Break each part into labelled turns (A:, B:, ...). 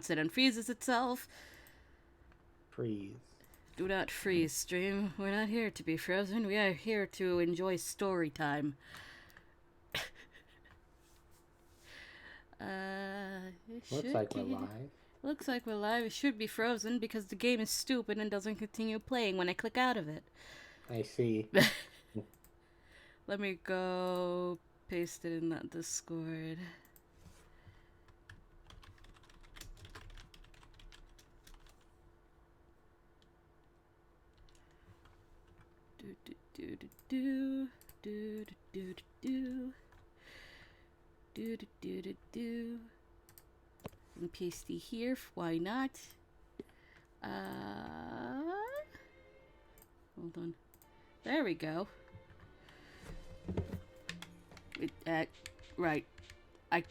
A: wants it and freezes itself.
B: Freeze.
A: Do not freeze, stream. We're not here to be frozen. We are here to enjoy story time.
B: Looks like we're live.
A: Looks like we're live. It should be frozen because the game is stupid and doesn't continue playing when I click out of it.
B: I see.
A: Let me go paste it in that Discord. And pasty here, why not? Hold on. There we go. Right. I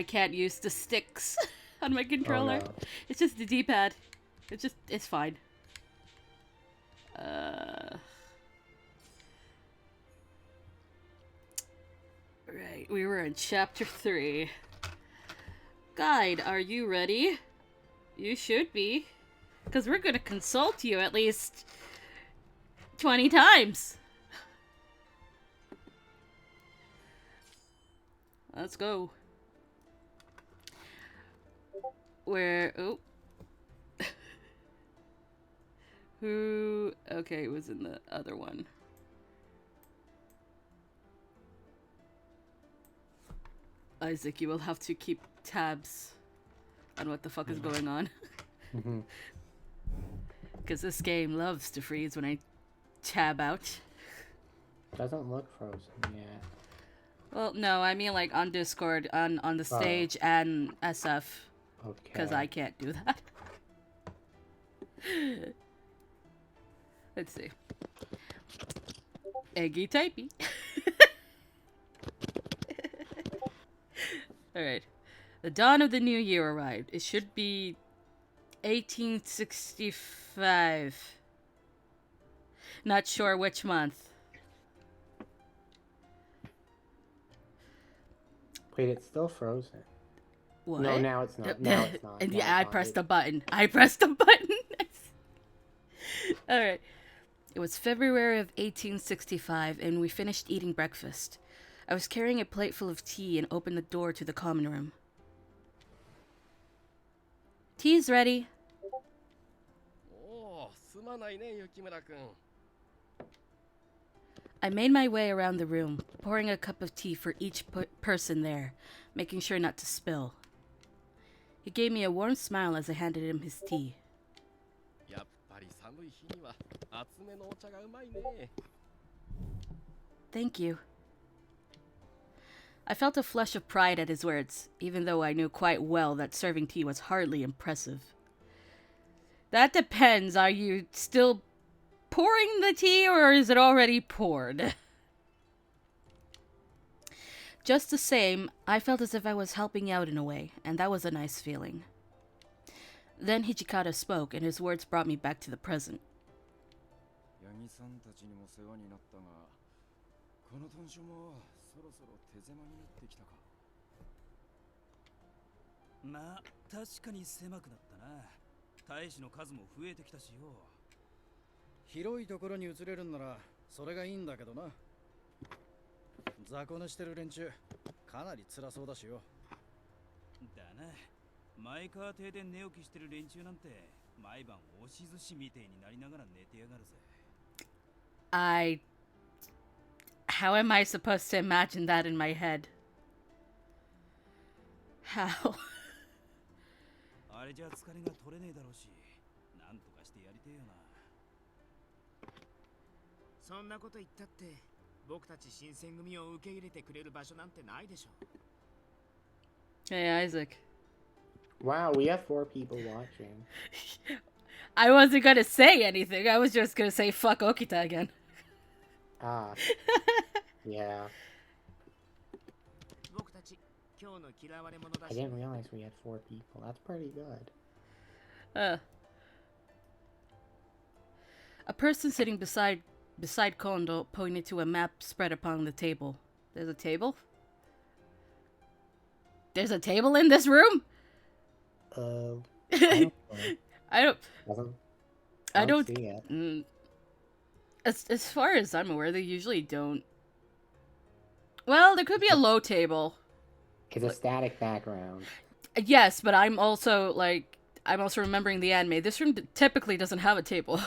A: can't use the sticks on my controller.
B: Oh, no.
A: It's just the D-pad. It's fine. Right, we were in chapter 3. Guide, are you ready? You should be. Because we're going to consult you at least 20 times. Let's go. Oh. Who? Okay, it was in the other one. Isaac, you will have to keep tabs on what the fuck is going on. Because this game loves to freeze when I tab out.
B: Doesn't look frozen yet.
A: Well, no, I mean like on Discord, on the stage and SF.
B: Okay.
A: Because I can't do that. Let's see. Eggy typey. Alright. The dawn of the new year arrived. It should be 1865. Not sure which month.
B: Wait, it's still frozen.
A: What?
B: No, now it's not. Now it's not.
A: And
B: Now
A: yeah, I
B: it's
A: pressed
B: not.
A: the button. Alright. It was February of 1865, and we finished eating breakfast. I was carrying a plate full of tea and opened the door to the common room. Tea's ready. I made my way around the room, pouring a cup of tea for each person there, making sure not to spill. He gave me a warm smile as I handed him his tea. Thank you. I felt a flush of pride at his words, even though I knew quite well that serving tea was hardly impressive. That depends. Are you still pouring the tea, or is it already poured? Just the same, I felt as if I was helping out in a way, and that was a nice feeling. Then Hijikata spoke, and his words brought me back to the present. How am I supposed to imagine that in my head? How? Hey, Isaac.
B: Wow, we have 4 people watching.
A: I wasn't gonna say anything. I was just gonna say fuck Okita again.
B: Ah. Yeah. I didn't realize we had 4 people. That's pretty good.
A: A person sitting beside Kondo pointed to a map spread upon the table. There's a table? There's a table in this room?
B: I don't know.
A: I don't.
B: Doesn't-
A: I don't.
B: see it.
A: As far as I'm aware, they usually don't. Well, there could be a low table.
B: It's a static background.
A: Yes, but I'm also remembering the anime. This room typically doesn't have a table.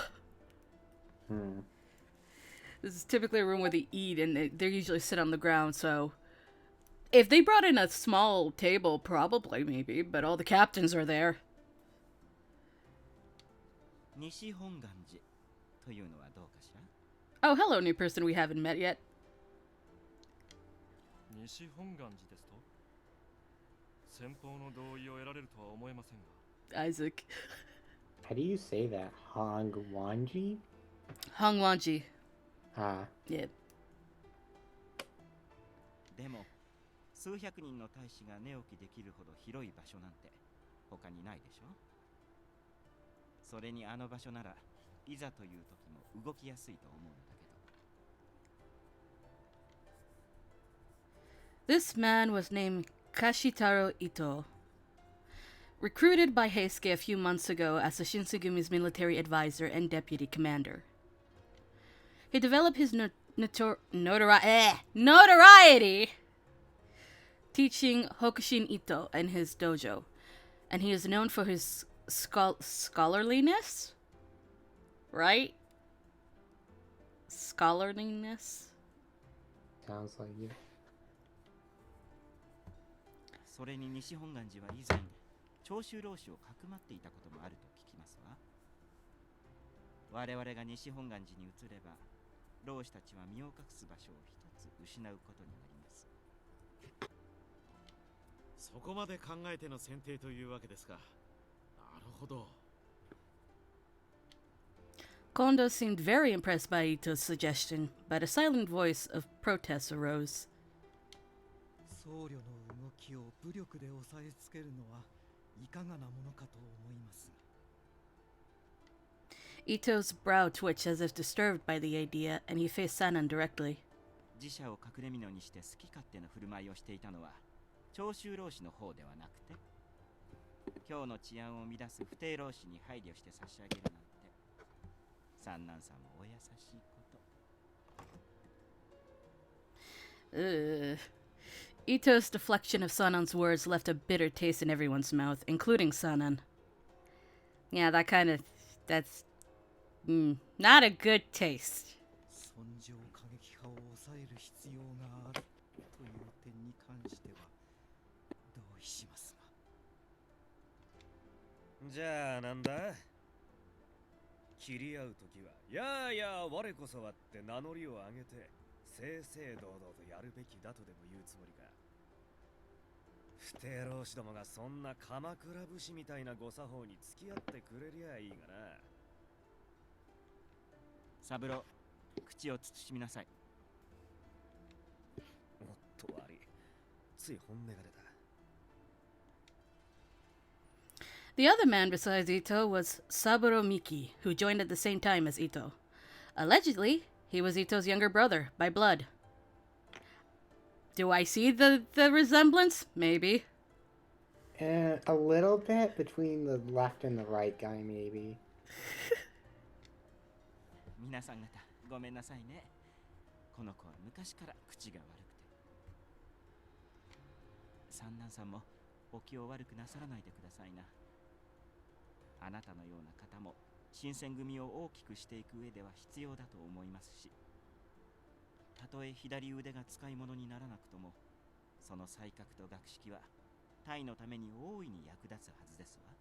A: This is typically a room where they eat, and they usually sit on the ground. So, if they brought in a small table, probably maybe, but all the captains are there.
C: 西本願寺というのはどうかしら
A: Oh, hello, new person we haven't met yet.
D: 西本願寺ですと先方の同意を得られるとは思えませんが
A: Isaac.
B: How do you say that? Hongwanji?
A: Hongwanji.
B: Ah.
A: Yeah.
C: でも数百人の大使が寝起きできるほど広い場所なんて他にないでしょそれにあの場所ならいざという時も動きやすいと思うんだけど
A: This man was named Kashitaro Ito. Recruited by Heisuke a few months ago as the Shinsegumi's military advisor and deputy commander. He developed his notoriety teaching Hokushin Ito in his dojo, and he is known for his scholarliness? Right? Scholarliness?
B: Sounds like you.
C: それに西本願寺は以前長州浪士をかくまっていたこともあると聞きますわ我々が西本願寺に移れば浪士たちは身を隠す場所を一つ失うことになります
E: そこまで考えての選定というわけですかなるほど
A: Kondo seemed very impressed by Ito's suggestion, but a silent voice of protest arose.
F: 僧侶の動きを武力で抑えつけるのはいかがなものかと思います。
A: Ito's brow twitched as if disturbed by the idea, and he faced Sanan directly.
C: 自社を隠れ蓑にして好き勝手な振る舞いをしていたのは長州浪士の方ではなくて今日の治安を乱す不逞浪士に配慮して差し上げるなんて三男さんもお優しいこと
A: Ito's deflection of Sanan's words left a bitter taste in everyone's mouth, including Sanan. Yeah, that's not a good taste.
F: 尊上過激派を抑える必要があるという点に関しては同意しますが。
G: じゃあなんだ切り合うときは、やあやあ我こそはって名乗りを上げて、正々堂々とやるべきだとでも言うつもりか。不逞浪士どもがそんな鎌倉武士みたいなご作法に付き合ってくれりゃいいがな。
C: 三郎、口を慎みなさい。
G: もっと悪い。つい本音が出た。
A: The other man besides Ito was Saburo Miki, who joined at the same time as Ito. Allegedly, he was Ito's younger brother, by blood. Do I see the resemblance? Maybe.
B: A little bit between the left and the right guy, maybe.
C: 皆さん方、ごめんなさいね。この子は昔から口が悪くて。三男さんもお気を悪くなさらないでくださいな。あなたのような方も新選組を大きくしていく上では必要だと思いますし、たとえ左腕が使い物にならなくとも、その才覚と学識は隊のために大いに役立つはずですわ。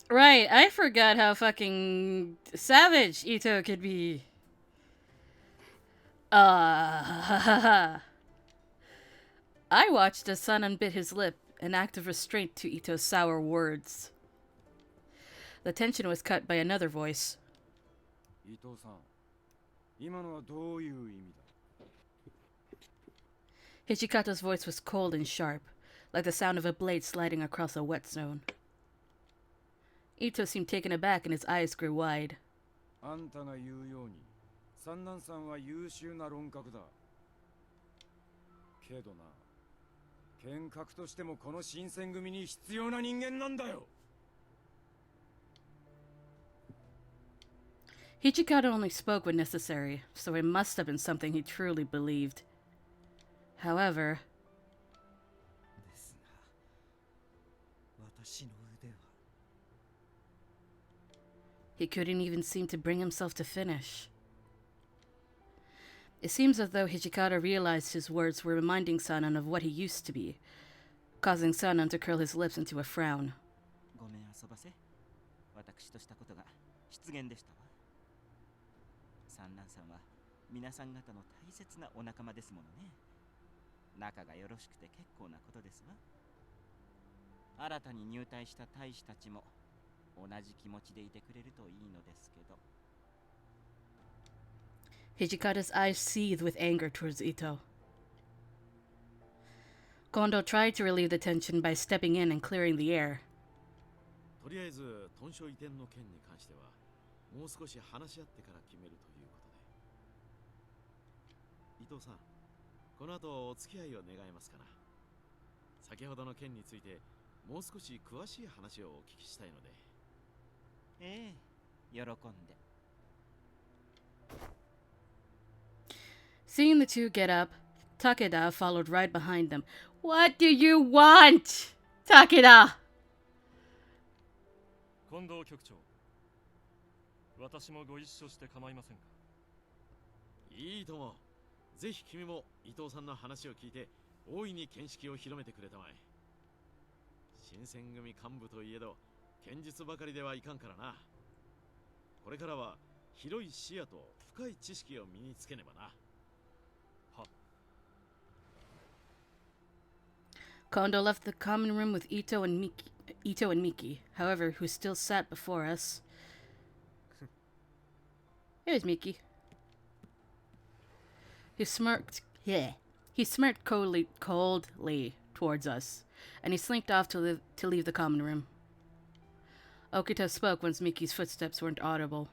A: Right, I forgot how fucking savage Ito could be. I watched as Sun bit his lip, an act of restraint to Ito's sour words. The tension was cut by another voice.
E: 伊藤さん、今のはどういう意味だ
A: Hijikata's voice was cold and sharp, like the sound of a blade sliding across a whetstone. Ito seemed taken aback and his eyes grew wide.
E: あんたが言うように、三男さんは優秀な論客だ。けどな、
H: 剣客としてもこの新選組に必要な人間なんだよ。
A: Hichikata only spoke when necessary, so it must have been something he truly believed. However,
F: ですが、私の腕は
A: he couldn't even seem to bring himself to finish. It seems as though Hichikata realized his words were reminding Sanan of what he used to be, causing Sanan to curl his lips into a frown.
C: ごめん遊ばせ。私としたことが失言でしたわ。三男さんは皆さん方の大切なお仲間ですものね。仲がよろしくて結構なことですわ。新たに入隊した大使たちも同じ気持ちでいてくれるといいのですけど。
A: Hijikata's eyes seethed with anger towards Ito. Kondo tried to relieve the tension by stepping in and clearing the air.
E: とりあえず豚書移転の件に関してはもう少し話し合ってから決めるということで。伊藤さん、この後お付き合いを願えますかな。先ほどの件についてもう少し詳しい話をお聞きしたいので。
C: ええ、喜んで。
A: Seeing the two get up, Takeda followed right behind them. What do you want, Takeda?
D: 近藤局長、私もご一緒して構いませんか。
E: いいとも。ぜひ君も伊藤さんの話を聞いて大いに見識を広めてくれたまえ。新選組幹部といえど剣術ばかりではいかんからな。これからは広い視野と深い知識を身につけねばな。
A: Kondo left the common room with Ito and Miki, however, who still sat before us. Here's Miki. He smirked. Yeah. He smirked coldly towards us, and he slinked off to leave the common room. Okita spoke once Miki's footsteps weren't audible.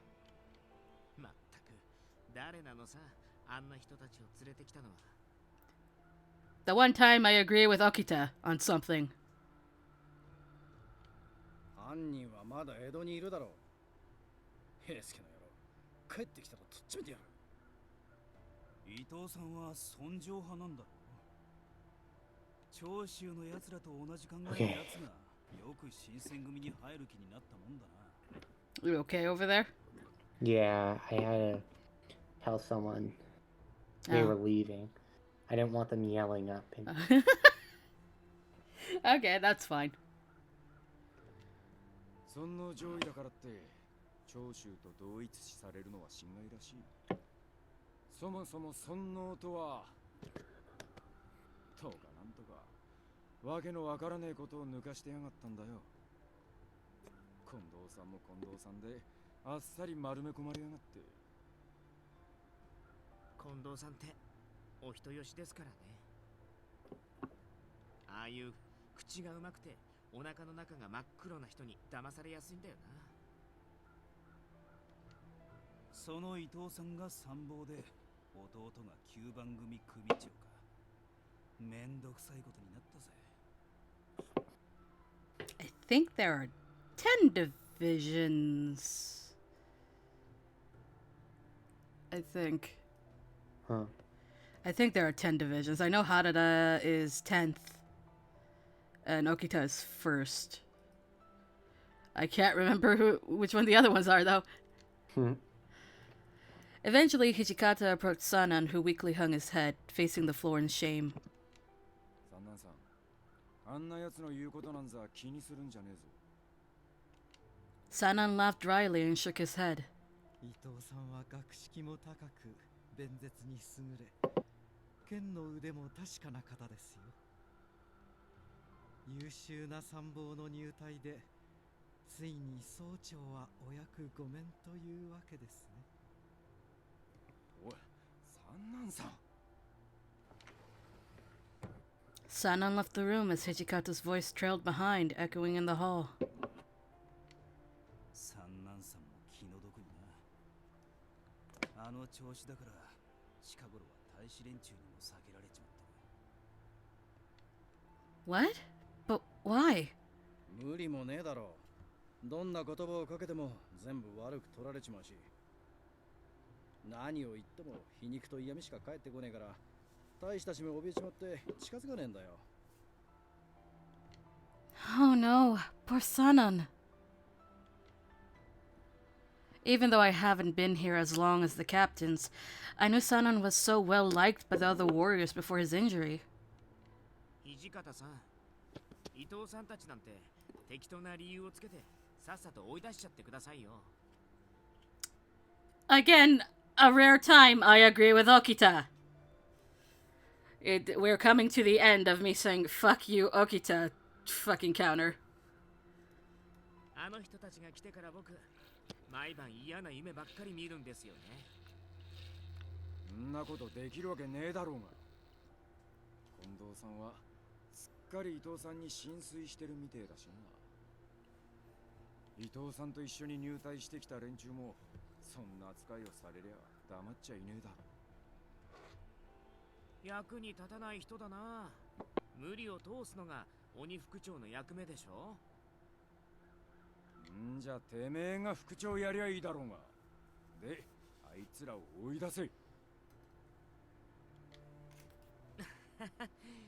G: まったく、誰なのさ、あんな人たちを連れてきたのは。
A: The one time I agree with Okita on something.
H: 犯人はまだ江戸にいるだろう。平助の野郎、帰ってきたらとっちめてやる。
F: 伊藤さんは尊上派なんだろう。長州の奴らと同じ考えの奴がよく新選組に入る気になったもんだな。
A: You okay over there?
B: Yeah, I had to tell someone they were leaving. I didn't want them yelling up.
A: Okay, that's fine.
H: 尊皇攘夷だからって長州と同一視されるのは心外だし、そもそも尊皇とはとかなんとかわけのわからねえことを抜かしてやがったんだよ。近藤さんも近藤さんであっさり丸め込まれやがって。
G: 近藤さんってお人よしですからね。ああいう口がうまくてお腹の中が真っ黒な人に騙されやすいんだよな。
F: その伊藤さんが参謀で弟が9番組組長か。めんどくさいことになったぜ。
A: I think there are 10 divisions. I think.
B: Huh.
A: I think there are 10 divisions. I know Harada is 10th. And Okita is 1st. I can't remember which one the other ones are, though. Eventually, Hijikata approached Sanan, who weakly hung his head, facing the floor in shame.
H: 三男さん、あんな奴の言うことなんざ気にするんじゃねえぞ。
A: Sanan laughed dryly and shook his head.
F: 伊藤さんは学識も高く弁舌に優れ、剣の腕も確かな方ですよ。優秀な参謀の入隊でついに総長はお役御免というわけですね。
H: おい、三男さん。
A: Sanan left the room as Hijikata's voice trailed behind, echoing in the hall.
F: 三男さんも気の毒にな。あの調子だから近頃は大使連中にも避けられちまってる。
A: What? But why?
F: 無理もねえだろう。どんな言葉をかけても全部悪く取られちまうし。何を言っても皮肉と嫌味しか返ってこねえから、大したしめ怯えちまって近づかねえんだよ。
A: Oh no, poor Sanan. Even though I haven't been here as long as the captains, I knew Sanan was so well liked by the other warriors before his injury.
C: 土方さん、伊藤さんたちなんて適当な理由をつけてさっさと追い出しちゃってくださいよ。
A: Again, a rare time I agree with Okita. We're coming to the end of me saying fuck you, Okita, fucking counter.
C: あの人たちが来てから僕、毎晩嫌な夢ばっかり見るんですよね。
H: そんなことできるわけねえだろうが。近藤さんはすっかり伊藤さんに心酔してるみてえだしな。伊藤さんと一緒に入隊してきた連中もそんな扱いをされりゃ黙っちゃいねえだろ。
C: 役に立たない人だな。無理を通すのが鬼副長の役目でしょ。
H: んじゃてめえが副長やりゃいいだろうが。で、あいつらを追い出せ。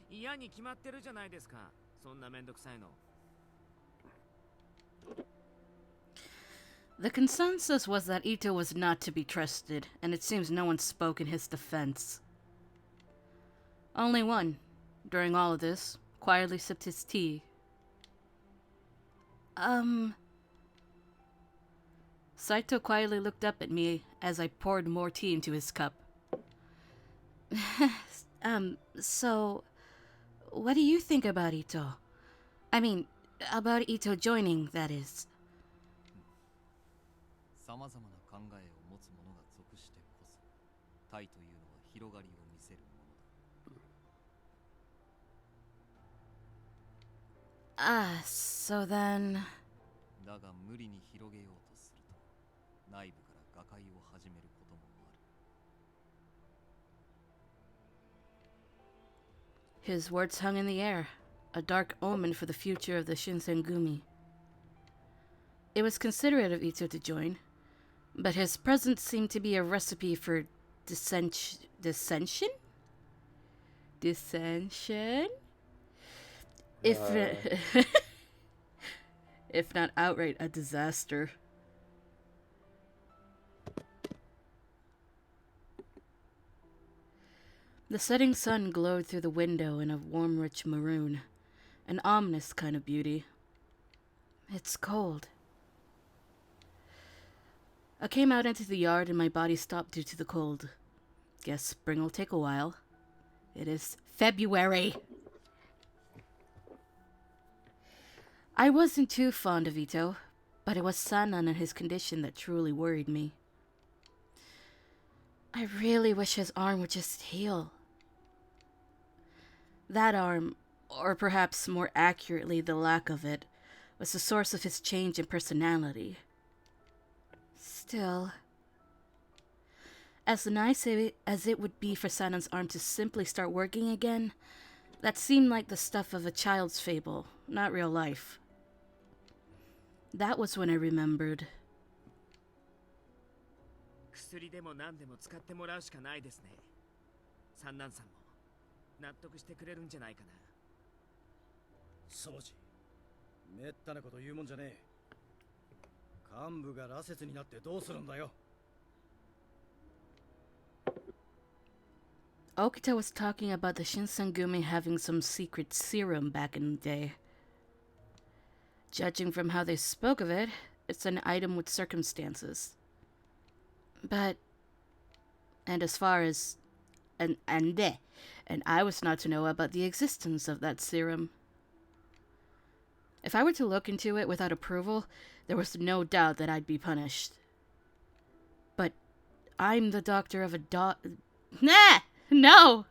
C: 嫌に決まってるじゃないですか。そんなめんどくさいの。
A: The consensus was that Ito was not to be trusted, and it seems no one spoke in his defense. Only one, during all of this, quietly sipped his tea. Saito quietly looked up at me as I poured more tea into his cup. So, what do you think about Ito? I mean, about Ito joining, that is.
I: さまざまな考えを持つ者が属してこそ、タイというのは広がりを見せるものだ。
A: So then...
I: だが無理に広げようとすると、内部から瓦解を始めることもある。
A: His words hung in the air, a dark omen for the future of the Shinsengumi. It was considerate of Ito to join, but his presence seemed to be a recipe for dissension? Dissension? If not outright a disaster. The setting sun glowed through the window in a warm, rich maroon, an ominous kind of beauty. It's cold. I came out into the yard and my body stopped due to the cold. Guess spring will take a while. It is February. I wasn't too fond of Ito, but it was Sanan and his condition that truly worried me. I really wish his arm would just heal. That arm, or perhaps more accurately the lack of it, was the source of his change in personality. Still, as nice as it would be for Sanan's arm to simply start working again, that seemed like the stuff of a child's fable, not real life. That was when I remembered.
C: 薬でも何でも使ってもらうしかないですね。三男さんも納得してくれるんじゃないかな。
F: そうじ。めったなこと言うもんじゃねえ。幹部が羅刹になってどうするんだよ。
A: Okita was talking about the Shinsengumi having some secret serum back in the day. Judging from how they spoke of it, it's an item with circumstances. But, and as far as, and I was not to know about the existence of that serum. If I were to look into it without approval, there was no doubt that I'd be punished. But I'm the doctor of a Nah! No!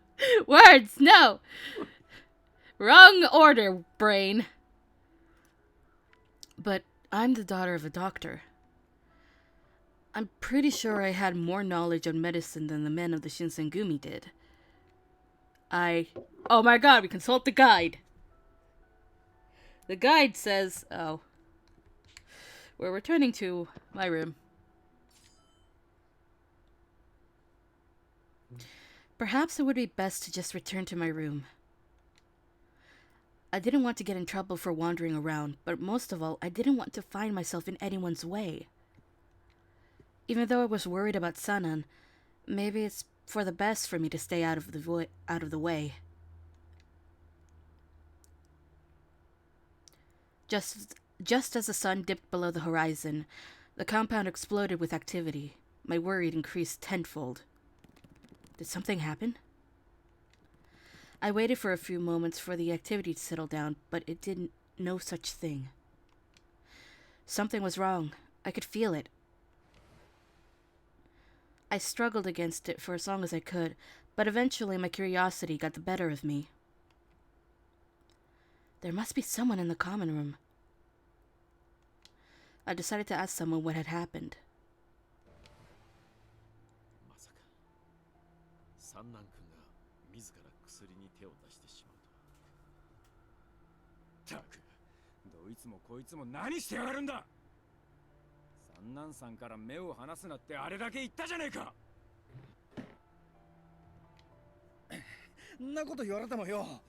A: Words, no! Wrong order, brain. But I'm the daughter of a doctor. I'm pretty sure I had more knowledge on medicine than the men of the Shinsengumi did. Oh my god, we consult the guide! The guide says, oh, we're returning to my room. Perhaps it would be best to just return to my room. I didn't want to get in trouble for wandering around, but most of all, I didn't want to find myself in anyone's way. Even though I was worried about Sanan, maybe it's for the best for me to stay out of the way. Just as the sun dipped below the horizon, the compound exploded with activity. My worry increased tenfold. Did something happen? I waited for a few moments for the activity to settle down, but it did no such thing. Something was wrong. I could feel it. I struggled against it for as long as I could, but eventually my curiosity got the better of me. There must be someone in the common room. I decided to ask someone what had happened.
E: まさか三男君が自ら薬に手を出してしまうとは。
H: たく、どいつもこいつも何してやがるんだ。三男さんから目を離すなってあれだけ言ったじゃねえか。
F: んなこと言われてもよ、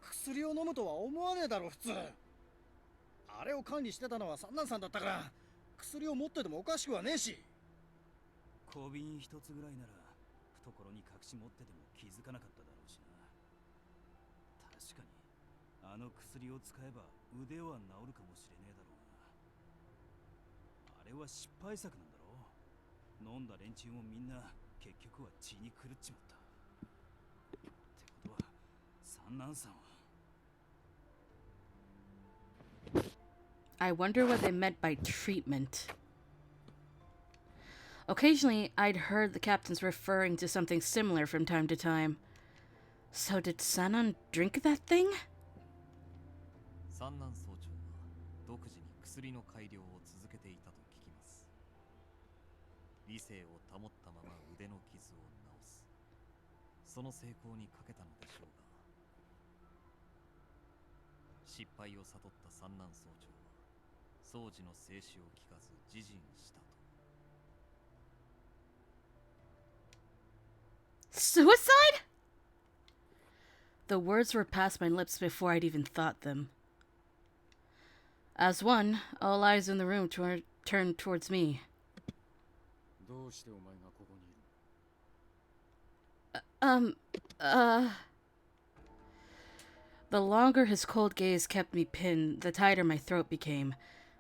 F: 薬を飲むとは思わねえだろ普通。あれを管理してたのは三男さんだったから、薬を持っててもおかしくはねえし。小瓶一つぐらいなら懐に隠し持ってても気づかなかっただろうしな。確かにあの薬を使えば腕は治るかもしれねえだろうが、あれは失敗作なんだろう。飲んだ連中もみんな結局は血に狂っちまった。ってことは三男さんは。
A: I wonder what they meant by treatment. Occasionally, I'd heard the captains referring to something similar from time to time. So did Sanan drink that thing?
I: 三男総長は独自に薬の改良を続けていたと聞きます。理性を保ったまま腕の傷を治す。その成功にかけたのでしょうが、失敗を悟った三男総長は掃除の静止を聞かず自陣したと。
A: Suicide? The words were past my lips before I'd even thought them. As one, all eyes in the room turned towards me.
H: どうしてお前がここにいる？
A: The longer his cold gaze kept me pinned, the tighter my throat became,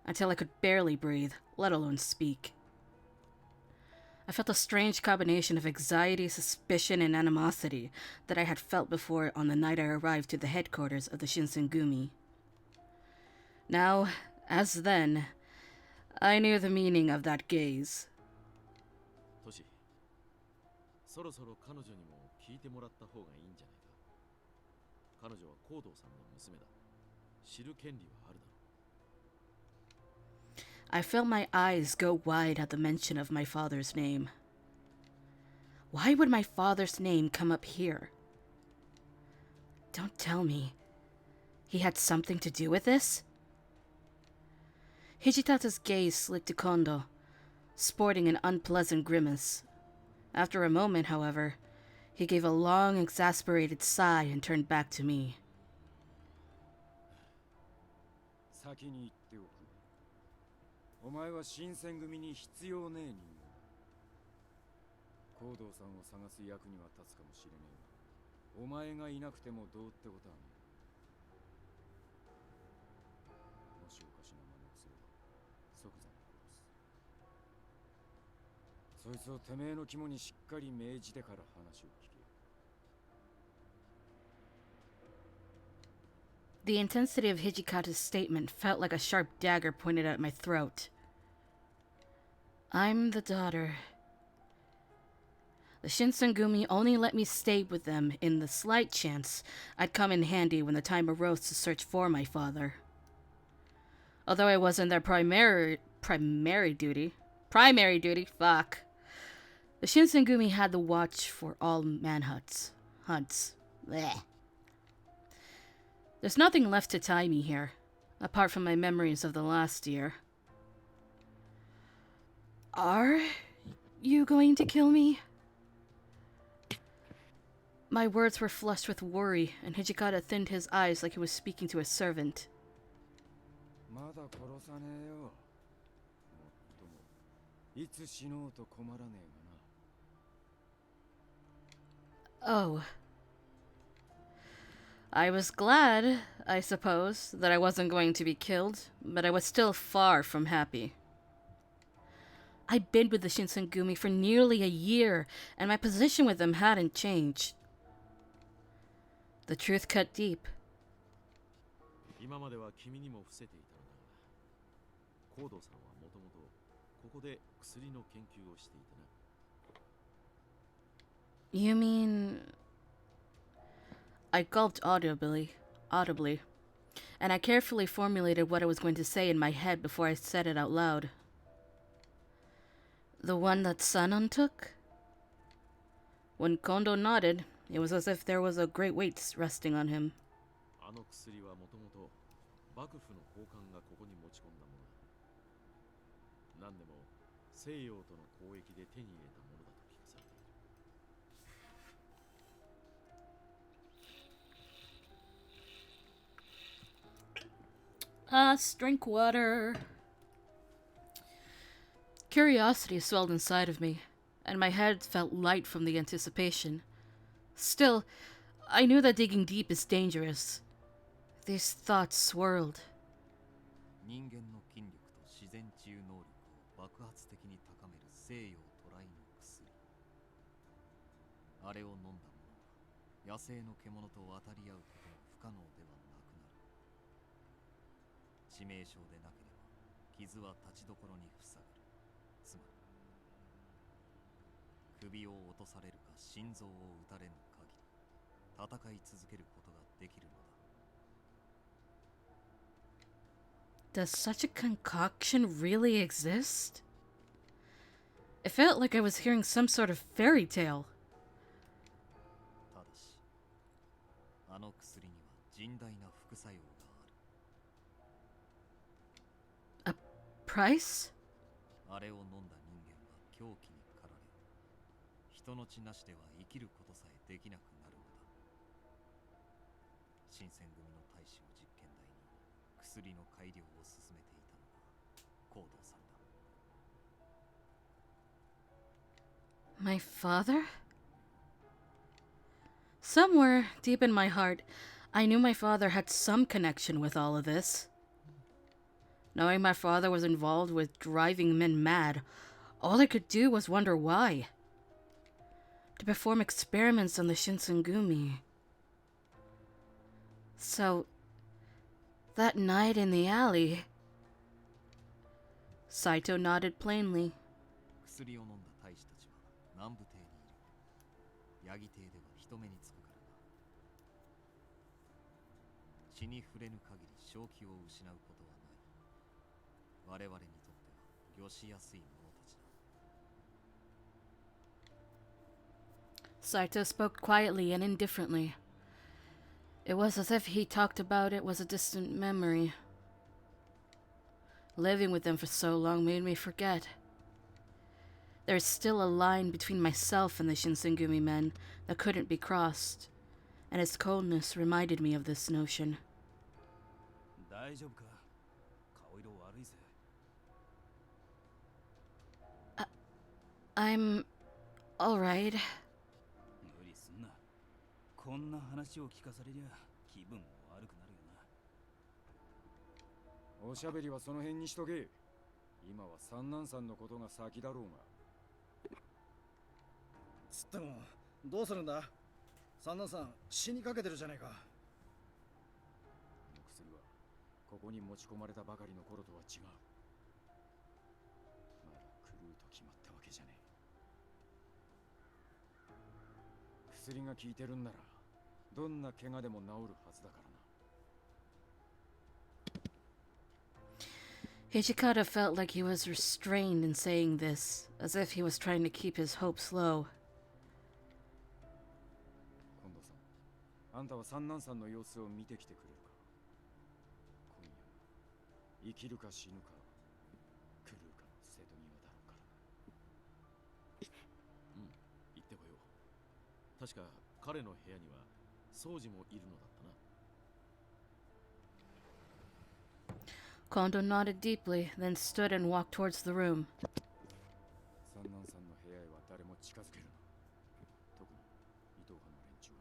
A: until I could barely breathe, let alone speak. I felt a strange combination of anxiety, suspicion, and animosity that I had felt before on the night I arrived to the headquarters of the Shinsengumi. Now, as then, I knew the meaning of that gaze.
E: トシ、そろそろ彼女にも聞いてもらった方がいいんじゃないか。彼女はコードーさんの娘だ。知る権利はあるだろう。
A: I felt my eyes go wide at the mention of my father's name. Why would my father's name come up here? Don't tell me he had something to do with this? Hijitata's gaze slid to Kondo, sporting an unpleasant grimace. After a moment, however, he gave a long, exasperated sigh and turned back to me.
H: 先に言っておく。お前は新選組に必要ねえ人間だ。コードーさんを探す役には立つかもしれねえが、お前がいなくてもどうってことはねえ。もしおかしな真似をすれば即座に殺す。そいつをてめえの肝にしっかり命じてから話を聞け。
A: The intensity of Hijikata's statement felt like a sharp dagger pointed at my throat. I'm the daughter. The Shinsengumi only let me stay with them in the slight chance I'd come in handy when the time arose to search for my father. Although I wasn't their primary duty, fuck. The Shinsengumi had the watch for all hunts. Blech. There's nothing left to tie me here. apart from my memories of the last year. Are you going to kill me? My words were flushed with worry, and Hijikata thinned his eyes like he was speaking to a servant. Oh. I was glad, I suppose, that I wasn't going to be killed, but I was still far from happy. I'd been with the Shinsengumi for nearly a year, and my position with them hadn't changed. The truth cut deep.
E: 今までは君にも伏せていたのだが、コードさんはもともとここで薬の研究をしていたな。
A: You mean... I gulped audibly, and I carefully formulated what I was going to say in my head before I said it out loud. The one that Sanon took? When Kondo nodded, it was as if there was a great weight resting on him.
E: あの薬はもともと幕府の高官がここに持ち込んだものだ。何でも西洋との交易で手に入れたものだと聞かされている。
A: Drink water. Curiosity swelled inside of me, and my head felt light from the anticipation. Still, I knew that digging deep is dangerous. These thoughts swirled.
I: 人間の筋力と自然治癒能力を爆発的に高める西洋渡来の薬。あれを飲んだ者は野生の獣と渡り合うことも不可能ではなくなる。致命傷でなければ傷は立ちどころに塞がる。つまり首を落とされるか心臓を撃たれぬ限り戦い続けることができるのだ。
A: Does such a concoction really exist? It felt like I was hearing some sort of fairy tale.
I: ただし、あの薬には甚大な副作用がある。
A: A price?
I: あれを飲んだ人間は狂気に駆られ、人の血なしでは生きることさえできなくなるのだ。新選組の大使を実験台に薬の改良を進めていたのがコードさんだ。
A: My father? Somewhere deep in my heart, I knew my father had some connection with all of this. Knowing my father was involved with driving men mad, all I could do was wonder why. To perform experiments on the Shinsengumi. So, that night in the alley... Saito nodded plainly.
I: 薬を飲んだ大使たちは南部邸にいる。ヤギ邸では人目につくからな。血に触れぬ限り正気を失うことはない。我々にとっては御しやすい者たちだ。
A: Saito spoke quietly and indifferently. It was as if he talked about it was a distant memory. Living with them for so long made me forget. There is still a line between myself and the Shinsengumi men that couldn't be crossed, and his coldness reminded me of this notion.
G: 大丈夫か？顔色悪いぜ。
A: I'm alright.
G: 無理すんな。こんな話を聞かされりゃ気分も悪くなるよな。
H: おしゃべりはその辺にしとけ。今は三男さんのことが先だろうが。
F: つってもどうするんだ？三男さん死にかけてるじゃねえか。
H: この薬はここに持ち込まれたばかりの頃とは違う。まだ狂うと決まったわけじゃねえ。薬が効いてるんならどんな怪我でも治るはずだからな。
A: Hijikata felt like he was restrained in saying this, as if he was trying to keep his hopes low.
H: 近藤さん、あんたは三男さんの様子を見てきてくれるか。今夜生きるか死ぬか狂うかの瀬戸際だろうからな。
E: うん、行ってこよう。確か彼の部屋には掃除もいるのだったな。
A: Kondo nodded deeply, then stood and walked towards the room.
H: 三男さんの部屋へは誰も近づけるな。特に伊藤派の連中は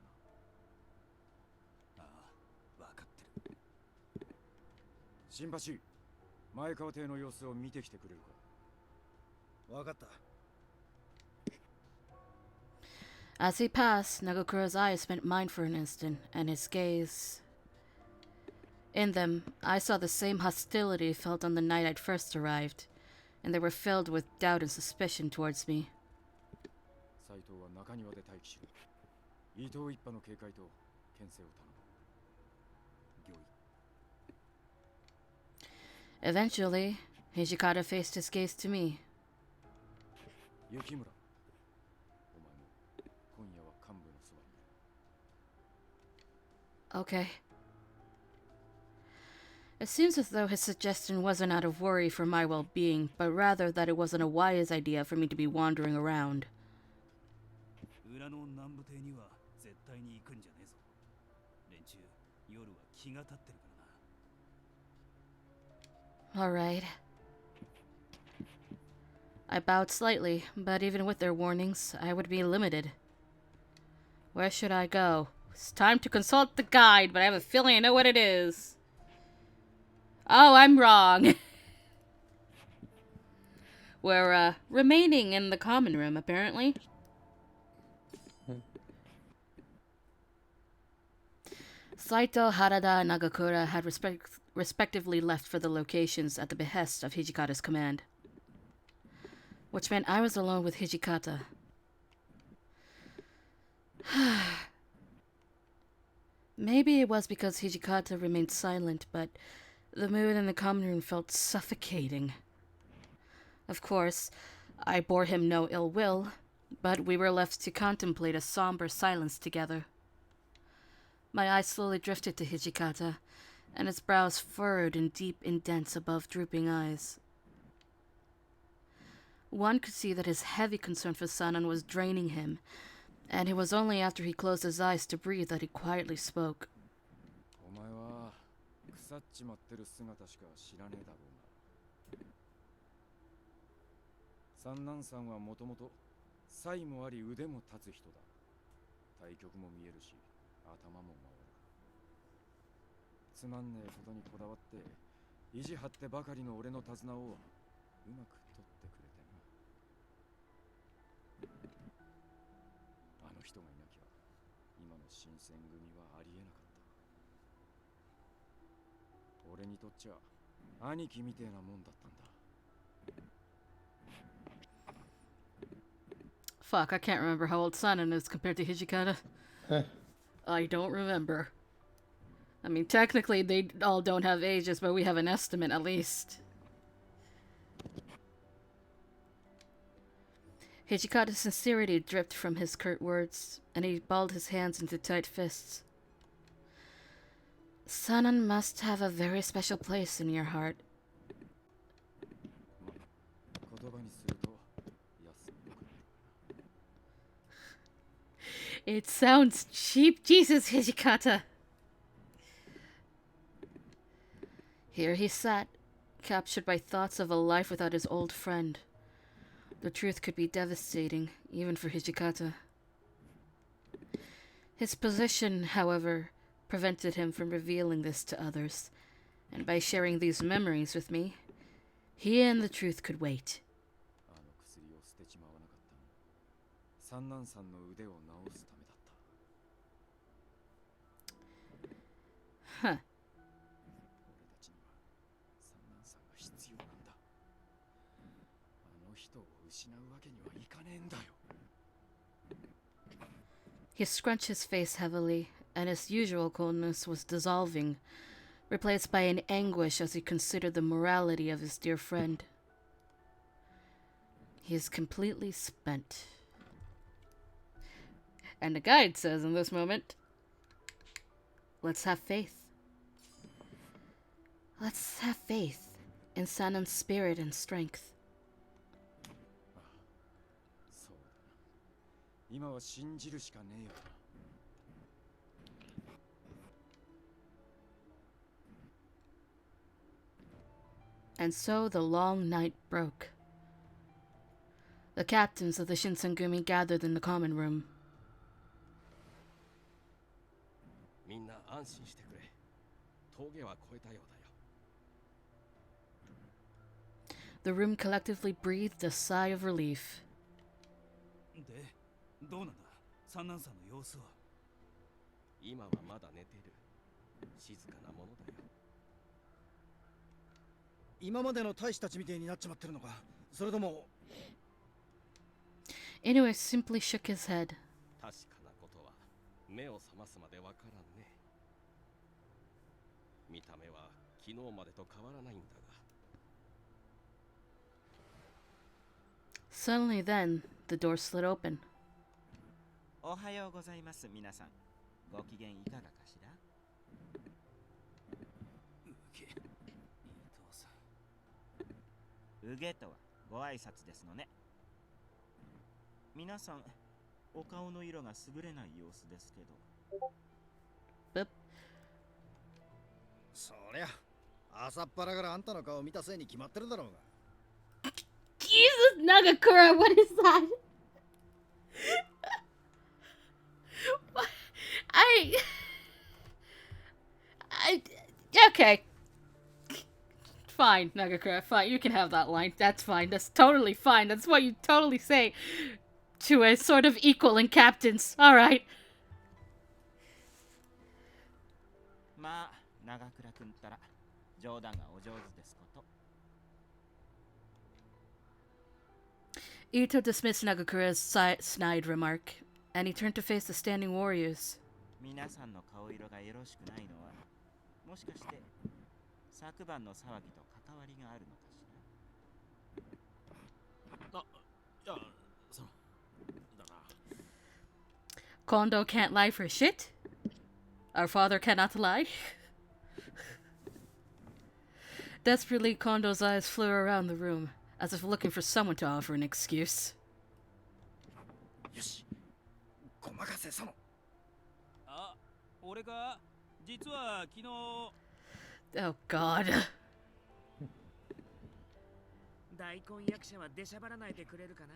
H: な。
I: ああ、分かってる。
H: 新橋、前川邸の様子を見てきてくれるか。
F: わかった。
A: As he passed, Nagakura's eyes met mine for an instant, and his gaze. In them, I saw the same hostility felt on the night I'd first arrived, and they were filled with doubt and suspicion towards me.
H: 斎藤は中庭で待機しろ。伊藤一派の警戒と牽制を頼む。御意。
A: Eventually, Hijikata faced his gaze to me.
H: 雪村、お前も今夜は幹部のそばにいる。
A: Okay. It seems as though his suggestion wasn't out of worry for my well-being, but rather that it wasn't a wise idea for me to be wandering around.
G: 裏の南部邸には絶対に行くんじゃねえぞ。連中、夜は気が立ってるからな。
A: Alright. I bowed slightly, but even with their warnings, I would be limited. Where should I go? It's time to consult the guide, but I have a feeling I know what it is. Oh, I'm wrong. We're, remaining in the common room, apparently. Saito, Harada, and Nagakura had respectively left for the locations at the behest of Hijikata's command. Which meant I was alone with Hijikata. Maybe it was because Hijikata remained silent, but the mood in the common room felt suffocating. Of course, I bore him no ill will, but we were left to contemplate a somber silence together. My eyes slowly drifted to Hijikata, and his brows furrowed in deep indents above drooping eyes. One could see that his heavy concern for Sanan was draining him, and it was only after he closed his eyes to breathe that he quietly spoke.
H: お前は腐っちまってる姿しか知らねえだろうな。三男さんはもともと才もあり腕も立つ人だ。対局も見えるし、頭も回る。つまんねえことにこだわって意地張ってばかりの俺の手綱をうまく取ってくれてな。あの人がいなきゃ今の新選組はありえなかった。俺にとっちゃ兄貴みてえなもんだったんだ。
A: Fuck, I can't remember how old Sanan is compared to Hijikata. I don't remember. I mean, technically they all don't have ages, but we have an estimate at least. Hijikata's sincerity dripped from his curt words, and he balled his hands into tight fists. Sanan must have a very special place in your heart. It sounds cheap, Jesus, Hijikata. Here he sat, captured by thoughts of a life without his old friend. The truth could be devastating, even for Hijikata. His position, however, prevented him from revealing this to others, and by sharing these memories with me, he and the truth could wait. Huh. He scrunched his face heavily, and his usual coldness was dissolving, replaced by an anguish as he considered the morality of his dear friend. He is completely spent. And the guide says in this moment, let's have faith. Let's have faith. in Sanan's spirit and strength.
H: そうだな。今は信じるしかねえよな。
A: And so the long night broke. The captains of the Shinsengumi gathered in the common room.
D: みんな安心してくれ。峠は越えたようだよ。
A: The room collectively breathed a sigh of relief.
F: で、どうなんだ三男さんの様子は。
D: 今はまだ寝てる。静かなものだよ。
F: 今までの大使たちみたいになっちまってるのか、それとも。
A: Inoue simply shook his head.
D: 確かなことは目を覚ますまでわからんね。見た目は昨日までと変わらないんだが。
A: Suddenly then, the door slid open.
C: おはようございます皆さん。ご機嫌いかがかしら。うげとはご挨拶ですのね。皆さん、お顔の色が優れない様子ですけど。
A: Boop.
F: そりゃ朝っぱらからあんたの顔見たせいに決まってるだろうが。
A: Jesus, Nagakura, what is that? Okay. Fine, Nagakura, fine. You can have that line. That's fine. That's totally fine. That's what you totally say to a sort of equal in captains. Alright.
C: まあ、長倉くんったら冗談がお上手ですこと。
A: Ito dismissed Nagakura's snide remark, and he turned to face the standing warriors.
C: 皆さんの顔色がよろしくないのは、もしかして昨晩の騒ぎと関わりがあるのかしら。
E: あ、いや、その、だな。
A: Kondo can't lie for shit? Our father cannot lie? Desperately, Kondo's eyes flew around the room, as if looking for someone to offer an excuse.
F: よし、ごまかせさも。
J: あ、俺が実は昨日。
A: Oh God.
J: 大根役者は出しゃばらないでくれるかな。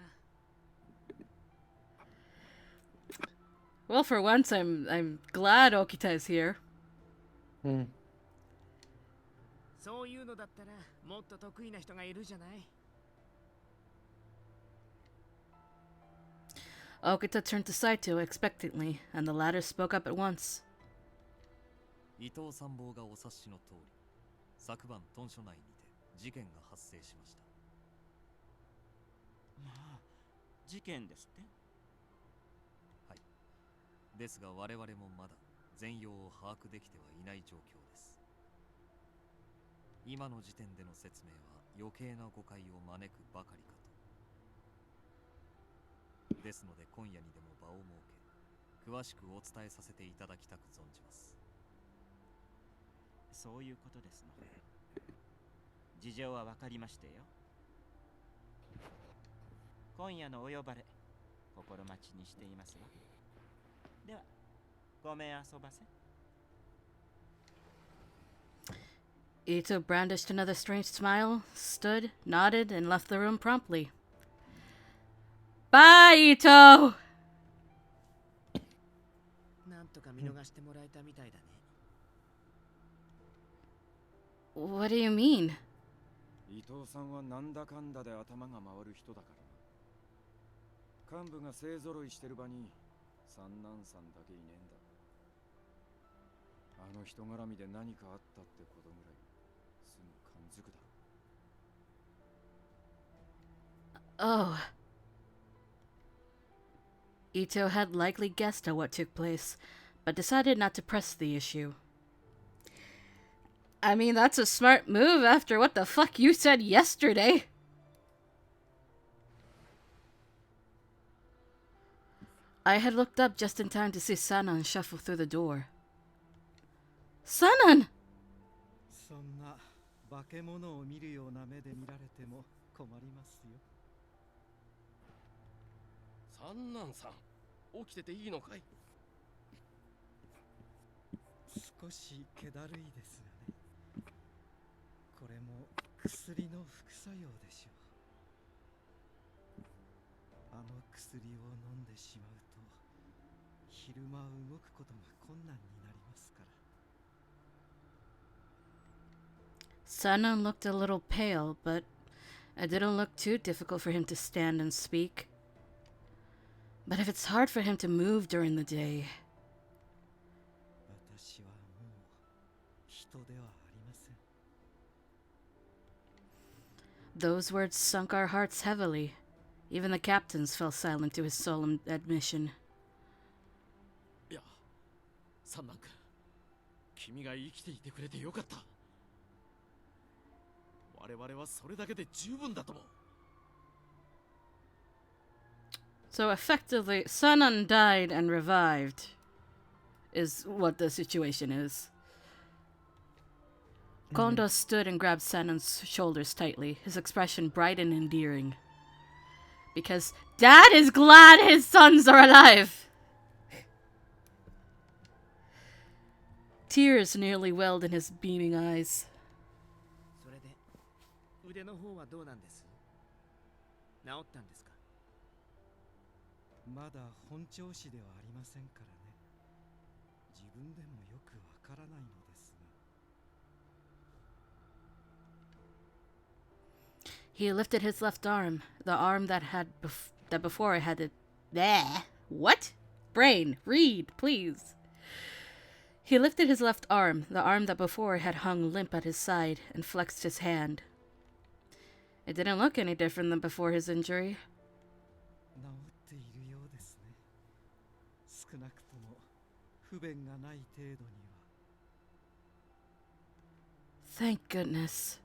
A: Well, for once, I'm glad Okita is here.
J: そういうのだったらもっと得意な人がいるじゃない。
A: Okita turned to Saito expectantly, and the latter spoke up at once.
I: 伊藤参謀がお察しの通り、昨晩屯所内にて事件が発生しました。
C: まあ、事件ですって。
I: はい。ですが我々もまだ全容を把握できてはいない状況です。今の時点での説明は余計な誤解を招くばかりかと。ですので今夜にでも場を設け、詳しくお伝えさせていただきたく存じます。
C: そういうことですの。事情は分かりましてよ。今夜のお呼ばれ、心待ちにしていますわ。では、ごめん遊ばせ。
A: Ito brandished another strange smile, stood, nodded, and left the room promptly. Bye, Ito!
J: なんとか見逃してもらえたみたいだね。
A: What do you mean?
H: 伊藤さんはなんだかんだで頭が回る人だからな。幹部が勢ぞろいしてる場に三男さんだけいねえんだ。あの人絡みで何かあったってことぐらいすぐ感づくだろ。
A: Oh. Ito had likely guessed at what took place, but decided not to press the issue. I mean, that's a smart move after what the fuck you said yesterday. I had looked up just in time to see Sanan shuffle through the door. Sanan!
F: そんな化け物を見るような目で見られても困りますよ。
D: 三男さん、起きてていいのかい？
F: 少し気だるいですがね。これも薬の副作用でしょう。あの薬を飲んでしまうと昼間動くことが困難になりますから。
A: Sanan looked a little pale, but it didn't look too difficult for him to stand and speak. But if it's hard for him to move during the day...
F: 私はもう人ではありません。
A: Those words sunk our hearts heavily. Even the captains fell silent to his solemn admission.
E: いや、三男君、君が生きていてくれてよかった。我々はそれだけで十分だと思う。
A: So effectively, Sanan died and revived, is what the situation is. Kondo stood and grabbed Sanan's shoulders tightly, his expression bright and endearing. Because Dad is glad his sons are alive! Tears nearly welled in his beaming eyes.
J: それで腕の方はどうなんです？治ったんですか？
F: まだ本調子ではありませんからね。自分でもよくわからないのですが。
A: He lifted his left arm, the arm that that before had it. There. What? Brain, read, please. He lifted his left arm, the arm that before had hung limp at his side, and flexed his hand. It didn't look any different than before his injury.
F: 治っているようですね。少なくとも不便がない程度には。
A: Thank goodness.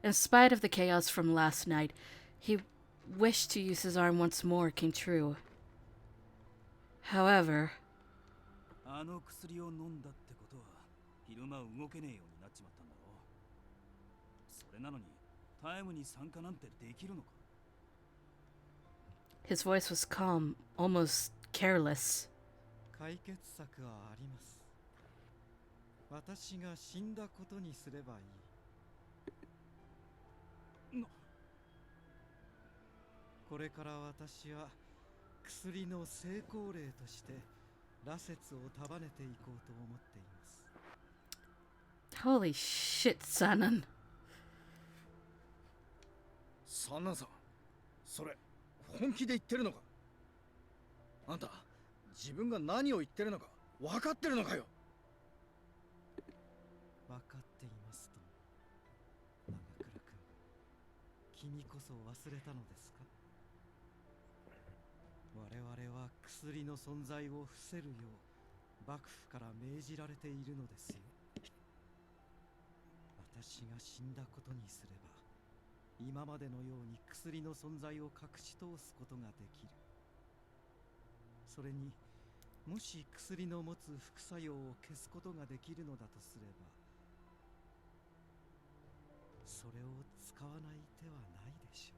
A: In spite of the chaos from last night, he wished to use his arm once more came true. However...
K: あの薬を飲んだってことは昼間動けねえようになっちまったんだろう。それなのにタイムに参加なんてできるのか？
A: His voice was calm, almost careless.
F: 解決策はあります。私が死んだことにすればいい。これから私は薬の成功例として羅刹を束ねていこうと思っています。
A: Holy shit, Sanan.
F: 三男さん、それ本気で言ってるのか？あんた自分が何を言ってるのか分かってるのかよ？分かっていますと。長倉君、君こそ忘れたのですか？我々は薬の存在を伏せるよう幕府から命じられているのですよ。私が死んだことにすれば今までのように薬の存在を隠し通すことができる。それにもし薬の持つ副作用を消すことができるのだとすれば、それを使わない手はないでしょう。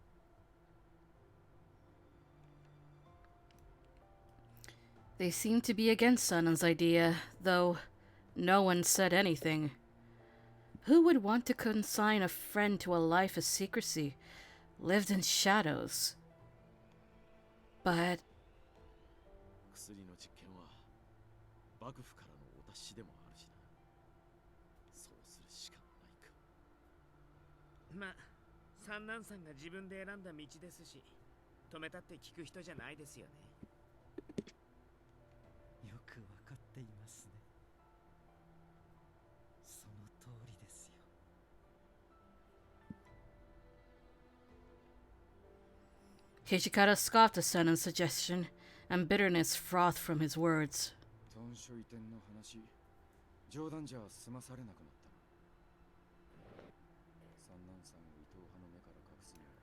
A: They seemed to be against Sanan's idea, though no one said anything. Who would want to consign a friend to a life of secrecy, lived in shadows? But...
E: 薬の実験は幕府からのお達しでもあるしな。そうするしかないか。
J: まあ、三男さんが自分で選んだ道ですし、止めたって聞く人じゃないですよね。
F: よくわかっていますね。その通りですよ。
A: Hijikata scoffed at Sanan's suggestion, and bitterness frothed from his words.
H: 豚書移転の話、冗談じゃ済まされなくなったな。三男さんを伊藤派の目から隠すには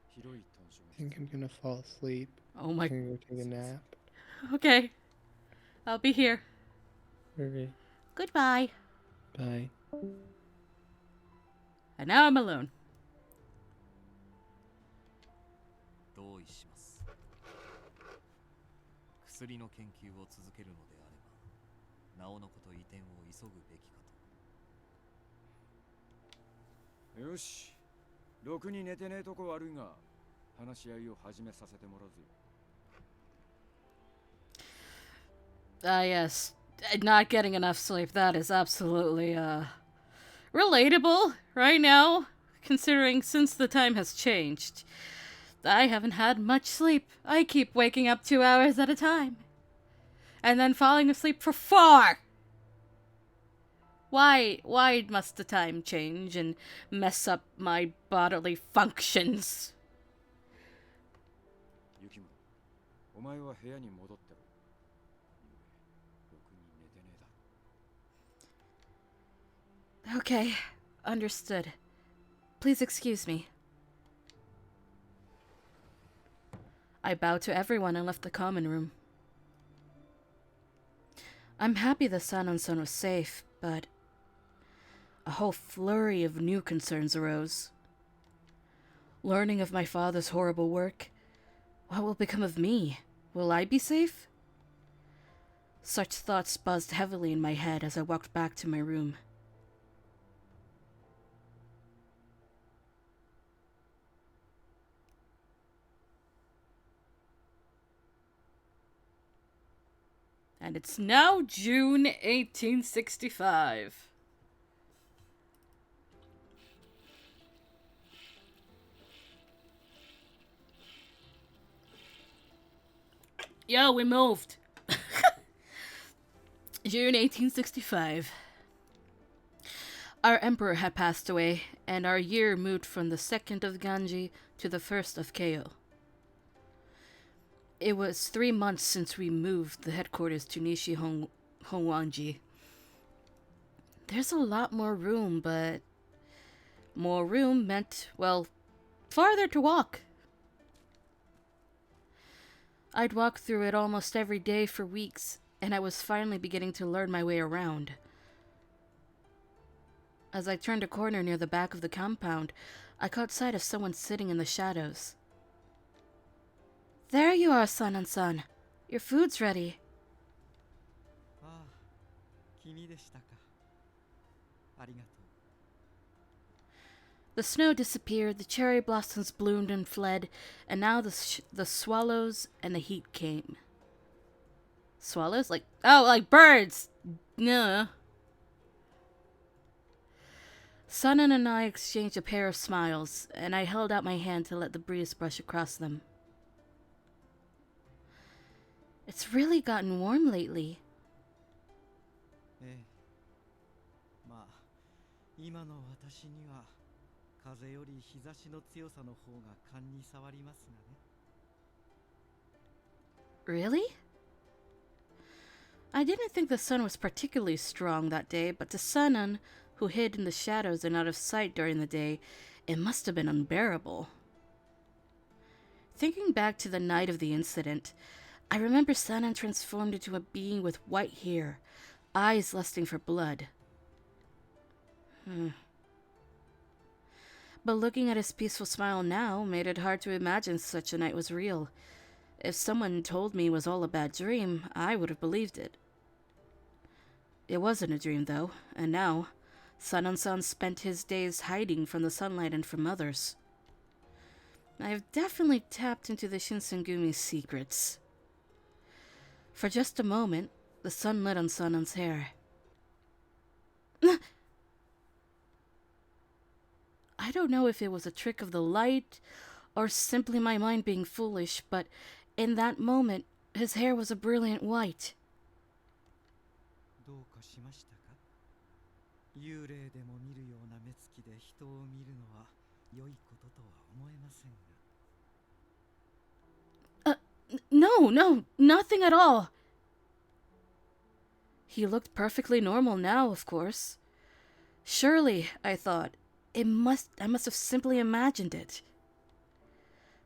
H: 広い豚書が
B: I think I'm gonna fall asleep.
A: Oh my...
B: I'm gonna go take a nap.
A: Okay. I'll be here.
B: Okay.
A: Goodbye.
B: Bye.
A: And now I'm alone.
I: 同意します。薬の研究を続けるのであれば、なおのこと移転を急ぐべきかと。
H: よし、ろくに寝てねえとこ悪いが、話し合いを始めさせてもらうぜ。
A: Yes. Not getting enough sleep, that is absolutely, relatable right now, considering since the time has changed. I haven't had much sleep. I keep waking up 2 hours at a time. And then falling asleep for 4! Why must the time change and mess up my bodily functions?
H: ユキム、お前は部屋に戻ってろ。ろくに寝てねえだろ。
A: Okay, understood. Please excuse me. I bowed to everyone and left the common room. I'm happy the Sanon-san was safe, but a whole flurry of new concerns arose. Learning of my father's horrible work, what will become of me? Will I be safe? Such thoughts buzzed heavily in my head as I walked back to my room. And it's now June 1865. Yo, we moved. June 1865. Our emperor had passed away, and our year moved from the 2nd of Ganji to the 1st of Keio. It was 3 months since we moved the headquarters to Nishi Hongwanji. There's a lot more room, but more room meant, well, farther to walk. I'd walk through it almost every day for weeks, and I was finally beginning to learn my way around. As I turned a corner near the back of the compound, I caught sight of someone sitting in the shadows. There you are, Sanan-san. Your food's ready.
C: Ah, 君でしたか。ありがとう。
A: The snow disappeared, the cherry blossoms bloomed and fled, and now the swallows and the heat came. Swallows? Like birds! Nuh. Sanan and I exchanged a pair of smiles, and I held out my hand to let the breeze brush across them. It's really gotten warm lately.
C: ええ。まあ、今の私には風より日差しの強さの方が勘に触りますがね。
A: Really? I didn't think the sun was particularly strong that day, but to Sanan, who hid in the shadows and out of sight during the day, it must have been unbearable. Thinking back to the night of the incident, I remember Sanan transformed into a being with white hair, eyes lusting for blood. But looking at his peaceful smile now made it hard to imagine such a night was real. If someone told me it was all a bad dream, I would have believed it. It wasn't a dream, though, and now, Sanan-san spent his days hiding from the sunlight and from others. I have definitely tapped into the Shinsengumi's secrets. For just a moment, the sun lit on Sanan's hair. I don't know if it was a trick of the light or simply my mind being foolish, but in that moment, his hair was a brilliant white.
C: どうかしましたか？幽霊でも見るような目つきで人を見るのは良いこととは思えませんが。
A: No, nothing at all. He looked perfectly normal now, of course. Surely, I thought, I must have simply imagined it.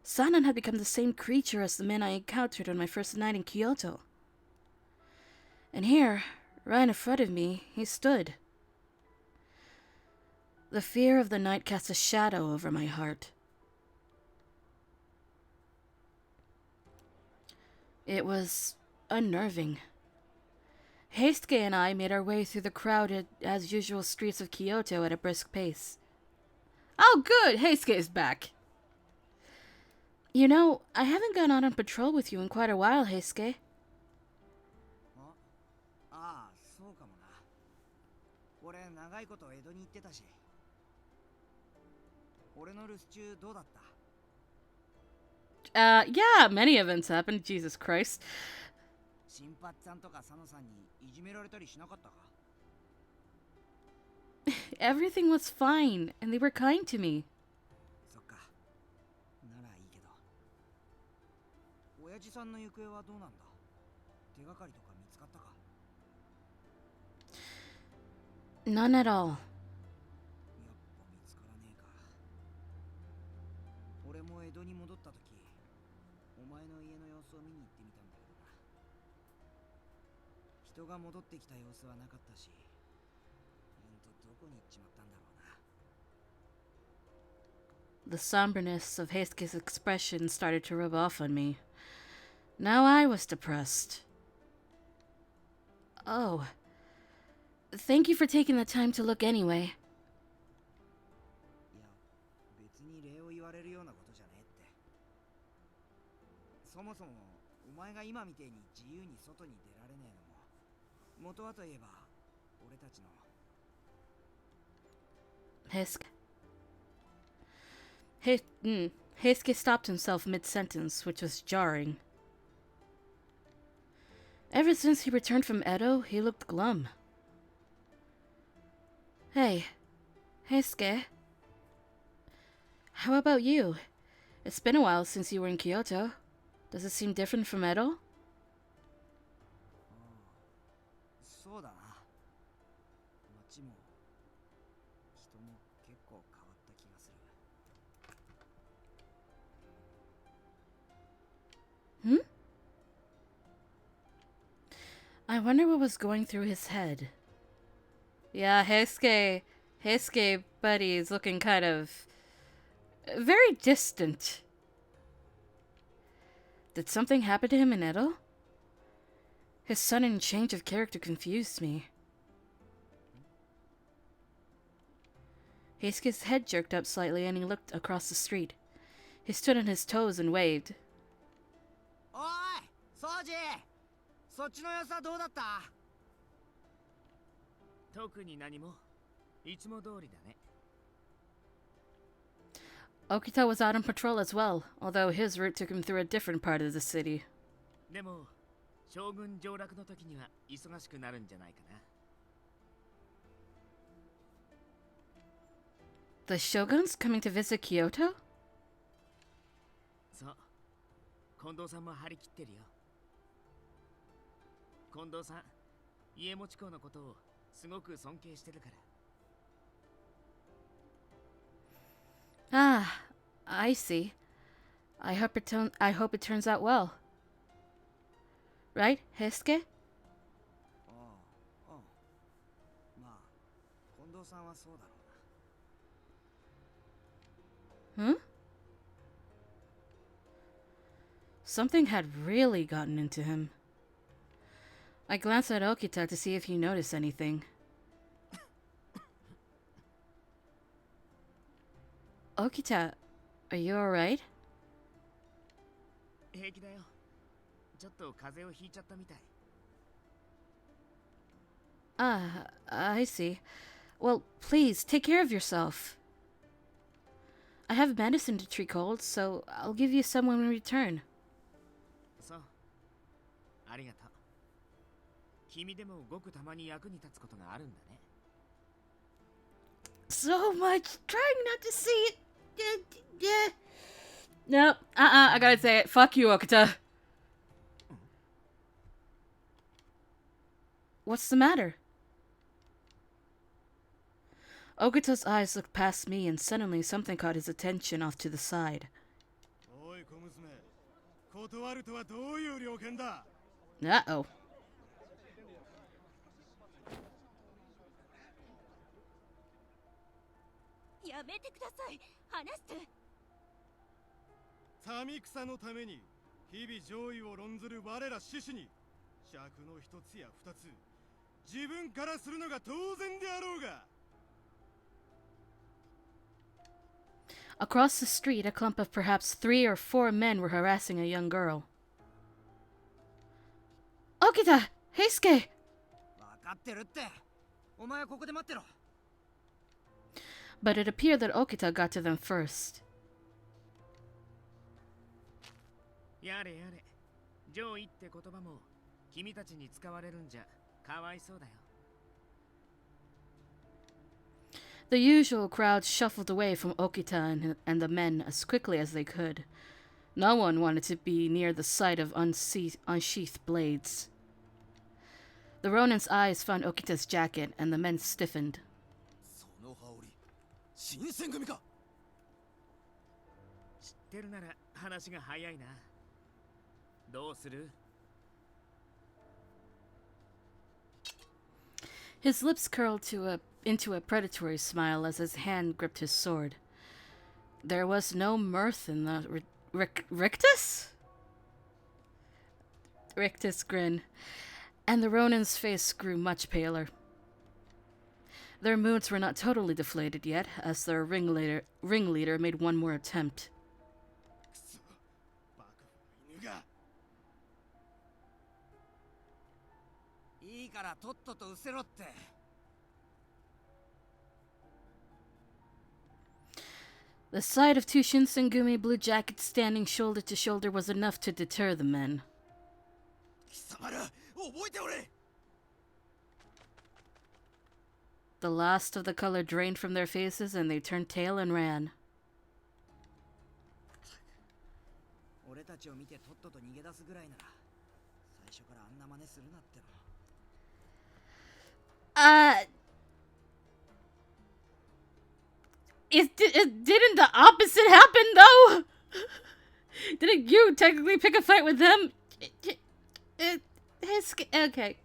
A: Sanan had become the same creature as the man I encountered on my first night in Kyoto. And here, right in front of me, he stood. The fear of the night casts a shadow over my heart. It was unnerving. Heisuke and I made our way through the crowded, as usual, streets of Kyoto at a brisk pace. Oh, good! Heisuke is back. You know, I haven't gone out on patrol with you in quite a while, Heisuke.
J: ああ、そうかもな。俺長いこと江戸に行ってたし。俺の留守中どうだった？
A: Yeah, many events happened. Jesus Christ.
J: 新八さんとか佐野さんにいじめられたりしなかったか？
A: Everything was fine, and they were kind to me.
J: そっか。ならいいけど。親父さんの行方はどうなんだ？手がかりとか見つかったか？
A: None at all.
J: やっぱ見つからねえか。俺も江戸に戻った時、お前の家の様子を見に行ってみたんだけどな。人が戻ってきた様子はなかったし、どこに行っちまったんだろうな。
A: The somberness of Heisuke's expression started to rub off on me. Now I was depressed. Oh. Thank you for taking the time to look anyway.
J: いや、別に礼を言われるようなことじゃねえって。そもそもお前が今みてえに自由に外に出られねえのも、元はといえば俺たちの。
A: Heisuke stopped himself mid-sentence, which was jarring. Ever since he returned from Edo, he looked glum. Hey, Heisuke. How about you? It's been a while since you were in Kyoto. Does it seem different from Edo?
J: そうだな。街も人も結構変わった気がする。
A: Hmm? I wonder what was going through his head. Yeah, Heisuke buddy is looking kind of very distant. Did something happen to him in Edo? His sudden change of character confused me. Heisuke's head jerked up slightly and he looked across the street. He stood on his toes and waved.
J: おい、ソージ、そっちの様子はどうだった？特に何も。いつも通りだね。
A: Okita was out on patrol as well, although his route took him through a different part of the city.
J: でも、将軍上洛の時には忙しくなるんじゃないかな。
A: The Shogun's coming to visit Kyoto?
J: そう。近藤さんも張り切ってるよ。近藤さん、家持ち子のことをすごく尊敬してるから。
A: Ah, I see. I hope it turns out well. Right, Heisuke?
J: ああ、うん。まあ、近藤さんはそうだろうな。
A: Hmm? Something had really gotten into him. I glanced at Okita to see if he noticed anything. Okita, are you alright?
J: 平気だよ。ちょっと風邪をひいちゃったみたい。
A: Ah, I see. Well, please, take care of yourself. I have medicine to treat colds, so I'll give you some when we return.
J: そう。ありがとう。君でもごくたまに役に立つことがあるんだね。
A: So much trying not to see it. No, I gotta say it. Fuck you, Okita. What's the matter? Okita's eyes looked past me and suddenly something caught his attention off to the side. Uh-oh.
L: やめてください。話して。
D: 民草のために日々上位を論ずる我ら志士に尺の一つや二つ自分からするのが当然であろうが。
A: Across the street, a clump of perhaps 3 or 4 men were harassing a young girl. Okita! Heisuke!
J: わかってるって。お前はここで待ってろ。
A: But it appeared that Okita got to them first.
G: やれやれ。上位って言葉も君たちに使われるんじゃかわいそうだよ。
A: The usual crowd shuffled away from Okita and the men as quickly as they could. No one wanted to be near the sight of unsheathed blades. The Ronin's eyes found Okita's jacket, and the men stiffened.
G: その羽織、新選組か。知ってるなら話が早いな。どうする？
A: His lips curled into a predatory smile as his hand gripped his sword. There was no mirth in the Rictus? Rictus grin, and the Ronin's face grew much paler. Their moods were not totally deflated yet, as their ringleader made one more attempt.
J: いいからとっとと失せろって。
A: The sight of two Shinsengumi blue jackets standing shoulder to shoulder was enough to deter the men.
G: 貴様ら、覚えておれ。
A: The last of the color drained from their faces, and they turned tail and ran.
J: 俺たちを見てとっとと逃げ出すぐらいなら、最初からあんな真似するなっての。
A: Didn't the opposite happen, though? Didn't you technically pick a fight with them? Okay.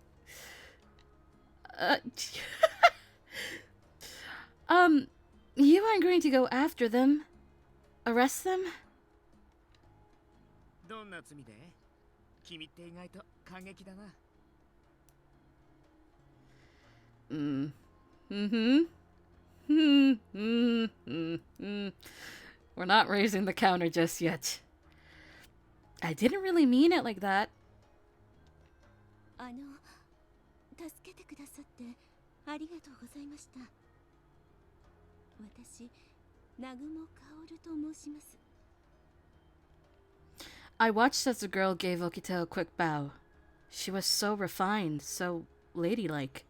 A: You aren't going to go after them? Arrest them?
G: どんな罪で？君って意外と過激だな。
A: We're not raising the counter just yet. I didn't really mean it like that.
L: 助けてくださってありがとうございました。私、南雲薫と申します。
A: I watched as the girl gave Okita a quick bow. She was so refined, so ladylike.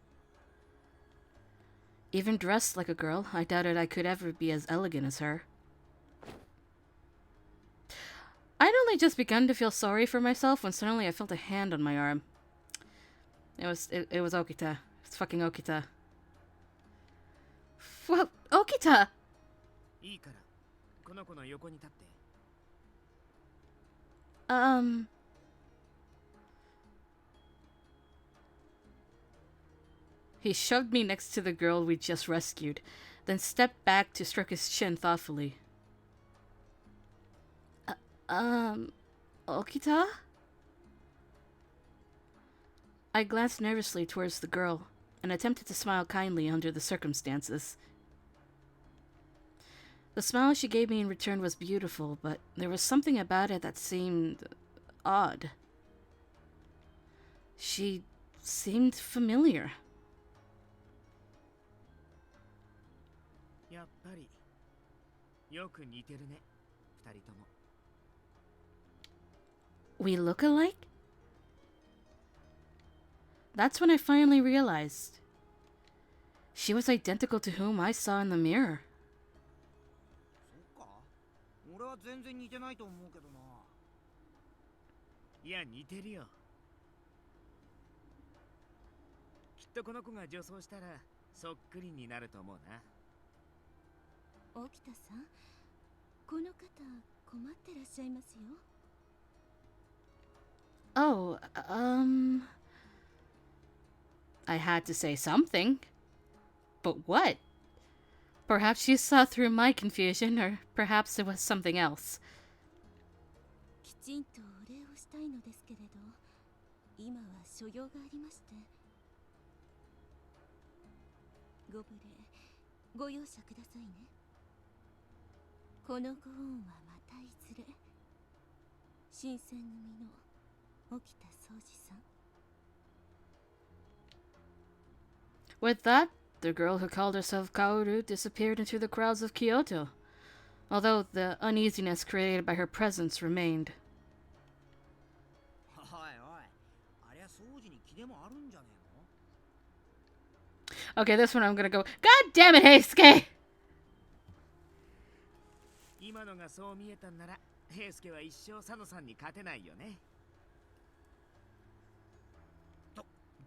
A: Even dressed like a girl, I doubted I could ever be as elegant as her. I'd only just begun to feel sorry for myself when suddenly I felt a hand on my arm. It was Okita. It's fucking Okita. Well, Okita!
G: いいから、この子の横に立って。
A: He shoved me next to the girl we just rescued, then stepped back to stroke his chin thoughtfully. Okita? I glanced nervously towards the girl and attempted to smile kindly under the circumstances. The smile she gave me in return was beautiful, but there was something about it that seemed odd. She seemed familiar.
G: やっぱりよく似てるね、二人とも。
A: We look alike? That's when I finally realized. She was identical to whom I saw in the mirror.
J: そっか。俺は全然似てないと思うけどな。
G: いや、似てるよ。きっとこの子が女装したらそっくりになると思うな。
L: 沖田さん、この方困ってらっしゃいますよ。
A: Oh, I had to say something. But what? perhaps she saw through my confusion, or perhaps it was something else.
L: きちんとお礼をしたいのですけれど、今は所用がありまして。ご無礼、ご容赦くださいね。このご恩はまたいずれ。新選組の沖田総司さん。
A: With that, the girl who called herself Kaoru disappeared into the crowds of Kyoto, although the uneasiness created by her presence remained. Okay, this one I'm gonna go, God damn it, Heisuke!
G: 今のがそう見えたんなら、平助は一生佐野さんに勝てないよね。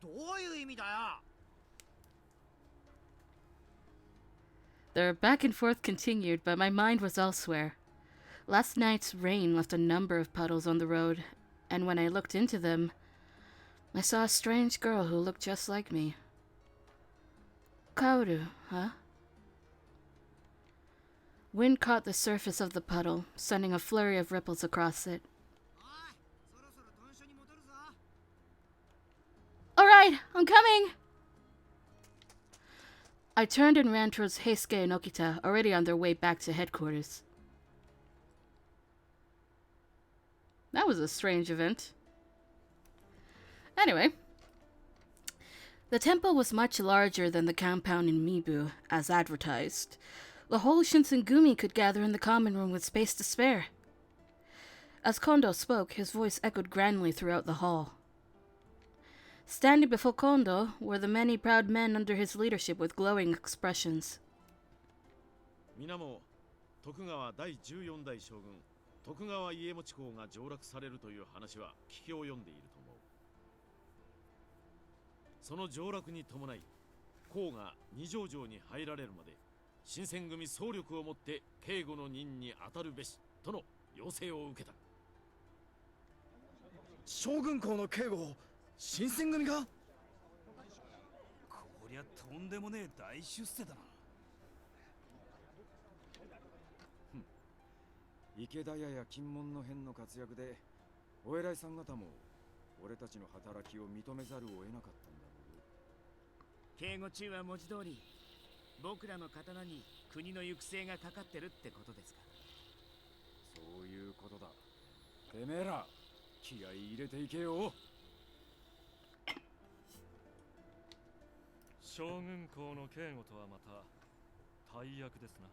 G: どういう意味だよ。
A: Their back and forth continued, but my mind was elsewhere. Last night's rain left a number of puddles on the road, and when I looked into them, I saw a strange girl who looked just like me. Kaoru, huh? Wind caught the surface of the puddle, sending a flurry of ripples across it. Alright, I'm coming! I turned and ran towards Heisuke and Okita, already on their way back to headquarters. That was a strange event. Anyway, the temple was much larger than the compound in Mibu, as advertised. The whole Shinsengumi could gather in the common room with space to spare. As Kondo spoke, his voice echoed grandly throughout the hall. Standing before Kondo were the many proud men under his leadership with glowing expressions.
E: 皆も徳川第14代将軍徳川家茂公が上洛されるという話は聞き及んでいると思う。その上洛に伴い、公が二条城に入られるまで新選組総力をもって警護の任に当たるべしとの要請を受けた。
F: 将軍公の警護を新選組が？
K: こりゃとんでもねえ大出世だな。
H: 池田屋や金門の変の活躍でお偉いさん方も俺たちの働きを認めざるを得なかったんだろうよ。
G: 警護中は文字通り僕らの刀に国の行く末がかかってるってことですか。
H: そういうことだ。てめえら気合い入れていけよ。
M: 将軍公の警護とはまた大役ですな。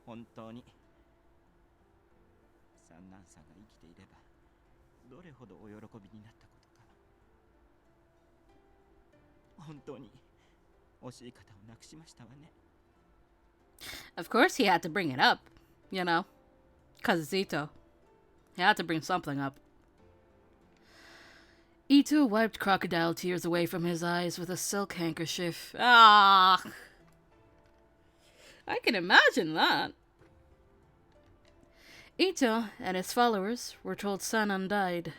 C: 本当に三男さんが生きていればどれほどお喜びになったことか。本当に惜しい方を亡くしましたわね。
A: Of course he had to bring it up, you know, 'cause it's Ito. He had to bring something up. Ito wiped crocodile tears away from his eyes with a silk handkerchief. Ah! I can imagine that. Ito and his followers were told Sanan died.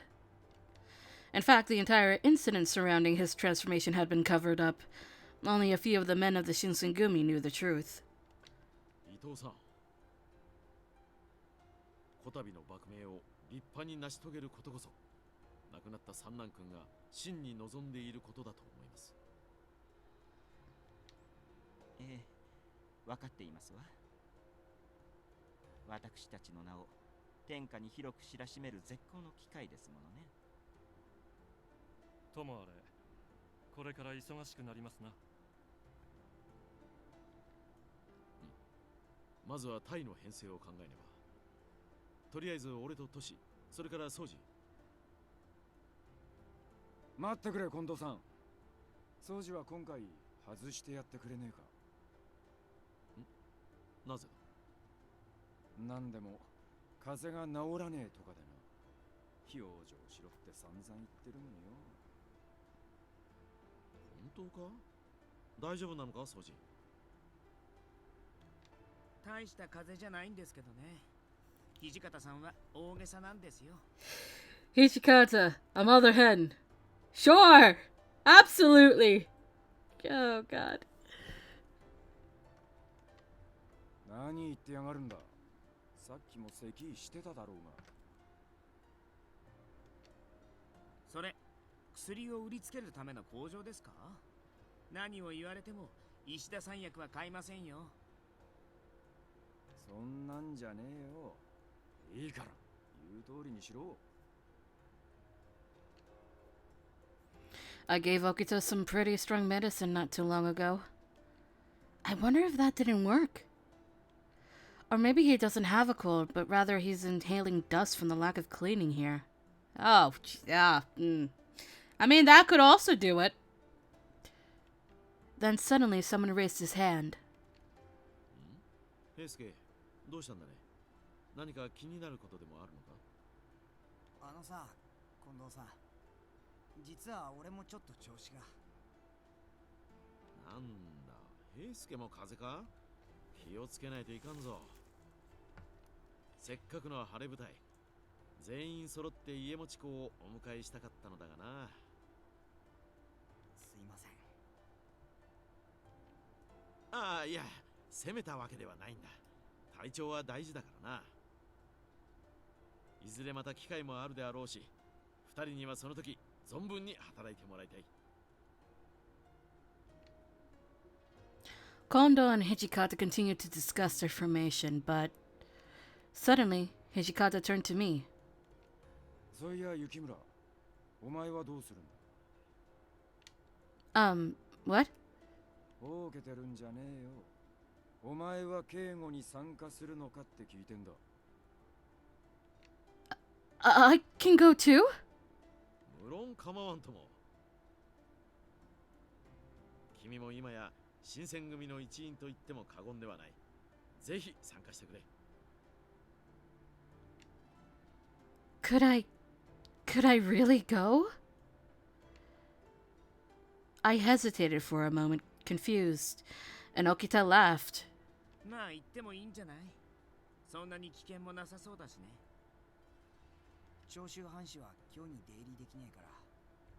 A: In fact, the entire incident surrounding his transformation had been covered up. Only a few of the men of the Shinsengumi knew the truth.
E: 伊藤さん、こたびの幕命を立派に成し遂げることこそ亡くなった三男君が真に望んでいることだと思います。
C: 分かっていますわ。私たちの名を天下に広く知らしめる絶好の機会ですものね。
M: ともあれ、これから忙しくなりますな。
E: まずはタイの編成を考えねば。とりあえず俺とトシ、それからソジ。
H: 待ってくれ近藤さん。ソジは今回外してやってくれねえか。
E: なぜ
H: だ。なんでも風邪が治らねえとかでな。養生しろって散々言ってるのによ。
E: 本当か？大丈夫なのかソジ。
G: 大した風邪じゃないんですけどね。土方さんは大げさなんですよ。
A: Hijikata, a mother hen. Sure! Absolutely! Oh, God.
H: 何言ってやがるんだ。さっきも咳してただろうが。
G: それ薬を売りつけるための工場ですか？何を言われても石田三役は買いませんよ。
H: そんなんじゃねえよ。いいから言う通りにしろ。
A: I gave Okito some pretty strong medicine not too long ago. I wonder if that didn't work. Or maybe he doesn't have a cold, but rather he's inhaling dust from the lack of cleaning here. Oh, yeah. I mean, that could also do it. Then suddenly someone raised his hand.
E: 平介、どうしたんだね。何か気になることでもあるのか。
J: あのさ、近藤さん。実は俺もちょっと調子が。
E: なんだ、平介も風邪か。気をつけないといかんぞ。せっかくの晴れ舞台、全員揃って家持子をお迎えしたかったのだがな。
J: すいません。
E: ああ、いや、責めたわけではないんだ。体調は大事だからな。いずれまた機会もあるであろうし、二人にはその時存分に働いてもらいたい。
A: Kondo and Hijikata continued to discuss their formation, but suddenly Hijikata turned to me.
H: そういや、雪村、お前はどうするんだ？
A: What?
H: ほうけてるんじゃねえよ。お前は警護に参加するのかって聞いてんだ。
A: I can go too?
E: 無論構わんとも。君も今や新選組の一員と言っても過言ではない。ぜひ参加してくれ。
A: Could I really go? I hesitated for a moment, confused, and Okita laughed.
G: まあ言ってもいいんじゃない？そんなに危険もなさそうだしね。
J: 長州藩士は今日に出入りできねえから、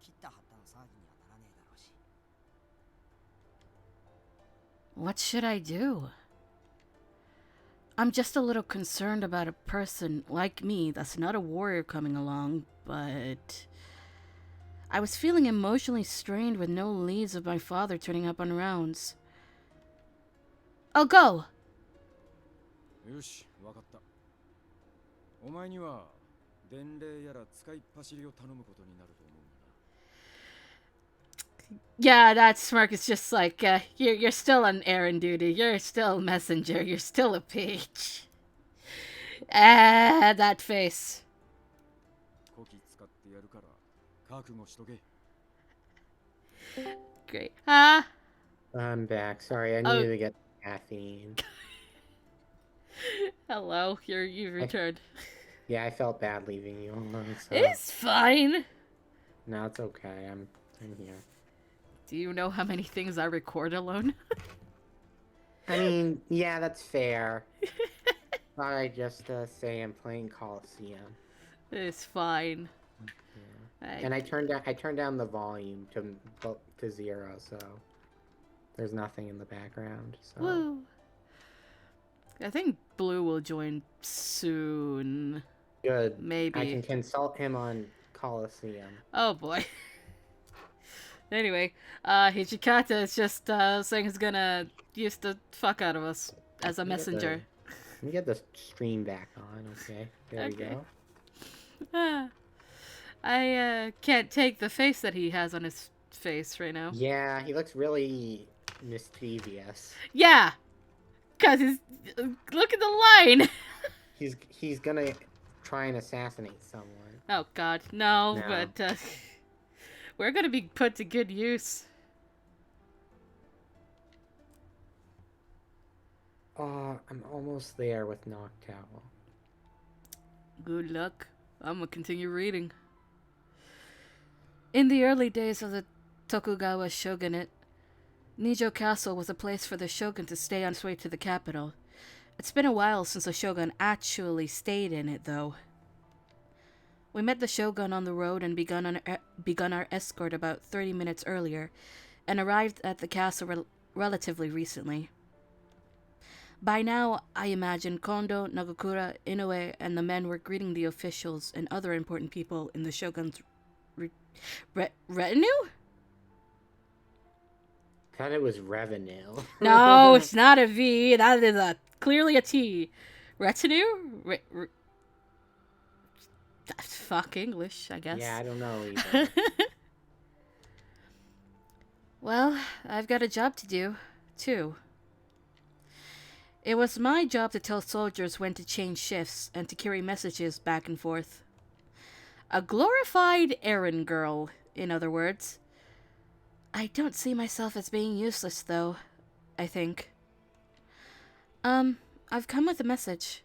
J: 切った張ったの騒ぎにはならねえだろうし。
A: What should I do? I'm just a little concerned about a person like me that's not a warrior coming along, but I was feeling emotionally strained with no leads of my father turning up on rounds. I'll go!
H: よし、わかった。お前には伝令やら使いっ走りを頼むことになると思うがな。
A: Yeah, that smirk is just like, you're still on errand duty, you're still a messenger, you're still a page. That face.
H: こき使ってやるから覚悟しとけ。
A: Great.
B: I'm back. Sorry, I needed to get caffeine.
A: Hello, you've returned.
B: Yeah, I felt bad leaving you alone. So.
A: It's fine.
B: No, it's okay. I'm here.
A: Do you know how many things I record alone?
B: I mean, yeah, that's fair. Thought I'd just say I'm playing Coliseum.
A: It's fine.
B: Yeah. And I turned down the volume to 0, so there's nothing in the background. So.
A: Woo. I think Blue will join soon.
B: Good.
A: Maybe.
B: I can consult him on Coliseum.
A: Oh boy. Anyway, Hijikata is just saying he's gonna use the fuck out of us as a messenger.
B: Let me get the stream back on, okay? There we go.
A: I can't take the face that he has on his face right now.
B: Yeah, he looks really mischievous.
A: Yeah! Cause he's... Look at the line!
B: He's gonna try and assassinate someone.
A: Oh god, no. But we're gonna be put to good use.
B: Oh, I'm almost there with Noctowl.
A: Good luck. I'm gonna continue reading. In the early days of the Tokugawa shogunate, Nijo Castle was a place for the shogun to stay on his way to the capital. It's been a while since the shogun actually stayed in it, though. We met the shogun on the road and begun our escort about 30 minutes earlier, and arrived at the castle relatively recently. By now, I imagine Kondo, Nagakura, Inoue, and the men were greeting the officials and other important people in the shogun's retinue?
B: Thought it was revenue.
A: No, it's not a V. That is clearly a T. Retinue? Fuck English, I guess.
B: Yeah, I don't know either.
A: Well, I've got a job to do, too. It was my job to tell soldiers when to change shifts and to carry messages back and forth. A glorified errand girl, in other words. I don't see myself as being useless, though, I think. I've come with a message.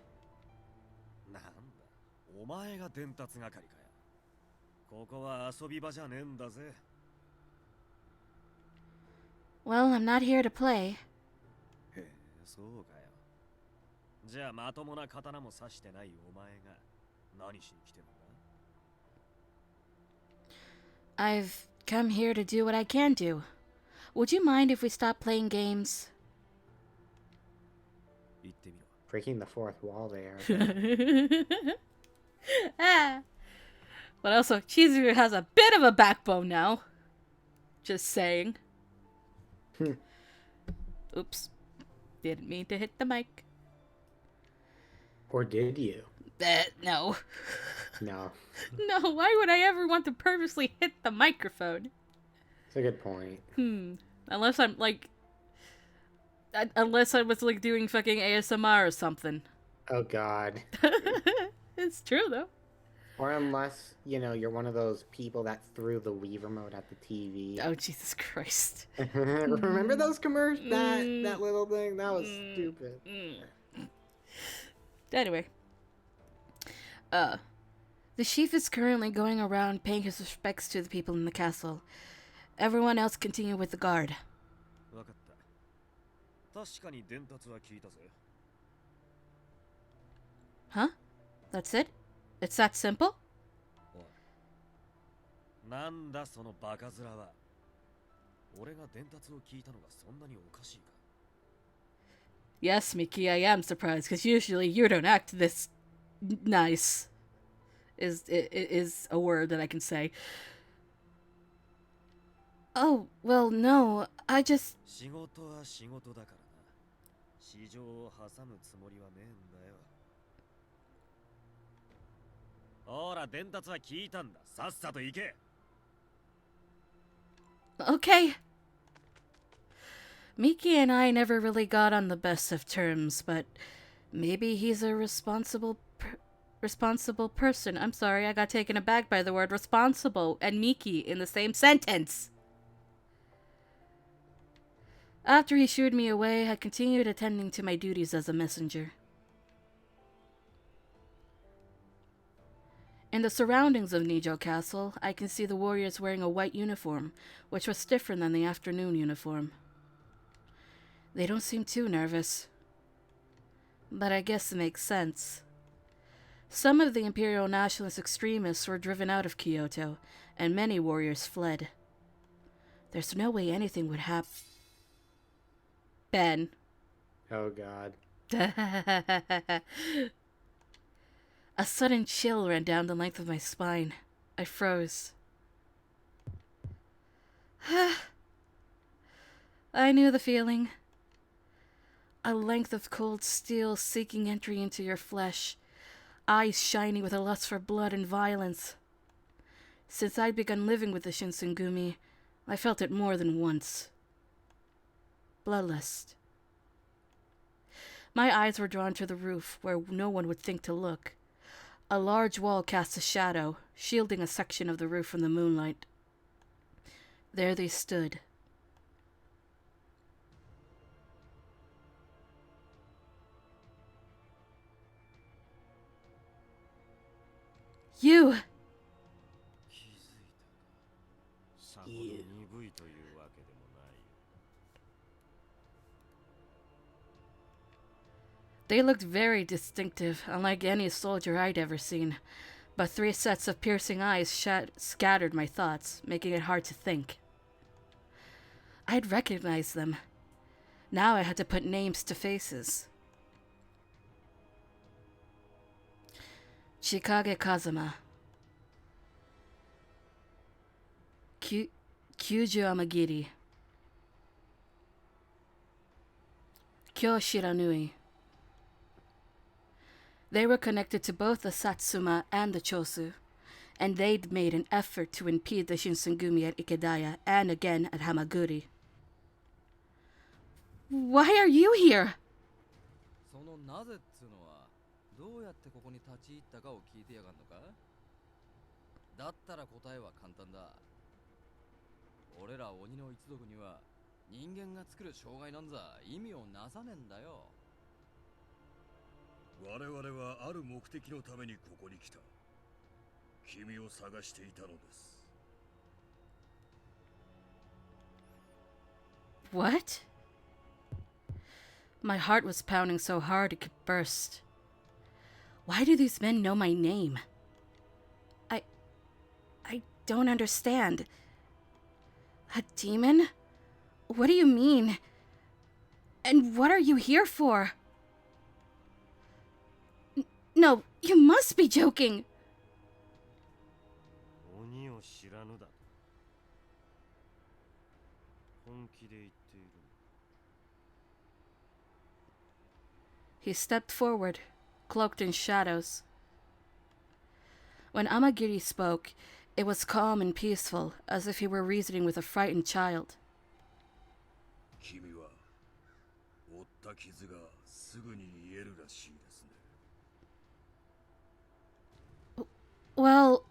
G: なんだ、お前が伝達係かよ。ここは遊び場じゃねえんだぜ。
A: Well, I'm not here to play.
G: へえ、そうかよ。じゃあまともな刀も刺してないお前が何しに来てるんだ？
A: I've come here to do what I can do. Would you mind if we stop playing games?
G: 言ってみろ。
B: Breaking the fourth wall there.
A: Ah. But also, Chizuru has a bit of a backbone now. Just saying. Oops. Didn't mean to hit the mic.
B: Or did you?
A: No.
B: No.
A: No, why would I ever want to purposely hit the microphone?
B: It's a good point.
A: Unless I'm like... Unless I was like doing fucking ASMR or something.
B: Oh god.
A: It's true though.
B: Or unless, you know, you're one of those people that threw the Wii remote at the TV.
A: Oh, Jesus Christ.
B: Remember those commercials? That little thing? That was stupid.
A: Anyway. The chief is currently going around paying his respects to the people in the castle. Everyone else continue with the guard.
G: わかった。確かに伝達は聞いたぜ。
A: Huh? That's it? It's that simple?
G: なんだそのバカ面は。俺が伝達を聞いたのがそんなにおかしいか。
A: Yes, Miki, I am surprised, because usually you don't act this nice. Is a word that I can say. Oh, well, no, I just...
G: 仕事は仕事だからな。市場を挟むつもりはねえんだよ。ほら、伝達は聞いたんだ。さっさと行け。
A: Okay. Miki and I never really got on the best of terms, but maybe he's a responsible person. I'm sorry, I got taken aback by the word responsible and Miki in the same sentence. After he shooed me away, I continued attending to my duties as a messenger. In the surroundings of Nijo Castle, I can see the warriors wearing a white uniform, which was different than the afternoon uniform. They don't seem too nervous. But I guess it makes sense. Some of the Imperial Nationalist extremists were driven out of Kyoto, and many warriors fled. There's no way anything would happen. Ben.
B: Oh god.
A: A sudden chill ran down the length of my spine. I froze. I knew the feeling. A length of cold steel seeking entry into your flesh. Eyes shining with a lust for blood and violence. Since I'd begun living with the Shinsengumi, I felt it more than once. Bloodlust. My eyes were drawn to the roof, where no one would think to look. A large wall cast a shadow, shielding a section of the roof from the moonlight. There they stood. You! They looked very distinctive, unlike any soldier I'd ever seen, but 3 sets of piercing eyes scattered my thoughts, making it hard to think. I'd recognized them. Now I had to put names to faces. Chikage Kazuma. Kyuju Amagiri. Kyo Shiranui. They were connected to both the Satsuma and the Chosu, and they'd made an effort to impede the Shinsengumi at Ikedaya and again at Hamaguri. Why are you here?
N: そのなぜっつうのはどうやってここに立ち入ったかを聞いてやがんのか。だったら答えは簡単だ。俺ら鬼の一族には人間が作る障害なんざ意味をなさねえんだよ。
O: 我々はある目的のためにここに来た。君を探していたのです。
A: What? My heart was pounding so hard it could burst. Why do these men know my name? I don't understand. A demon? What do you mean? And what are you here for? No, you must be joking.
G: 鬼を知らぬだ。本気で言っている。
A: He stepped forward, cloaked in shadows. When Amagiri spoke, it was calm and peaceful, as if he were reasoning with a frightened child.
O: 君は負った傷がすぐに癒えるらしいですね。
A: Well,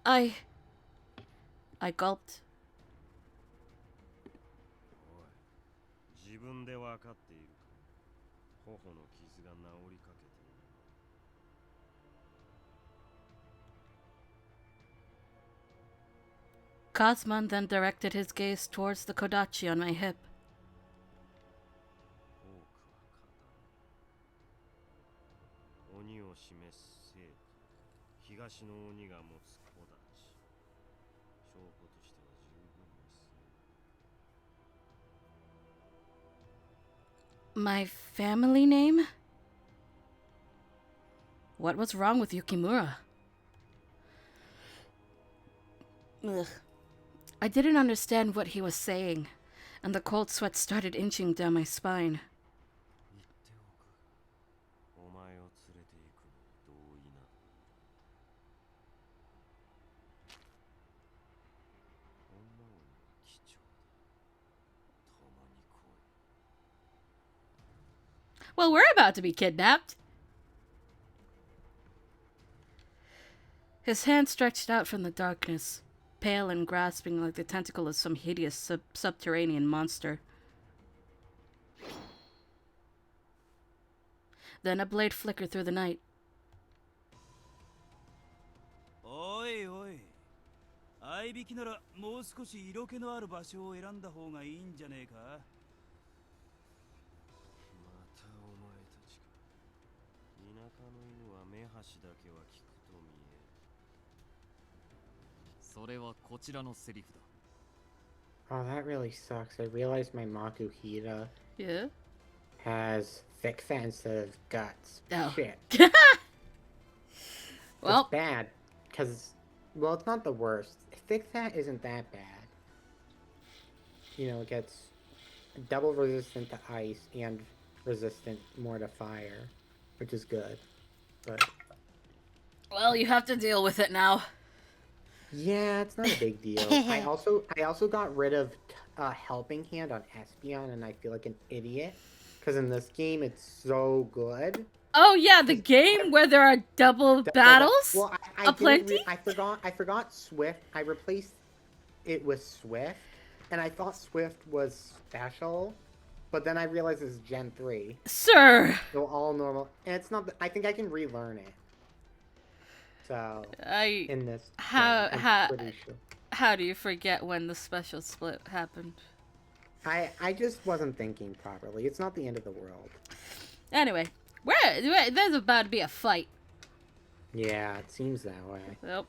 A: I gulped.
G: おい、自分で分かっているか。頬の傷が治りかけている。
A: Kazman then directed his gaze towards the kodachi on my hip.
G: 鬼を示す正義、東の鬼が持つ小立ち。証拠としては十分にする。
A: My family name? What was wrong with Yukimura? Ugh. I didn't understand what he was saying, and the cold sweat started inching down my spine.
G: 言っておく。お前を連れて行くのに同意な。こんなの貴重だ。共に来い。
A: Well, we're about to be kidnapped. His hand stretched out from the darkness, pale and grasping like the tentacle of some hideous subterranean monster. Then a blade flickered through the night.
K: おいおい、合いびきならもう少し色気のある場所を選んだ方がいいんじゃねえか。
G: またお前たちか。田舎の犬は目端だけは聞くと見える。
I: それはこちらのセリフだ。
B: Oh, that really sucks. I realized my Makuhita
A: Yeah?
B: has thick fat instead of guts.
A: Oh.
B: Shit.
A: Well,
B: it's bad. Because, well, it's not the worst. Thick fat isn't that bad. You know, it gets double resistant to ice and resistant more to fire, which is good. But
A: well, you have to deal with it now.
B: yeah, it's not a big deal. I also got rid of Helping Hand on Espeon, and I feel like an idiot. Because in this game, it's so good.
A: Oh yeah, the game where there are double battles?
B: Well, I
A: aplenty?
B: I forgot Swift. I replaced it with Swift, and I thought Swift was special, but then I realized it's Gen 3.
A: Sir!
B: So all normal. And it's not... I think I can relearn it. So, in this...
A: How
B: sure.
A: How do you forget when the special split happened?
B: I just wasn't thinking properly. It's not the end of the world.
A: Anyway, there's about to be a fight.
B: Yeah, it seems that way.
A: Yep.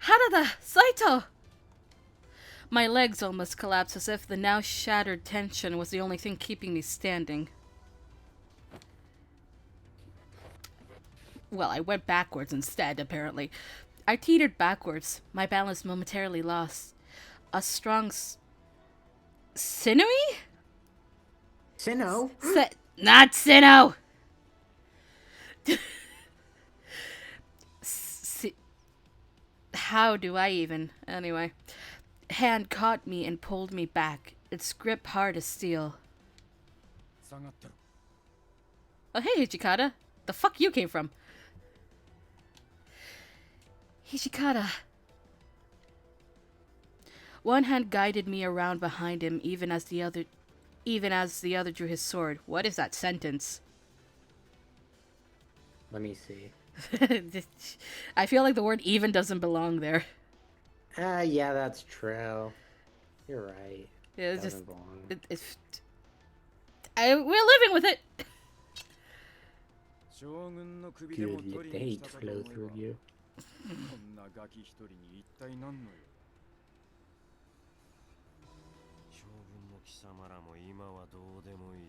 A: Harada! Saito! My legs almost collapsed as if the now shattered tension was the only thing keeping me standing. Well, I went backwards instead, apparently. I teetered backwards, my balance momentarily lost. A strong sinewy?
B: Sinnoh?
A: Not Sinnoh! How do I even? Anyway. Hand caught me and pulled me back, its grip hard as steel. Oh, hey, Hijikata. The fuck you came from? Hijikata. One hand guided me around behind him, even as the other drew his sword. What is that sentence?
B: Let me see.
A: I feel like the word even doesn't belong there.
B: Yeah, that's true. You're right.
A: Yeah, it's
B: doesn't
A: just...
B: belong.
A: We're living with it!
B: Good, the hate flow through you.
G: 将軍も貴様らも今はどうでもいい。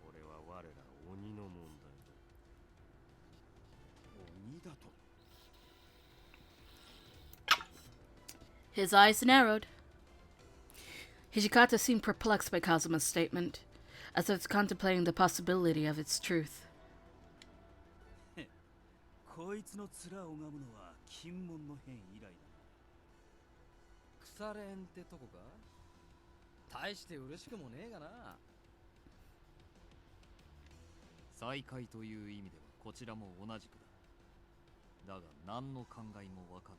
G: これは我ら鬼の問題だ。鬼だと。
A: His eyes narrowed. Hijikata seemed perplexed by Kazuma's statement, as if contemplating the possibility of its truth.
K: こいつの面を拝むのは金門の変以来だ。
N: 腐れんってとこか？大して嬉しくもねえがな。再会という意味ではこちらも同じくだ。だが何の考えもわかん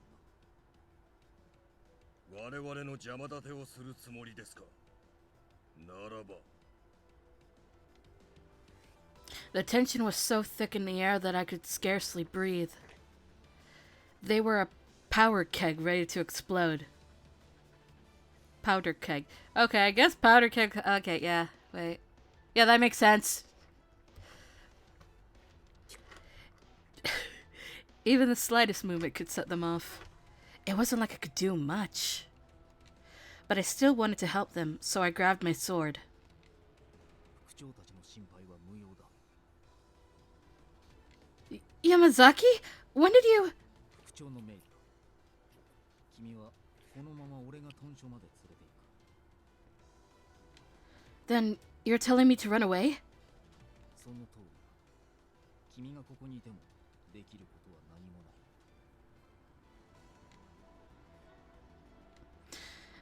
N: な。
O: 我々の邪魔立てをするつもりですか？ならば。
A: The tension was so thick in the air that I could scarcely breathe. They were a powder keg ready to explode. Powder keg. Okay, I guess powder keg... Okay, yeah. Wait. Yeah, that makes sense. Even the slightest movement could set them off. It wasn't like I could do much. But I still wanted to help them, so I grabbed my sword. Yamazaki? When did you... Then you're telling me to run away?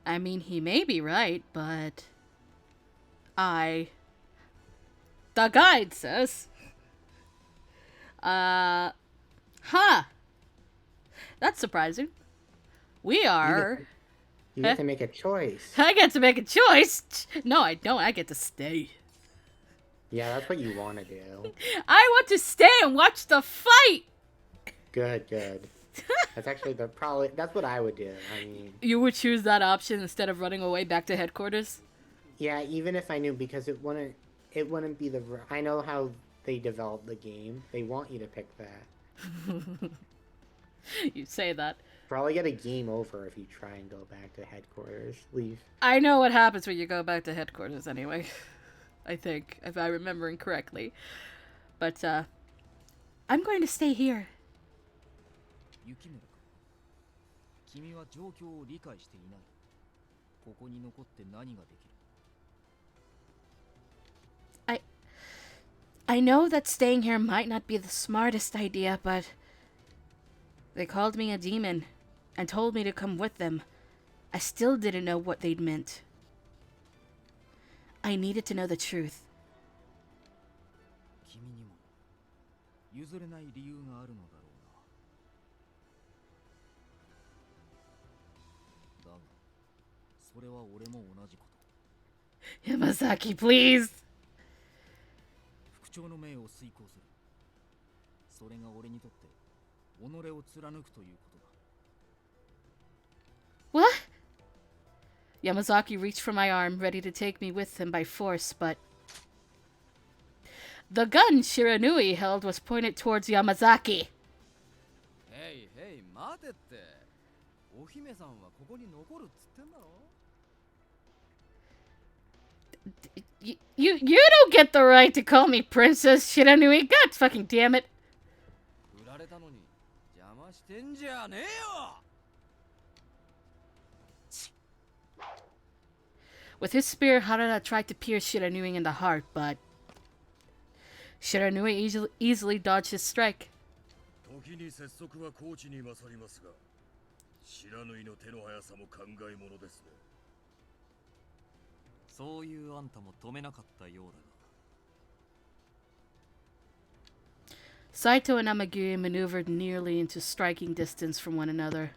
A: I mean, he may be right, but... The guide says... Huh. That's surprising. We are...
B: You get to make a choice.
A: I get to make a choice? No, I don't. I get to stay.
B: Yeah, that's what you want to do.
A: I want to stay and watch the fight!
B: Good, good. That's actually that's what I would do. I mean...
A: You would choose that option instead of running away back to headquarters?
B: Yeah, even if I knew, because it wouldn't be the... I know how they developed the game. They want you to pick that.
A: You say that.
B: Probably get a game over if you try and go back to headquarters. Leave.
A: I know what happens when you go back to headquarters anyway. I think, if I'm remembering correctly. But, I'm going to stay here. I know that staying here might not be the smartest idea, but... They called me a demon, and told me to come with them. I still didn't know what they'd meant. I needed to know the truth. Yamazaki, please! What? Yamazaki reached for my arm, ready to take me with him by force, but... The gun Shiranui held was pointed towards Yamazaki.
N: Hey, hey, 待てって。お姫さんはここに残るっつってんだろ?
A: You don't get the right to call me Princess Shiranui. God fucking damn it.
N: してんじゃねえよ!
A: With his spear, Harada tried to pierce Shiranui in the heart, but Shiranui easily dodged his strike.
O: 時に拙速はコーチに勝りますが、知らぬいの手の速さも考えものですね。
I: そういうあんたも止めなかったようだが。
A: Saito and Amagiri maneuvered nearly into striking distance from one another.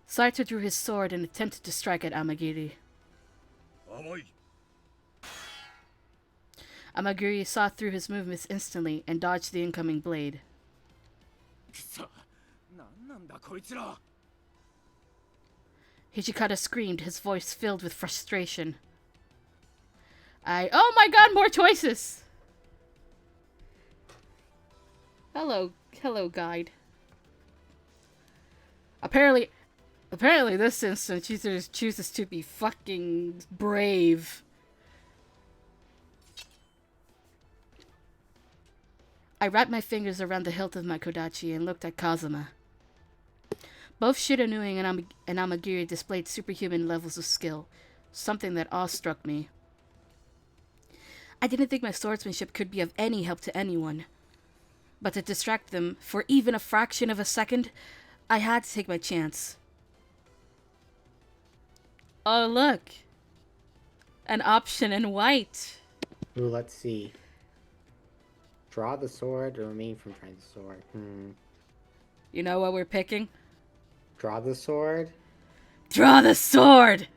A: Saito drew his sword and attempted to strike at Amagiri. Amagiri saw through his movements instantly and dodged the incoming blade. Hijikata screamed, his voice filled with frustration. Oh my god, more choices! Hello, guide. Apparently this instance chooses to be fucking brave. I wrapped my fingers around the hilt of my kodachi and looked at Kazuma. Both Shiranui and Amagiri displayed superhuman levels of skill, something that awestruck me. I didn't think my swordsmanship could be of any help to anyone. But to distract them for even a fraction of a second, I had to take my chance. Oh, look. An option in white.
B: Ooh, let's see. Draw the sword or remain from trying the sword.
A: You know what we're picking?
B: Draw the sword?
A: Draw the sword!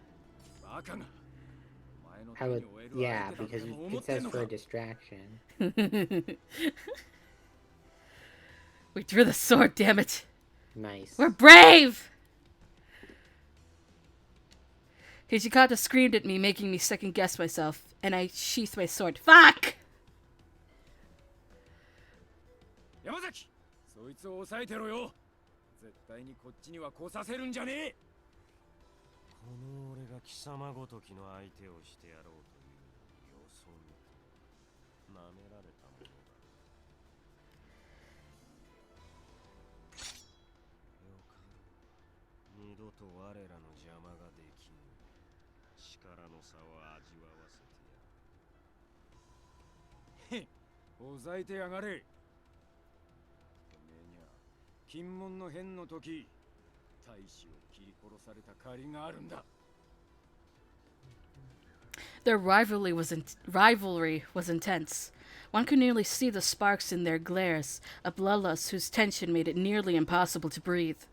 B: I would, yeah, because it says for a distraction.
A: We drew the sword, damn it.
B: Nice.
A: We're brave! Hijikata screamed at me, making me second guess myself, and I sheathed my sword. Fuck!
H: Yamazaki! そいつを抑えてろよ。絶対にこっちには来させるんじゃねえ。
G: この俺が貴様ごときの相手をしてやろうというよそ見て舐められたものだ。よかろう。二度と我らの邪魔ができぬ。力の差を味わわせてやる。
H: へっ、抑えてやがれ。てめえにゃ、金門の変の時、大使を切り殺された借りがあるんだ。
A: Their rivalry was intense. One could nearly see the sparks in their glares, a bloodlust whose tension made it nearly impossible to breathe.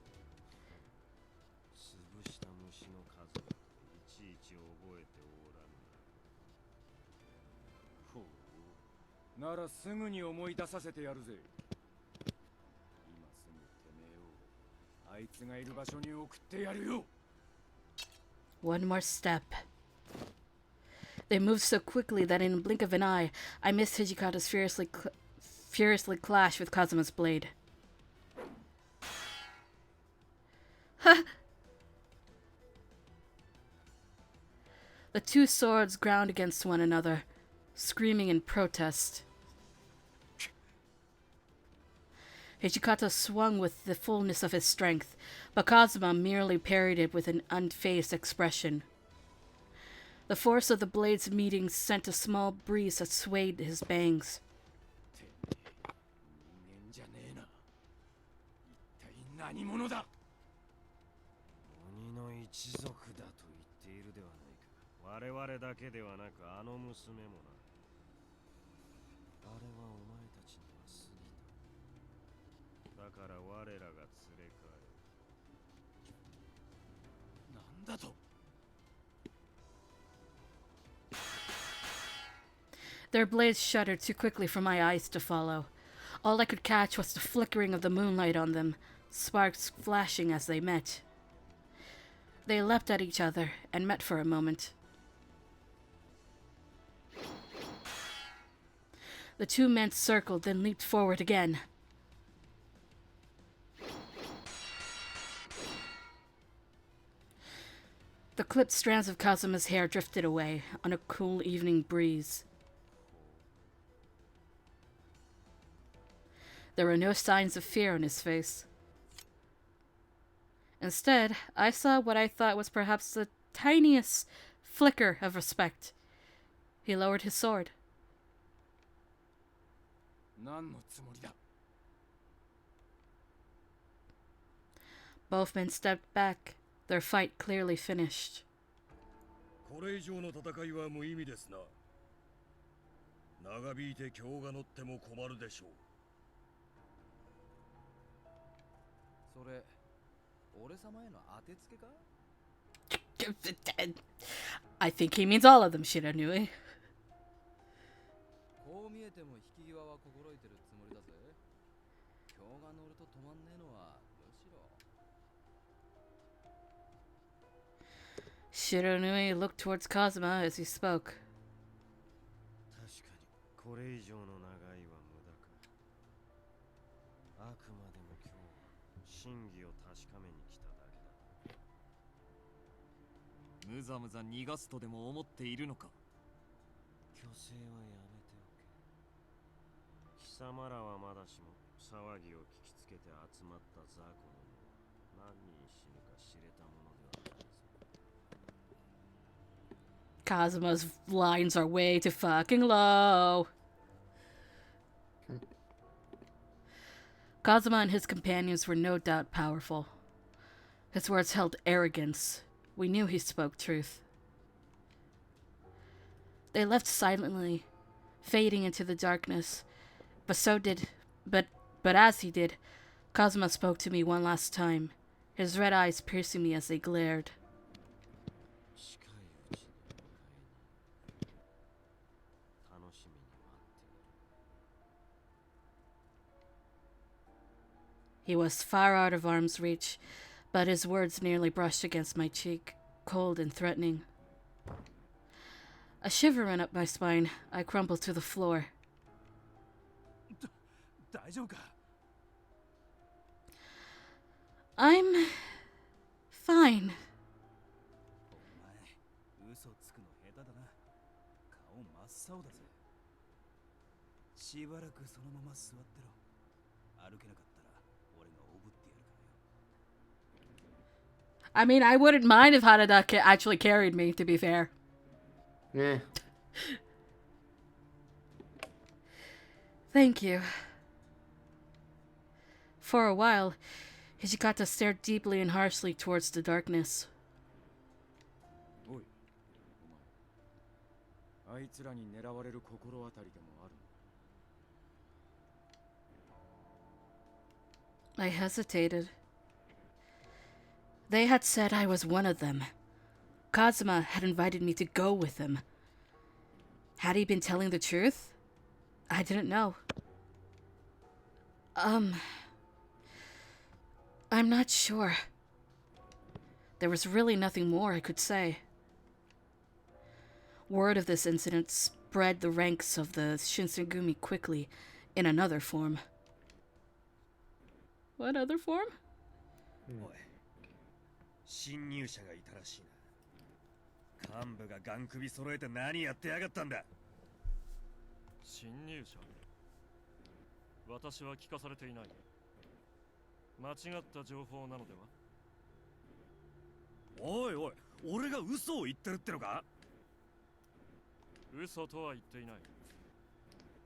G: 潰した虫の数いちいち覚えておらぬな。
H: ほう、ならすぐに思い出させてやるぜ。今すぐてめえをあいつがいる場所に送ってやるよ。
A: One more step. They moved so quickly that in a blink of an eye, I missed Hijikata's furiously clash with Kazuma's blade. The two swords ground against one another, screaming in protest. Hijikata swung with the fullness of his strength, but Kazuma merely parried it with an unfazed expression. The force of the blades meeting sent a small breeze that swayed his bangs.
H: 何者だ。
G: 鬼の一族だと言っているではないか。我々だけではなくあの娘もな。あれはお前たちには過ぎた。だから我らが連れ帰る。
H: なんだと。
A: Their blades shuddered too quickly for my eyes to follow. All I could catch was the flickering of the moonlight on them, sparks flashing as they met. They leapt at each other and met for a moment. The two men circled, then leaped forward again. The clipped strands of Kazuma's hair drifted away on a cool evening breeze. There were no signs of fear on his face. Instead, I saw what I thought was perhaps the tiniest flicker of respect. He lowered his sword. Both men stepped back, their fight clearly finished.
O: これ以上の戦いは無意味ですな。長引いて今日が乗っても困るでしょう。
N: それ、俺様への当てつけか？
A: I think he means all of them, Shiranui.
N: こう見えても引き際は心得てるつもりだぜ。今日が乗ると止まんねえのはむしろ。
A: Shiranui looked towards Kazuma as he spoke.
G: 確かにこれ以上の長いは無駄か。あくまでも今日は真偽を確かめに来ただけだ。
I: むざむざ逃がすとでも思っているのか。
G: 虚勢はやめておけ。貴様らはまだしも騒ぎを聞きつけて集まった雑魚どもは何人死ぬか知れたものではないぞ。
A: Kazuma's lines are way too fucking low. Kazuma and his companions were no doubt powerful. His words held arrogance. We knew he spoke truth. They left silently, fading into the darkness. But as he did, Kazuma spoke to me one last time, his red eyes piercing me as they glared. He was far out of arm's reach, but his words nearly brushed against my cheek, cold and threatening. A shiver ran up my spine. I crumpled to the floor. I'm fine.
K: 嘘つくの下手だな。顔真っ青だぜ。しばらくそのまま座ってろ。歩けなかったら俺がおぶってやるからよ。
A: I mean, I wouldn't mind if Hanada actually carried me, to be fair.
B: Yeah.
A: Thank you. For a while, Hijikata stared deeply and harshly towards the darkness. I hesitated. They had said I was one of them. Kazuma had invited me to go with him. Had he been telling the truth? I didn't know. I'm not sure. There was really nothing more I could say. Word of this incident spread the ranks of the Shinsengumi quickly in another form. What other form?
G: おい、侵入者がいたらしいな。幹部がガン首揃えて何やってやがったんだ。
M: 侵入者？私は聞かされていない。間違った情報なのでは？
G: おいおい、俺が嘘を言ってるってのか？
M: 嘘とは言っていない。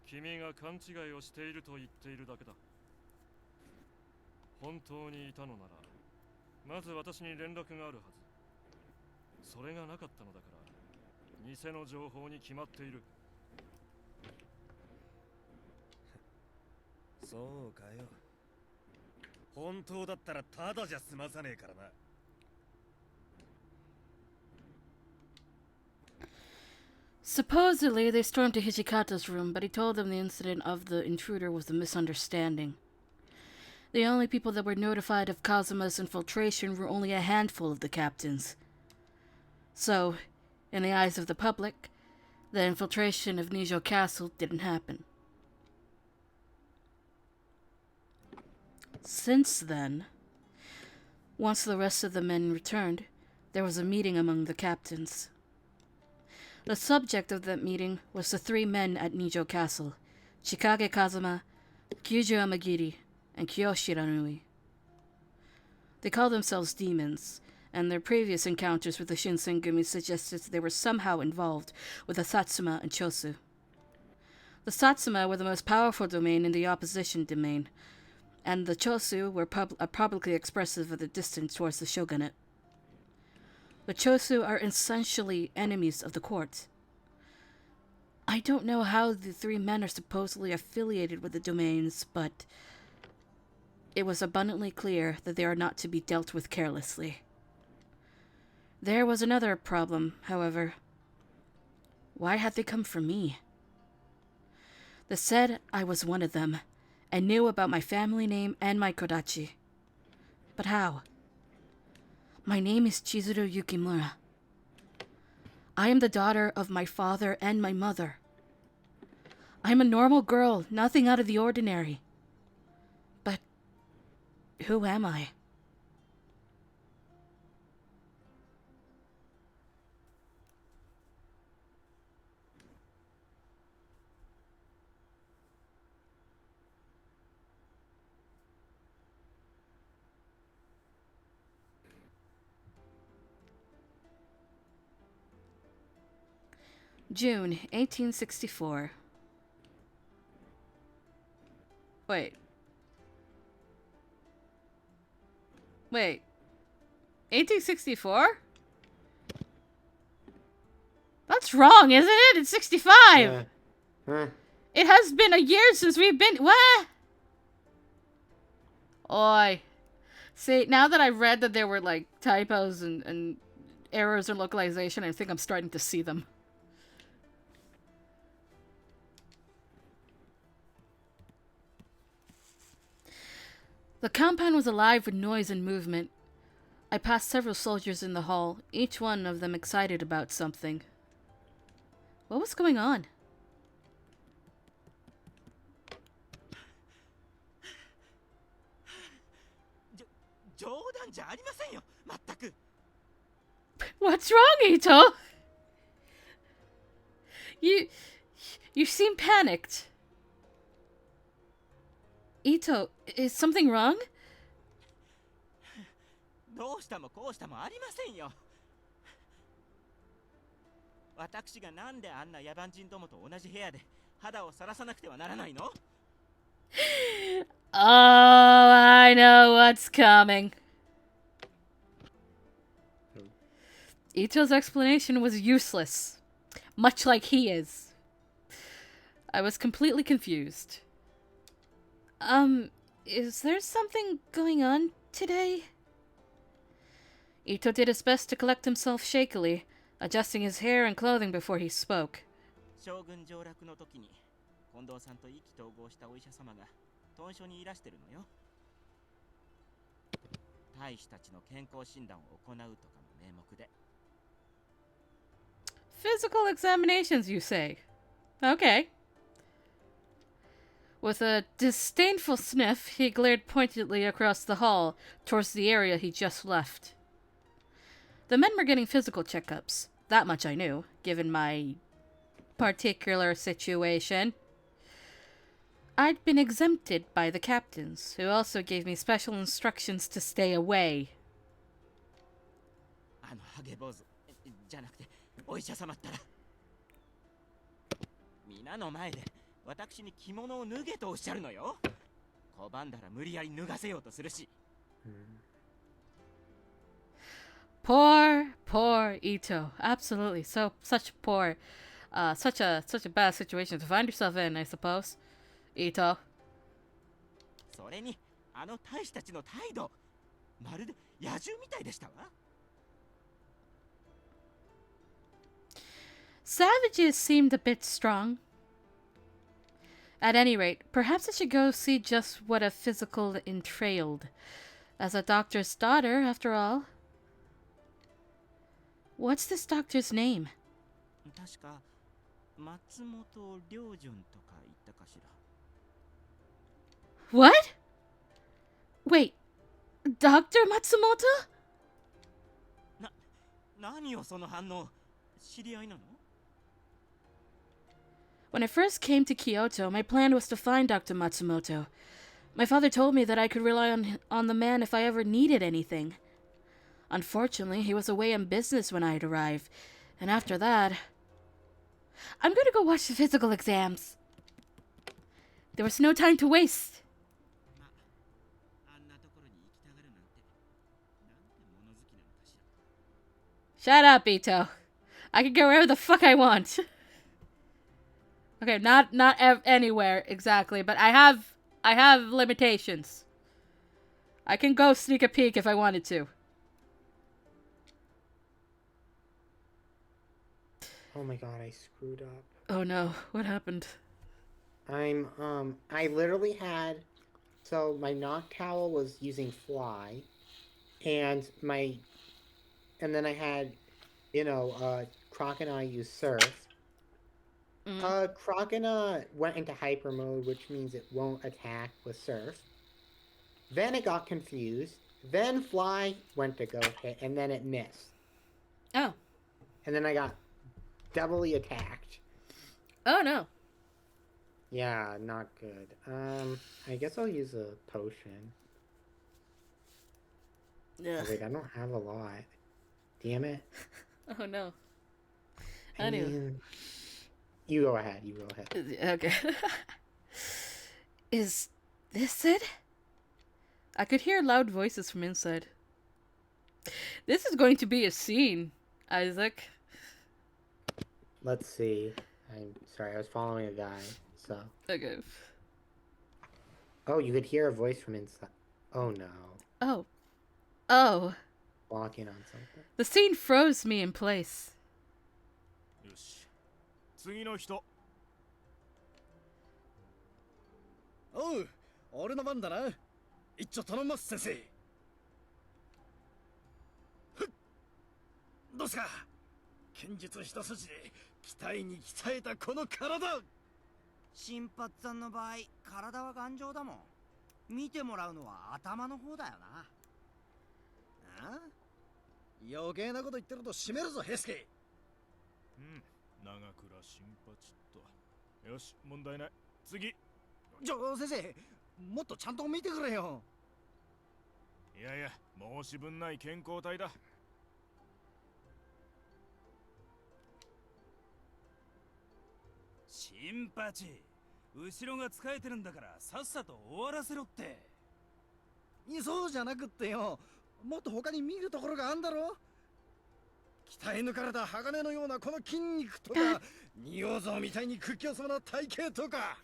M: 君が勘違いをしていると言っているだけだ。本当にいたのなら、まず私に連絡があるはず。それがなかったのだから、偽の情報に決まっている。
G: そうかよ。本当だったらただじゃ済まさねえからな。
A: Supposedly, they stormed to Hijikata's room, but he told them the incident of the intruder was a misunderstanding. The only people that were notified of Kazuma's infiltration were only a handful of the captains. So, in the eyes of the public, the infiltration of Nijo Castle didn't happen. Since then, once the rest of the men returned, there was a meeting among the captains. The subject of that meeting was the three men at Nijo Castle, Chikage Kazuma, Kyujo Amagiri and Kiyoshi Ranui. They call themselves demons, and their previous encounters with the Shinsengumi suggested they were somehow involved with the Satsuma and Chosu. The Satsuma were the most powerful domain in the opposition domain, and the Chosu were publicly expressive of the distance towards the shogunate. The Chosu are essentially enemies of the court. I don't know how the three men are supposedly affiliated with the domains, but it was abundantly clear that they are not to be dealt with carelessly. There was another problem, however. Why had they come for me? They said I was one of them, and knew about my family name and my kodachi. But how? My name is Chizuru Yukimura. I am the daughter of my father and my mother. I'm a normal girl, nothing out of the ordinary. But who am I? June 1864. Wait. 1864? That's wrong, isn't it? It's 65!
B: Yeah. Huh.
A: It has been a year since we've been... What? Oi. See, now that I've read that there were, like, typos and errors in localization, I think I'm starting to see them. The compound was alive with noise and movement. I passed several soldiers in the hall, each one of them excited about something. What was going on? What's wrong, Ito? You seem panicked. Ito, is something wrong?
C: どうしたもこうしたもありませんよ。私がなんであんな野蛮人どもと同じ部屋で肌を晒さなくてはならないの？
A: Oh, I know what's coming. Ito's explanation was useless, much like he is. I was completely confused. Is there something going on today? Ito did his best to collect himself shakily, adjusting his hair and clothing before he spoke.
C: 将軍上洛の時に近藤さんと意気投合したお医者様が屯所にいらしてるのよ。大使たちの健康診断を行うとかの名目で。
A: Physical examinations, you say? Okay. With a disdainful sniff, he glared pointedly across the hall towards the area he just left. The men were getting physical checkups. That much I knew, given my particular situation. I'd been exempted by the captains, who also gave me special instructions to stay away.
C: あのハゲ坊主じゃなくてお医者様ったら皆の前で私に着物を脱げとおっしゃるのよ。拒んだら無理やり脱がせようとするし。
A: Poor Ito. Absolutely. Such a bad situation to find yourself in, I suppose. Ito.
C: それにあの大使たちの態度、まるで野獣みたいでしたわ。
A: Savages seemed a bit strong. At any rate, perhaps I should go see just what a physical entailed. As a doctor's daughter, after all. What's this doctor's name?
C: 確か松本良順とか言ったかしら。
A: What? Wait, Dr. Matsumoto?
C: 何よその反応。知り合いなの？
A: When I first came to Kyoto, my plan was to find Dr. Matsumoto. My father told me that I could rely on the man if I ever needed anything. Unfortunately, he was away on business when I'd arrived, and after that... I'm gonna go watch the physical exams. There was no time to waste. Shut up, Ito. I can go wherever the fuck I want. Okay, not anywhere exactly, but I have limitations. I can go sneak a peek if I wanted to.
B: Oh my god, I screwed up.
A: Oh no, what happened?
B: I literally had, so my knock towel was using fly, and then I had, Croc and I used surf. Croc and went into hyper mode, which means it won't attack with surf. Then it got confused. Then fly went to go hit, and then it missed.
A: Oh.
B: And then I got doubly attacked.
A: Oh no.
B: Yeah, not good. I guess I'll use a potion.
A: Yeah.
B: Oh, wait, I don't have a lot. Damn it.
A: Oh no. Anyway.
B: You go ahead.
A: Okay. Is this it? I could hear loud voices from inside. This is going to be a scene, Isaac.
B: Let's see. I'm sorry, I was following a guy, so.
A: Okay.
B: Oh, you could hear a voice from inside. Oh no.
A: Oh.
B: Walking on something.
A: The scene froze me in place.
D: 次の人。
F: おう、俺の番だな。一丁頼みます、先生。ふっ。どうすか。剣術一筋で鍛えに鍛えたこの体。
J: 新八さんの場合、体は頑丈だもん。見てもらうのは頭の方だよな。
F: あ？余計なこと言ってると締めるぞ、ヘスケ。
D: 長倉新八と。よし、問題ない。次。
F: 先生、もっとちゃんと見てくれよ。
D: いやいや、申し分ない健康体だ。
K: 新八、後ろが使えてるんだからさっさと終わらせろって。
F: そうじゃなくってよ、もっと他に見るところがあんだろ。鍛え抜かれた鋼のようなこの筋肉とか、仁王像みたいに屈強そうな体型とか。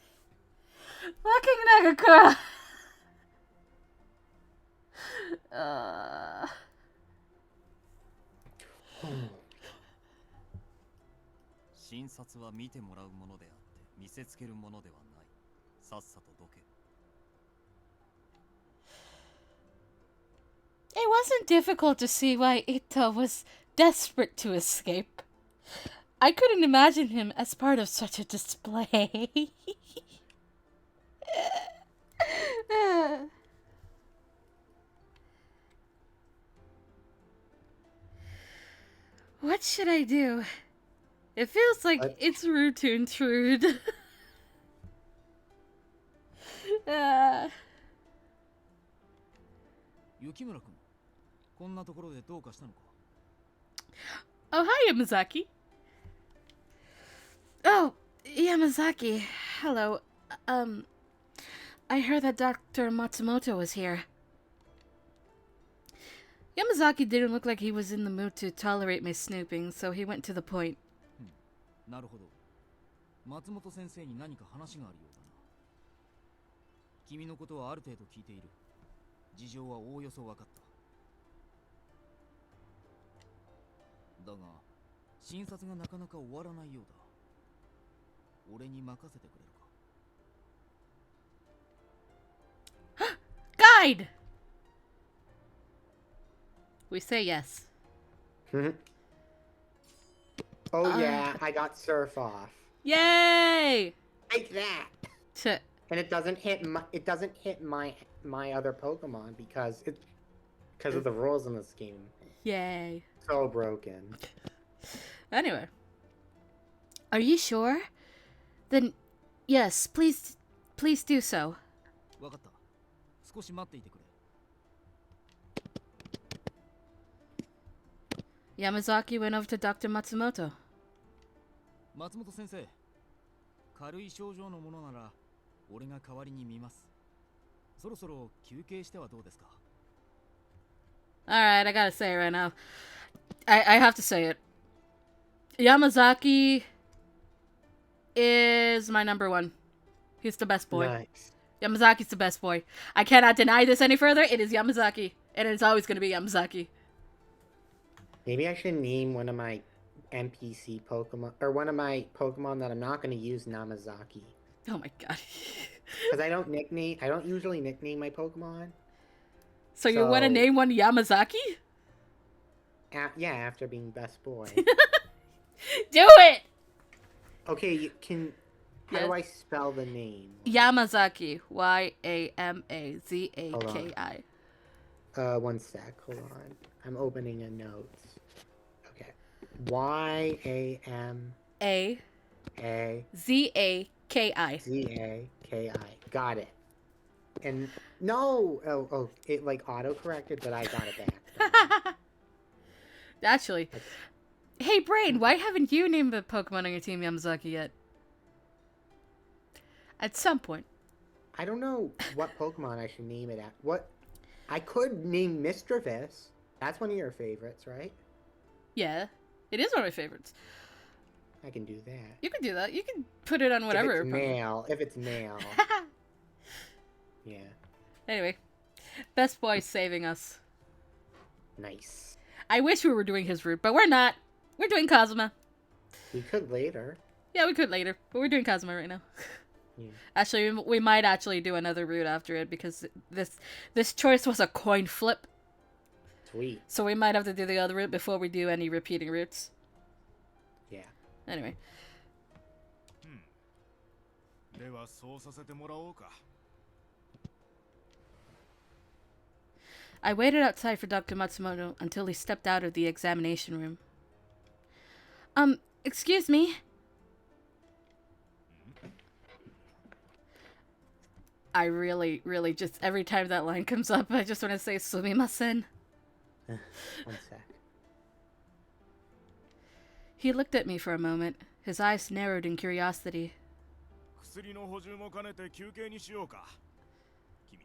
A: Fucking Nagakura!
I: 診察は見てもらうものであって見せつけるものではない。さっさとどけ。
A: It wasn't difficult to see why Ito was desperate to escape. I couldn't imagine him as part of such a display. What should I do? It feels like it's rude to intrude.
K: Yukimura-kun, こんなところでどうかしたのか?
A: Oh, hi, Yamazaki. Oh, Yamazaki. Hello. I heard that Dr. Matsumoto was here. Yamazaki didn't look like he was in the mood to tolerate my snooping, so he went to the point.
K: なるほど。松本先生に何か話があるようだな。君のことはある程度聞いている。事情はおおよそ分かった。だが、診察がなかなか終わらないようだ。俺に任せてくれるか。
A: Guide! We say yes.
B: Oh yeah, I got surf off.
A: Yay!
B: Like that. And it doesn't hit my other Pokemon because of the rules in this game.
A: Yay.
B: So broken.
A: Anyway. Are you sure? Then, yes, please do so.
J: わかった。少し待っていてくれ。
A: Yamazaki went over to Dr. Matsumoto.
J: 松本先生、軽い症状のものなら俺が代わりに見ます。そろそろ休憩してはどうですか？
A: Alright, I gotta say it right now. I have to say it. Yamazaki is my number one. He's the best boy.
B: Nice.
A: Yamazaki's the best boy. I cannot deny this any further. It is Yamazaki. And it's always going to be Yamazaki.
B: Maybe I should name one of my NPC Pokemon, or one of my Pokemon that I'm not going to use Namazaki.
A: Oh my god.
B: Because I don't usually nickname my Pokemon.
A: So you want to name one Yamazaki?
B: Yeah, after being best boy.
A: Do it!
B: Okay, how do I spell the name?
A: Yamazaki. Y-A-M-A-Z-A-K-I.
B: 1 sec, hold on. I'm opening a notes. Okay. Y-A-M...
A: Z-A-K-I.
B: Z-A-K-I. Got it. And no! It like auto-corrected, but I got it back.
A: Actually. Hey, Brain, why haven't you named a Pokemon on your team Yamazaki yet? At some point.
B: I don't know what Pokemon I should name it at. I could name Mischievous. That's one of your favorites, right?
A: Yeah. It is one of my favorites.
B: I can do that.
A: You can do that. You can put it on whatever.
B: If it's male. Yeah.
A: Anyway. Best boy saving us.
B: Nice.
A: I wish we were doing his route, but we're not. We're doing Kazuma.
B: We could later.
A: Yeah, we could later, but we're doing Kazuma right now.
B: Yeah.
A: Actually, we might actually do another route after it because this choice was a coin flip.
B: Sweet.
A: So we might have to do the other route before we do any repeating routes.
B: Yeah.
A: Anyway.
D: ではそうさせてもらおうか。
A: I waited outside for Dr. Matsumoto until he stepped out of the examination room. Excuse me? I really just, every time that line comes up, I just want to say, sumimasen.
B: 1 sec.
A: He looked at me for a moment, his eyes narrowed in curiosity.
D: 薬の補充も兼ねて休憩にしようか。君、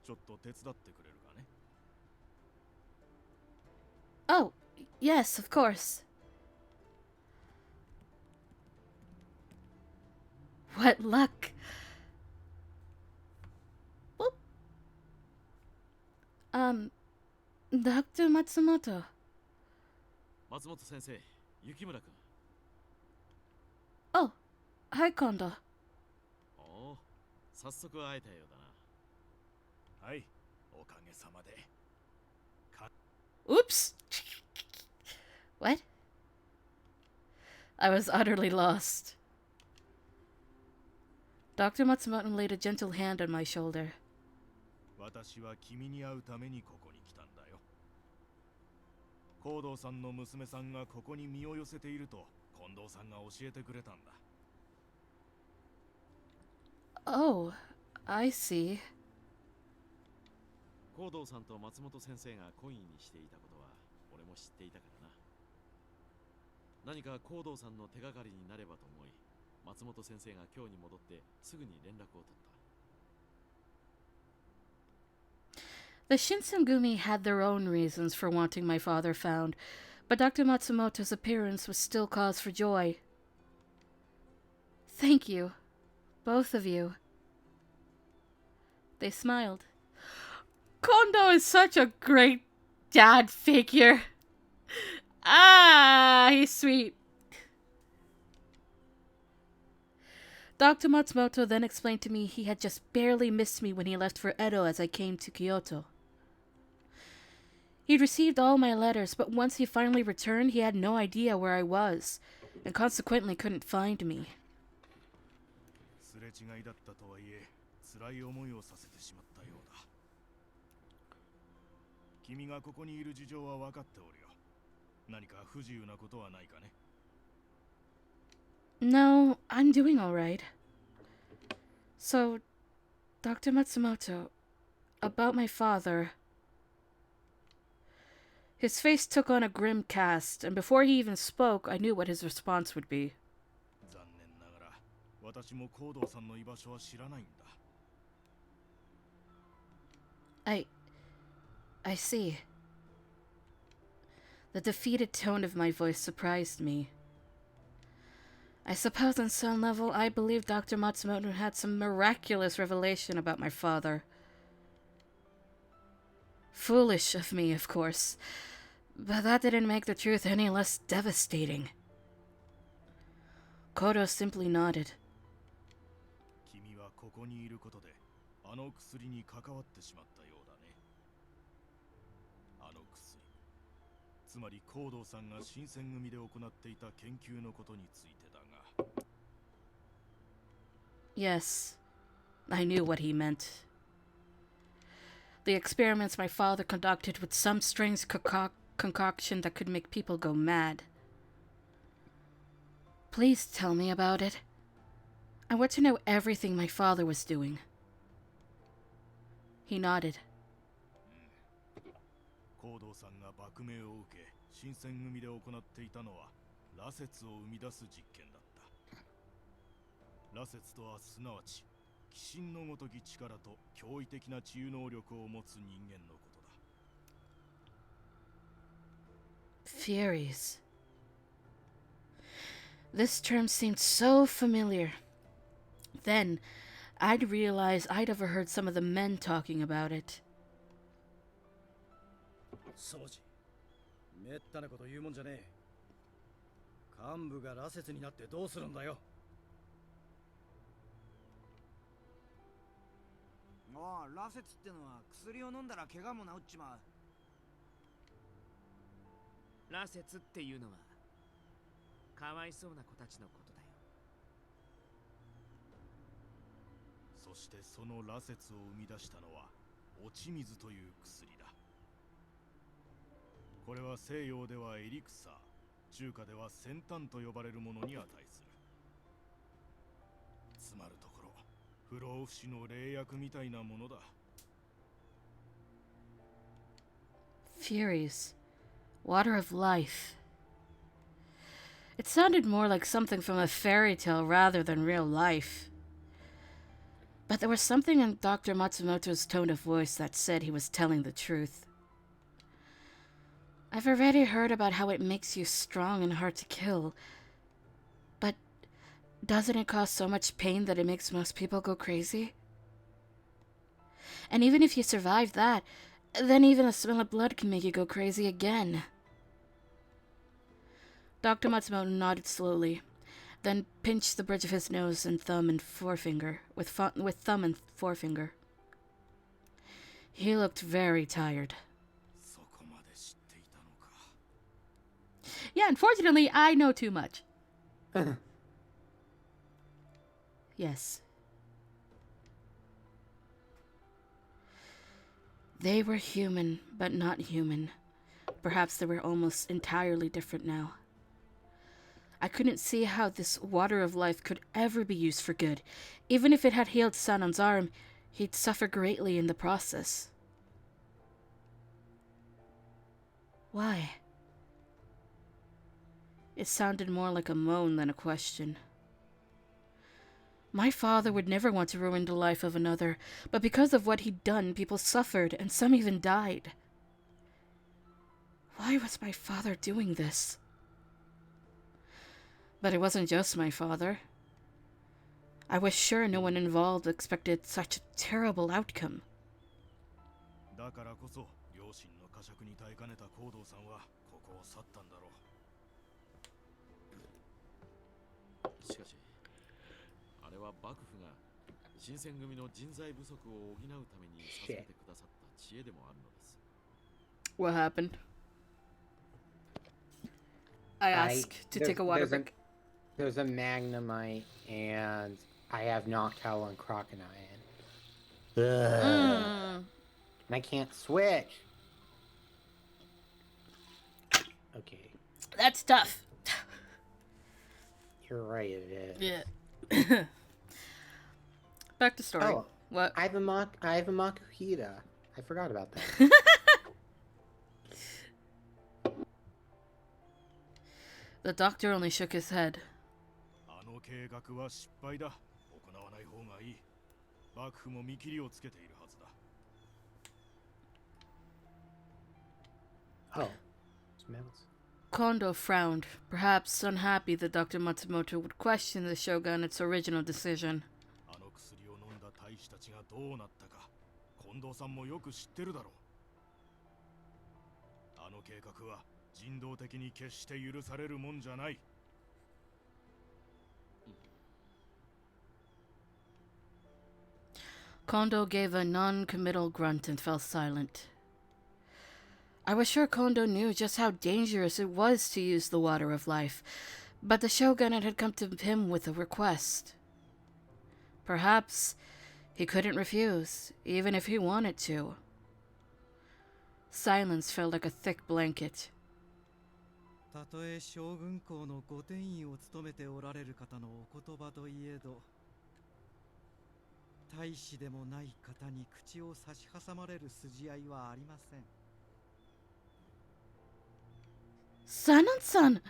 D: ちょっと手伝ってくれるかね。
A: Oh, yes, of course. What luck. Boop. Dr. Matsumoto.
E: 松本先生、雪村君。
A: Oh, hi, Kondo.
E: おお、早速会えたようだな。
D: はい、おかげさまで。
A: Oops! What? I was utterly lost. Dr. Matsumoto laid a gentle hand on my shoulder.
D: 私は君に会うためにここに来たんだよ。高堂さんの娘さんがここに身を寄せていると近藤さんが教えてくれたんだ。
A: Oh, I see.
E: 高堂さんと松本先生が懇意にしていたことは俺も知っていたからな。何か高堂さんの手がかりになればと思い、松本先生が今日に戻ってすぐに連絡を取った。
A: The Shinsengumi had their own reasons for wanting my father found, but Dr. Matsumoto's appearance was still cause for joy. Thank you, both of you. They smiled. Kondo is such a great dad figure. Ah, he's sweet. Dr. Matsumoto then explained to me he had just barely missed me when he left for Edo as I came to Kyoto. He'd received all my letters, but once he finally returned, he had no idea where I was, and consequently couldn't find me.
D: すれ違いだったとはいえ、辛い思いをさせてしまったようだ。君がここにいる事情は分かっておるよ。何か不自由なことはないかね。
A: No, I'm doing alright. So, Dr. Matsumoto, about my father. His face took on a grim cast, and before he even spoke, I knew what his response would be.
D: 残念ながら私もコードさんの居場所は知らないんだ。
A: I see. The defeated tone of my voice surprised me. I suppose on some level I believed Dr. Matsumoto had some miraculous revelation about my father. Foolish of me, of course, but that didn't make the truth any less devastating. Kodo simply nodded.
D: 君はここにいることであの薬に関わってしまったようだね。あの薬、つまりコードさんが新選組で行っていた研究のことについてだが。
A: Yes, I knew what he meant. The experiments my father conducted with some strange concoction that could make people go mad. Please tell me about it. I want to know everything my father was doing. He nodded.
D: コードさんが爆命を受け、新選組で行っていたのは羅刹を生み出す実験だった。羅刹とはすなわち鬼神のごとき力と驚異的な治癒能力を持つ人間のことだ。
A: Furies. This term seemed so familiar. Then, I'd realized I'd overheard some of the men talking about it.
F: そうじ、めったなこと言うもんじゃねえ。幹部が羅刹になってどうするんだよ。
J: ああ、羅刹ってのは薬を飲んだら怪我も治っちまう。
P: 羅刹っていうのはかわいそうな子たちのことだよ。
D: そしてその羅刹を生み出したのは落ち水という薬だ。これは西洋ではエリクサー、中華では先端と呼ばれるものに値する。つまるところ不老不死の霊薬みたいなものだ。
A: Furies. Water of life. It sounded more like something from a fairy tale rather than real life. But there was something in Dr. Matsumoto's tone of voice that said he was telling the truth. I've already heard about how it makes you strong and hard to kill. But doesn't it cause so much pain that it makes most people go crazy? And even if you survive that, then even the smell of blood can make you go crazy again. Dr. Matsumoto nodded slowly, then pinched the bridge of his nose and thumb and forefinger, with thumb and forefinger. He looked very tired. Yeah, unfortunately, I know too much. Yes. They were human, but not human. Perhaps they were almost entirely different now. I couldn't see how this water of life could ever be used for good. Even if it had healed Sanon's arm, he'd suffer greatly in the process. Why? It sounded more like a moan than a question. My father would never want to ruin the life of another, but because of what he'd done, people suffered, and some even died. Why was my father doing this? But it wasn't just my father. I was sure no one involved expected such a terrible outcome.
D: だからこそ両親の呵責に耐えかねたコードさんはここを去ったんだろう。
E: しかし、あれは幕府が新選組の人材不足を補うために授けてくださった知恵でもあるのです。
A: What happened? I asked to take a water break.
B: There's a Magnemite, and I have Noctowl and Crocodile. And I can't switch. Okay.
A: That's tough.
B: You're right, it is.
A: Yeah. Back to story.
B: Oh,
A: What?
B: I have a Makuhita. I forgot about that.
A: The doctor only shook his head.
D: あの計画は失敗だ。行わない方がいい。幕府も見切りをつけているはずだ。
B: Oh, smells.
A: Kondo frowned, perhaps unhappy that Dr. Matsumoto would question the shogunate's original decision.
D: あの薬を飲んだ大使たちがどうなったか、近藤さんもよく知ってるだろう。あの計画は人道的に決して許されるもんじゃない。
A: Kondo gave a non-committal grunt and fell silent. I was sure Kondo knew just how dangerous it was to use the water of life, but the shogunate had come to him with a request. Perhaps he couldn't refuse, even if he wanted to. Silence felt like a thick blanket.
Q: たとえ将軍公の御殿医を務めておられる方のお言葉といえど、大使でもない方に口を差し挟まれる筋合いはありません。
A: Sanan-san!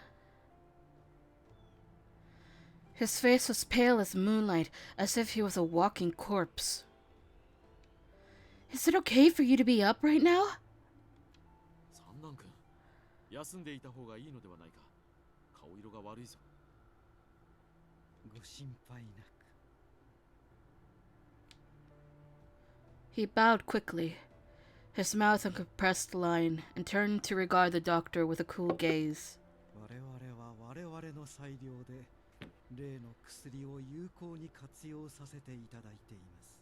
A: His face was pale as moonlight, as if he was a walking corpse. Is it okay for you to be up right now?
E: 三男君、休んでいた方がいいのではないか。顔色が悪いぞ。
Q: ご心配なく。
A: He bowed quickly, his mouth a compressed line, and turned to regard the doctor with a cool gaze.
Q: 我々は我々の裁量で例の薬を有効に活用させていただいています。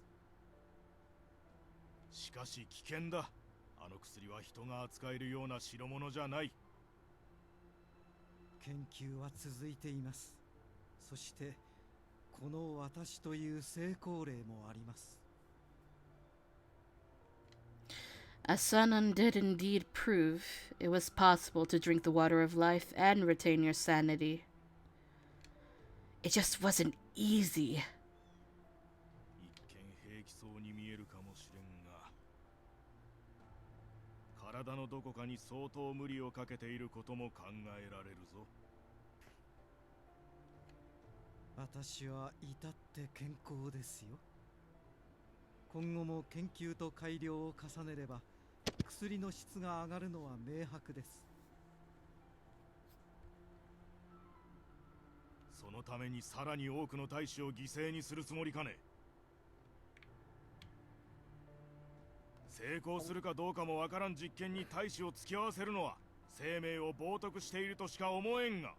D: しかし危険だ。あの薬は人が扱えるような代物じゃない。
Q: 研究は続いています。そしてこの私という成功例もあります。
A: As Sanan did indeed prove, it was possible to drink the water of life and retain your sanity. It just wasn't easy.
D: 一見平気そうに見えるかもしれんが、体のどこかに相当無理をかけていることも考えられるぞ。
Q: 私は至って健康ですよ。今後も研究と改良を重ねれば薬の質が上がるのは明白です。
D: そのためにさらに多くの大使を犠牲にするつもりかね。成功するかどうかもわからん実験に大使を付き合わせるのは生命を冒涜しているとしか思えんが。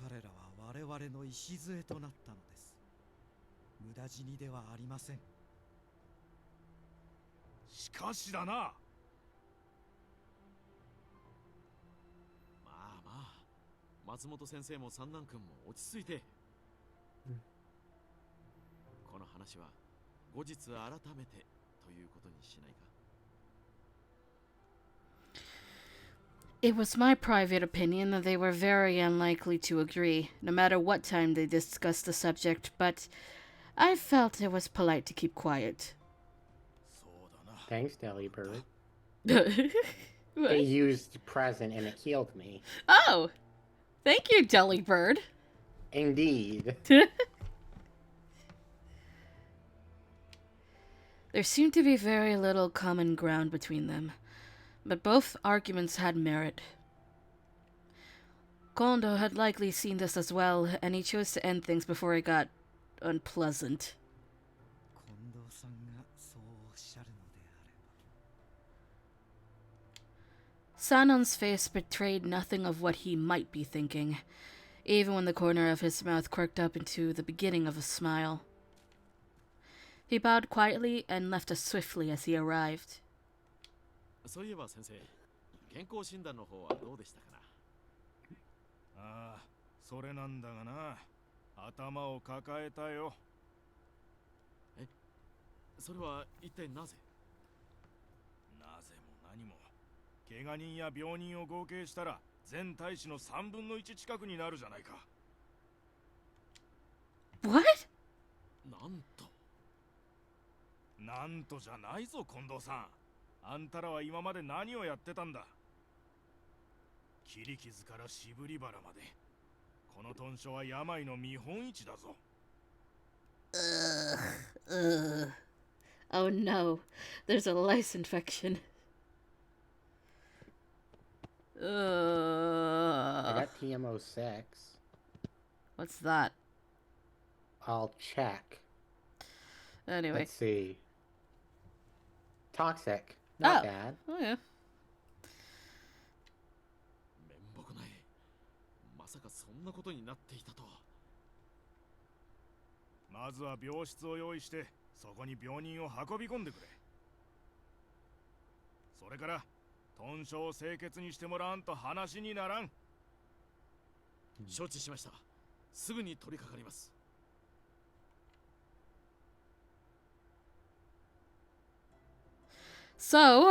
Q: 彼らは我々の礎となったのです。無駄死にではありません。
D: しかしだな。
E: まあまあ、松本先生も三男君も落ち着いて。この話は後日改めてということにしないか。
A: It was my private opinion that they were very unlikely to agree, no matter what time they discussed the subject, but I felt it was polite to keep quiet.
B: Thanks, Delibird. They used present and it healed me.
A: Oh! Thank you, Delibird.
B: Indeed.
A: There seemed to be very little common ground between them, but both arguments had merit. Kondo had likely seen this as well, and he chose to end things before it got unpleasant. Sanon's face betrayed nothing of what he might be thinking, even when the corner of his mouth quirked up into the beginning of a smile. He bowed quietly and left us swiftly as he arrived.
E: そういえば先生、健康診断の方はどうでしたかな。
D: ああ、それなんだがな。頭を抱えたよ。
E: え、それは一体なぜ？
D: なぜも何も。怪我人や病人を合計したら全大使の3分の1近くになるじゃないか。
A: What?
D: なんとじゃないぞ近藤さん。あんたらは今まで何をやってたんだ。切り傷から渋り腹まで、この豚書は病の見本市だぞ。
A: Oh no, there's a lice infection.
B: I got TM06.
A: What's that?
B: I'll check.
A: Anyway.
B: Let's see. Toxic. Not bad.
A: Oh yeah.
E: 面目ない。まさかそんなことになっていたとは。
D: まずは病室を用意して、そこに病人を運び込んでくれ。それから豚書を清潔にしてもらわんと話にならん。
E: 承知しました。すぐに取り掛かります。
A: So,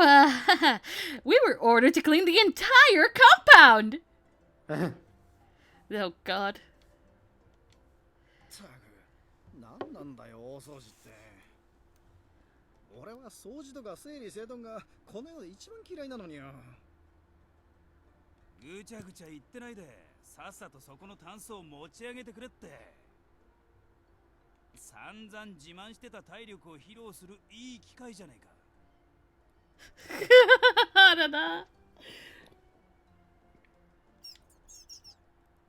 A: we were ordered to clean the entire compound! Oh god.
F: なんなんだよ大掃除って。俺は掃除とか整理整頓がこの世で一番嫌いなのによ。
K: ぐちゃぐちゃ言ってないで、さっさとそこのタンスを持ち上げてくれって。散々自慢してた体力を披露するいい機会じゃないか。
A: あらら。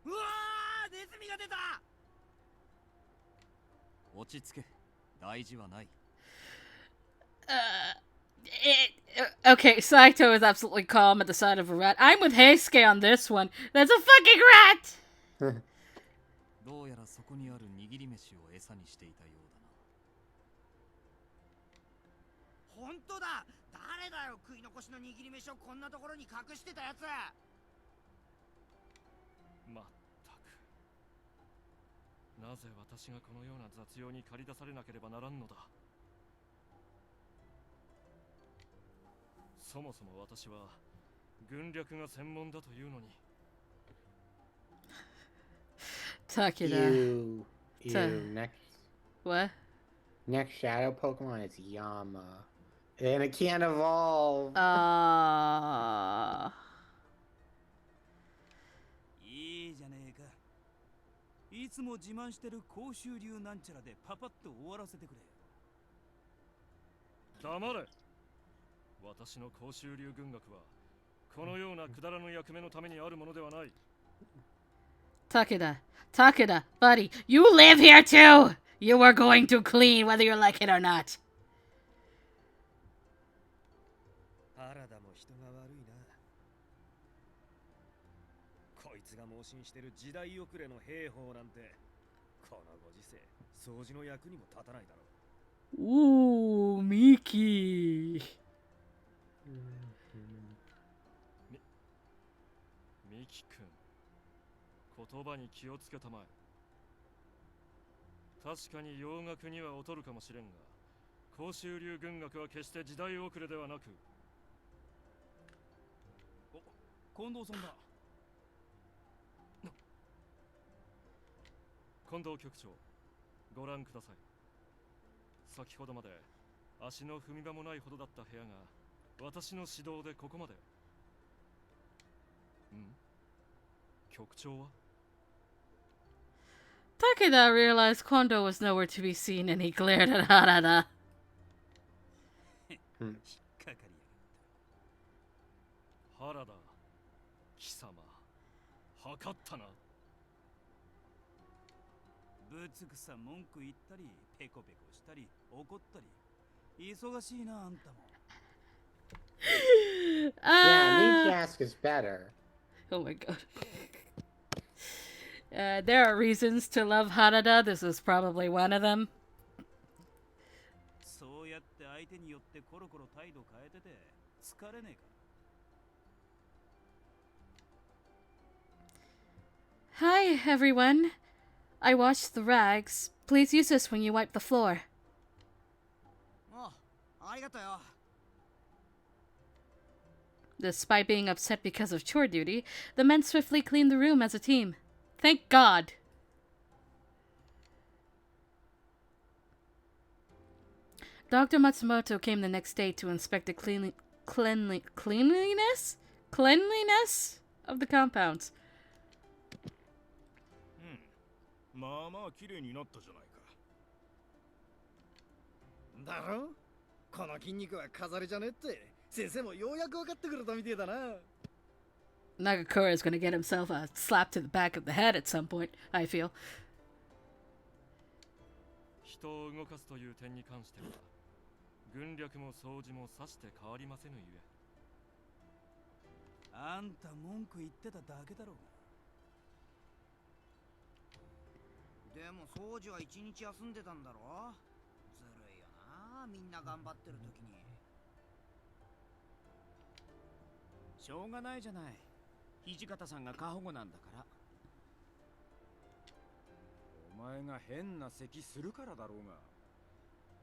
K: うわー、ネズミが出た。
I: 落ち着け。大事はない。
A: Okay, Saito is absolutely calm at the sight of a rat. I'm with Heisuke on this one. That's a fucking rat!
I: どうやらそこにある握り飯を餌にしていたようだな。
J: 本当だ。誰だよ、食い残しの握り飯をこんなところに隠してたやつ。
M: まったく。なぜ私がこのような雑用に駆り出されなければならんのだ。そもそも私は軍略が専門だというのに。
B: You, next.
A: What?
B: Next shadow Pokemon is Yama. And it can't evolve.
K: いいじゃねえか。いつも自慢してる甲州流なんちゃらでパパッと終わらせてくれ。
M: 黙れ。私の甲州流軍学はこのようなくだらぬ役目のためにあるものではない。
A: Takeda, buddy, you live here too! You are going to clean whether you like it or not.
G: 原田も人が悪いな。こいつが盲信してる時代遅れの兵法なんて、このご時世、掃除の役にも立たないだろう。
A: Ooh, Miki.
M: ミキ君、言葉に気をつけたまえ。確かに洋楽には劣るかもしれんが、甲州流軍学は決して時代遅れではなく。
K: 近藤さんだ。
M: 近藤局長、ご覧ください。先ほどまで足の踏み場もないほどだった部屋が私の指導でここまで。局長は？
A: Takeda realized Kondo was nowhere to be seen and he glared at Harada.
M: 原田、貴様、測ったな。
K: ぶつくさ文句言ったり、ペコペコしたり、怒ったり、忙しいなあんたも。
B: Yeah, Ninjask is better.
A: Oh my god. There are reasons to love Harada. This is probably one of them.
K: そうやって相手によってコロコロ態度変えてて疲れねえか。
A: Hi, everyone. I washed the rags. Please use this when you wipe the floor.
J: ありがとうよ。
A: Despite being upset because of chore duty, the men swiftly cleaned the room as a team. Thank God. Dr. Matsumoto came the next day to inspect the cleanliness of the compounds.
D: まあまあ綺麗になったじゃないか。
F: だろ？この筋肉は飾りじゃねって先生もようやく分かってくれたみてえだな。
A: Nagakura is going to get himself a slap to the back of the head at some point, I feel.
M: 人を動かすという点に関しては、軍略も掃除もさして変わりませぬゆえ。
K: あんた文句言ってただけだろうが。
J: でも掃除は一日休んでたんだろ。ずるいよな、みんな頑張ってる時に。
G: しょうがないじゃない。土方さんが過保護なんだから。
H: お前が変な咳するからだろうが。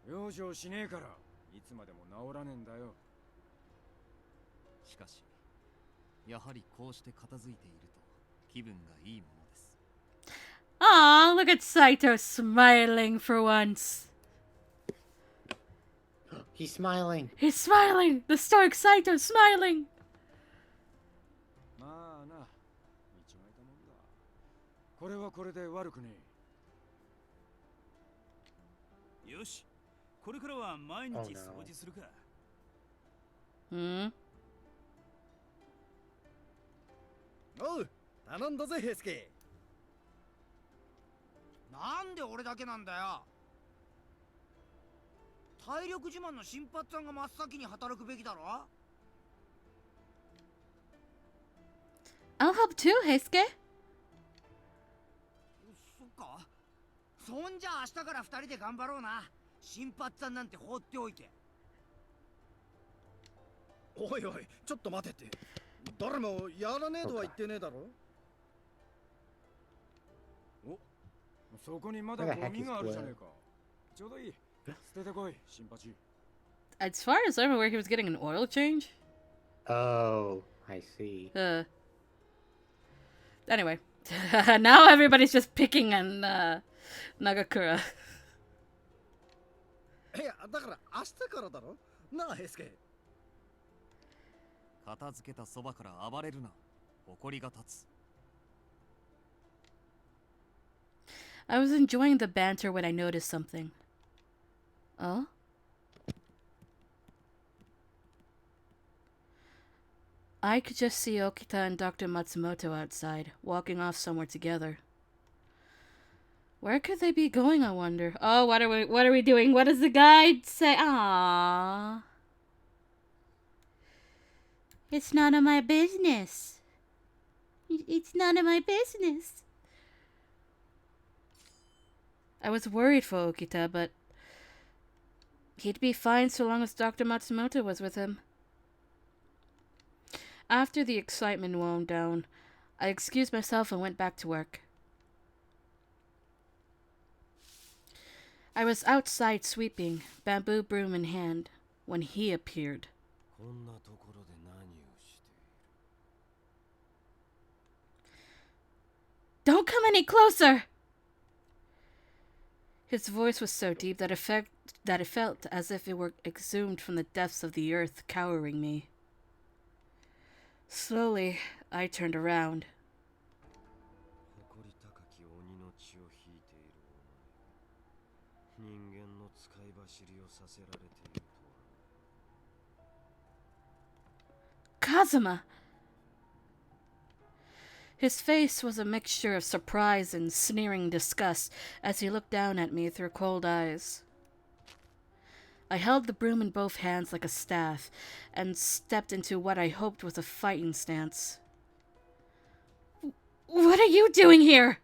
H: 養生しねえからいつまでも治らねえんだよ。
I: しかしやはりこうして片付いていると気分がいいものです。
A: Aw, look at Saito smiling for once.
B: He's smiling.
A: He's smiling. The stoic Saito smiling.
H: まあな、見違えたもんだ。これはこれで悪くね
K: え。よし、これからは毎日掃除するか。
F: おう、頼んだぜ、ヘスケ。
J: なんで俺だけなんだよ。体力自慢の新発さんが真っ先に働くべきだろ。
A: I'll help too, Heisuke.
J: そっか。そんじゃ明日から二人で頑張ろうな。新発さんなんて放っておいて。
F: おいおい、ちょっと待てって。誰もやらねえとは言ってねえだろ。
H: お、そこにまだゴミがあるじゃねえか。ちょうどいい。捨ててこい、新八。
A: As far as I'm aware, he was getting an oil change.
B: Oh, I see.
A: Anyway, now everybody's just picking on Nagakura.
F: いや、だから明日からだろ。なあ、ヘスケ。
I: 片付けたそばから暴れるな。誇りが立つ。
A: I was enjoying the banter when I noticed something. Oh? I could just see Okita and Dr. Matsumoto outside, walking off somewhere together. Where could they be going, I wonder? Oh, what are we doing? What does the guide say? Aww. It's none of my business. It's none of my business. I was worried for Okita, but he'd be fine so long as Dr. Matsumoto was with him. After the excitement wound down, I excused myself and went back to work. I was outside sweeping, bamboo broom in hand, when he appeared. Don't come any closer! His voice was so deep that it felt as if it were exhumed from the depths of the earth, cowering me. Slowly, I turned around. Kazuma! His face was a mixture of surprise and sneering disgust as he looked down at me through cold eyes. I held the broom in both hands like a staff and stepped into what I hoped was a fighting stance. What are you doing here?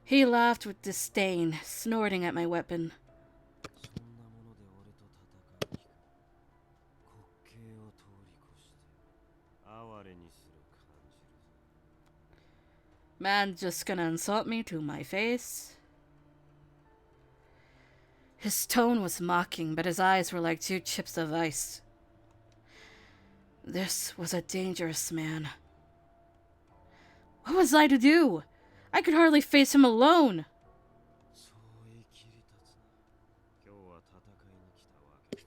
A: He laughed with disdain, snorting at my weapon. Man just gonna insult me to my face? His tone was mocking, but his eyes were like 2 chips of ice. This was a dangerous man. What was I to do? I could hardly face him alone.
G: そう言い切り立つな。今日は戦いに来たわけではない。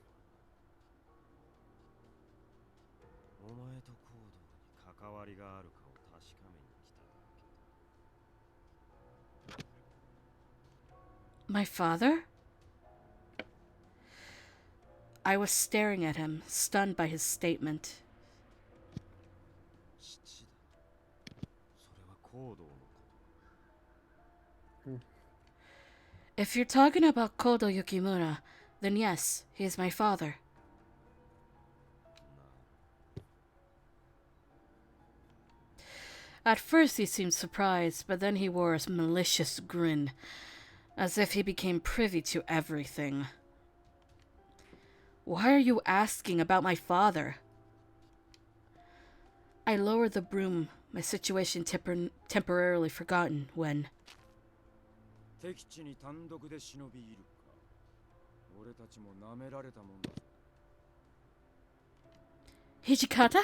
G: お前と行動に関わりがあるかを確かめに来ただけだ。
A: My father? I was staring at him, stunned by his statement.
G: 父だ。それは行動のこと。
A: If you're talking about Kodo Yukimura, then yes, he is my father. At first he seemed surprised, but then he wore a malicious grin, as if he became privy to everything. Why are you asking about my father? I lowered the broom, my situation temporarily forgotten when...
H: 敵地に単独で忍び入るか。俺たちも舐められたもんだ。
A: Hijikata?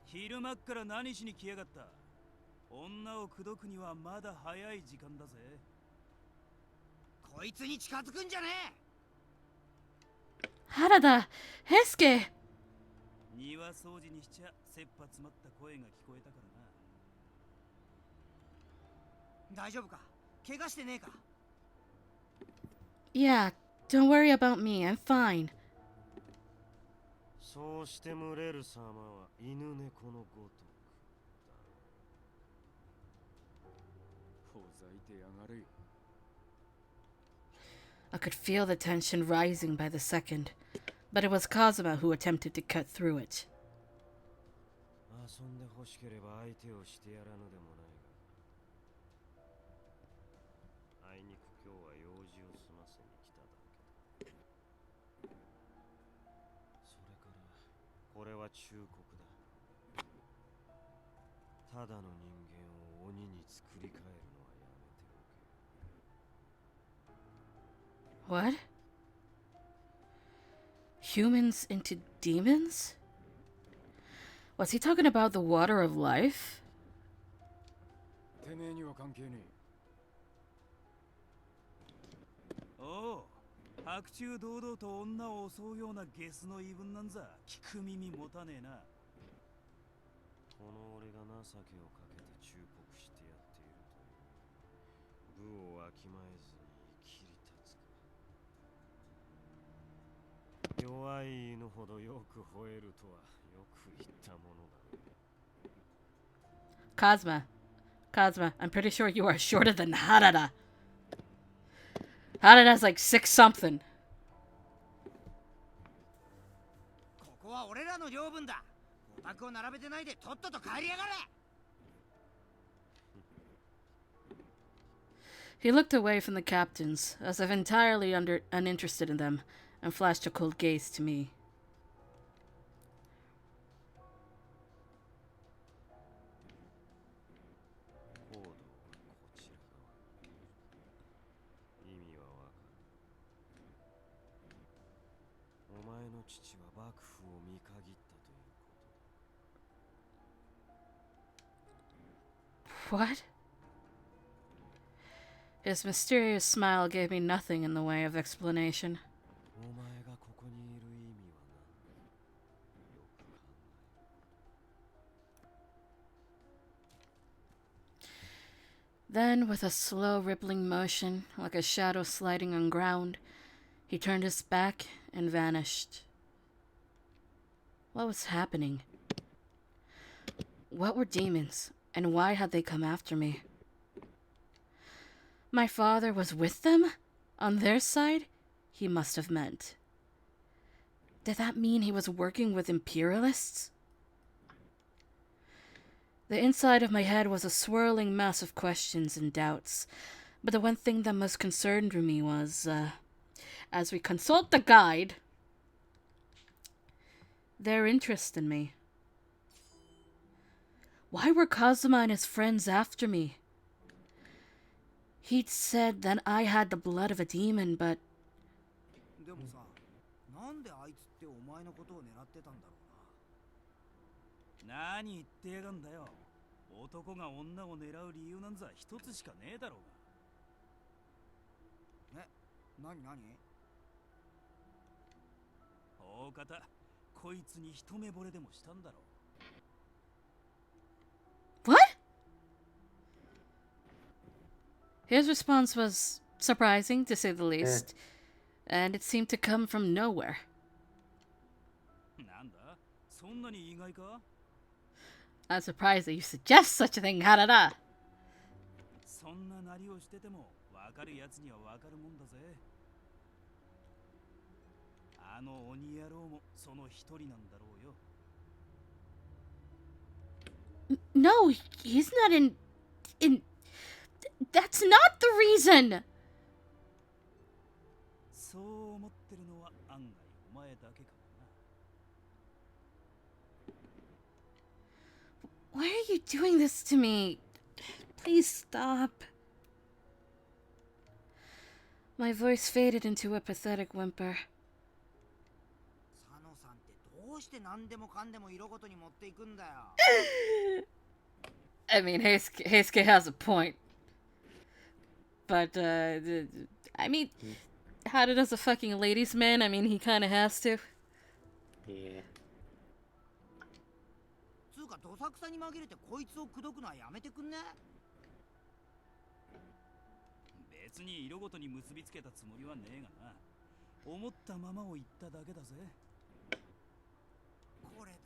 K: 昼間っから何しに来やがった。女を口説くにはまだ早い時間だぜ。
J: こいつに近づくんじゃねえ。
A: 原田、平助。
K: 庭掃除にしちゃ切羽詰まった声が聞こえたからな。大丈夫か？怪我してねえか？
A: Yeah, don't worry about me, I'm fine.
G: そうして群れる様は犬猫のごとくだ。
H: ほざいてやがれ。
A: I could feel the tension rising by the second, but it was Kazuma who attempted to cut through it.
G: 遊んで欲しければ相手をしてやらぬでもないが。あいにく今日は用事を済ませに来ただけだ。それからこれは忠告だ。ただの人間を鬼に作り変えるのはやめておけ。
A: What? Humans into demons? Was he talking about the water of life?
H: てめえには関係ねえ。
K: おう、白昼堂々と女を襲うようなゲスの言い分なんざ聞く耳持たねえな。
G: この俺が情けをかけて忠告してやっているという部をわきまえずに切り立つか。弱い犬ほどよく吠えるとはよく言ったものだね。
A: Kazuma, I'm pretty sure you are shorter than Harada. Harada's like 6 something.
J: ここは俺らの領分だ。オタクを並べてないでとっとと帰りやがれ。
A: He looked away from the captains, as if entirely uninterested in them, and flashed a cold gaze to me.
G: コードはこちら側。意味はわかる。お前の父は幕府を見限ったということだ。
A: What? His mysterious smile gave me nothing in the way of explanation.
G: お前がここにいる意味は何だ。よく考え。
A: Then, with a slow rippling motion, like a shadow sliding on ground, he turned his back and vanished. What was happening? What were demons, and why had they come after me? My father was with them? On their side? He must have meant. Did that mean he was working with imperialists? The inside of my head was a swirling mess of questions and doubts, but the one thing that most concerned me was, as we consult the guide, their interest in me. Why were Kazuma and his friends after me? He'd said that I had the blood of a demon, but
J: でもさ、なんであいつってお前のことを狙ってたんだろうな。
K: 何言ってやがんだよ。男が女を狙う理由なんざ一つしかねえだろうが。
J: え、なになに？
K: 大方、こいつに一目惚れでもしたんだろう。
A: What? His response was surprising, to say the least, and it seemed to come from nowhere.
K: なんだ？そんなに意外か？
A: I'm surprised that you suggest such a thing, Harada.
K: そんななりをしてても分かるやつには分かるもんだぜ。あの鬼野郎もその一人なんだろうよ。
A: No, he's not in. That's not the reason!
K: そう思ってるのは案外お前だけかもな。
A: Why are you doing this to me? Please stop. My voice faded into a pathetic whimper.
J: 佐野さんってどうして何でもかんでも色ごとに持っていくんだよ。
A: I mean, Heisuke has a point. But, I mean, Harada's a fucking ladies' man. I mean, he kind of has to.
B: Yeah.
J: つうかどさくさに紛れてこいつを口説くのはやめてくんね。
K: 別に色ごとに結びつけたつもりはねえがな。思ったままを言っただけだぜ。
J: これだよ。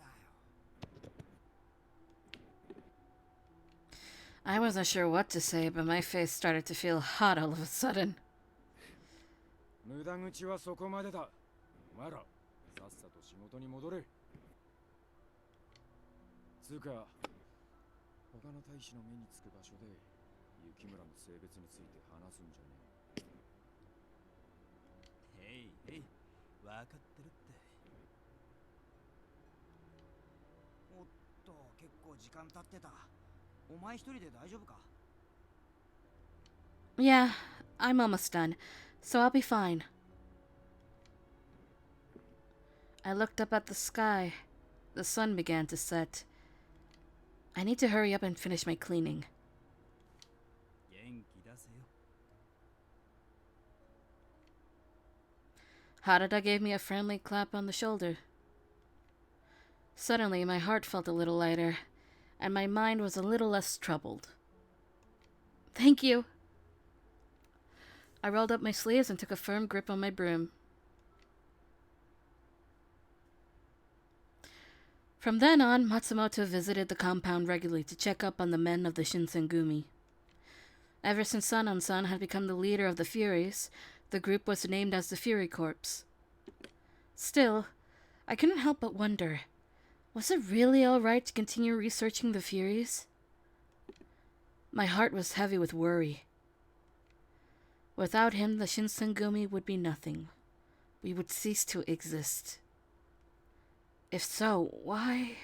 A: I wasn't sure what to say, but my face started to feel hot all of a sudden.
H: 無駄口はそこまでだ。お前ら、さっさと仕事に戻れ。つうか、他の大使の目につく場所で、雪村の性別について話すんじゃねえ。
K: へいへい、分かってるって。
J: おっと、結構時間経ってた。お前一人で大丈夫か？
A: Yeah, I'm almost done, so I'll be fine. I looked up at the sky. The sun began to set. I need to hurry up and finish my cleaning.
K: 元気出せよ。
A: Harada gave me a friendly clap on the shoulder. Suddenly, my heart felt a little lighter, and my mind was a little less troubled. Thank you. I rolled up my sleeves and took a firm grip on my broom. From then on, Matsumoto visited the compound regularly to check up on the men of the Shinsengumi. Ever since Sanan-san had become the leader of the Furies, the group was named as the Fury Corps. Still, I couldn't help but wonder, was it really alright to continue researching the Furies? My heart was heavy with worry. Without him, the Shinsengumi would be nothing. We would cease to exist. If so, why?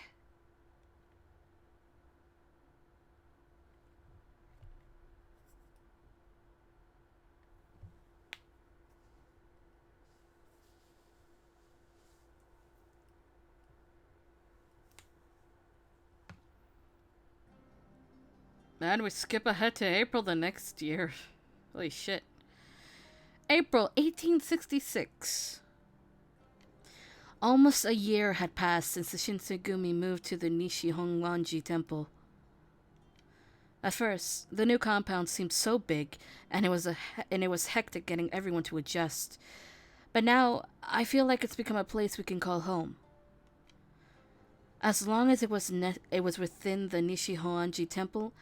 A: And we skip ahead to April the next year. Holy shit. April 1866. Almost a year had passed since the Shinsengumi moved to the Nishihonwanji Temple. At first, the new compound seemed so big, and it was hectic getting everyone to adjust. But now, I feel like it's become a place we can call home. As long as it was within the Nishihonwanji Temple,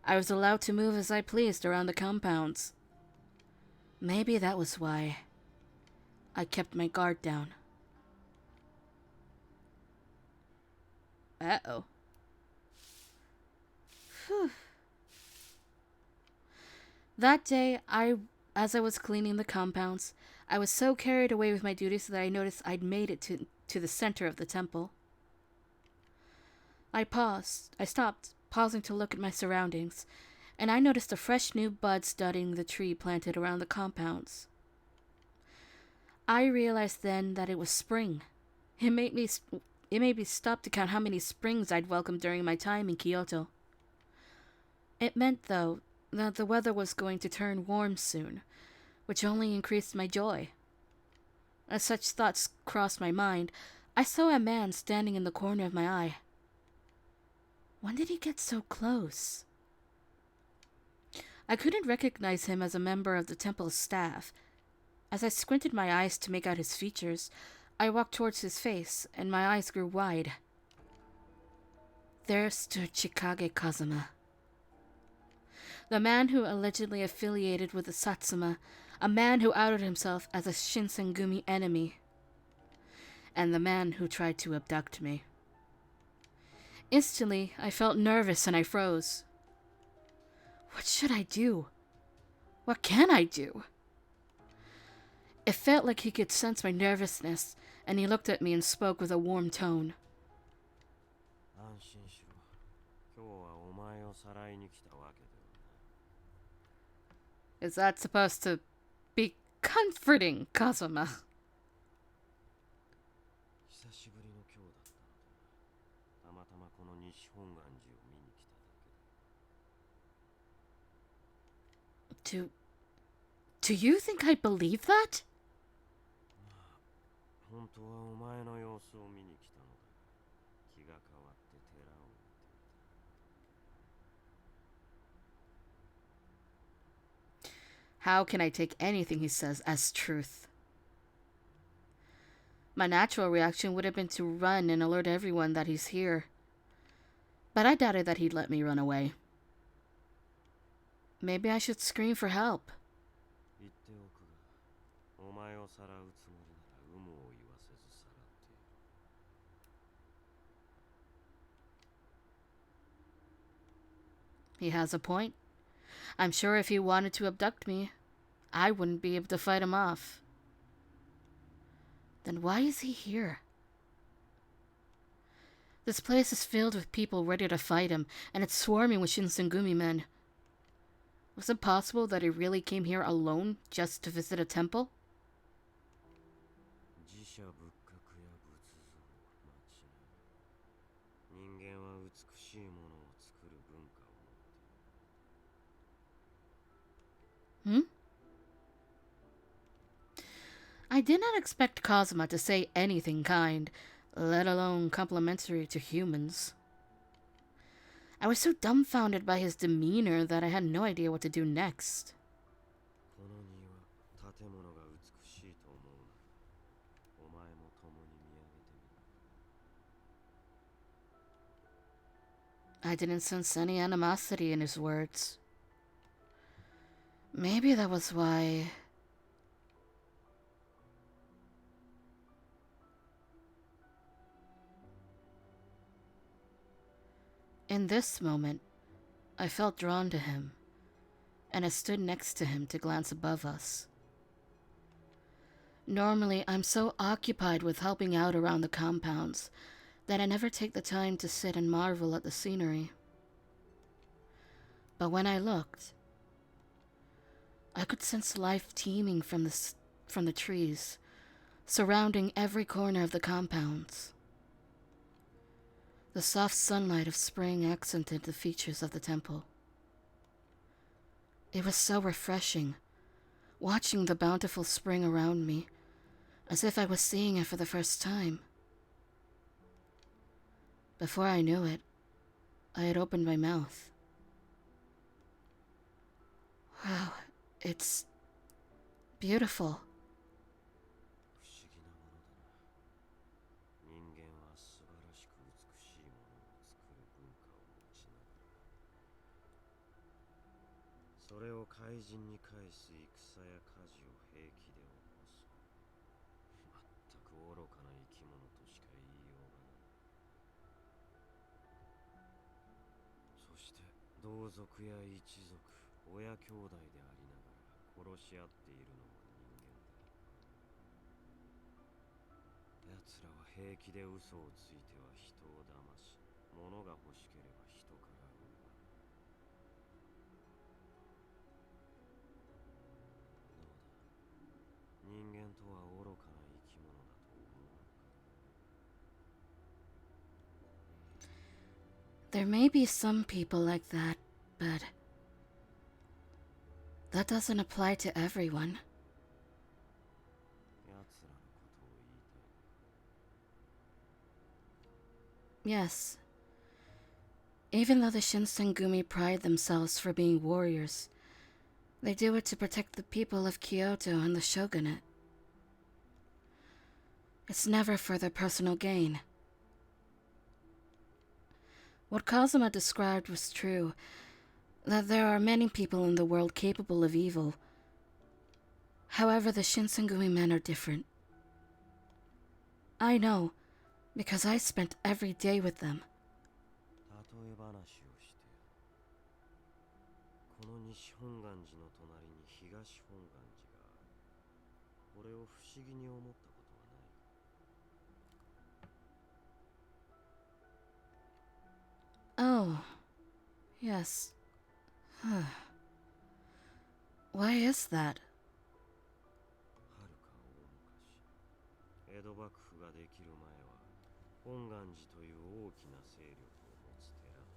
A: I was allowed to move as I pleased around the compounds. Maybe that was why I kept my guard down. Uh-oh. Whew. That day, as I was cleaning the compounds, I was so carried away with my duties that I noticed I'd made it to the center of the temple. I stopped, pausing to look at my surroundings, and I noticed the fresh new buds dotting the tree planted around the compounds. I realized then that it was spring. It made me stop to count how many springs I'd welcomed during my time in Kyoto. It meant, though, that the weather was going to turn warm soon, which only increased my joy. As such thoughts crossed my mind, I saw a man standing in the corner of my eye. When did he get so close? I couldn't recognize him as a member of the temple's staff. As I squinted my eyes to make out his features, I walked towards his face, and my eyes grew wide. There stood Chikage Kazuma, the man who allegedly affiliated with the Satsuma, a man who outed himself as a Shinsengumi enemy, and the man who tried to abduct me. Instantly, I felt nervous and I froze. What should I do? What can I do? It felt like he could sense my nervousness, and he looked at me and spoke with a warm tone. Is that supposed to be comforting, Kazuma? Do you think I believe that? How can I take anything he says as truth? My natural reaction would have been to run and alert everyone that he's here. But I doubted that he'd let me run away. Maybe I should scream for help. He has a point. I'm sure if he wanted to abduct me, I wouldn't be able to fight him off. Then why is he here? This place is filled with people ready to fight him, and it's swarming with Shinsengumi men. Was it possible that he really came here alone just to visit a temple? I did not expect Kazuma to say anything kind, let alone complimentary to humans. I was so dumbfounded by his demeanor that I had no idea what to do next. I didn't sense any animosity in his words. Maybe that was why... In this moment, I felt drawn to him, and I stood next to him to glance above us. Normally, I'm so occupied with helping out around the compounds that I never take the time to sit and marvel at the scenery. But when I looked, I could sense life teeming from the trees, surrounding every corner of the compounds. The soft sunlight of spring accented the features of the temple. It was so refreshing, watching the bountiful spring around me, as if I was seeing it for the first time. Before I knew it, I had opened my mouth. Wow, it's beautiful. There may be some people like that, but that doesn't apply to everyone. Yes. Even though the Shinsengumi pride themselves for being warriors, they do it to protect the people of Kyoto and the shogunate. It's never for their personal gain. What Kazuma described was true, that there are many people in the world capable of evil. However, the Shinsengumi men are different. I know, because I spent every day with them.
G: 例え話をして、この西本願寺の隣に東本願寺がある。これを不思議に思ったことはない。
A: Oh, yes. Why is that?
G: はるか大昔、江戸幕府ができる前は本願寺という大きな勢力を持つ寺だった。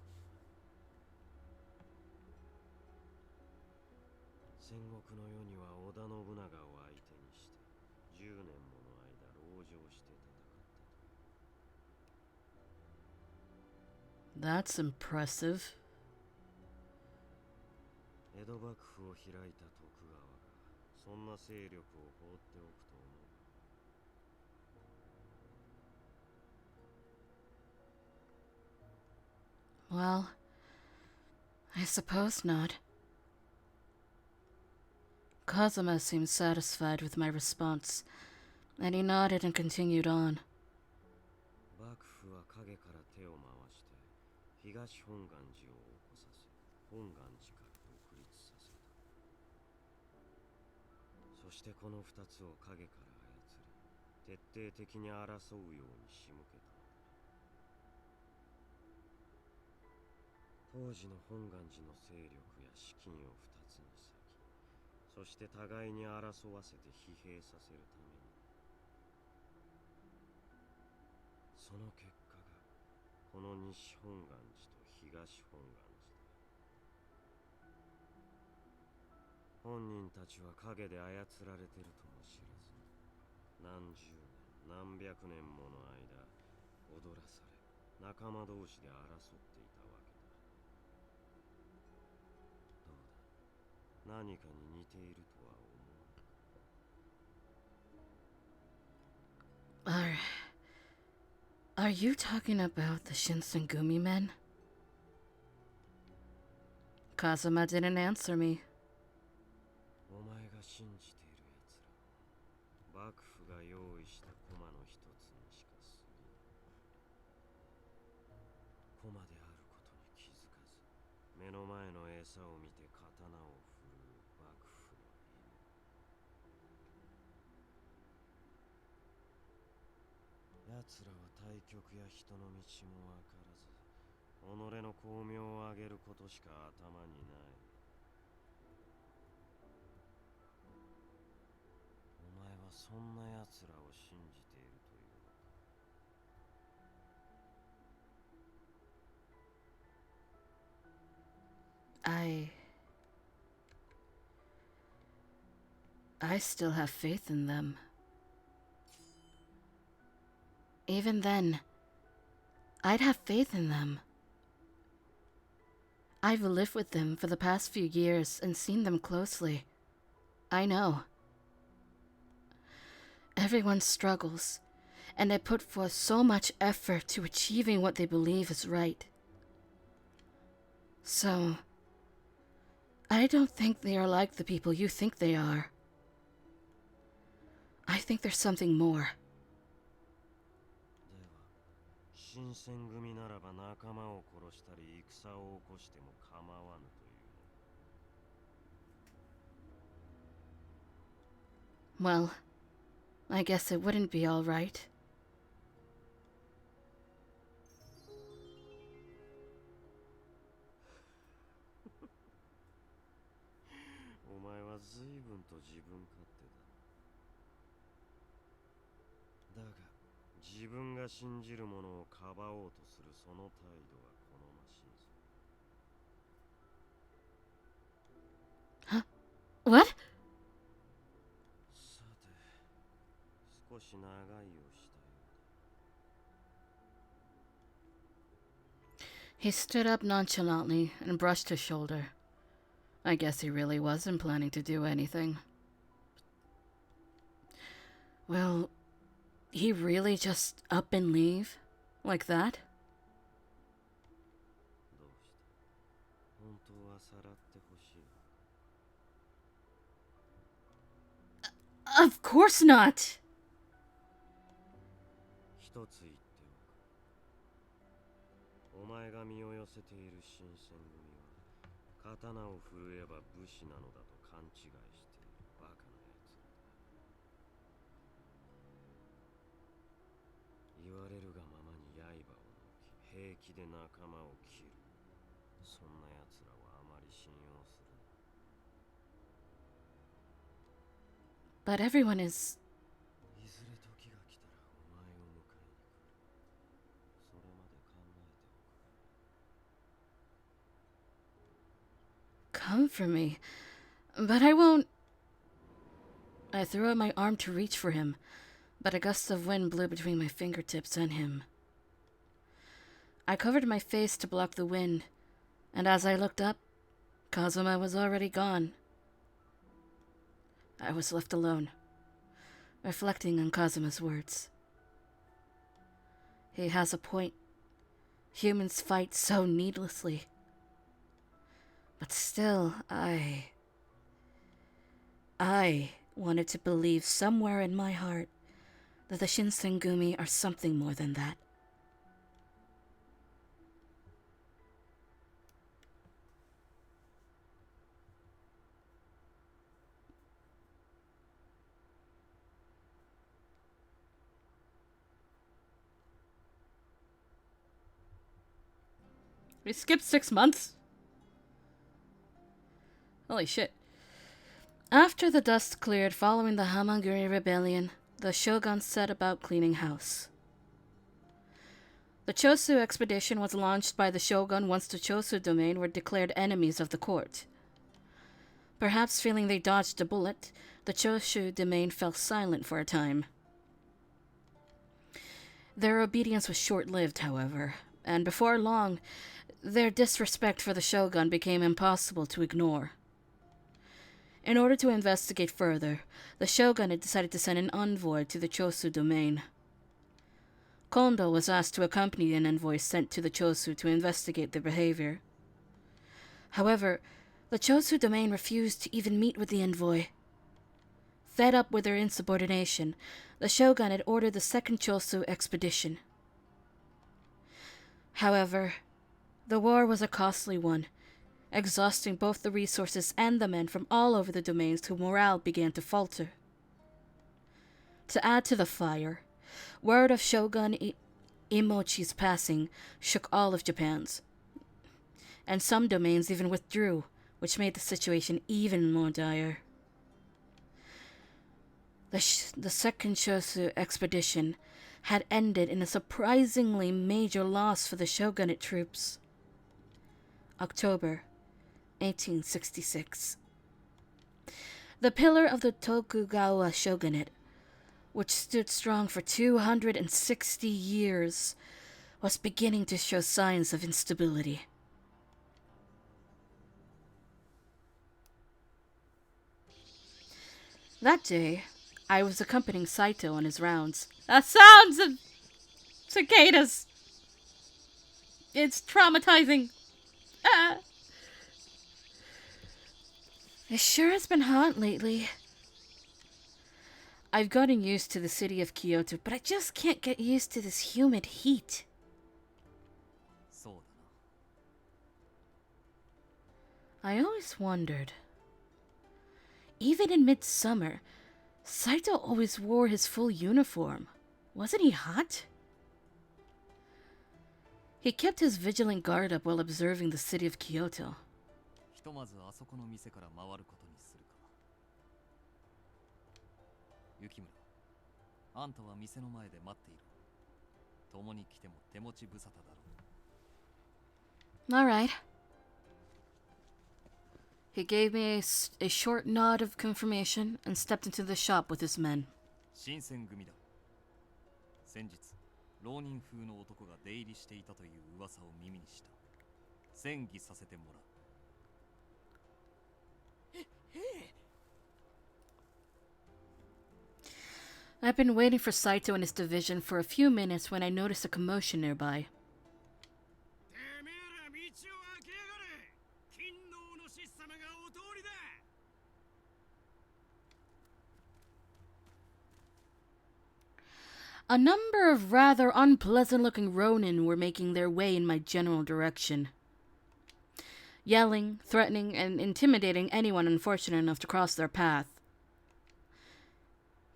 G: 戦国の世には織田信長を相手にして10年もの間籠城して戦ったと。
A: That's impressive.
G: 江戸幕府を開いた徳川がそんな勢力を放っておくと思う。
A: Well, I suppose not. Kazuma seemed satisfied with my response, and he nodded and continued on.
G: 幕府は影から手を回して東本願寺を起こさせ、本願寺から独立させた。そしてこの2つを影から操り、徹底的に争うように仕向けたのだ。当時の本願寺の勢力や資金を2つに割き、そして互いに争わせて疲弊させるために、その結果がこの西本願寺と東本願寺だ。本人たちは影で操られてるとも知らず、何十年何百年もの間踊らされ、仲間同士で争っていたわけだ。どうだ、何かに似ているとは思わないか。
A: Are you talking about the Shinsengumi men? Kazuma didn't answer me.
G: お前が信じているやつらは幕府が用意した駒の一つにしか過ぎない。駒であることに気づかず、目の前の餌を見て刀を振るう幕府の犬。奴らは対局や人の道もわからず、己の功名を上げることしか頭にない。お前はそんな奴らを信じているというのか。
A: I still have faith in them. Even then, I'd have faith in them. I've lived with them for the past few years and seen them closely. I know. Everyone struggles, and they put forth so much effort to achieving what they believe is right. So, I don't think they are like the people you think they are. I think there's something more.
G: では、新選組ならば仲間を殺したり戦を起こしても構わぬというのか。
A: Well, I guess it wouldn't be all right.
G: お前は随分と自分勝手だ。だが、自分が信じるものをかばおうとするその態度は好ましい。
A: What?
G: さて、少し長いをしたようだ。
A: He stood up nonchalantly and brushed his shoulder. I guess he really wasn't planning to do anything. Will he really just up and leave? Like that?
G: どうした？本当はさらってほしい。
A: Of course not!
G: 一つ言っておく。お前が身を寄せている新選組は刀を振るえば武士なのだと勘違いしているバカなやつ。言われるがままに刃を抜き平気で仲間を切る。そんなやつらはあまり信用するな。
A: But everyone is...
G: いずれ時が来たらお前を迎えに来る。それまで考えておく。
A: Come for me. But I won't... I threw out my arm to reach for him, but a gust of wind blew between my fingertips and him. I covered my face to block the wind, and as I looked up, Kazuma was already gone. I was left alone, reflecting on Kazuma's words. He has a point. Humans fight so needlessly. But still, I wanted to believe somewhere in my heart that the Shinsengumi are something more than that. We skipped 6 months? Holy shit. After the dust cleared following the Hamaguri rebellion, the shogun set about cleaning house. The Chosu expedition was launched by the shogun once the Chosu domain were declared enemies of the court. Perhaps feeling they dodged a bullet, the Chosu domain fell silent for a time. Their obedience was short-lived, however, and before long, their disrespect for the shogun became impossible to ignore. In order to investigate further, the shogun had decided to send an envoy to the Chosu domain. Kondo was asked to accompany an envoy sent to the Chosu to investigate their behavior. However, the Chosu domain refused to even meet with the envoy. Fed up with their insubordination, the shogun had ordered the second Chosu expedition. However, the war was a costly one, exhausting both the resources and the men from all over the domains whose morale began to falter. To add to the fire, word of Shogun Imochi's passing shook all of Japan's, and some domains even withdrew, which made the situation even more dire. The second Chosu expedition had ended in a surprisingly major loss for the shogunate troops. October 1866. The pillar of the Tokugawa shogunate, which stood strong for 260 years, was beginning to show signs of instability. That day, I was accompanying Saito on his rounds. The sounds of cicadas! It's traumatizing. Ah. It sure has been hot lately. I've gotten used to the city of Kyoto, but I just can't get used to this humid heat. I always wondered. Even in midsummer, Saito always wore his full uniform. Wasn't he hot? He kept his vigilant guard up while observing the city of Kyoto. All right. He gave me a short nod of confirmation and stepped into the shop with his men.
I: 新選組だ。先日、浪人風の男が出入りしていたという噂を耳にした。戦議させてもらう。
A: I've been waiting for Saito and his division for a few minutes when I noticed a commotion nearby. A number of rather unpleasant-looking Ronin were making their way in my general direction, yelling, threatening, and intimidating anyone unfortunate enough to cross their path.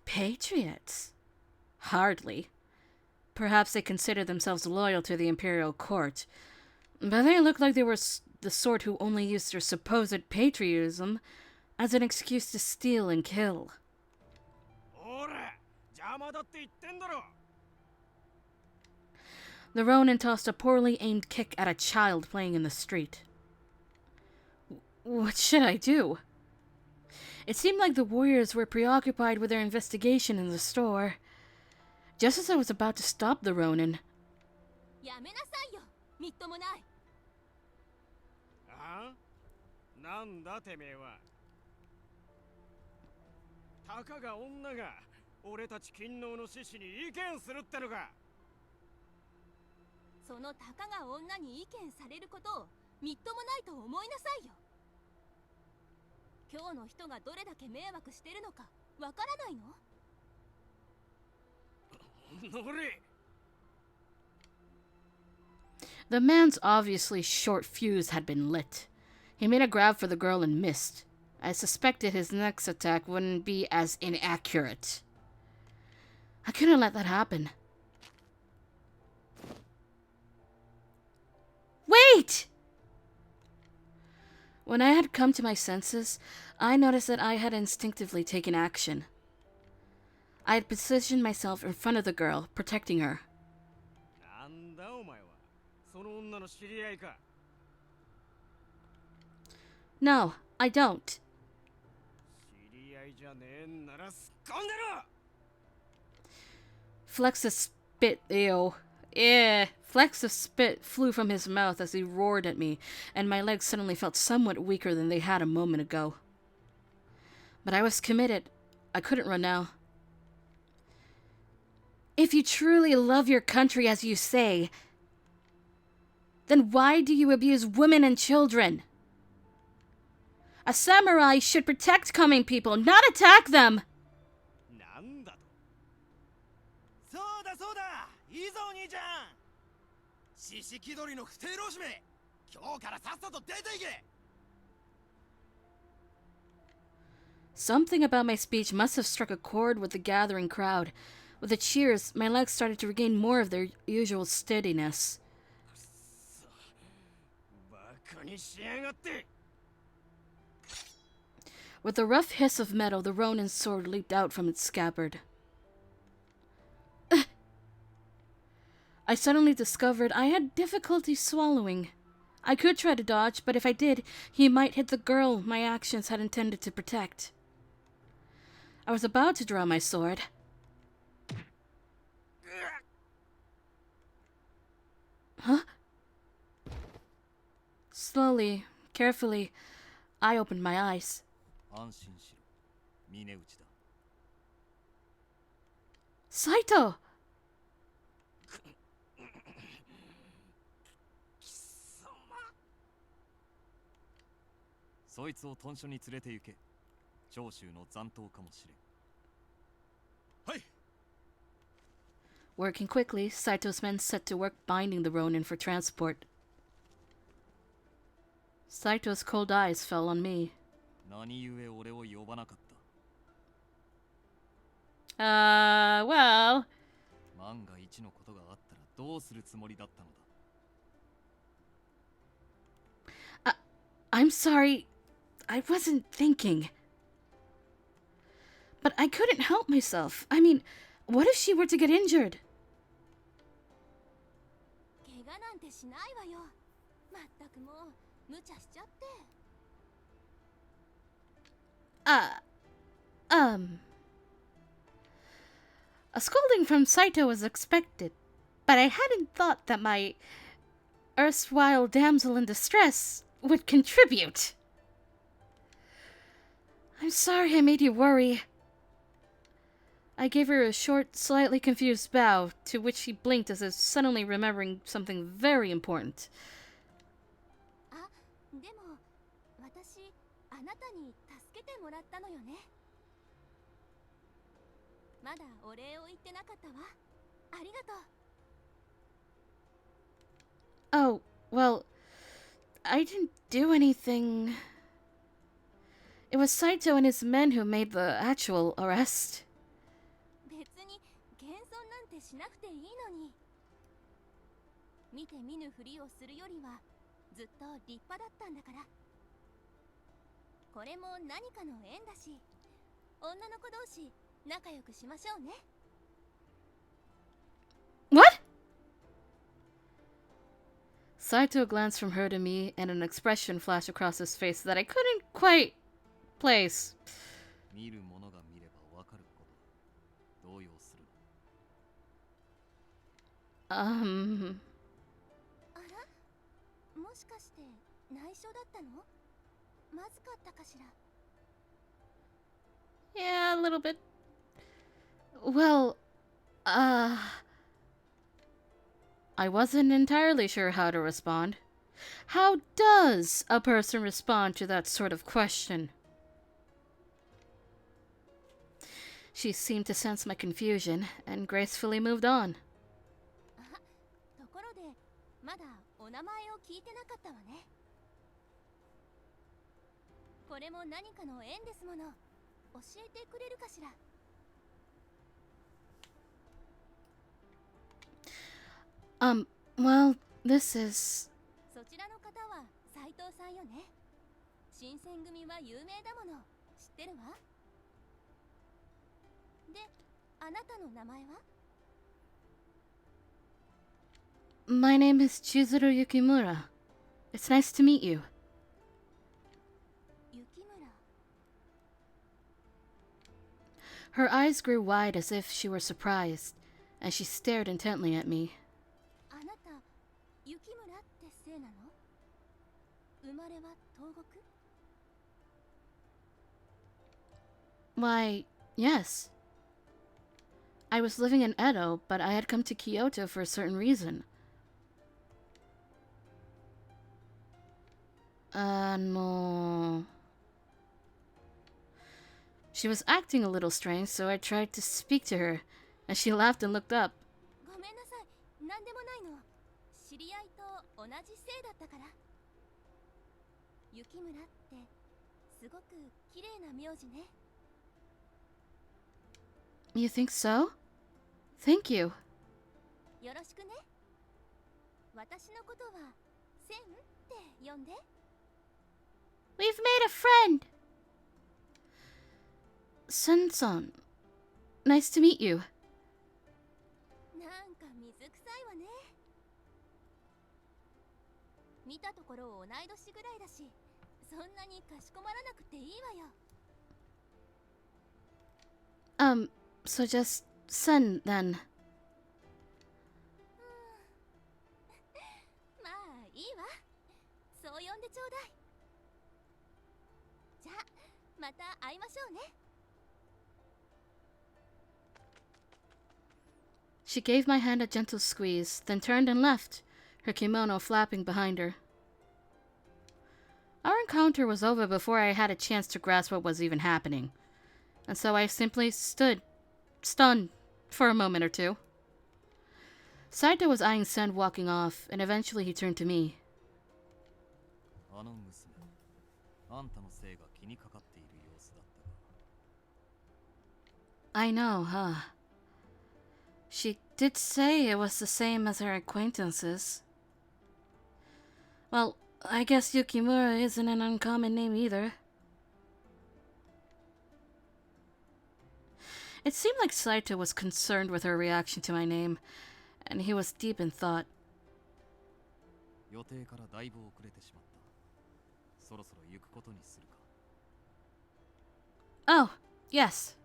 A: Patriots? Hardly. Perhaps they considered themselves loyal to the imperial court, but they looked like they were the sort who only used their supposed patriotism as an excuse to steal and kill. The Ronin tossed a poorly aimed kick at a child playing in the street. What should I do? It seemed like the warriors were preoccupied with their investigation in the store. Just as I was about to stop the Ronin. The man's obviously short fuse had been lit. He made a grab for the girl and missed. I suspected his next attack wouldn't be as inaccurate. I couldn't let that happen. Wait! When I had come to my senses, I noticed that I had instinctively taken action. I had positioned myself in front of the girl, protecting her. No, I don't. Flecks of spit, ew. Flecks of spit flew from his mouth as he roared at me, and my legs suddenly felt somewhat weaker than they had a moment ago. But I was committed. I couldn't run now. If you truly love your country as you say, then why do you abuse women and children? A samurai should protect coming people, not attack them! Something about my speech must have struck a chord with the gathering crowd. With the cheers, my legs started to regain more of their usual steadiness. With a rough hiss of metal, the Ronin's sword leaped out from its scabbard. I suddenly discovered I had difficulty swallowing. I could try to dodge, but if I did, he might hit the girl my actions had intended to protect. I was about to draw my sword. Huh? Slowly, carefully, I opened my eyes. Saito!
I: そいつを屯所に連れて行け。長州の残党かもしれん。はい。
A: Working quickly, Saito's men set to work binding the Ronin for transport. Saito's cold eyes fell on me.
I: 何故俺を呼ばなかった。
A: Well.
I: 万が一のことがあったらどうするつもりだったのだ。
A: I'm sorry. I wasn't thinking. But I couldn't help myself. I mean, what if she were to get injured? Um. A scolding from Saito was expected, but I hadn't thought that my erstwhile damsel in distress would contribute. I'm sorry I made you worry. I gave her a short, slightly confused bow, to which she blinked as if suddenly remembering something very important.
L: あ、でも私あなたに助けてもらったのよね。まだお礼を言ってなかったわ。ありがとう。
A: Oh, well, I didn't do anything. It was Saito and his men who made the actual arrest.
L: 別に謙遜なんてしなくていいのに。見て見ぬふりをするよりはずっと立派だったんだから。これも何かの縁だし、女の子同士仲良くしましょうね。
A: What? Saito glanced from her to me, and an expression flashed across his face that I couldn't quite place.
I: 見る者が見ればわかることだ。動揺する
L: あら、もしかして内緒だったの？まずかったかしら。
A: Yeah, a little bit. Well, I wasn't entirely sure how to respond. How does a person respond to that sort of question? She seemed to sense my confusion and gracefully moved on.
L: ところで、まだお名前を聞いてなかったわね。これも何かの縁ですもの。教えてくれるかしら。
A: Well, this is...
L: そちらの方は斉藤さんよね。新選組は有名だもの。知ってるわ。で、あなたの名前は？
A: My name is Chizuru Yukimura. It's nice to meet you.
L: 雪村。
A: Her eyes grew wide as if she were surprised, and she stared intently at me.
L: あなた、雪村って姓なの？生まれは東国？
A: Why, yes. I was living in Edo, but I had come to Kyoto for a certain reason. No. She was acting a little strange, so I tried to speak to her, and she laughed and looked up.
L: ごめんなさい。なんでもないの。知り合いと同じ姓だったから。雪村ってすごく綺麗な名字ね。
A: You think so? Thank you.
L: よろしくね。私のことはセンって呼んで。
A: We've made a friend. Sen-san, nice to meet you.
L: なんか水臭いわね。見たところ同い年ぐらいだし、そんなにかしこまらなくていいわよ。
A: So just Sen then.
L: まあいいわ。そう呼んでちょうだい。じゃあまた会いましょうね。
A: She gave my hand a gentle squeeze, then turned and left, her kimono flapping behind her. Our encounter was over before I had a chance to grasp what was even happening, and so I simply stood, stunned, for a moment or two. Saito was eyeing Sen walking off, and eventually he turned to me.
I: あの娘、あんたのせいが気にかかっている様子だったが。
A: I know, huh? She did say it was the same as her acquaintances. Well, I guess Yukimura isn't an uncommon name either. It seemed like Saito was concerned with her reaction to my name, and he was deep in thought.
I: 予定からだいぶ遅れてしまった。そろそろ行くことにするか。
A: Oh, yes.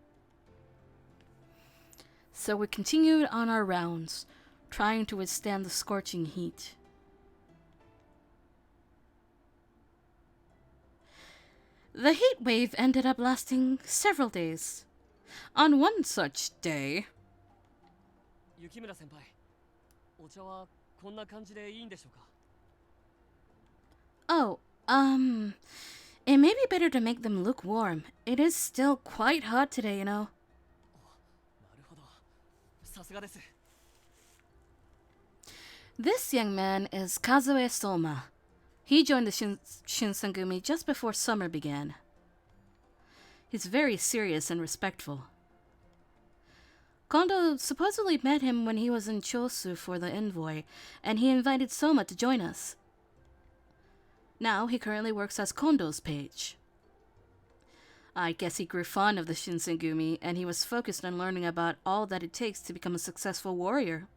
A: So we continued on our rounds, trying to withstand the scorching heat. The heat wave ended up lasting several days. On one such day...
R: 雪村先輩、お茶はこんな感じでいいんでしょうか?
A: Oh, it may be better to make them lukewarm. It is still quite hot today, you know.
R: なるほど。さすがです。
A: This young man is Kazue Soma. He joined the Shinsengumi just before summer began. He's very serious and respectful. Kondo supposedly met him when he was in Chosu for the envoy, and he invited Soma to join us. Now he currently works as Kondo's page. I guess he grew fond of the Shinsengumi, and he was focused on learning about all that it takes to become a successful warrior.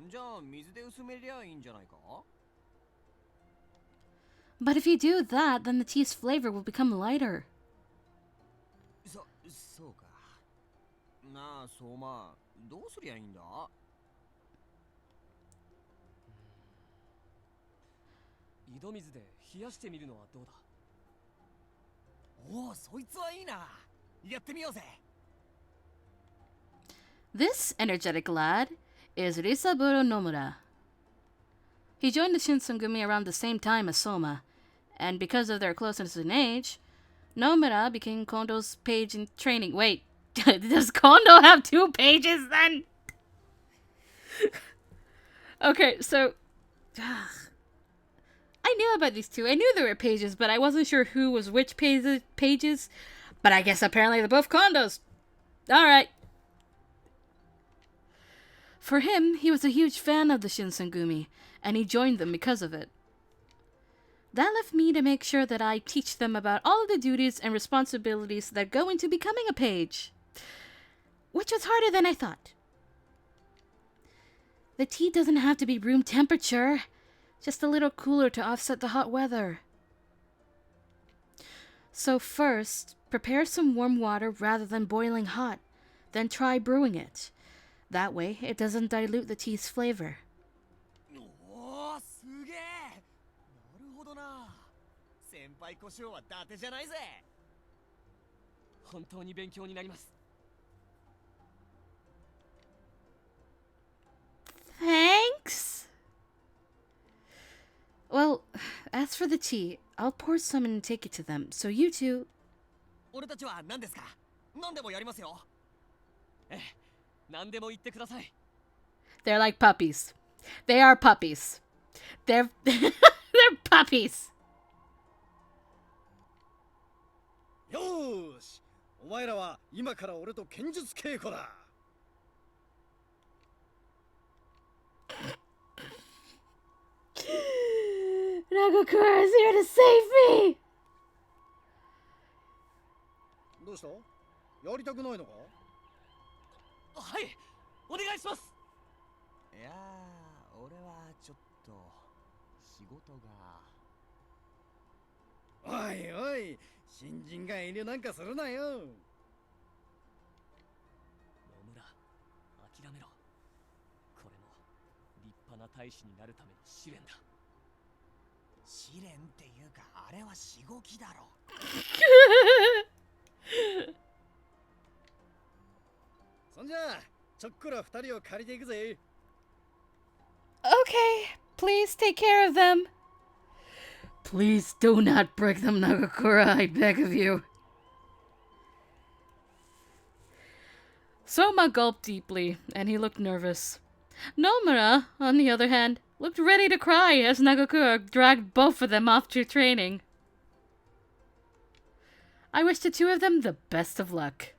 G: じゃあ水で薄めりゃいいんじゃないか?
A: But if you do that, then the tea's flavor will become lighter.
G: そうか。なあ、相馬、どうすりゃいいんだ?
R: 井戸水で冷やしてみるのはどうだ?
G: おお、そいつはいいな。やってみようぜ。
A: This energetic lad is Risaburo Nomura. He joined the Shinsengumi around the same time as Soma, and because of their closeness in age, Nomura became Kondo's page in training. Wait, does Kondo have 2 pages then? Okay, so... I knew about these 2. I knew there were pages, but I wasn't sure who was which pages. But I guess apparently they're both Kondos. Alright. For him, he was a huge fan of the Shinsengumi, and he joined them because of it. That left me to make sure that I teach them about all of the duties and responsibilities that go into becoming a page. Which was harder than I thought. The tea doesn't have to be room temperature, just a little cooler to offset the hot weather. So first, prepare some warm water rather than boiling hot, then try brewing it. That way, it doesn't dilute the tea's flavor.
G: おお、すげえ。なるほどな。先輩小姓は伊達じゃないぜ。
R: 本当に勉強になります。
A: Thanks. Well, as for the tea, I'll pour some and take it to them, so you two...
G: 俺たちは何ですか? 何でもやりますよ。
R: ええ、何でも言ってください。
A: They're like puppies. They are puppies. They're puppies.
F: よーし、お前らは今から俺と剣術稽古だ。
A: Nagakura is here to save me!
F: どうした? やりたくないのか?
R: はい、お願いします。
G: いやー、俺はちょっと仕事が。
F: おいおい、新人が遠慮なんかするなよ。
R: 野村、諦めろ。これも立派な大使になるための試練だ。
G: 試練っていうか、あれはしごきだろ。
F: そんじゃあ、ちょっくら二人を借りていくぜ。
A: Okay, please take care of them. Please do not break them, Nagakura, I beg of you. Soma gulped deeply, and he looked nervous. Nomura, on the other hand, looked ready to cry as Nagakura dragged both of them off to training. I wish the 2 of them the best of luck.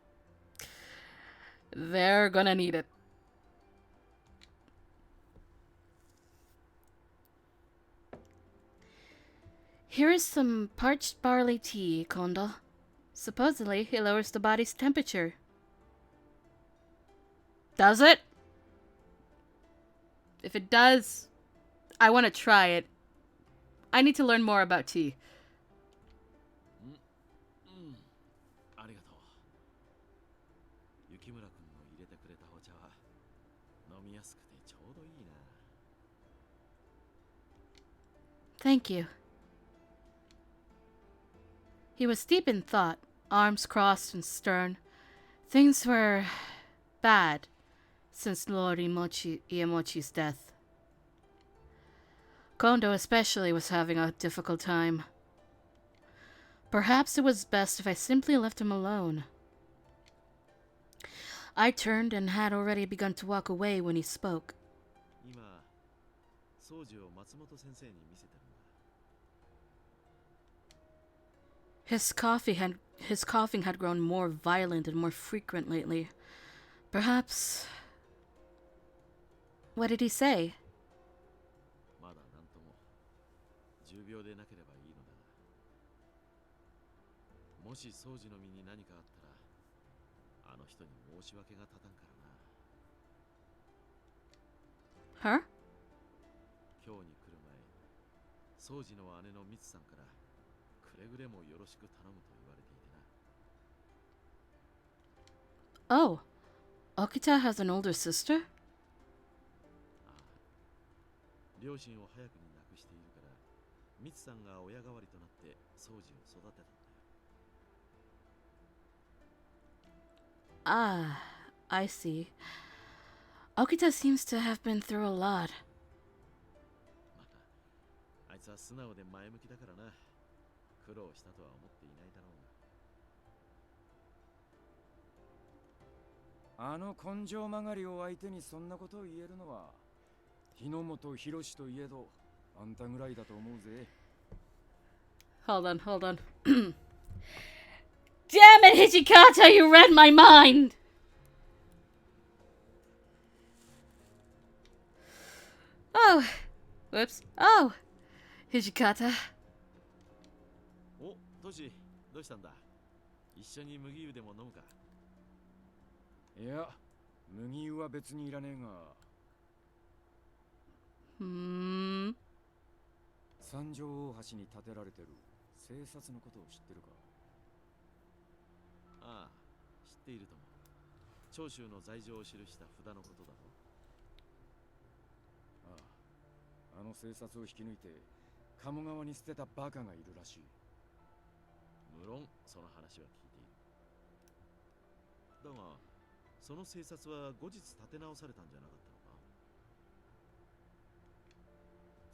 A: They're gonna need it. Here is some parched barley tea, Kondo. Supposedly, it lowers the body's temperature. Does it? If it does, I want to try it. I need to learn more about tea. Thank you. He was deep in thought, arms crossed and stern. Things were bad since Lord Iemochi's death. Kondo especially was having a difficult time. Perhaps it was best if I simply left him alone. I turned and had already begun to walk away when he spoke. His coughing had grown more violent and more frequent lately. Perhaps... What did he say? Huh? Oh, Okita has an older sister? Ah, I see. Okita seems to have been through a lot. Hold on. Damn it, Hijikata, you read my mind! Oh, whoops. Oh, Hijikata.
E: お、トシ、どうしたんだ？一緒に麦湯でも飲むか？
H: いや、麦湯は別にいらねえが。三条大橋に建てられてる生殺のことを知ってるか？
E: ああ、知っているとも。長州の罪状を記した札のことだろ。
H: ああ、あの生殺を引き抜いて鴨川に捨てたバカがいるらしい。
E: 無論その話は聞いている。だがその生殺は後日立て直されたんじゃなかったのか？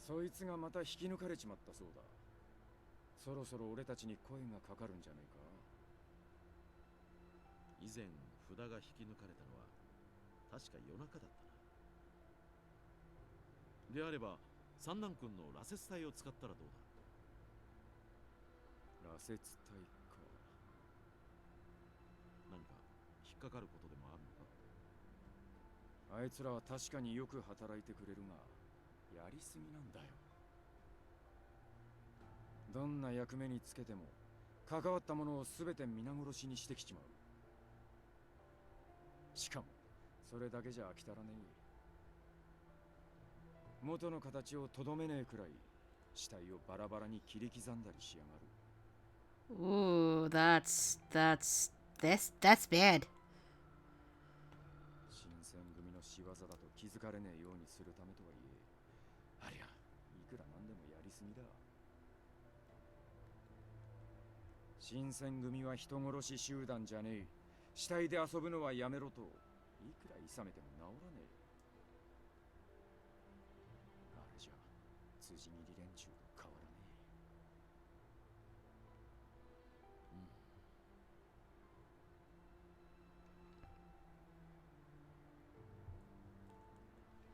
H: そいつがまた引き抜かれちまったそうだ。そろそろ俺たちに声がかかるんじゃねえか？
E: 以前札が引き抜かれたのは確か夜中だったな。であれば三男君の羅刹体を使ったらどうだ？
H: 羅刹体か。
E: 何か引っかかることでもあるのか？
H: あいつらは確かによく働いてくれるがやりすぎなんだよ。どんな役目につけても関わったものを全て皆殺しにしてきちまう。しかもそれだけじゃ飽き足らねえ。元の形をとどめねえくらい死体をバラバラに切り刻んだりしやがる。
A: Ooh, that's bad.
H: 新選組の仕業だと気づかれねえようにするためとはいえ、ありゃいくらなんでもやりすぎだ。新選組は人殺し集団じゃねえ。死体で遊ぶのはやめろといくら諌めても治らねえ。あれじゃ辻切り連中と変わらね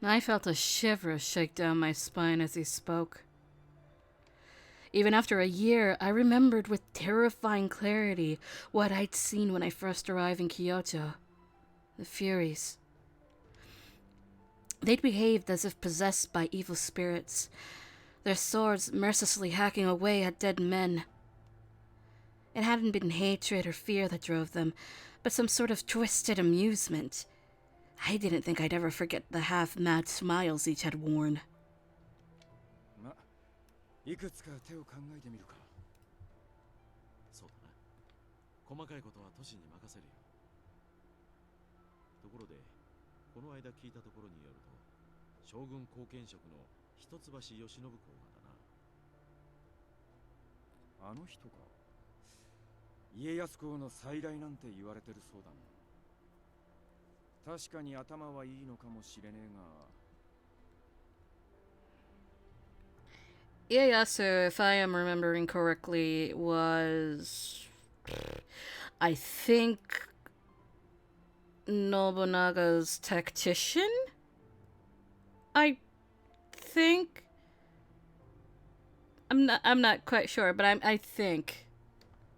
A: え。I felt a shiver shake down my spine as he spoke. Even after a year, I remembered with terrifying clarity what I'd seen when I first arrived in Kyoto. The Furies. They'd behaved as if possessed by evil spirits, their swords mercilessly hacking away at dead men. It hadn't been hatred or fear that drove them, but some sort of twisted amusement. I didn't think I'd ever forget the half-mad smiles each had worn.
H: え。いくつか手を考えてみるか。
E: そうだな。細かいことは都市に任せるよ。ところでこの間聞いたところによると将軍後見職の一橋慶喜公がだな。
H: あの人か。家康公の再来なんて言われてるそうだな。確かに頭はいいのかもしれねえが。
A: Ieyasu, if I am remembering correctly, was, I think, Nobunaga's tactician? I think. I'm not quite sure, but I think.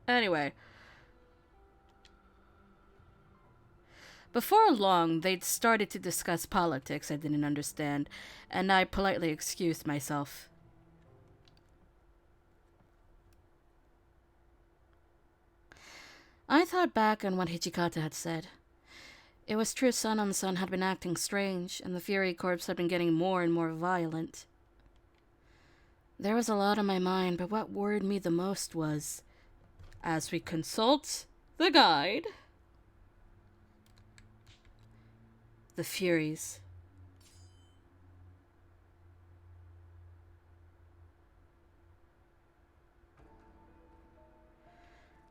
A: Anyway. Before long, they'd started to discuss politics I didn't understand, and I politely excused myself. I thought back on what Hijikata had said. It was true Sun had been acting strange, and the Fury Corps had been getting more and more violent. There was a lot on my mind, but what worried me the most was, as we consult the guide, the Furies.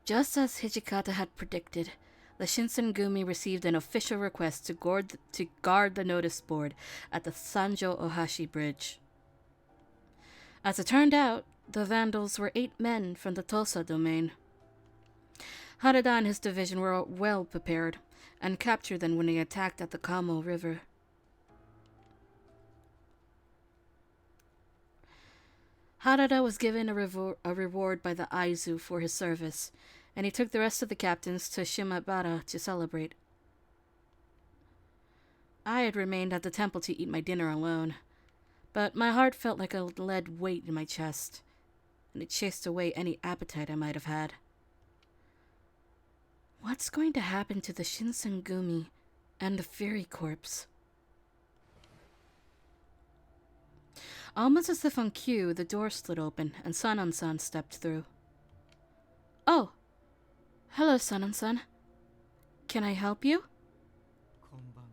A: Just as Hijikata had predicted, the Shinsengumi received an official request to guard the notice board at the Sanjo Ohashi Bridge. As it turned out, the vandals were 8 men from the Tosa domain. Harada and his division were well prepared, and captured them when they attacked at the Kamo River. Harada was given a reward by the Aizu for his service, and he took the rest of the captains to Shimabara to celebrate. I had remained at the temple to eat my dinner alone, but my heart felt like a lead weight in my chest, and it chased away any appetite I might have had. What's going to happen to the Shinsengumi and the Fury Corps? Almost as if on cue, the door slid open and Sanan-san stepped through. Oh! Hello, Sanan-san. Can I help you?
Q: こんばんは。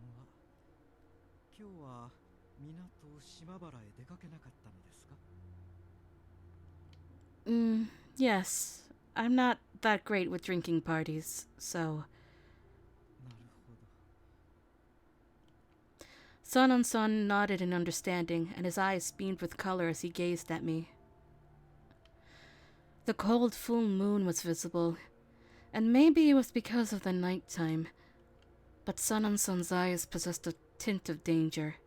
Q: 今日は港島原へ出かけなかったのですか?
A: Yes. I'm not that great with drinking parties, so... Sanan-san nodded in understanding, and his eyes beamed with color as he gazed at me. The cold full moon was visible, and maybe it was because of the night time, but Sanan-san's eyes possessed a tint of danger.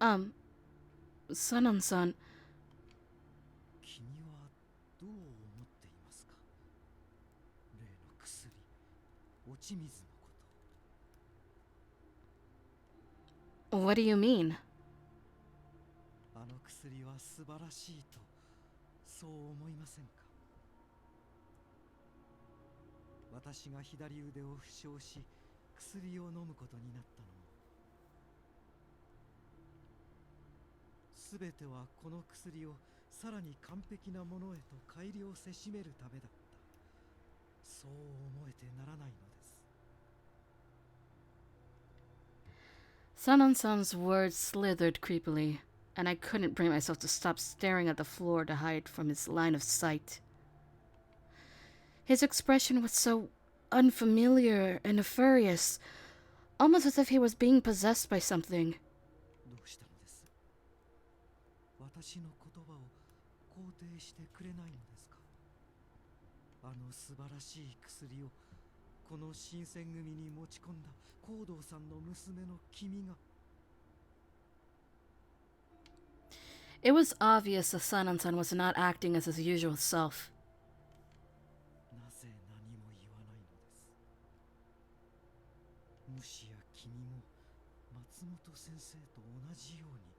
A: Sanan-san...
Q: 君はどう思っていますか? 例の薬、落ち水のこと。
A: What do you mean?
Q: あの薬は素晴らしいと、そう思いませんか? 私が左腕を負傷し、薬を飲むことになったのも、すべてはこの薬をさらに完璧なものへと改良せしめるためだった。そう思えてならないのです。
A: Sanan-san's words slithered creepily, and I couldn't bring myself to stop staring at the floor to hide from his line of sight. His expression was so unfamiliar and nefarious, almost as if he was being possessed by something.
Q: どうしたのです? 私の言葉を肯定してくれないのですか? あの素晴らしい薬をこの新選組に持ち込んだ高堂さんの娘の君が。
A: It was obvious that Sanan-san was not acting as his usual self.
Q: なぜ何も言わないのです。もしや君も松本先生と同じように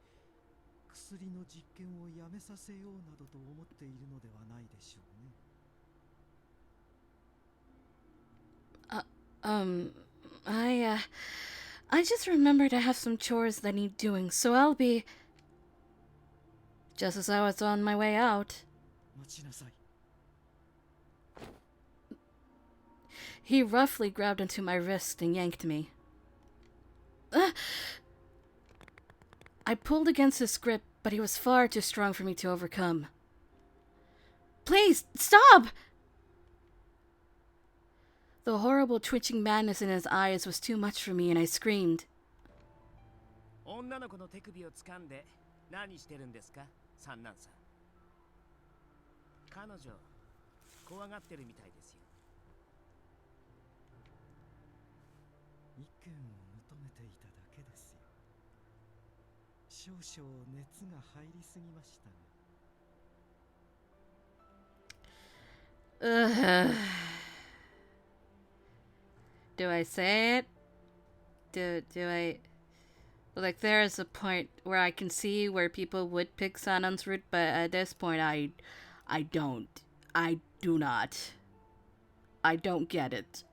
Q: 薬の実験をやめさせようなどと思っているのではないでしょうね。
A: I just remembered I have some chores that need doing, so I'll be... Just as I was on my way out,
Q: 待ちなさい。
A: he roughly grabbed onto my wrist and yanked me. I pulled against his grip, but he was far too strong for me to overcome. Please, stop! The horrible twitching madness in his eyes was too much for me, and I screamed.
P: 女の子の手首を掴んで何してるんですか、三男さん。彼女、怖がってるみたいですよ。
Q: 意見を求めていただけですよ。少々熱が入りすぎましたが。
A: Do I say it? Do I... Like, there is a point where I can see where people would pick Sanon's route, but at this point, I don't. I do not. I don't get it.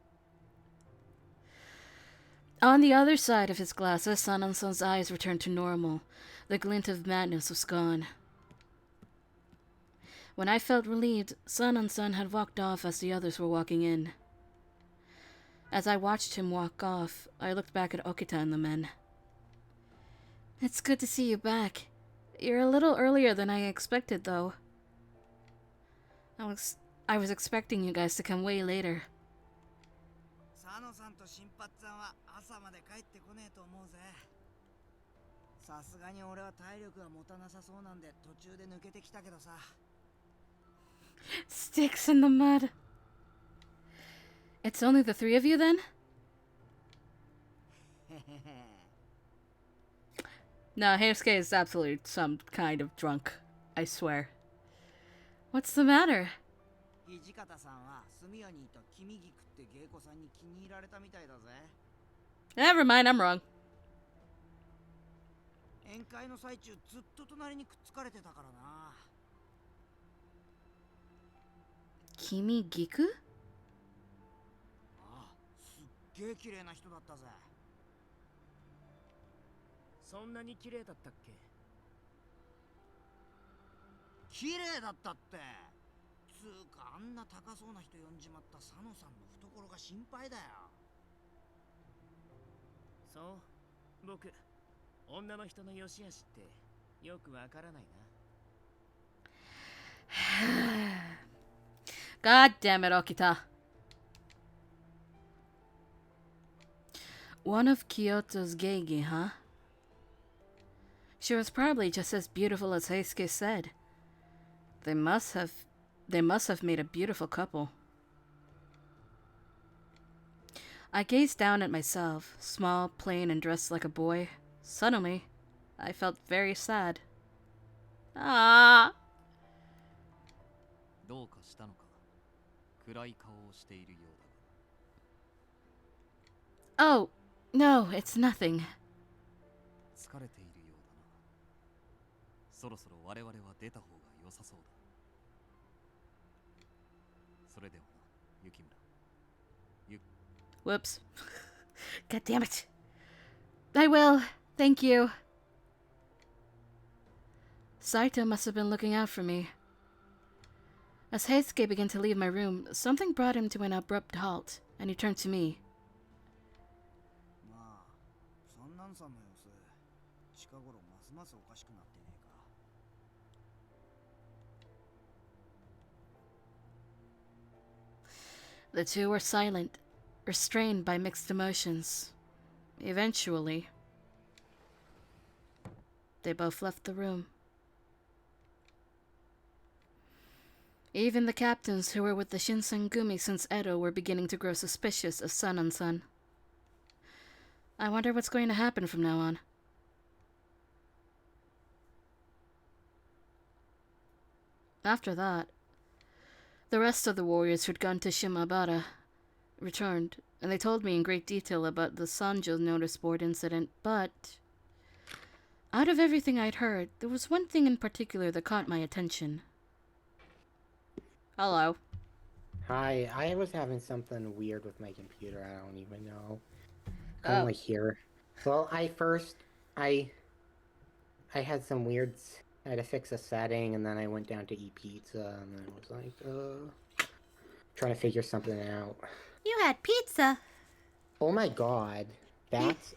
A: On the other side of his glasses, Sanon's eyes returned to normal. The glint of madness was gone. When I felt relieved, Sanon had walked off as the others were walking in. As I watched him walk off, I looked back at Okita and the men. It's good to see you back. You're a little earlier than I expected, though. I was expecting you guys to come way later.
J: 佐野さんと新八さんは朝まで帰ってこねえと思うぜ。さすがに俺は体力が持たなさそうなんで途中で抜けてきたけどさ。
A: Sticks in the mud. It's only the three of you then? No, Heisuke is absolutely some kind of drunk. I swear. What's the matter?
J: 土方さんは住谷にいた君菊って芸妓さんに気に入られたみたいだぜ。
A: Never mind, I'm wrong.
J: 宴会の最中ずっと隣にくっつかれてたからな。
A: 君菊？
J: ああ、すっげえ綺麗な人だったぜ。
P: そんなに綺麗だったっけ？
J: 綺麗だったって。つうかあんな高そうな人呼んじまった佐野さんの懐が心配だよ。
P: そう、僕、女の人の良し悪しってよくわからないな。
A: God damn it, Okita. One of Kyoto's geigi, huh? She was probably just as beautiful as Heisuke said. They must have made a beautiful couple. I gazed down at myself, small, plain, and dressed like a boy. Suddenly, I felt very sad. Ah.
I: どうかしたのか。暗い顔をしているようだが。
A: Oh, no, it's nothing.
I: 疲れているようだな。そろそろ我々は出た方が良さそうだ。それではな、雪村。
A: Whoops. God damn it. I will. Thank you. Saito must have been looking out for me. As Heisuke began to leave my room, something brought him to an abrupt halt, and he turned to me.
J: まあ、三男さんの様子、近頃ますますおかしくなってねえか。
A: The two were silent, restrained by mixed emotions. Eventually, they both left the room. Even the captains who were with the Shinsengumi since Edo were beginning to grow suspicious of Sanan-san. I wonder what's going to happen from now on. After that, the rest of the warriors who'd gone to Shimabara returned, and they told me in great detail about the Sanjo notice board incident, but out of everything I'd heard, there was one thing in particular that caught my attention. Hello.
B: Hi, I was having something weird with my computer. I don't even know. I'm only here. Well, I had some weirds. I had to fix a setting, and then I went down to eat pizza, and then I was like, trying to figure something out.
A: You had pizza.
B: Oh my god. That's,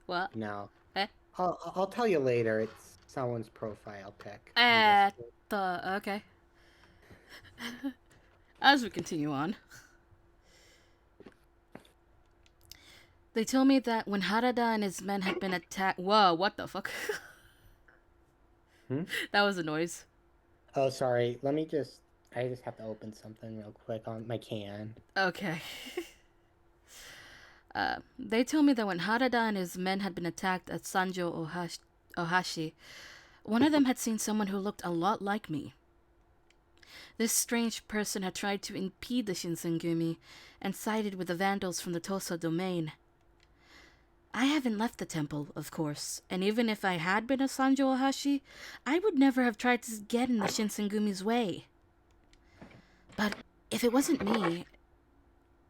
A: What?
B: No.
A: Eh?
B: I'll tell you later. It's someone's profile pic.
A: Okay. As we continue on, they told me that when Harada and his men had been attacked. Whoa, what the fuck? That was a noise.
B: Oh, sorry. I just have to open something real quick on my can.
A: Okay. They told me that when Harada and his men had been attacked at Sanjo Ohashi, one of them had seen someone who looked a lot like me. This strange person had tried to impede the Shinsengumi and sided with the vandals from the Tosa domain. I haven't left the temple, of course, and even if I had been a Sanjo Ohashi, I would never have tried to get in the Shinsengumi's way. But if it wasn't me,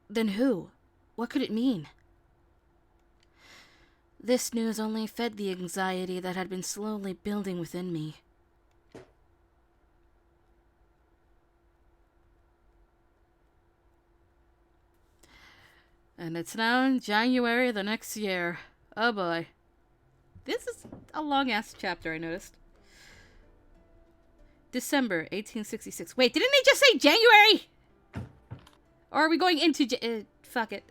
A: then who? What could it mean? This news only fed the anxiety that had been slowly building within me. And it's now in January the next year. Oh boy. This is a long-ass chapter, I noticed. December 1866. Wait, didn't they just say January? Or are we going into fuck it.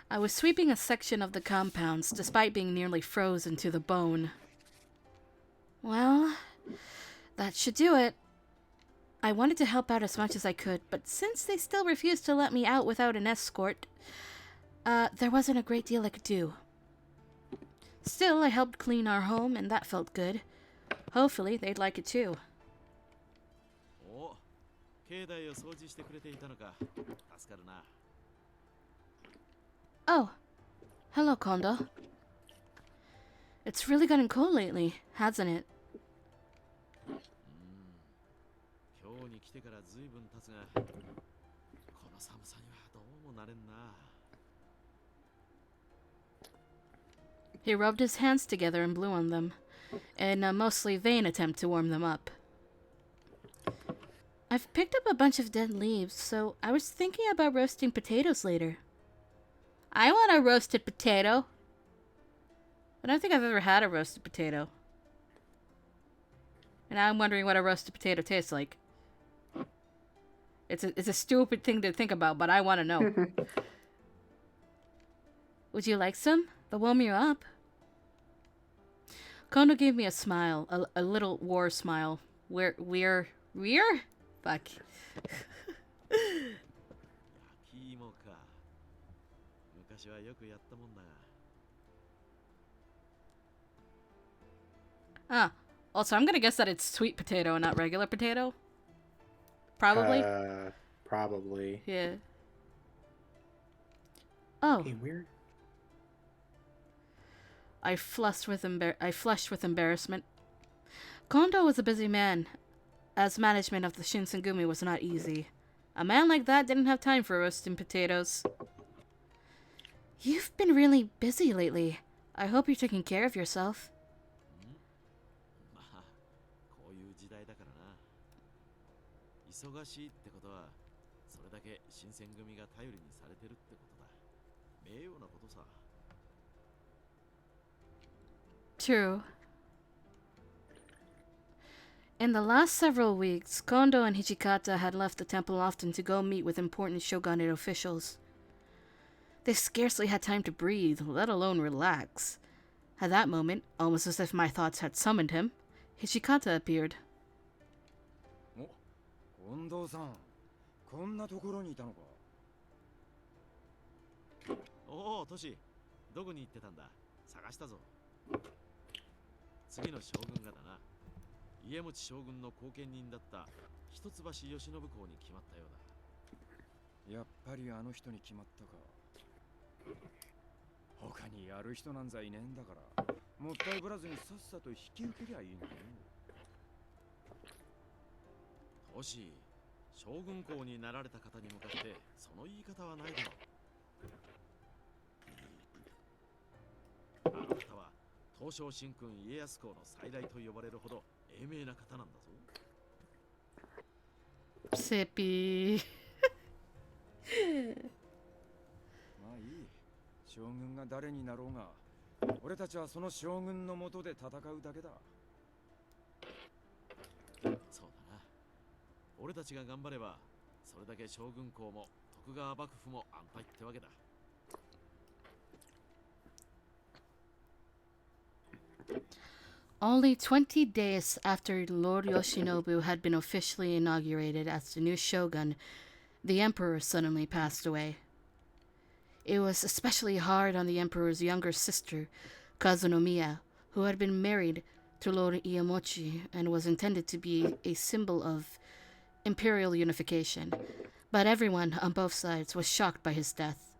A: I was sweeping a section of the compounds, despite being nearly frozen to the bone. Well, that should do it. I wanted to help out as much as I could, but since they still refused to let me out without an escort, there wasn't a great deal I could do. Still, I helped clean our home, and that felt good. Hopefully, they'd like it too. Oh, hello, Kondo. It's really gotten cold lately, hasn't it? He rubbed his hands together and blew on them, in a mostly vain attempt to warm them up. I've picked up a bunch of dead leaves, so I was thinking about roasting potatoes later. I want a roasted potato. I don't think I've ever had a roasted potato. And now I'm wondering what a roasted potato tastes like. It's a stupid thing to think about, but I want to know. Would you like some? They'll warm you up. Kondo gave me a smile, a little war smile. We're? Fuck. Also, I'm gonna guess that it's sweet potato and not regular potato. Probably?
B: Probably.
A: Yeah. Oh.
B: Okay, weird.
A: I flushed with embarrassment. Kondo was a busy man, as management of the Shinsengumi was not easy. A man like that didn't have time for roasting potatoes. You've been really busy lately. I hope you're taking care of yourself. True. In the last several weeks, Kondo and Hijikata had left the temple often to go meet with important shogunate officials. They scarcely had time to breathe, let alone relax. At that moment, almost as if my thoughts had summoned him, Hijikata appeared.
H: Kondo-san, こんなところにいたのか。
E: おお、トシ、どこに行ってたんだ。探したぞ。次の将軍がだな。家持将軍の後見人だった一橋慶喜公に決まったようだ。
H: やっぱりあの人に決まったか。他にやる人なんざいねえんだから、もったいぶらずにさっさと引き受けりゃいいのよ。
E: トシ、将軍公になられた方に向かってその言い方はないだろう。あなたは東照神君家康公の最大と呼ばれるほど英明な方なんだぞ。
A: セピー。
H: まあいい。将軍が誰になろうが、俺たちはその将軍の下で戦うだけだ。
E: そうだな。俺たちが頑張れば、それだけ将軍公も徳川幕府も安泰ってわけだ。
A: Only 20 days after Lord Yoshinobu had been officially inaugurated as the new shogun, the emperor suddenly passed away. It was especially hard on the emperor's younger sister, Kazunomiya, who had been married to Lord Iemochi and was intended to be a symbol of imperial unification. But everyone on both sides was shocked by his death.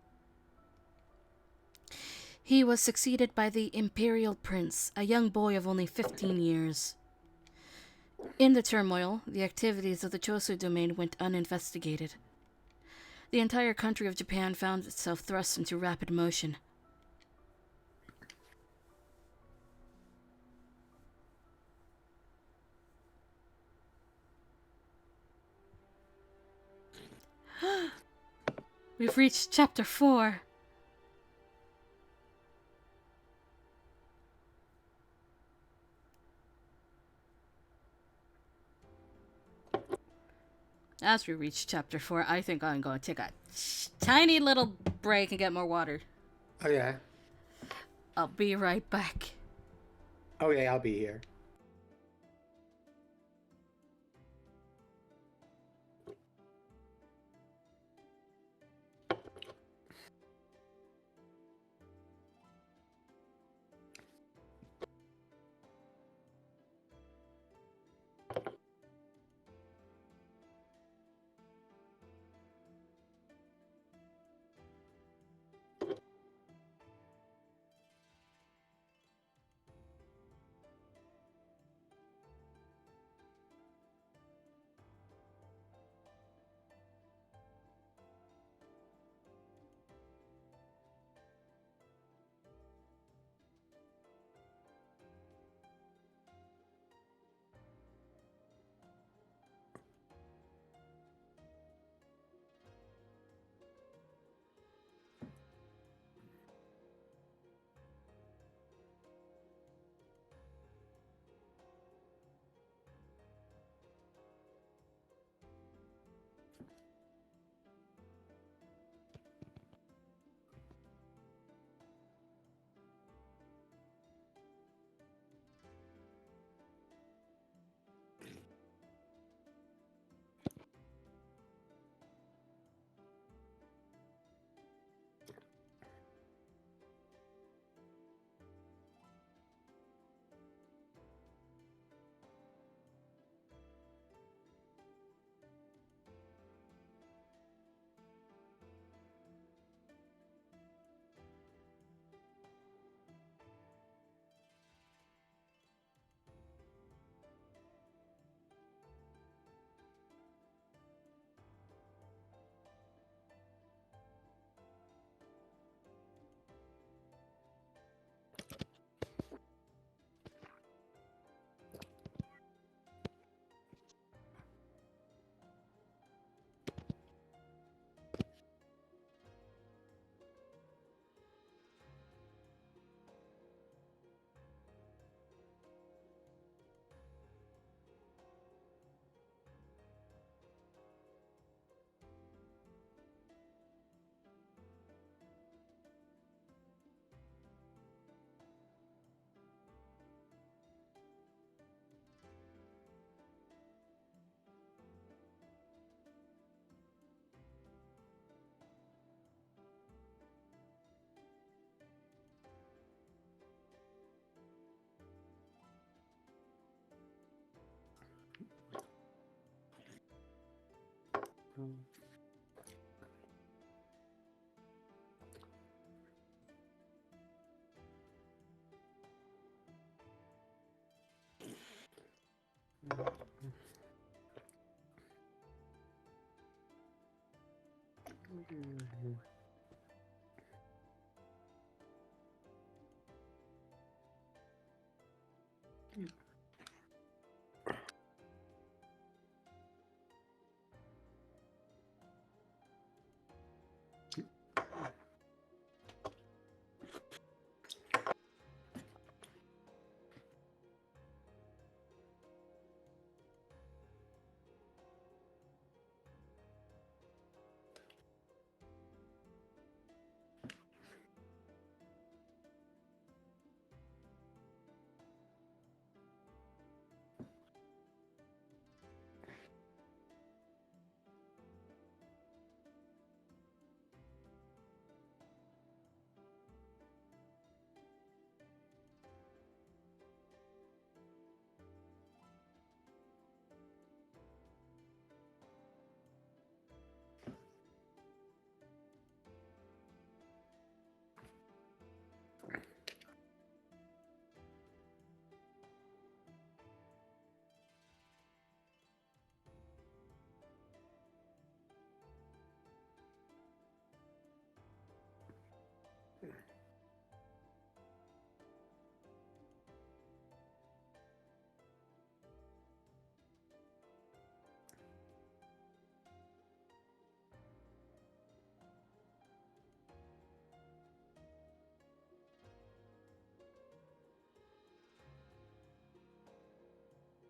A: He was succeeded by the imperial prince, a young boy of only 15 years. In the turmoil, the activities of the Chosu domain went uninvestigated. The entire country of Japan found itself thrust into rapid motion. We've reached chapter 4. As we reach chapter 4, I think I'm going to take a tiny little break and get more water.
B: Oh, yeah.
A: I'll be right back.
B: Oh, yeah, I'll be here.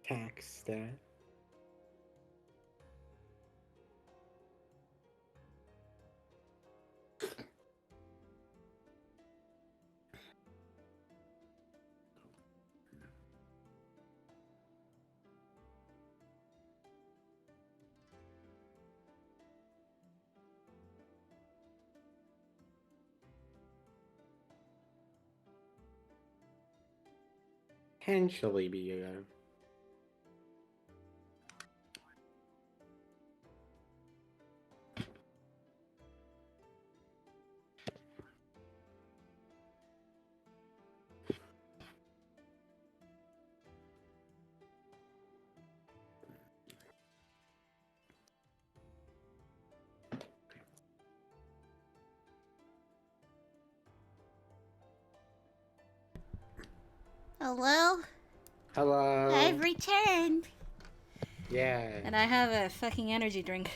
B: tax stat. Potentially be a
A: Hello?
B: hello.
A: I've returned.
B: Yeah.
A: And I have a fucking energy drink.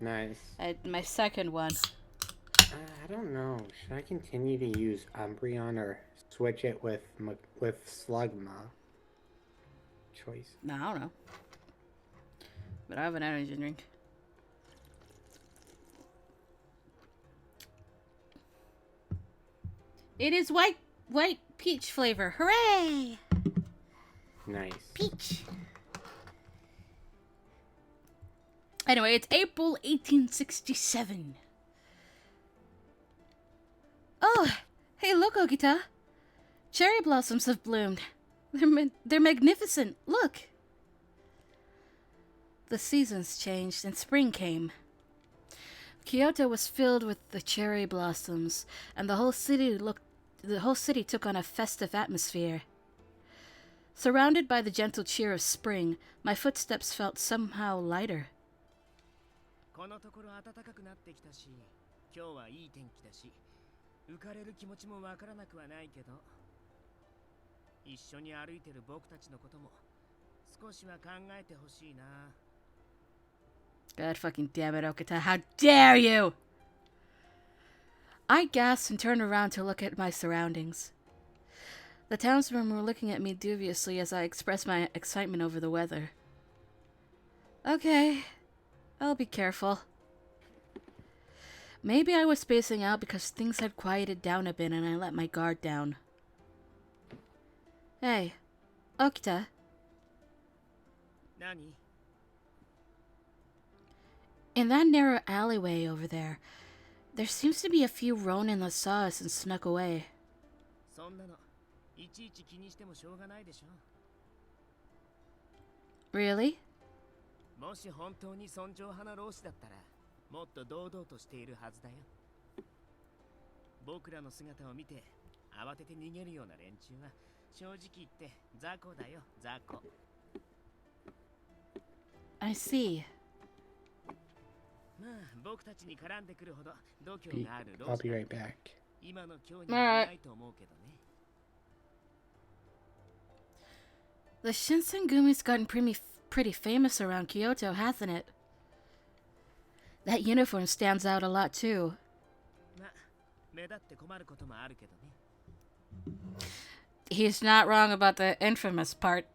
B: Nice.
A: My second one.
B: I don't know. Should I continue to use Umbreon or switch it with Slugma? Choice.
A: No, I don't know. But I have an energy drink. It is white peach flavor. Hooray!
B: Nice.
A: Peach. Anyway, it's April 1867. Oh, hey, look, Okita. Cherry blossoms have bloomed. They're magnificent. Look. The seasons changed and spring came. Kyoto was filled with the cherry blossoms, and the whole city took on a festive atmosphere. Surrounded by the gentle cheer of spring, my footsteps felt somehow lighter.
P: このところ暖かくなってきたし、今日はいい天気だし、浮かれる気持ちもわからなくはないけど、一緒に歩いてる僕たちのことも少しは考えてほしいな。
A: God fucking damn it, Okita. How dare you! I gasped and turned around to look at my surroundings. The townsmen were looking at me dubiously as I expressed my excitement over the weather. Okay, I'll be careful. Maybe I was spacing out because things had quieted down a bit and I let my guard down. Hey, Okita.
P: 何?
A: In that narrow alleyway over there seems to be a few Ronin that saw us and snuck away.
P: そんなのいちいち気にしてもしょうがないでしょ。
A: Really?
P: もし本当に尊重派な老師だったら、もっと堂々としているはずだよ。僕らの姿を見て慌てて逃げるような連中は正直言って雑魚だよ、雑魚。
A: I see.
P: まあ僕たちに絡んでくるほど度胸がある老
B: I'll
P: 師
B: be
P: だ
B: right
P: ったら
B: back.
P: 今の今日にはないと思うけどね。
A: The Shinsengumi's gotten pretty famous around Kyoto, hasn't it? That uniform stands out a lot too.
P: まあ目立って困ることもあるけどね。
A: He's not wrong about the infamous part.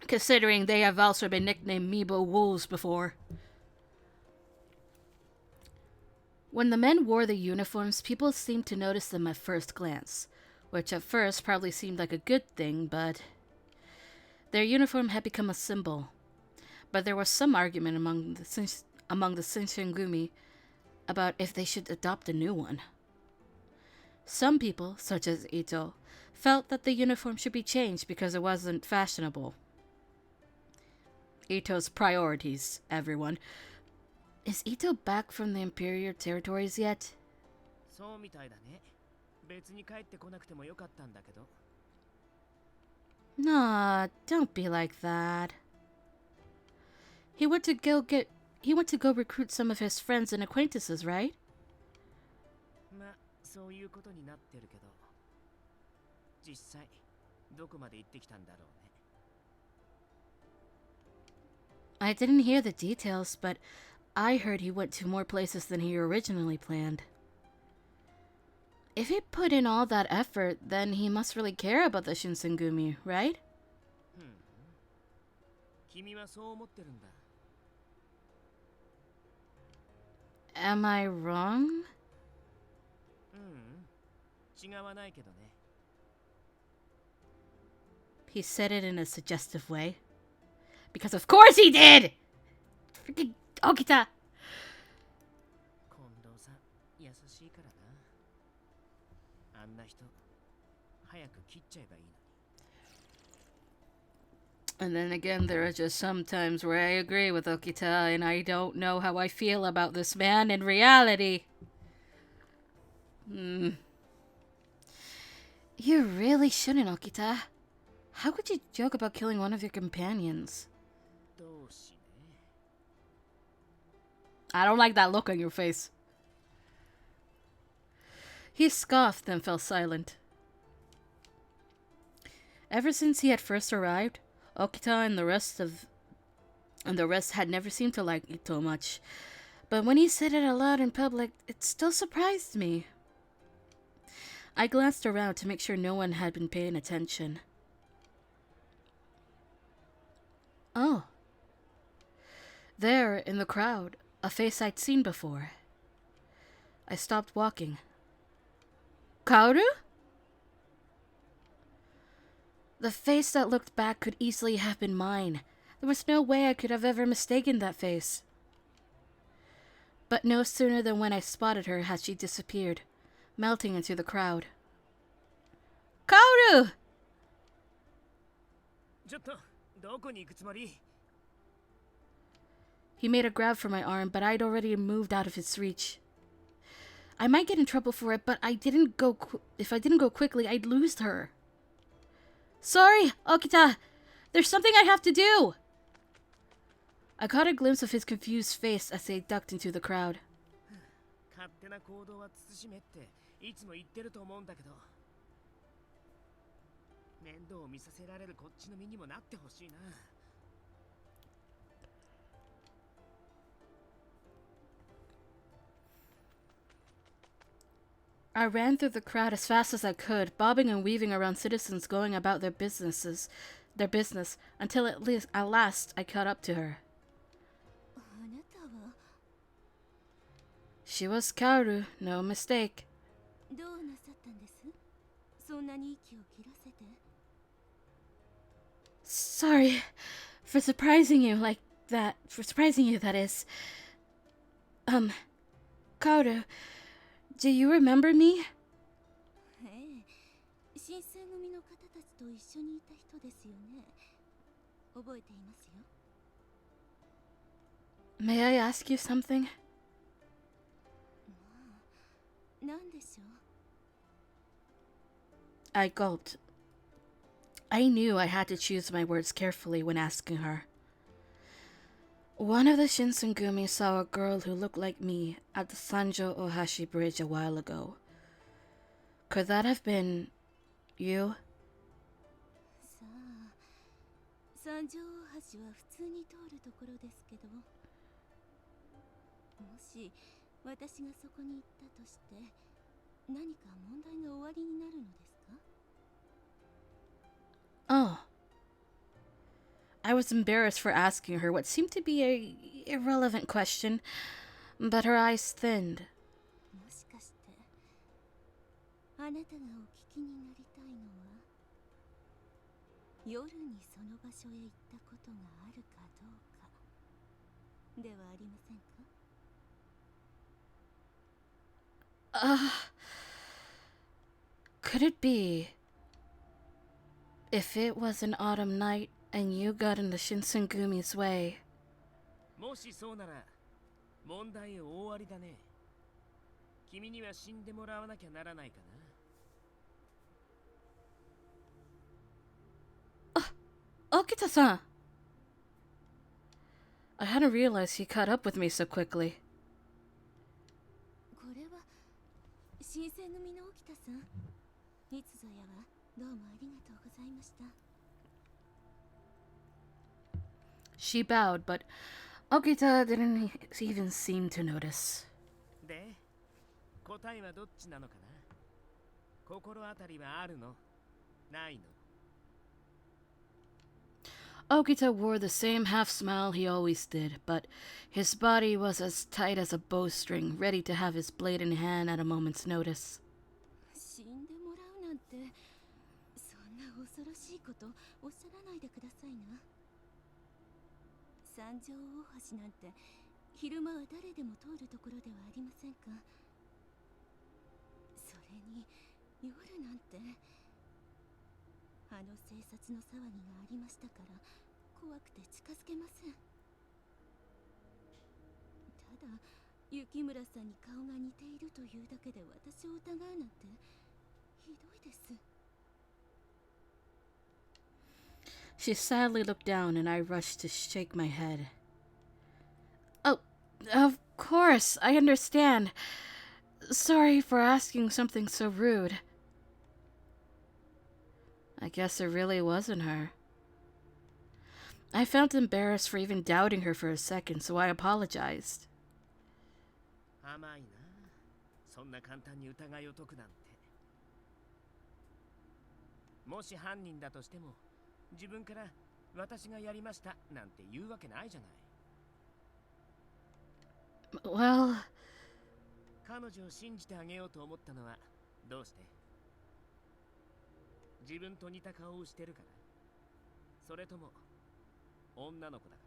A: Considering they have also been nicknamed Meebo Wolves before. When the men wore the uniforms, people seemed to notice them at first glance, which at first probably seemed like a good thing, but their uniform had become a symbol. But there was some argument among the Shinshengumi about if they should adopt a new one. Some people, such as Ito, felt that the uniform should be changed because it wasn't fashionable. Ito's priorities, everyone. Is Ito back from the Imperial territories yet?
P: そうみたいだね。別に帰ってこなくてもよかったんだけど。
A: Nah, don't be like that. He went to go recruit some of his friends and acquaintances, right?
P: まあそういうことになってるけど、実際どこまで行ってきたんだろうね。
A: I didn't hear the details, but I heard he went to more places than he originally planned. If he put in all that effort, then he must really care about the Shinsengumi, right?
P: 君はそう思ってるんだ。
A: Am I wrong?
P: 違わないけどね。
A: He said it in a suggestive way. Because of course he did! Freaking Okita!
P: 近藤さん、優しいからな。あんな人、早く切っちゃえばいいのに。
A: And then again, there are just some times where I agree with Okita and I don't know how I feel about this man in reality. You really shouldn't, Okita. How could you joke about killing one of your companions? I don't like that look on your face. He scoffed and fell silent. Ever since he had first arrived, Okita and the rest had never seemed to like Ito much. But when he said it aloud in public, it still surprised me. I glanced around to make sure no one had been paying attention. Oh. There, in the crowd, a face I'd seen before. I stopped walking. Kaoru? The face that looked back could easily have been mine. There was no way I could have ever mistaken that face. But no sooner than when I spotted her had she disappeared, melting into the crowd. Kaoru!
P: ちょっと、どこに行くつもり?
A: He made a grab for my arm, but I'd already moved out of his reach. I might get in trouble for it, but if I didn't go quickly, I'd lose her. Sorry, Okita! There's something I have to do! I caught a glimpse of his confused face as they ducked into the crowd.
P: 勝手な行動は慎めっていつも言ってると思うんだけど。面倒を見させられるこっちの身にもなってほしいな。
A: I ran through the crowd as fast as I could, bobbing and weaving around citizens going about their business, until at last I caught up to her. She was Kaoru, no mistake. Sorry for surprising you like that. For surprising you, that is. Kaoru, do you remember me? May I ask you something? I gulped. I knew I had to choose my words carefully when asking her. One of the Shinsengumi saw a girl who looked like me at the Sanjo Ohashi Bridge a while ago. Could that have been you?
L: 三条大橋は普通に通るところですけど、もし私がそこに行ったとして何か問題が終わりになるのですか?
A: Oh. I was embarrassed for asking her what seemed to be an irrelevant question, but her eyes thinned.
L: もしかしてあなたがお聞きになりたいのは夜にその場所へ行ったことがあるかどうかではありませんか?
A: Could it be if it was an autumn night and you got in the Shinsengumi's way?
P: もしそうなら問題大ありだね。君には死んでもらわなきゃならないかな。
A: Okita-san! I hadn't realized he caught up with me so quickly.
L: これは新選組の沖田さん。いつぞやはどうもありがとうございました。
A: She bowed, but Okita didn't even seem to notice.
P: で、答えはどっちなのかな?心当たりはあるの？ないの？
A: Okita wore the same half smile he always did, but his body was as tight as a bowstring, ready to have his blade in hand at a moment's notice.
L: 死んでもらうなんて、そんな恐ろしいことおっしゃらないでくださいな。三条大橋なんて昼間は誰でも通るところではありませんか。それに夜なんて、あの警察の騒ぎがありましたから怖くて近づけません。ただ雪村さんに顔が似ているというだけで私を疑うなんてひどいです。
A: She sadly looked down, and I rushed to shake my head. Oh, of course, I understand. Sorry for asking something so rude. I guess it really wasn't her. I felt embarrassed for even doubting her for a second, so I apologized.
P: 甘いな。そんな簡単に疑いを解くなんて。もし犯人だとしても、自分から私がやりましたなんて言うわけないじゃない。
A: Well...
P: 彼女を信じてあげようと思ったのはどうして？自分と似た顔をしてるから？それとも女の子だか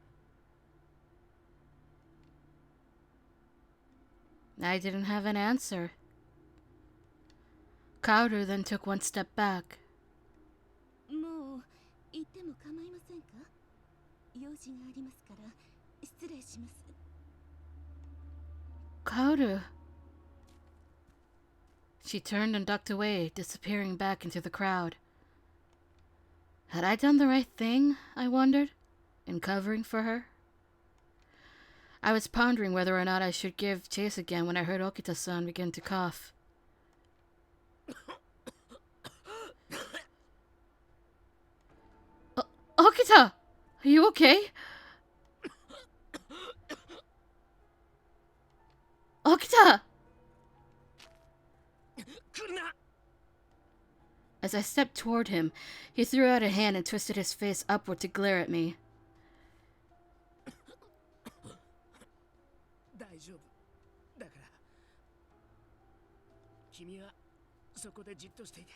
P: ら？
A: I didn't have an answer. Kaoru then took one step back.
L: もう行っても構いませんか？用事がありますから失礼します。
A: Kaoru. She turned and ducked away, disappearing back into the crowd. Had I done the right thing, I wondered, in covering for her? I was pondering whether or not I should give chase again when I heard Okita-san begin to cough. Okita! Are you okay? Okita! As I stepped toward him, he threw out a hand and twisted his face upward to glare at me.
P: 大丈夫だから君はそこでじっとしていて。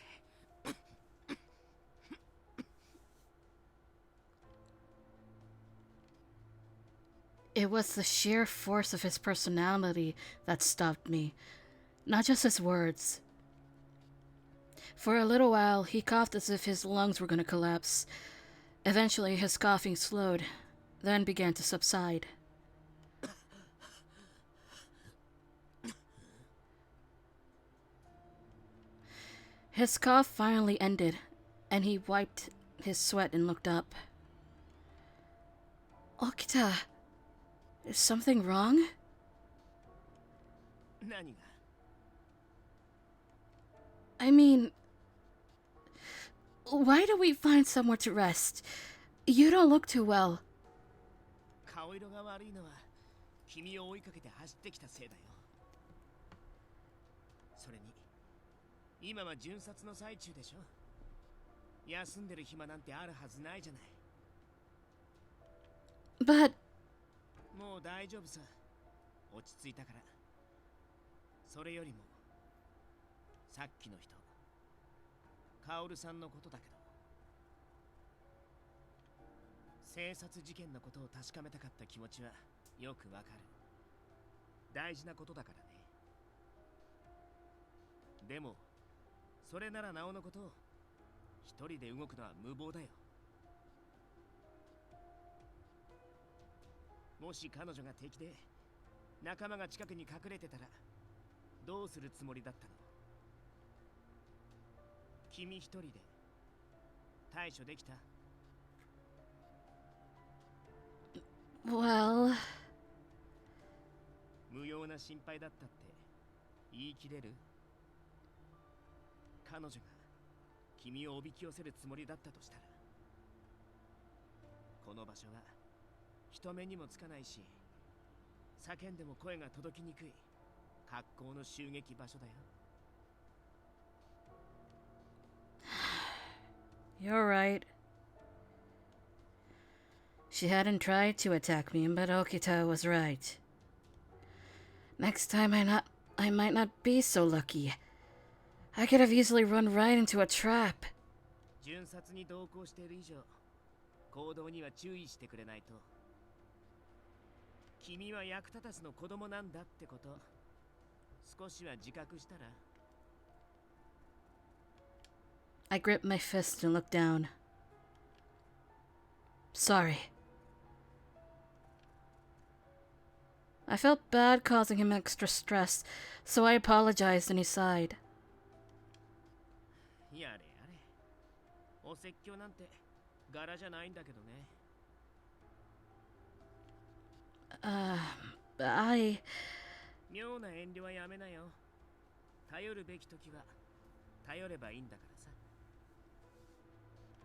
A: It was the sheer force of his personality that stopped me, not just his words. For a little while, he coughed as if his lungs were going to collapse. Eventually, his coughing slowed, then began to subside. His cough finally ended, and he wiped his sweat and looked up. Okita, is something wrong?
P: 何が？
A: I mean, why do we find somewhere to rest? You don't look too well.
P: 顔色が悪いのは君を追いかけて走ってきたせいだよ。それに今は巡察の最中でしょ。休んでる暇なんてあるはずないじゃない。
A: But
P: もう大丈夫さ。落ち着いたから。それよりもさっきの人、カオルさんのことだけど、生殺事件のことを確かめたかった気持ちはよくわかる。大事なことだからね。でもそれならなおのこと、一人で動くのは無謀だよ。もし彼女が敵で仲間が近くに隠れてたらどうするつもりだったの？君一人で対処できた？
A: Well...
P: 無用な心配だったって言い切れる？彼女が君をおびき寄せるつもりだったとしたら、この場所は人目にもつかないし、叫んでも声が届きにくい格好の襲撃場所だよ。
A: You're right. She hadn't tried to attack me, but Okita was right. Next time I might not be so lucky. I could have easily run right into a trap.
P: 巡察に同行している以上、行動には注意してくれないと。君は役立たずの子供なんだってこと、少しは自覚したら。
A: I gripped my fist and looked down. Sorry. I felt bad causing him extra stress, so I apologized and he sighed.
P: やれやれ。お説教なんて柄じゃないんだけどね。
A: I...
P: 妙な遠慮はやめなよ。頼るべき時は頼ればいいんだからさ。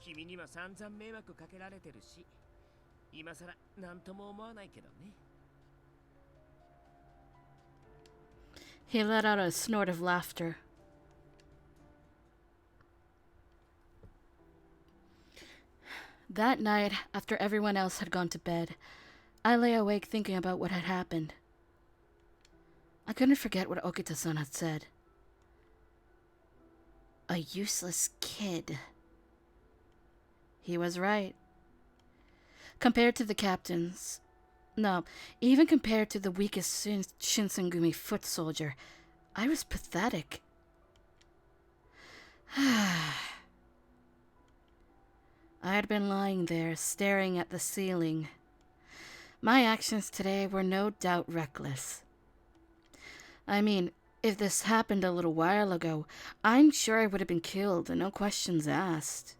P: 君には散々迷惑かけられてるし、今さら何とも思わないけどね。
A: He let out a snort of laughter. That night, after everyone else had gone to bed, I lay awake thinking about what had happened. I couldn't forget what Okita-san had said. A useless kid. He was right. Compared to the captains... No, even compared to the weakest Shinsengumi foot soldier, I was pathetic. I had been lying there, staring at the ceiling. My actions today were no doubt reckless. I mean, if this happened a little while ago, I'm sure I would have been killed, no questions asked.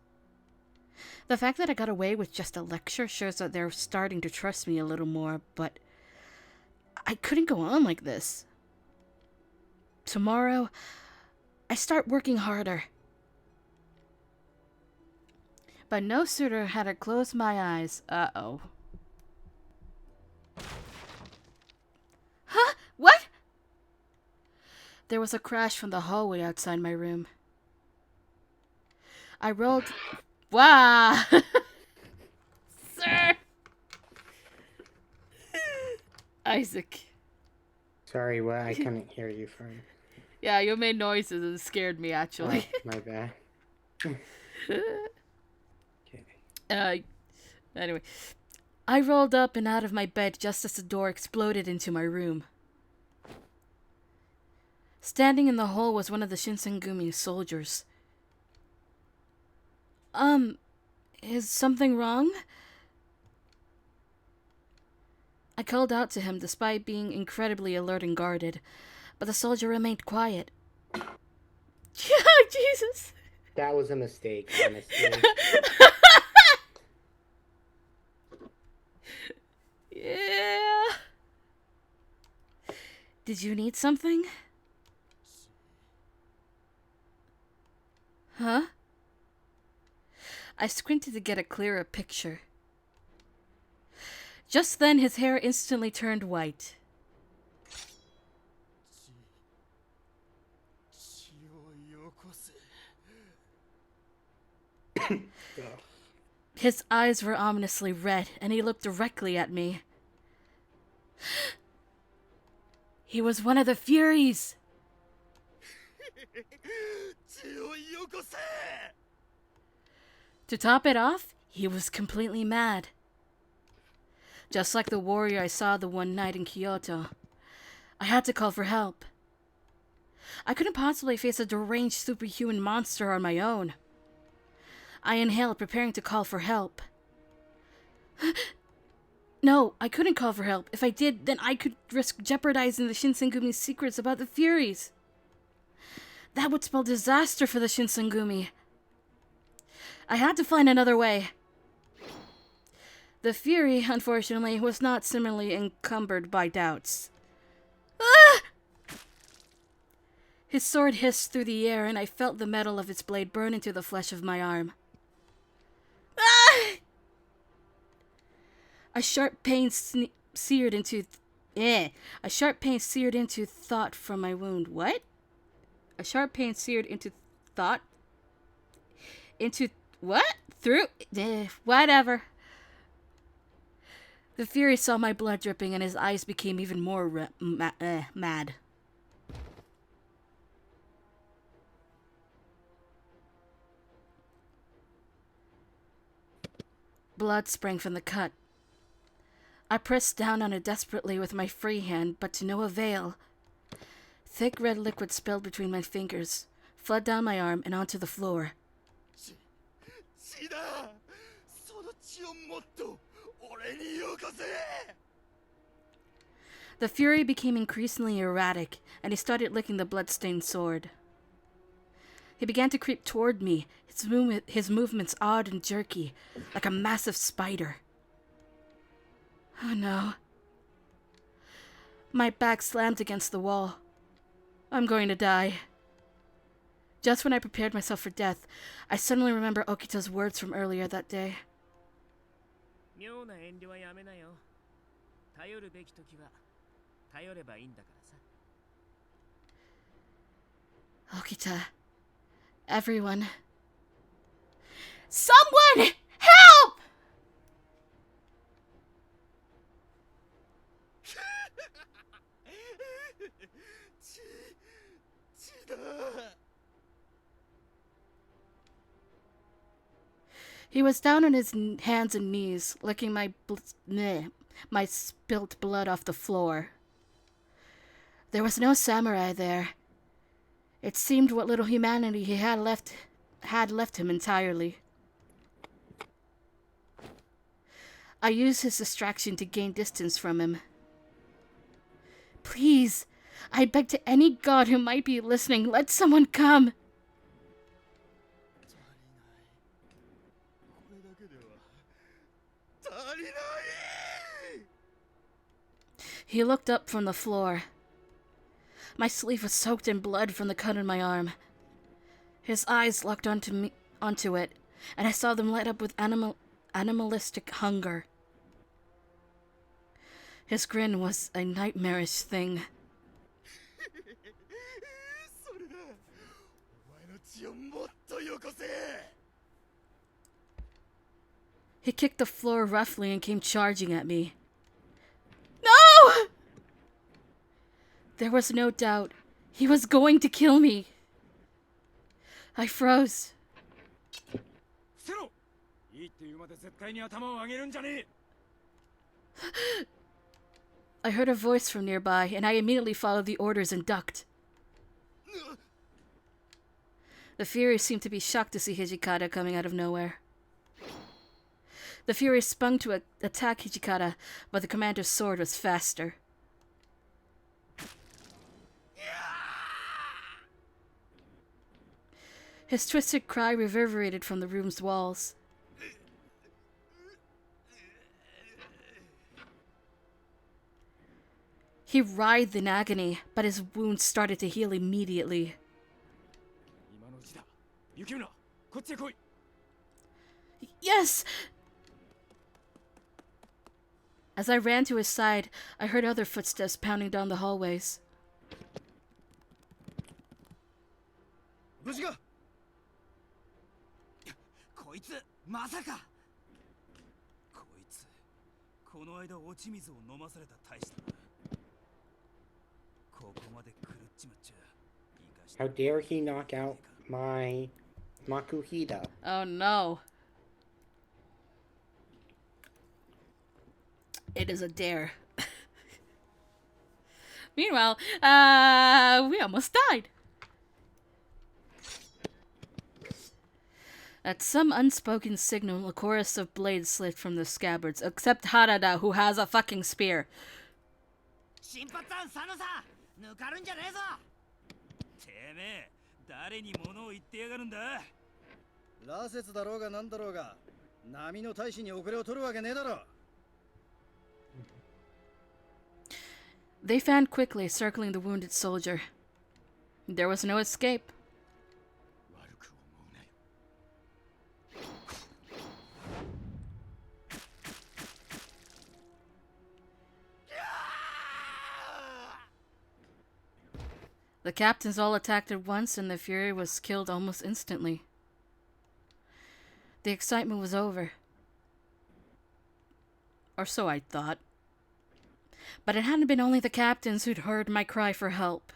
A: The fact that I got away with just a lecture shows that they're starting to trust me a little more, but I couldn't go on like this. Tomorrow, I start working harder. But no sooner had I closed my eyes, uh-oh. Huh? What? There was a crash from the hallway outside my room. I rolled... Wow! Sir! Isaac.
B: Sorry, what? I couldn't hear you from...
A: Yeah, you made noises and scared me, actually.
B: Oh, my bad.
A: Anyway. I rolled up and out of my bed just as the door exploded into my room. Standing in the hall was one of the Shinsengumi soldiers. Is something wrong? I called out to him despite being incredibly alert and guarded, but the soldier remained quiet. Jesus!
B: That was a mistake, honestly.
A: Yeah. Did you need something? Huh? I squinted to get a clearer picture. Just then, his hair instantly turned white. His eyes were ominously red, and he looked directly at me. He was one of the Furies! To top it off, he was completely mad. Just like the warrior I saw the one night in Kyoto. I had to call for help. I couldn't possibly face a deranged superhuman monster on my own. I inhaled, preparing to call for help. No, I couldn't call for help. If I did, then I could risk jeopardizing the Shinsengumi's secrets about the Furies. That would spell disaster for the Shinsengumi. I had to find another way. The Fury, unfortunately, was not similarly encumbered by doubts. Ah! His sword hissed through the air, and I felt the metal of its blade burn into the flesh of my arm. Ah! A sharp pain seared into... A sharp pain seared into thought from my wound. What? A sharp pain seared into thought? Into... What? Through? Whatever. The Fury saw my blood dripping and his eyes became even more mad. Blood sprang from the cut. I pressed down on it desperately with my free hand, but to no avail. Thick red liquid spilled between my fingers, flowed down my arm and onto the floor. The Fury became increasingly erratic, and he started licking the blood-stained sword. He began to creep toward me, his movements odd and jerky, like a massive spider. Oh no. My back slammed against the wall. I'm going to die. Just when I prepared myself for death, I suddenly remember Okita's words from earlier that day. Okita. Everyone. Someone! Help! He was down on his hands and knees, licking my spilt blood off the floor. There was no samurai there. It seemed what little humanity he had left him entirely. I used his distraction to gain distance from him. Please, I beg to any god who might be listening, let someone come. He looked up from the floor. My sleeve was soaked in blood from the cut on my arm. His eyes locked onto it, and I saw them light up with animalistic hunger. His grin was a nightmarish thing. He kicked the floor roughly and came charging at me. No! There was no doubt. He was going to kill me. I froze. I heard a voice from nearby, and I immediately followed the orders and ducked. The Fury seemed to be shocked to see Hijikata coming out of nowhere. The Fury spun to attack Hijikata, but the commander's sword was faster. His twisted cry reverberated from the room's walls. He writhed in agony, but his wounds started to heal immediately. Yes! As I ran to his side, I heard other footsteps pounding down the hallways.
B: How dare he knock out my Makuhita?
A: Oh no. It is a dare. Meanwhile, we almost died. At some unspoken signal, a chorus of blades slid from the scabbards, except Harada, who has a fucking spear. They fanned quickly, circling the wounded soldier. There was no escape. The captains all attacked at once, and the Fury was killed almost instantly. The excitement was over. Or so I thought. But it hadn't been only the captains who'd heard my cry for help.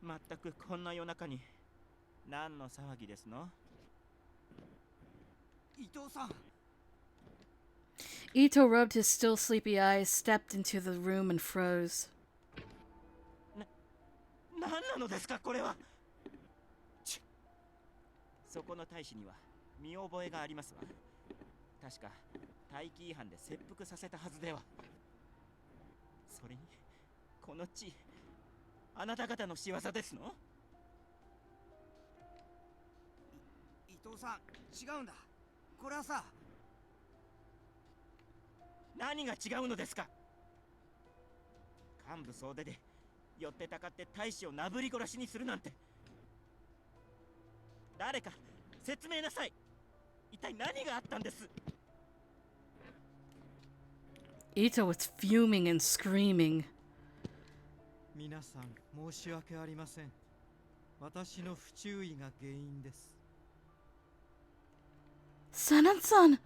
C: まったくこんな夜中に何の騒ぎですの？
F: 伊藤さん。
A: Ito rubbed his still sleepy eyes, stepped into the room and froze.
C: 何なのですかこれは。そこの大使には見覚えがありますわ。確か大気違反で切腹させたはずでは。それにこの地、あなた方の仕業ですの？
J: 伊藤さん、違うんだ。これはさ。
C: 何が違うのですか？幹部総出で寄ってたかって大使をなぶり殺しにするなんて。誰か説明なさい。一体何があったんです？
A: Ito was fuming and screaming.
Q: 皆さん申し訳ありません。私の不注意が原因です。
A: Sanan-san!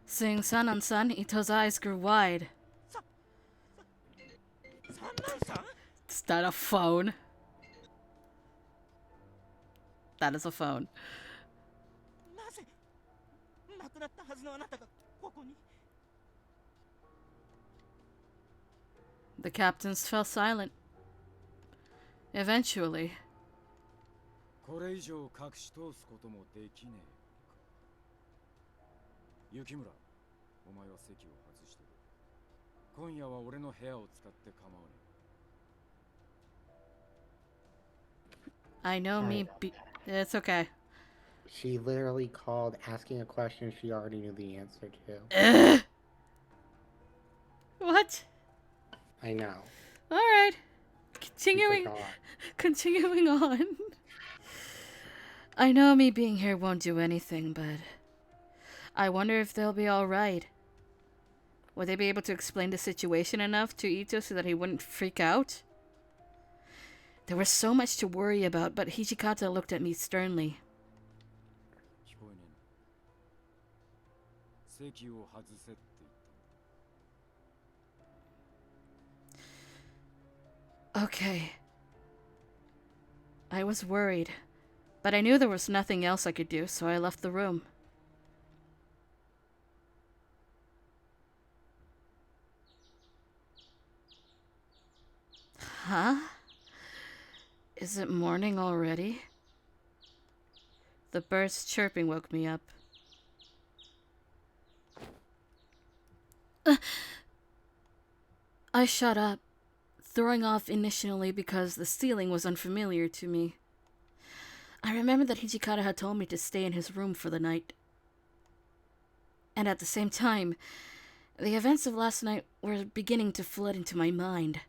A: Seeing Sanan-san, Ito's eyes grew wide.
C: Sanan-san?
A: Is that a phone? That is a phone.
C: なぜ亡くなったはずのあなたがここに？
A: The captains fell silent. Eventually.
H: これ以上隠し通すこともできねえ。雪村、お前は席を外してる。今夜は俺の部屋を使って構わねえ。
A: I know me. It's okay.
B: She literally called asking a question she already knew the answer to.
A: What?
B: I know.
A: Alright. Continuing on. I know me being here won't do anything, but I wonder if they'll be alright. Would they be able to explain the situation enough to Ito so that he wouldn't freak out? There was so much to worry about, but Hijikata looked at me sternly.
H: 聞こえねえな。席を外せって言った。
A: Okay. I was worried, but I knew there was nothing else I could do, so I left the room. Huh? Is it morning already? The birds chirping woke me up. I shut up, throwing off initially because the ceiling was unfamiliar to me. I remembered that Hijikata had told me to stay in his room for the night. And at the same time, the events of last night were beginning to flood into my mind.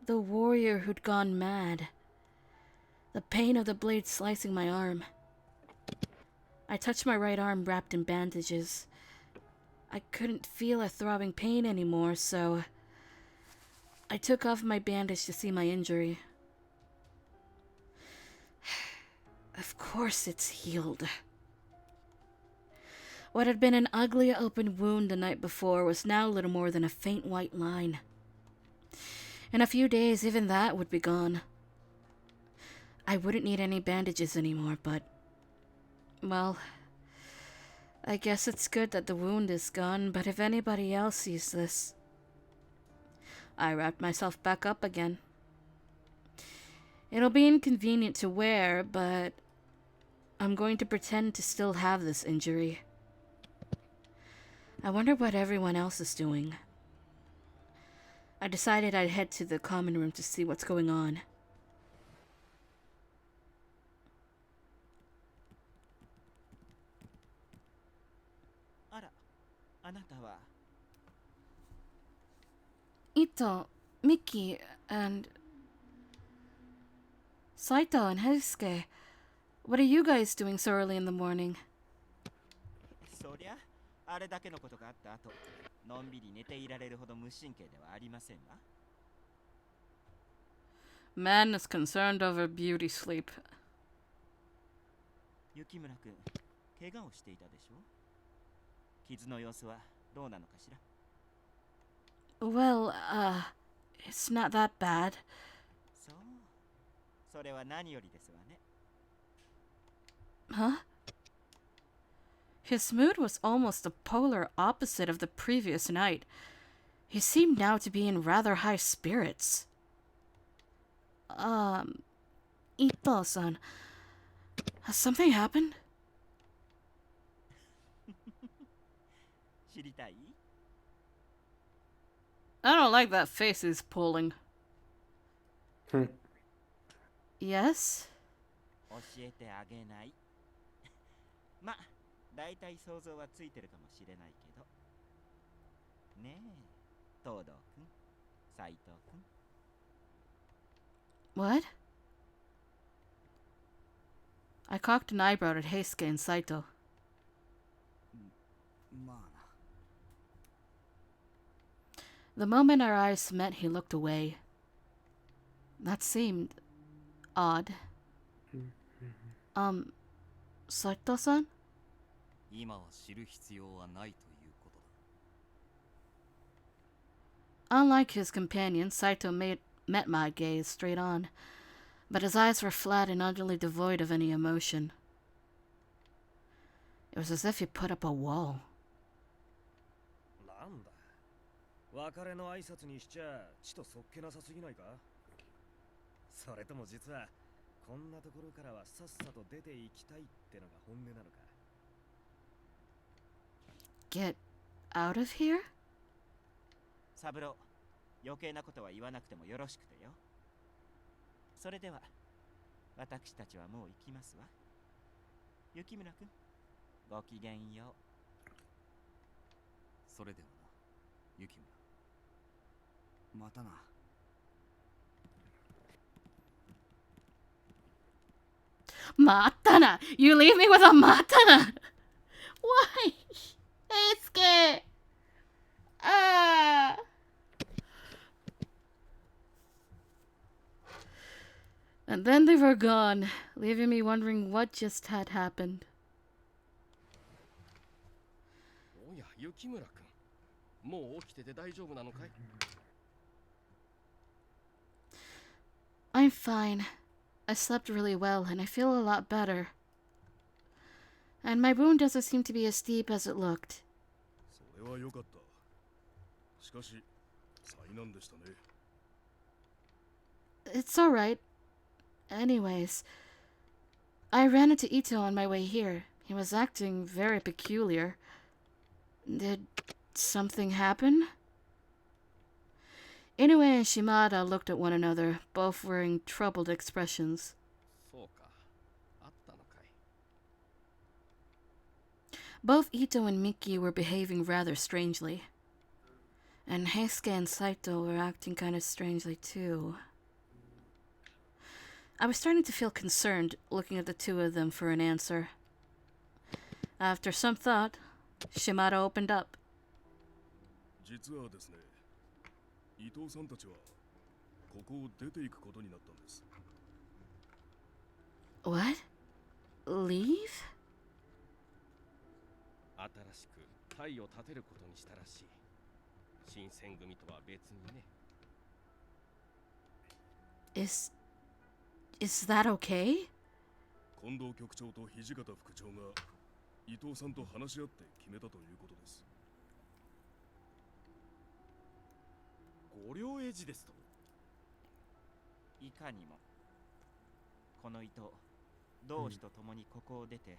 A: The warrior who'd gone mad. The pain of the blade slicing my arm. I touched my right arm wrapped in bandages. I couldn't feel a throbbing pain anymore, so I took off my bandage to see my injury. Of course it's healed. What had been an ugly open wound the night before was now little more than a faint white line. In a few days, even that would be gone. I wouldn't need any bandages anymore, but... well, I guess it's good that the wound is gone, but if anybody else sees this... I wrapped myself back up again. It'll be inconvenient to wear, but I'm going to pretend to still have this injury. I wonder what everyone else is doing. I decided I'd head to the common room to see what's going on. Ito, Miki, and Saito and Heisuke. What are you guys doing so early in the morning?
C: そりゃあれだけのことがあった後、のんびり寝ていられるほど無神経ではありませんわ。
A: Man is concerned over beauty sleep.
C: 雪村くん、怪我をしていたでしょ？傷の様子はどうなのかしら？
A: Well, it's not that bad.
C: そう。それは何よりですわね。
A: Huh? His mood was almost the polar opposite of the previous night. He seemed now to be in rather high spirits. Ito-san, has something happened?
C: 知りたい？
A: I don't like that face he's pulling. Yes?
C: 教えてあげない。ま、だいたい想像はついてるかもしれないけど。ねえ、東堂くん、斉藤くん。
A: What? I cocked an eyebrow at Heisuke and Saito.
J: まあな。
A: The moment our eyes met, he looked away. That seemed odd. Saito-san?
I: 今は知る必要はないということだ。
A: Unlike his companion, Saito met my gaze straight on, but his eyes were flat and utterly devoid of any emotion. It was as if he put up a wall.
G: なんだ。別れの挨拶にしちゃちとそっけなさすぎないか？それとも実はこんなところからはさっさと出ていきたいってのが本音なのか？
A: Get out of here?
C: サブロー、余計なことは言わなくてもよろしくてよ。それでは、私たちはもう行きますわ。雪村くん、ごきげんよう。
I: それではな、雪村。
J: またな。
A: Matana! You leave me with a matana! Why? Heisuke! Ah! And then they were gone, leaving me wondering what just had happened.
H: おや、雪村くん。もう起きてて大丈夫なのかい？
A: I'm fine. I slept really well and I feel a lot better. And my wound doesn't seem to be as deep as it looked.
D: それは良かった。しかし、災難でしたね。
A: It's alright. Anyways, I ran into Ito on my way here. He was acting very peculiar. Did something happen? Inoue and Shimada looked at one another, both wearing troubled expressions.
H: そうか。あったのかい。
A: Both Ito and Miki were behaving rather strangely. And Heisuke and Saito were acting kind of strangely too. I was starting to feel concerned, looking at the two of them for an answer. After some thought, Shimada opened up.
D: 実はですね、伊藤さんたちはここを出ていくことになったんです。
A: What? Leave?
H: 新しく隊を立てることにしたらしい。新選組とは別にね。
A: Is that okay?
D: 近藤局長と土方副長が伊藤さんと話し合って決めたということです。
E: 御領絵師ですと？
C: いかにも。この伊藤、同志と共にここを出て、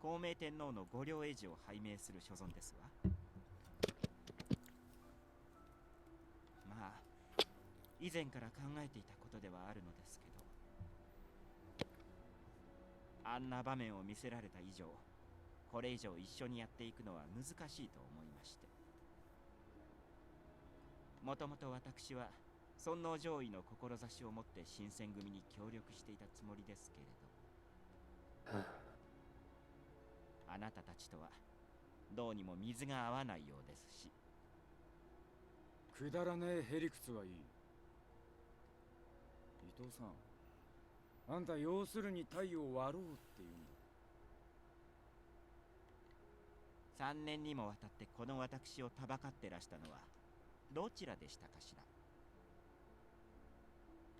C: 孝明天皇の御領絵師を拝命する所存ですわ。まあ、以前から考えていたことではあるのですけど、あんな場面を見せられた以上、これ以上一緒にやっていくのは難しいと思いまして。もともと私は尊皇攘夷の志を持って新選組に協力していたつもりですけれど、あなたたちとはどうにも水が合わないようですし。
H: くだらねえへりくつはいい。伊藤さん、あんた要するに太陽を割ろうって言うんだ。
C: 3年にもわたってこの私をたばかってらしたのはどちらでしたかしら。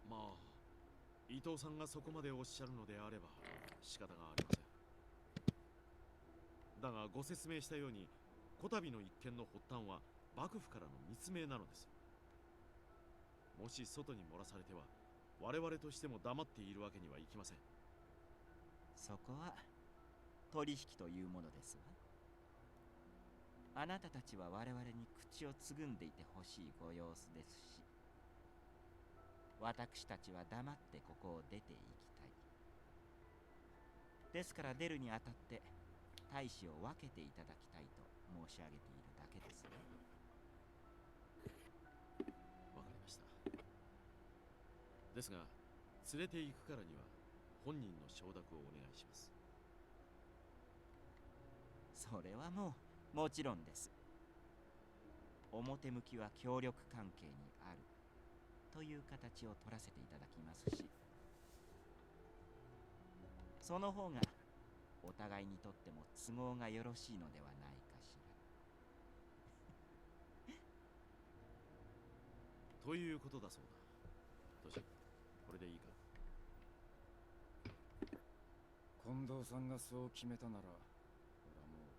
E: まあ伊藤さんがそこまでおっしゃるのであれば仕方がありません。だがご説明したようにこたびの一件の発端は幕府からの密命なのです。もし外に漏らされては我々としても黙っているわけにはいきません。
C: そこは取引というものですわ。あなたたちは我々に口をつぐんでいてほしいご様子ですし、私たちは黙ってここを出て行きたい。ですから出るにあたって大使を分けていただきたいと申し上げているだけですね。
E: わかりました。ですが連れて行くからには本人の承諾をお願いします。
C: それはもちろんです。表向きは協力関係にあるという形を取らせていただきますし、その方がお互いにとっても都合がよろしいのではないかしら。
E: ということだそうだ。トシ、これでいいか。
H: 近藤さんがそう決めたなら、俺はもう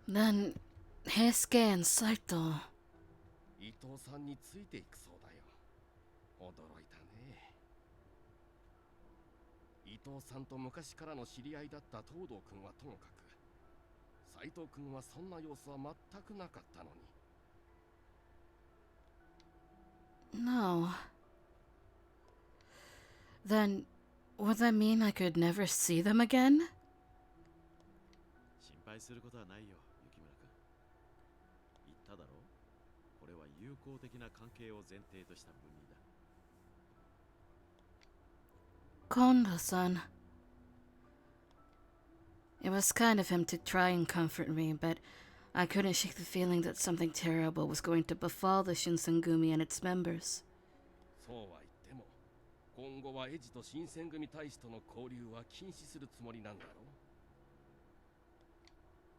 A: Then, Heisuke and Saito.
S: 伊藤さんについていくそうだよ。驚いたね。伊藤さんと昔からの知り合いだった東堂君はともかく、斉藤君はそんな様子は全くなかったのに。
A: No. Then, would that mean I could never see them again?
E: 心配することはないよ、雪村君。言っただろう。これは友好的な関係を前提とした分離だ。
A: Kondo-san. It was kind of him to try and comfort me, but I couldn't shake the feeling that something terrible was going to befall the Shinsengumi and its members.
S: そうは言っても、今後はエジと新選組大使との交流は禁止するつもりなんだろう。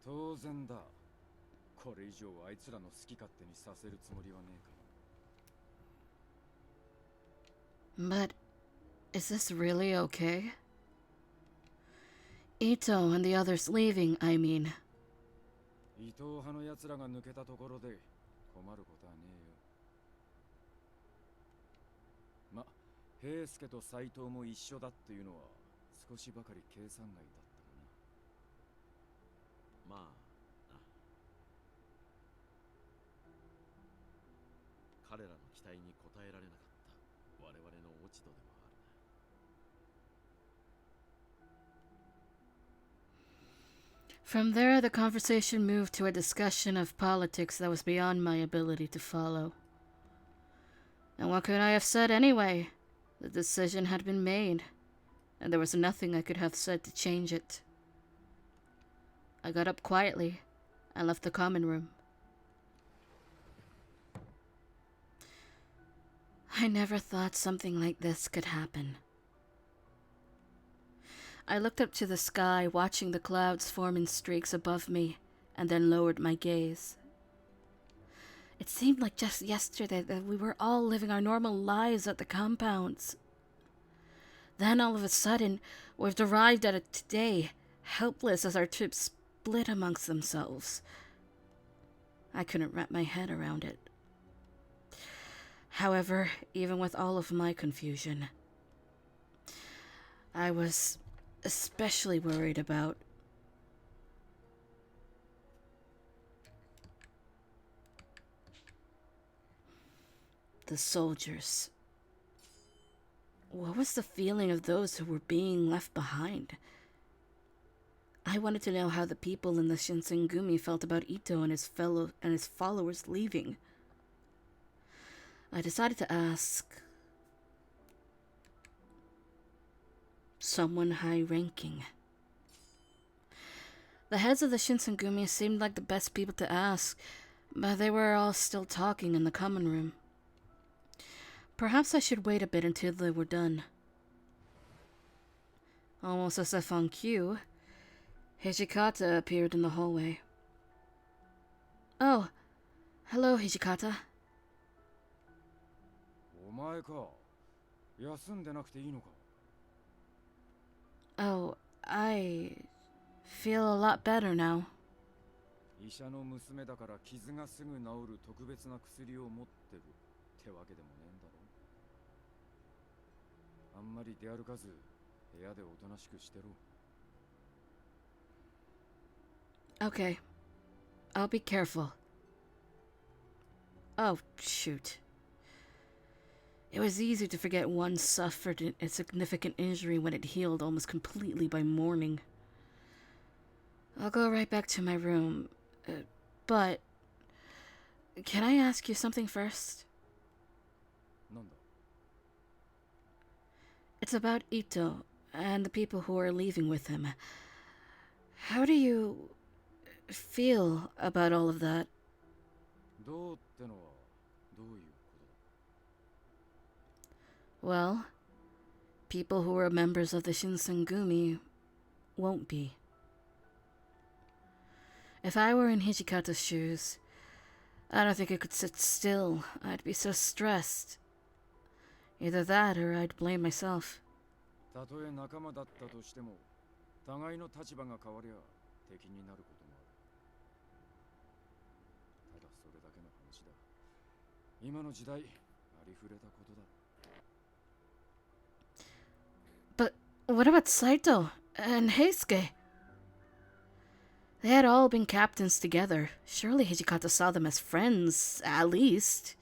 H: 当然だ。これ以上あいつらの好き勝手にさせるつもりはねえから。
A: But is this really okay? Ito and the others leaving, I mean.
H: 伊藤派の奴らが抜けたところで困ることはねえよ。ま、平助と斎藤も一緒だっていうのは少しばかり計算外だったかな。
E: まあな。彼らの期待に応えられなかった我々の落ち度でもあるな。
A: From there, the conversation moved to a discussion of politics that was beyond my ability to follow. And what could I have said anyway? The decision had been made, and there was nothing I could have said to change it. I got up quietly and left the common room. I never thought something like this could happen. I looked up to the sky, watching the clouds form in streaks above me, and then lowered my gaze. It seemed like just yesterday that we were all living our normal lives at the compounds. Then all of a sudden, we've arrived at it today, helpless as our trips split amongst themselves. I couldn't wrap my head around it. However, even with all of my confusion, I was especially worried about the soldiers. What was the feeling of those who were being left behind? I wanted to know how the people in the Shinsengumi felt about Ito and his followers leaving. I decided to ask, someone high-ranking. The heads of the Shinsengumi seemed like the best people to ask, but they were all still talking in the common room. Perhaps I should wait a bit until they were done. Almost as if on cue, Hijikata appeared in the hallway. Oh, hello, Hijikata.
H: お前か。休んでなくていいのか。
A: Oh, I feel a lot better now.
H: 医者の娘だから傷がすぐ治る特別な薬を持ってるってわけでもねえんだろ。あんまり出歩かず部屋でおとなしくしてろ。
A: Okay, I'll be careful. Oh, shoot. It was easy to forget one suffered a significant injury when it healed almost completely by morning. I'll go right back to my room, but can I ask you something first?
H: なんだ?
A: It's about Ito and the people who are leaving with him. How do you feel about all of that?
H: どうってのはどういうことだ?
A: Well, people who are members of the Shinsengumi won't be. If I were in Hijikata's shoes, I don't think I could sit still. I'd be so stressed. Either that or I'd blame myself.
H: たとえ仲間だったとしても、互いの立場が変わりゃ敵になることもある。ただそれだけの話だ。今の時代、ありふれたことだ。
A: But what about Saito and Heisuke? They had all been captains together. Surely Hijikata saw them as friends, at least.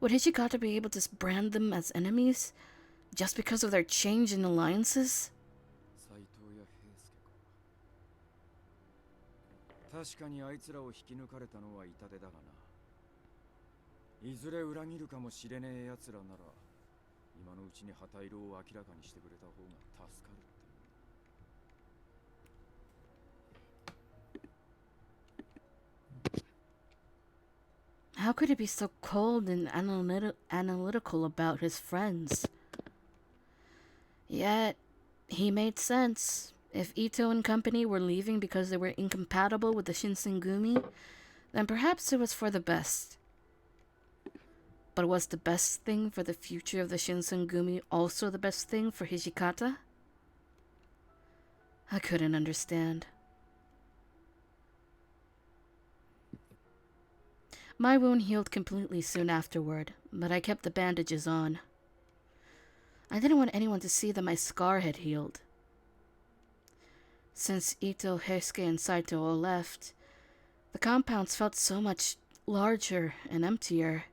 A: Would Hijikata be able to brand them as enemies just because of their change in alliances?
H: 斎藤や平介か。確かにあいつらを引き抜かれたのは痛手だがな。いずれ裏切るかもしれねえ奴らなら、今のうちに旗色を明らかにしてくれた方が助かる。
A: How could he be so cold and analytical about his friends? Yet, he made sense. If Ito and company were leaving because they were incompatible with the Shinsengumi, then perhaps it was for the best. But was the best thing for the future of the Shinsengumi also the best thing for Hijikata? I couldn't understand. My wound healed completely soon afterward, but I kept the bandages on. I didn't want anyone to see that my scar had healed. Since Ito, Heisuke, and Saito all left, the compounds felt so much larger and emptier.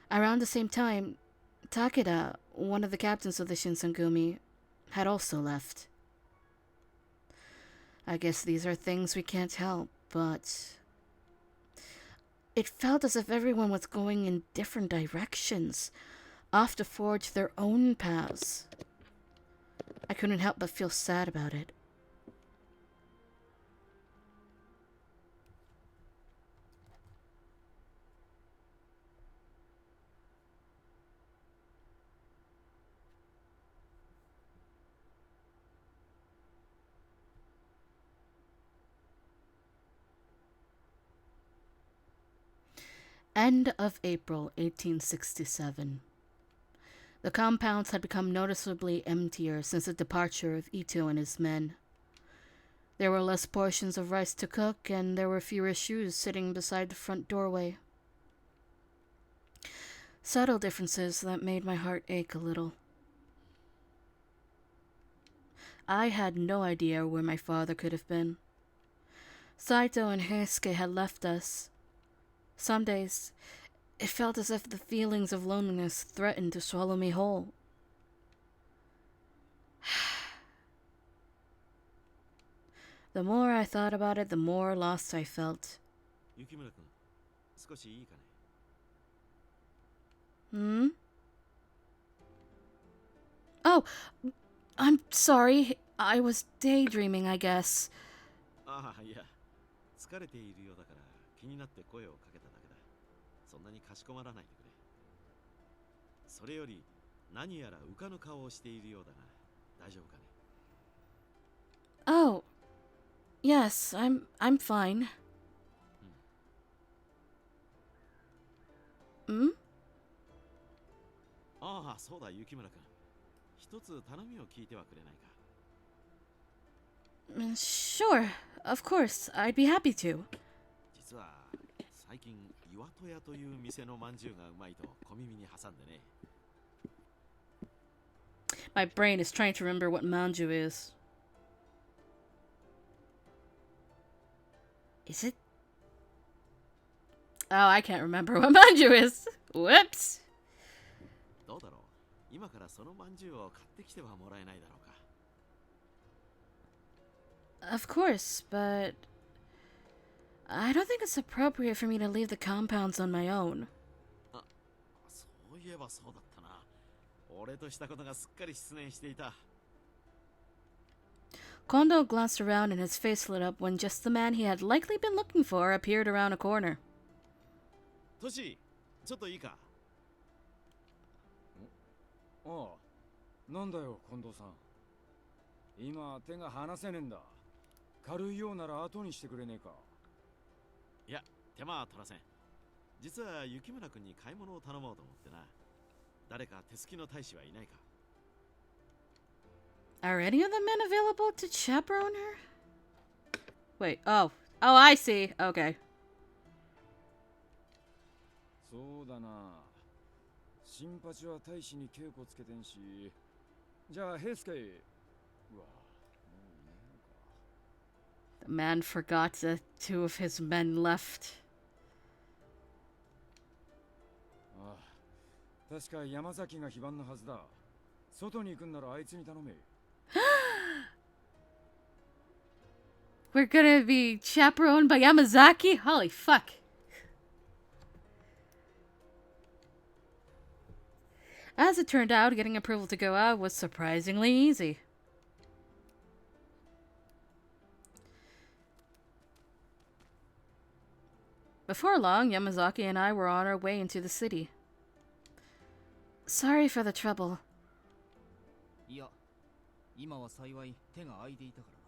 A: Around the same time, Takeda, one of the captains of the Shinsengumi, had also left. I guess these are things we can't help, but it felt as if everyone was going in different directions, off to forge their own paths. I couldn't help but feel sad about it. End of April 1867. The compounds had become noticeably emptier since the departure of Ito and his men. There were less portions of rice to cook, and there were fewer shoes sitting beside the front doorway. Subtle differences that made my heart ache a little. I had no idea where my father could have been. Saito and Heisuke had left us. Some days, it felt as if the feelings of loneliness threatened to swallow me whole. The more I thought about it, the more lost I felt.
E: 雪村君、少しいいかね。
A: Hmm? Oh, I'm sorry. I was daydreaming, I guess.
E: ああ、いや、疲れているようだから気になって声をかけただけだ。そんなにかしこまらないでくれ。それより何やら浮かぬ顔をしているようだが、大丈夫かね。
A: Oh, yes, I'm fine. Hmm?
E: ああ、そうだ、雪村君。一つ頼みを聞いてはくれないか。
A: Sure, of course, I'd be happy to.
E: 実は最近岩戸屋という店のまんじゅうがうまいと小耳に挟んでね。
A: My brain is trying to remember what manju is. Is it? Oh, I can't remember what manju is. Whoops.
E: どうだろう。今からそのまんじゅうを買ってきてはもらえないだろうか。
A: Of course, but I don't think it's appropriate for me to leave the compounds on my own.
E: あ、そういえばそうだったな。俺としたことがすっかり失念していた。
A: Kondo glanced around and his face lit up when just the man he had likely been looking for appeared around a corner.
E: トシ、ちょっといいか。
H: ああ、なんだよ、近藤さん。今、手が離せねえんだ。軽いようなら後にしてくれねえか。
E: いや、手間は取らせん。実は雪村君に買い物を頼もうと思ってな。誰か手すきの大使はいないか。
A: Are any of the men available to chaperone her? Wait, oh, I see. Okay.
H: そうだな。新八は大使に稽古つけてんし。じゃあ、平助。うわ、もういねえのか。
A: The man forgot that two of his men left.
H: ああ、確か山崎が非番のはずだ。外に行くんならあいつに頼め。
A: We're gonna be chaperoned by Yamazaki? Holy fuck. As it turned out, getting approval to go out was surprisingly easy. Before long, Yamazaki and I were on our way into the city. Sorry for the trouble.
N: いや、今は幸い手が空いていたからな。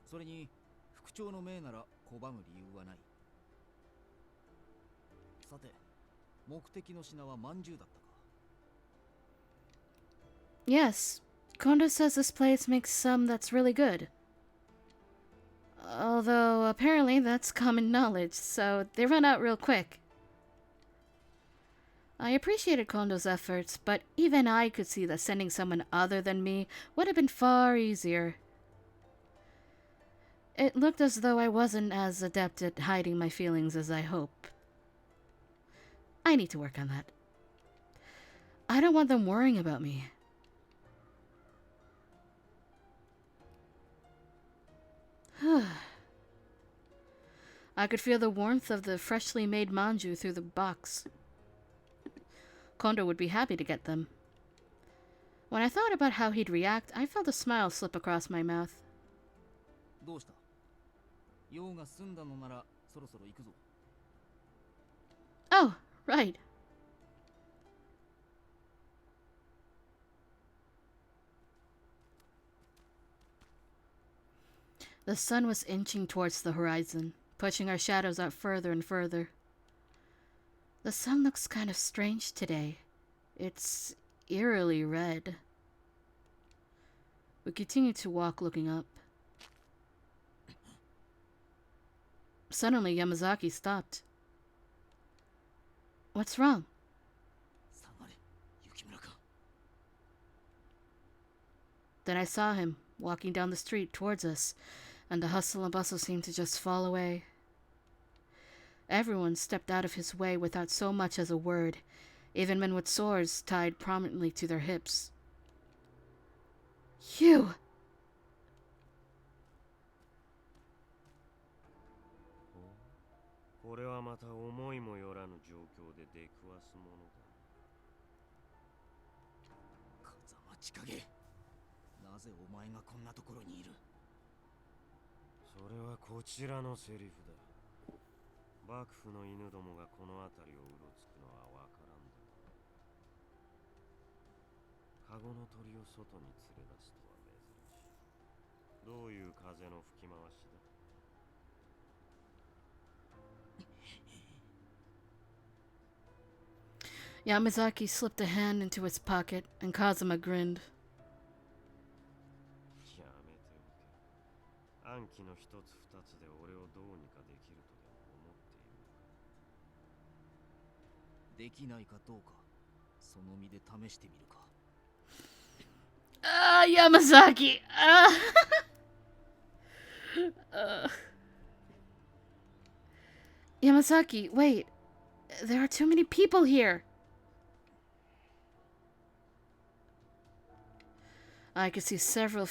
N: それに副長の命なら拒む理由はない。さて、目的の品はまんじゅうだったか。
A: Yes, Kondo says this place makes some that's really good. Although, apparently that's common knowledge, so they run out real quick. I appreciated Kondo's efforts, but even I could see that sending someone other than me would have been far easier. It looked as though I wasn't as adept at hiding my feelings as I hoped. I need to work on that. I don't want them worrying about me. I could feel the warmth of the freshly made manju through the box. Kondo would be happy to get them. When I thought about how he'd react, I felt a smile slip across my mouth.
N: どうした？用が済んだのならそろそろ行くぞ。
A: Oh, right. The sun was inching towards the horizon, pushing our shadows out further and further. The sun looks kind of strange today. It's eerily red. We continued to walk, looking up. Suddenly, Yamazaki stopped. What's wrong? Then I saw him walking down the street towards us, and the hustle and bustle seemed to just fall away. Everyone stepped out of his way without so much as a word, even men with swords tied prominently to their hips. You!
G: これはまた思いもよらぬ状況で出くわすものだ。風千景、なぜお前がこんなところにいる？
T: それはこちらのセリフだ。幕府の犬どもがこの辺りをうろつくのはわからんでもない。カゴの鳥を外に連れ出すとは珍しい。どういう風の吹き回しだ？Yamazaki
A: slipped a hand into his pocket, and Kazuma grinned.
T: やめておけ。暗記の一つ二つで俺をどうにかできるとでも思っているのか。
G: できないかどうか、その身で試してみるか。
A: Yamazaki! Yamazaki, wait. There are too many people here. I could see several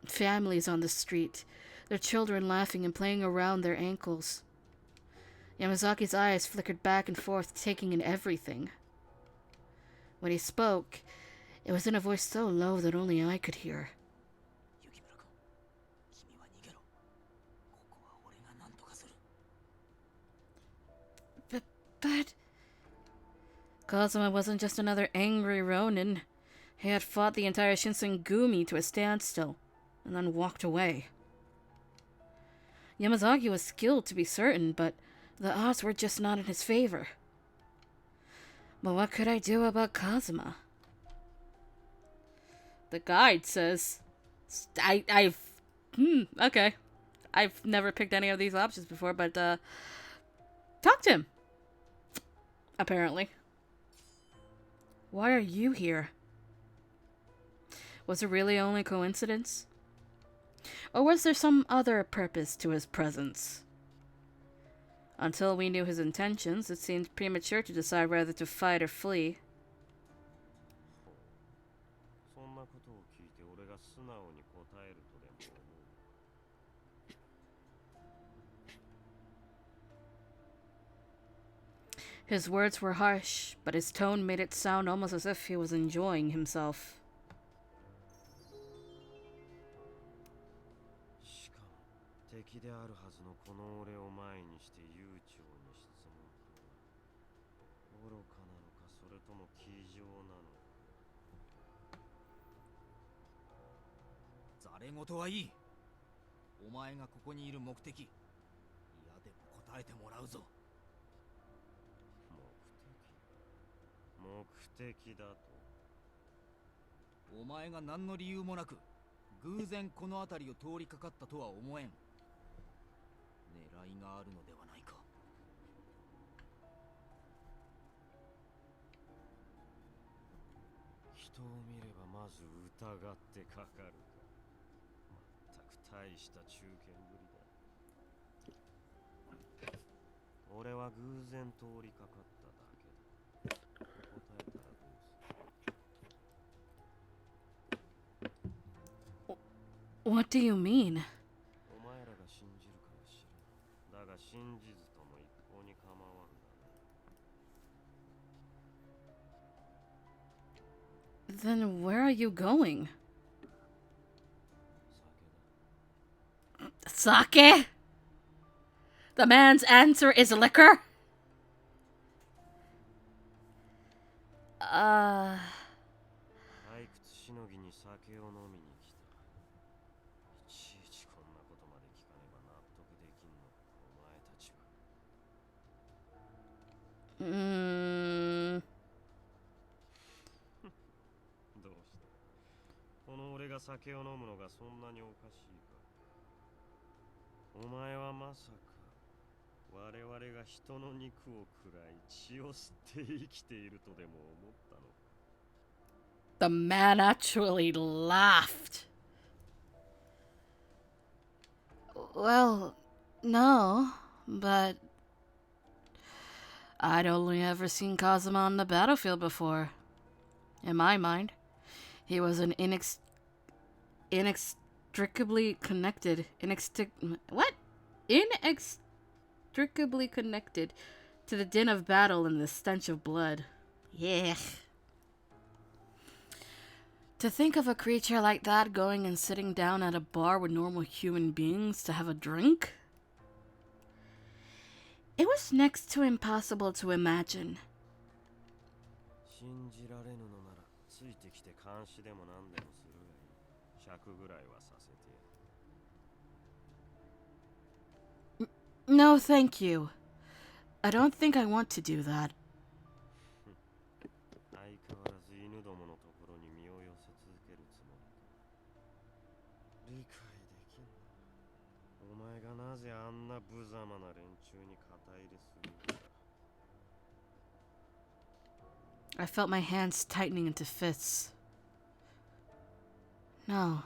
A: families on the street, their children laughing and playing around their ankles. Yamazaki's eyes flickered back and forth, taking in everything. When he spoke, it was in a voice so low that only I could hear. But... Kazuma wasn't just another angry Ronin. He had fought the entire Shinsengumi to a standstill, and then walked away. Yamazaki was skilled, to be certain, but the odds were just not in his favor. But what could I do about Kazuma? The guide says... okay. I've never picked any of these options before, but, talk to him. Apparently. Why are you here? Was it really only coincidence? Or was there some other purpose to his presence? Until we knew his intentions, it seemed premature to decide whether to fight or flee. His words were harsh, but his tone made it sound almost as if he was enjoying himself. What do you mean? Then where are you going? Sake? The man's answer is liquor?
T: 酒を飲むのがそんなにおかしいか。お前はまさか我々が人の肉を食らい血を吸って生きているとでも思ったのか。
A: The man actually laughed. Well, no, but I'd only ever seen Kazuma on the battlefield before. In my mind, he was an inextricably connected inextricably connected to the din of battle and the stench of blood. Yeah. To think of a creature like that going and sitting down at a bar with normal human beings to have a drink? It was next to impossible to imagine.
T: 信じられぬのならついてきて監視でも何でもするがいい。尺ぐらいはさせて。
A: No, thank you. I don't think I want to do that.
T: 相変わらず犬どものところに身を寄せ続けるつもりか。理解できんな。お前がなぜあんな無様な連中に肩入れするんだ。
A: I felt my hands tightening into fists. No.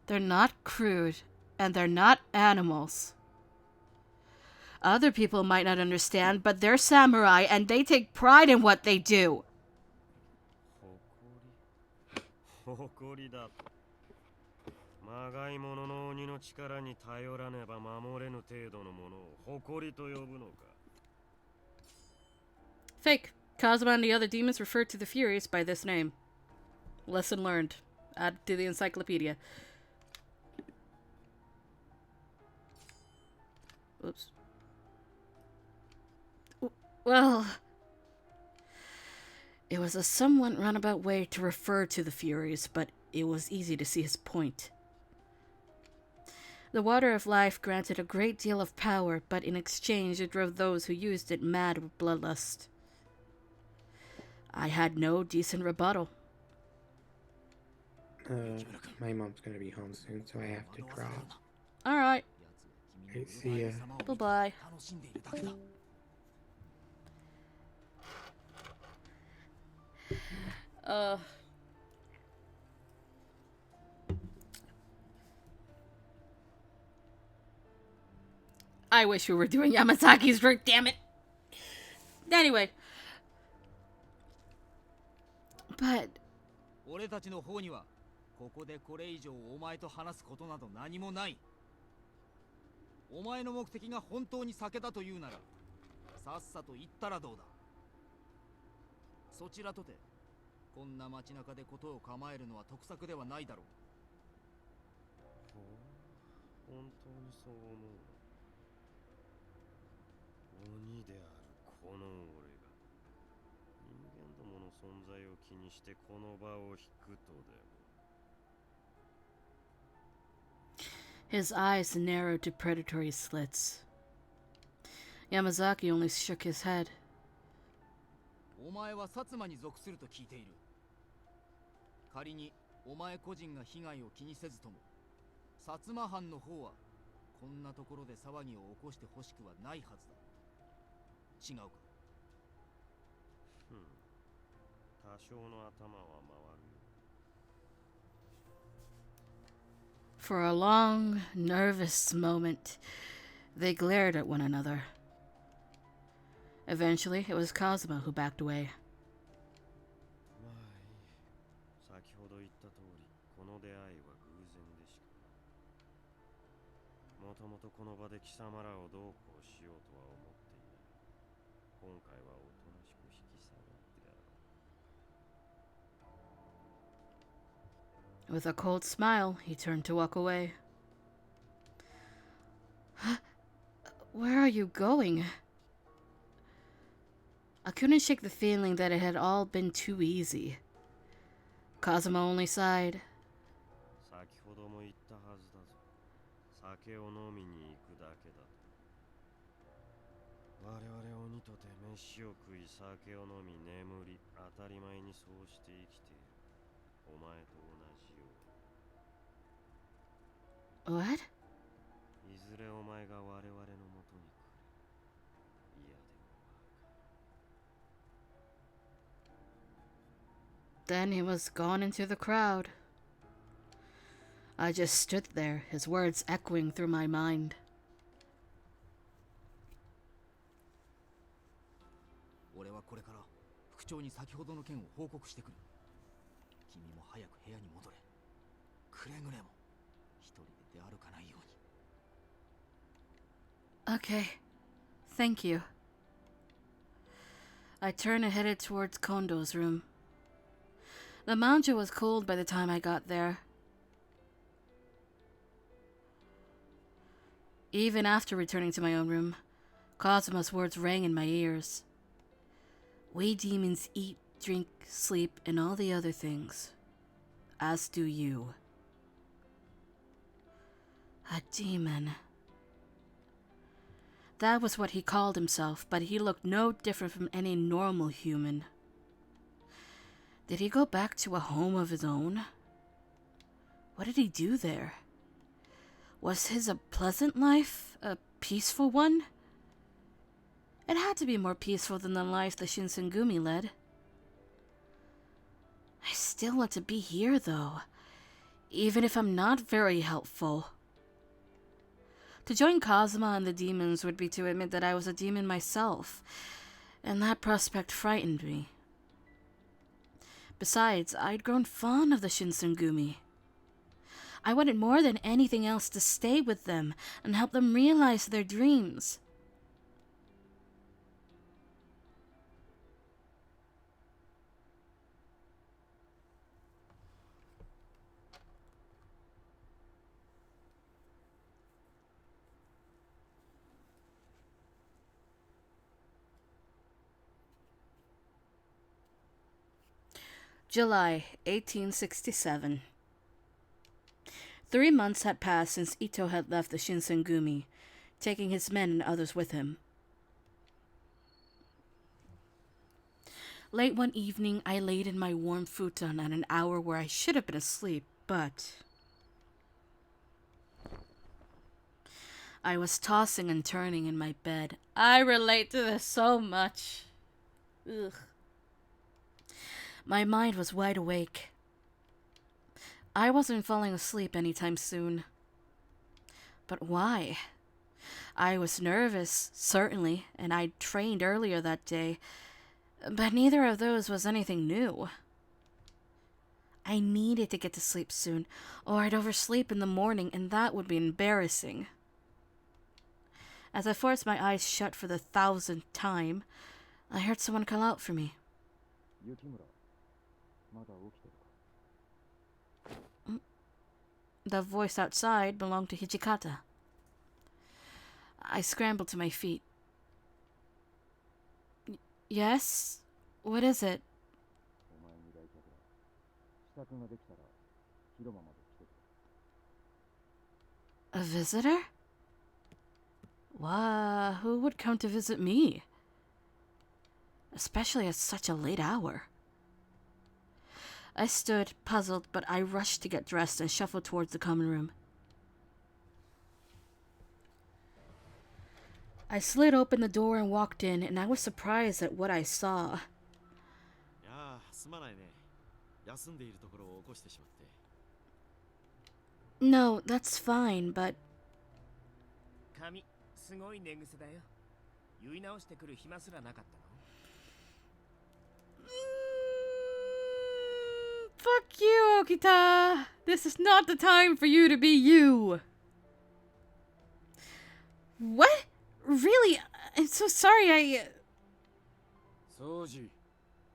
A: They're not crude, and they're not animals. Other people might not understand, but they're samurai, and they take pride in what they do.
T: 誇りだと。まがいものの鬼の力に頼らねば守れぬ程度のものを誇りと呼ぶのか。
A: Fake. Kazuma and the other demons referred to the Furies by this name. Lesson learned. Add to the encyclopedia. Oops. Well, it was a somewhat roundabout way to refer to the Furies, but it was easy to see his point. The water of life granted a great deal of power, but in exchange it drove those who used it mad with bloodlust. I had no decent rebuttal.
B: My mom's gonna be home soon, so I have to drop.
A: Alright.
B: Okay, see ya.
A: Bye-bye. I wish we were doing Yamazaki's drink, damn it. Anyway. But
N: 俺たちの方にはここでこれ以上お前と話すことなど何もない。お前の目的が本当に酒だというならさっさと言ったらどうだ。そちらとてこんな街中でことを構えるのは得策ではないだろう。
T: 本当にそう思う。鬼であるこの俺が人間どもの存在を気にしてこの場を引くとでも。
A: his eyes narrowed to predatory slits. Yamazaki only shook his head.
N: お前は薩摩に属すると聞いている。仮にお前個人が被害を気にせずとも、薩摩藩の方はこんなところで騒ぎを起こしてほしくはないはずだ。違うか。
T: 多少の頭は回るよ。
A: For a long, nervous moment, they glared at one another. Eventually, it was Kazuma who backed away.
T: まあいい。先ほど言った通り、この出会いは偶然でしかない。もともとこの場で貴様らをどうこうしようとは思っていない。今回はおとなしく引き下がってやろう。
A: With a cold smile, he turned to walk away. Where are you going? I couldn't shake the feeling that it had all been too easy. Kazuma only sighed.
T: 先ほども言ったはずだぞ。酒を飲みに行くだけだと。我々鬼とて飯を食い酒を飲み眠り当たり前にそうして生きている。お前と同じように。
A: What?
T: いずれお前が我々のもとに来る。嫌でも
A: Then he was gone into the crowd. I just stood there, his words echoing through my mind.
N: 俺はこれから副長に先ほどの件を報告してくる。君も早く部屋に戻れ。くれぐれも一人で出歩かないように。
A: Okay. Thank you. I turned and headed towards Kondo's room. The manja was cold by the time I got there. Even after returning to my own room, Kazuma's words rang in my ears. We demons eat, drink, sleep, and all the other things. As do you. A demon. That was what he called himself, but he looked no different from any normal human. Did he go back to a home of his own? What did he do there? Was his a pleasant life? A peaceful one? It had to be more peaceful than the life the Shinsengumi led. I still want to be here, though, even if I'm not very helpful. To join Kazuma and the demons would be to admit that I was a demon myself, and that prospect frightened me. Besides, I'd grown fond of the Shinsengumi. I wanted more than anything else to stay with them and help them realize their dreams. July 1867. 3 months had passed since Ito had left the Shinsengumi, taking his men and others with him. Late one evening, I laid in my warm futon at an hour where I should have been asleep, but I was tossing and turning in my bed. I relate to this so much. Ugh. My mind was wide awake. I wasn't falling asleep anytime soon. But why? I was nervous, certainly, and I'd trained earlier that day, but neither of those was anything new. I needed to get to sleep soon, or I'd oversleep in the morning, and that would be embarrassing. As I forced my eyes shut for the 1,000th time, I heard someone call out for me. The voice outside belonged to Hijikata. I scrambled to my feet. Yes? What is it? A visitor? Why, who would come to visit me? Especially at such a late hour. I stood, puzzled, but I rushed to get dressed and shuffled towards the common room. I slid open the door and walked in, and I was surprised at what I saw. No, that's fine, but...
P: 髪、すごい寝癖だよ。結い直してくる暇すらなかったの？
A: Fuck you, Okita! This is not the time for you to be you! What? Really? I'm so sorry, I...
H: Soji,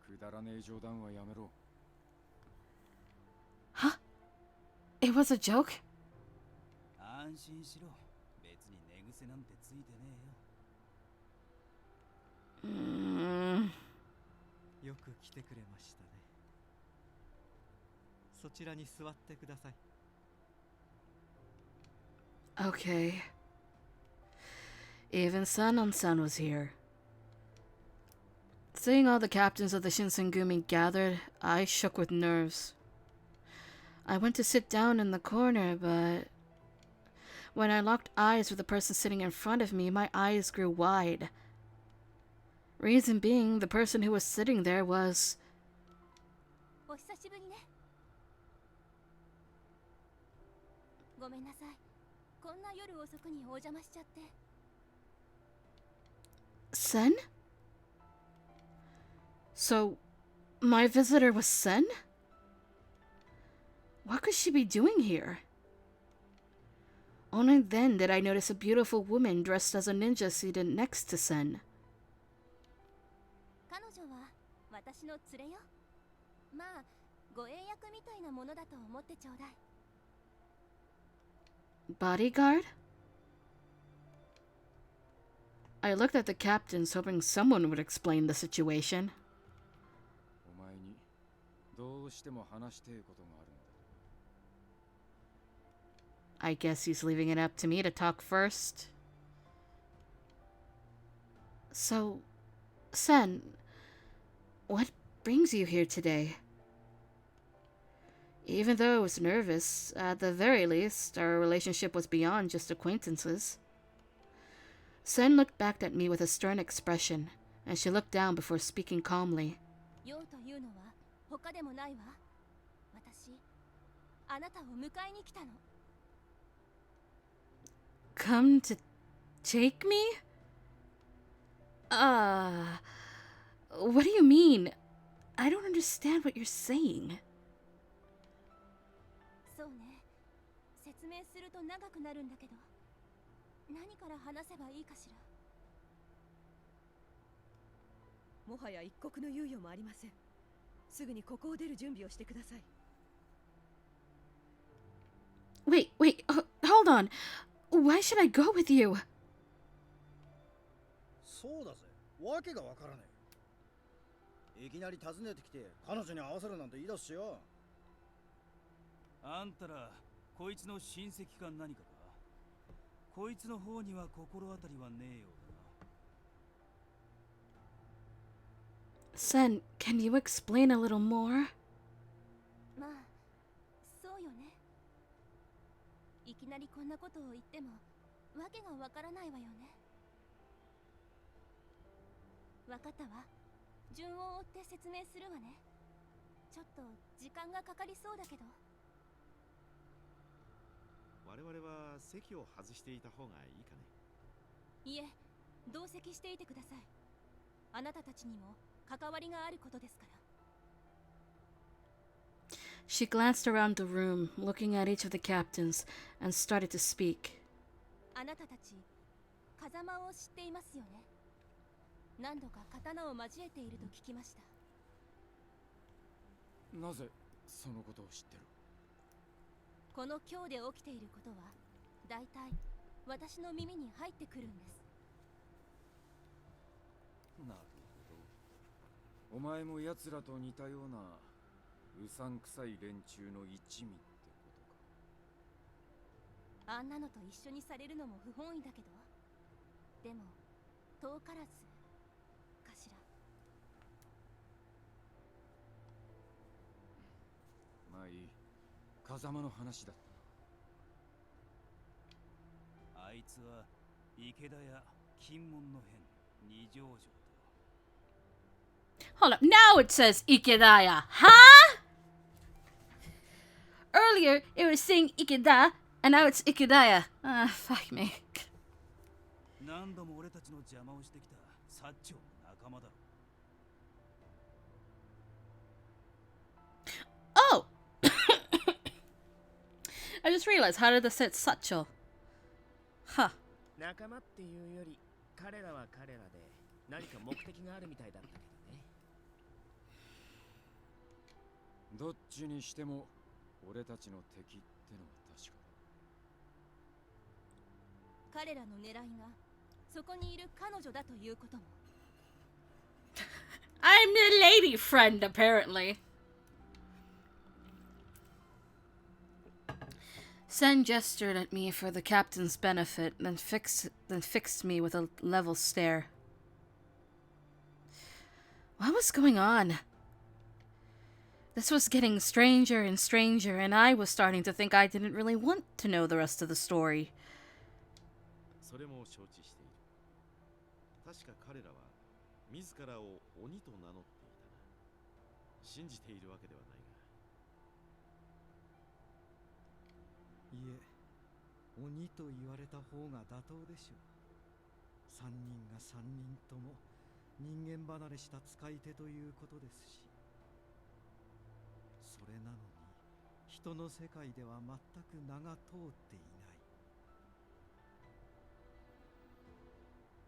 H: くだらねえ冗談はやめろ。
A: Huh? It was a joke?
K: 安心しろ。別に寝癖なんてついてねえよ。よく来てくれましたね。そちらに座ってください。
A: Okay. Even Sanon-san was here. Seeing all the captains of the Shinsengumi gathered, I shook with nerves. I went to sit down in the corner, but when I locked eyes with the person sitting in front of me, my eyes grew wide. Reason being, the person who was sitting there was...
L: お久しぶりね。ごめんなさい。こんな夜遅くにお邪魔しちゃって。
A: Sen? So, my visitor was Sen? What could she be doing here? Only then did I notice a beautiful woman dressed as a ninja seated next to Sen.
L: 彼女は私の連れよ。まあ護衛役みたいなものだと思ってちょうだい。
A: Bodyguard? I looked at the captains, hoping someone would explain the situation.
H: お前にどうしても話していることがあるんだ。
A: I guess he's leaving it up to me to talk first. So, Sen, what brings you here today? Even though I was nervous, at the very least, our relationship was beyond just acquaintances. Sen looked back at me with a stern expression, and she looked down before speaking calmly.
L: 用というのは他でもないわ。私、あなたを迎えに来たの。
A: Come to take me? What do you mean? I don't understand what you're saying.
L: そうね。説明すると長くなるんだけど、何から話せばいいかしら。
U: もはや一刻の猶予もありません。すぐにここを出る準備をしてください。
A: Wait, hold on. Why should I go with you?
F: そうだぜ。わけがわからねえ。いきなり訪ねてきて彼女に会わせるなんて言い出すしよ。
K: あんたらこいつの親戚か何かか。こいつの方には心当たりはねえようだな。
A: Sen, can you explain a little more?
L: まあ、そうよね。いきなりこんなことを言ってもわけがわからないわよね。わかったわ。順を追って説明するわね。ちょっと時間がかかりそうだけど。
E: 我々は席を外していた方がいいかね。
L: いえ、同席していてください。あなたたちにも関わりがあることですから。
A: She glanced around the room, looking at each of the captains, and started to speak.
L: あなたたち、風間を知っていますよね。何度か刀を交えていると聞きました。
H: なぜそのことを知ってる？
L: この今日で起きていることはだいたい私の耳に入ってくるんです。
H: なるほど。お前も奴らと似たようなうさんくさい連中の一味ってことか。
L: あんなのと一緒にされるのも不本意だけど、でも遠からずかしら。
H: まあいい。風間の話だった
K: な。あいつは池田屋金門の変二条城と。
A: Hold up, now it says Ikedaya, huh? Earlier it was saying Ikeda, and now it's Ikedaya. Fuck me.
K: 何度も俺たちの邪魔をしてきた薩長の仲間だろ。
A: Oh! I just realized, how did this say Satchel? Huh.
P: 仲間っていうより彼らは彼らで何か目的があるみたいだったけどね。
H: どっちにしても俺たちの敵ってのは確かだ。
L: 彼らの狙いがそこにいる彼女だということも。
A: I'm the lady friend, apparently. Sen gestured at me for the captain's benefit, then fixed me with a level stare. What was going on? This was getting stranger and stranger, and I was starting to think I didn't really want to know the rest of the story.
E: それも承知している。確か彼らは自らを鬼と名乗っていたな。信じているわけではないが。
Q: いえ、鬼と言われた方が妥当でしょう。3人が3人とも人間離れした使い手ということですし、それなのに人の世界では全く名が通っていない。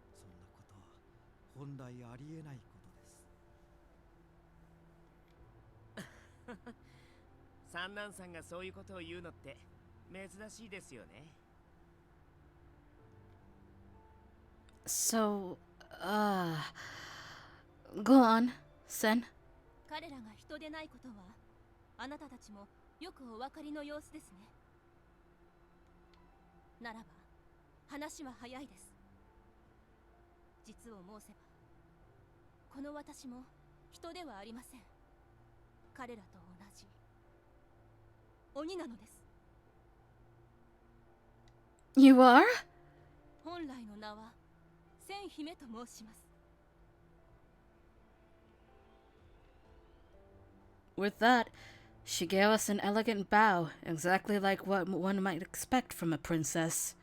Q: そんなことは本来ありえないことです。
P: 三男さんがそういうことを言うのって珍しいですよね。
A: So, go on, Sen.
L: 彼らが人でないことはあなたたちもよくお分かりの様子ですね。ならば話は早いです。実を申せばこの私も人ではありません。彼らと同じ鬼なのです。
A: You are?
L: 本来の名は千姫と申します。
A: With that, she gave us an elegant bow, exactly like what one might expect from a princess.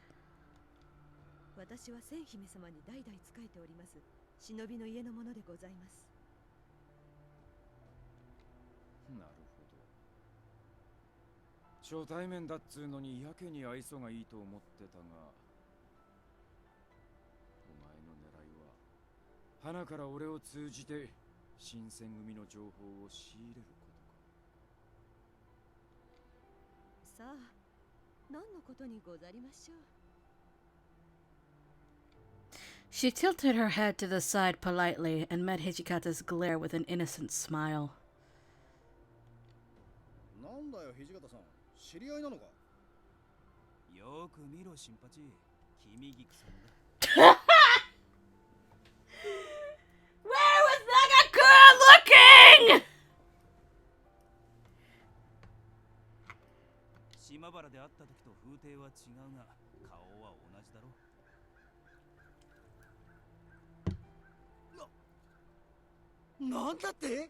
U: 私は千姫様に代々仕えております忍びの家のものでございます。
H: なるほど。初対面だっつうのにやけに愛想がいいと思ってたが、お前の狙いは花から俺を通じて新選組の情報を仕入れることか。
U: さあ、何のことにござりましょう。
A: She tilted her head to the side politely and met Hijikata's glare with an innocent smile.
F: なんだよ土方さん、知り合いなのか。
K: よく見ろ新八、君菊さんだ。
A: Where was Nagakura looking?
K: 島原で会った時と風景は違うが顔は同じだろ。
F: なんだって。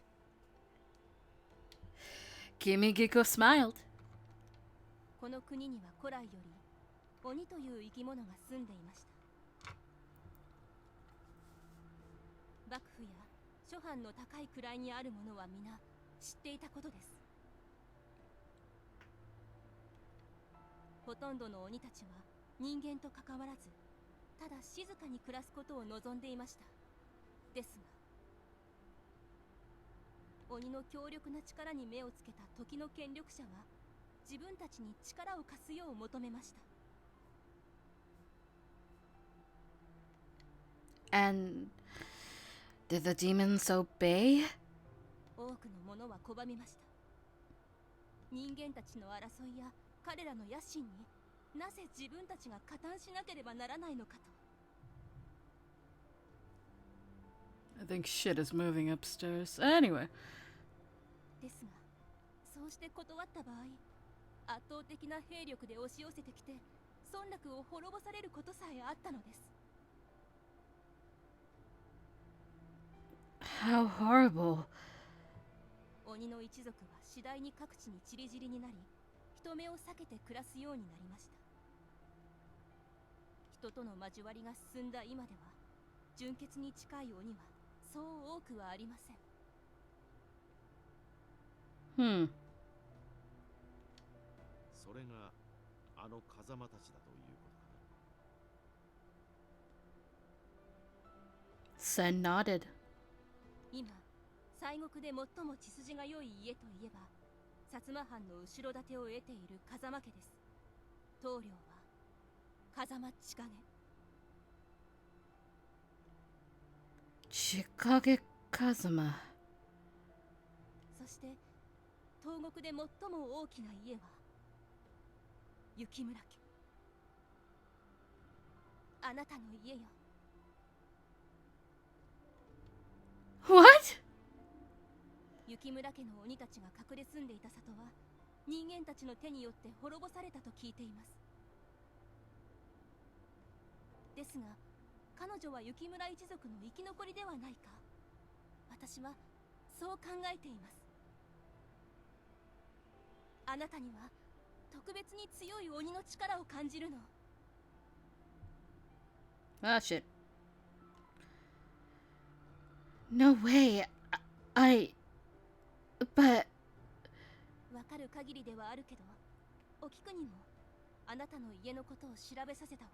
A: Kimigiko smiled.
L: この国には古来より鬼という生き物が住んでいました。幕府や諸藩の高い位にある者は皆知っていたことです。ほとんどの鬼たちは人間と関わらずただ静かに暮らすことを望んでいました。ですが鬼の強力な力に目をつけた時の権力者は自分たちに力を貸すよう求めました。
A: And did the demons obey?
L: 多くの者は拒みました。人間たちの争いや彼らの野心になぜ自分たちが加担しなければならないのかと。
A: I think shit is moving upstairs. Anyway.
L: ですがそうして断った場合圧倒的な兵力で押し寄せてきて村落を滅ぼされることさえあったのです。
A: How horrible.
L: 鬼の一族は次第に各地に散り散りになり人目を避けて暮らすようになりました。人との交わりが進んだ今では純潔に近い鬼はそう多くはありません。
S: それがあの風間たちだということかな。
A: Sen nodded.
L: 今西国で最も血筋が良い家といえば薩摩藩の後ろ盾を得ている風間家です。棟梁は風間千景。
A: Chikage Kazuma.
L: そして東国で最も大きな家は雪村家。あなたの家よ。
A: What?
L: 雪村家の鬼たちが隠れ住んでいた里は人間たちの手によって滅ぼされたと聞いています。ですが彼女は雪村一族の生き残りではないか。私はそう考えています。あなたには特別に強い鬼の力を感じるの。
A: Ah, shit. No way. But.
L: わかる限りではあるけど、お菊にもあなたの家のことを調べさせたわ。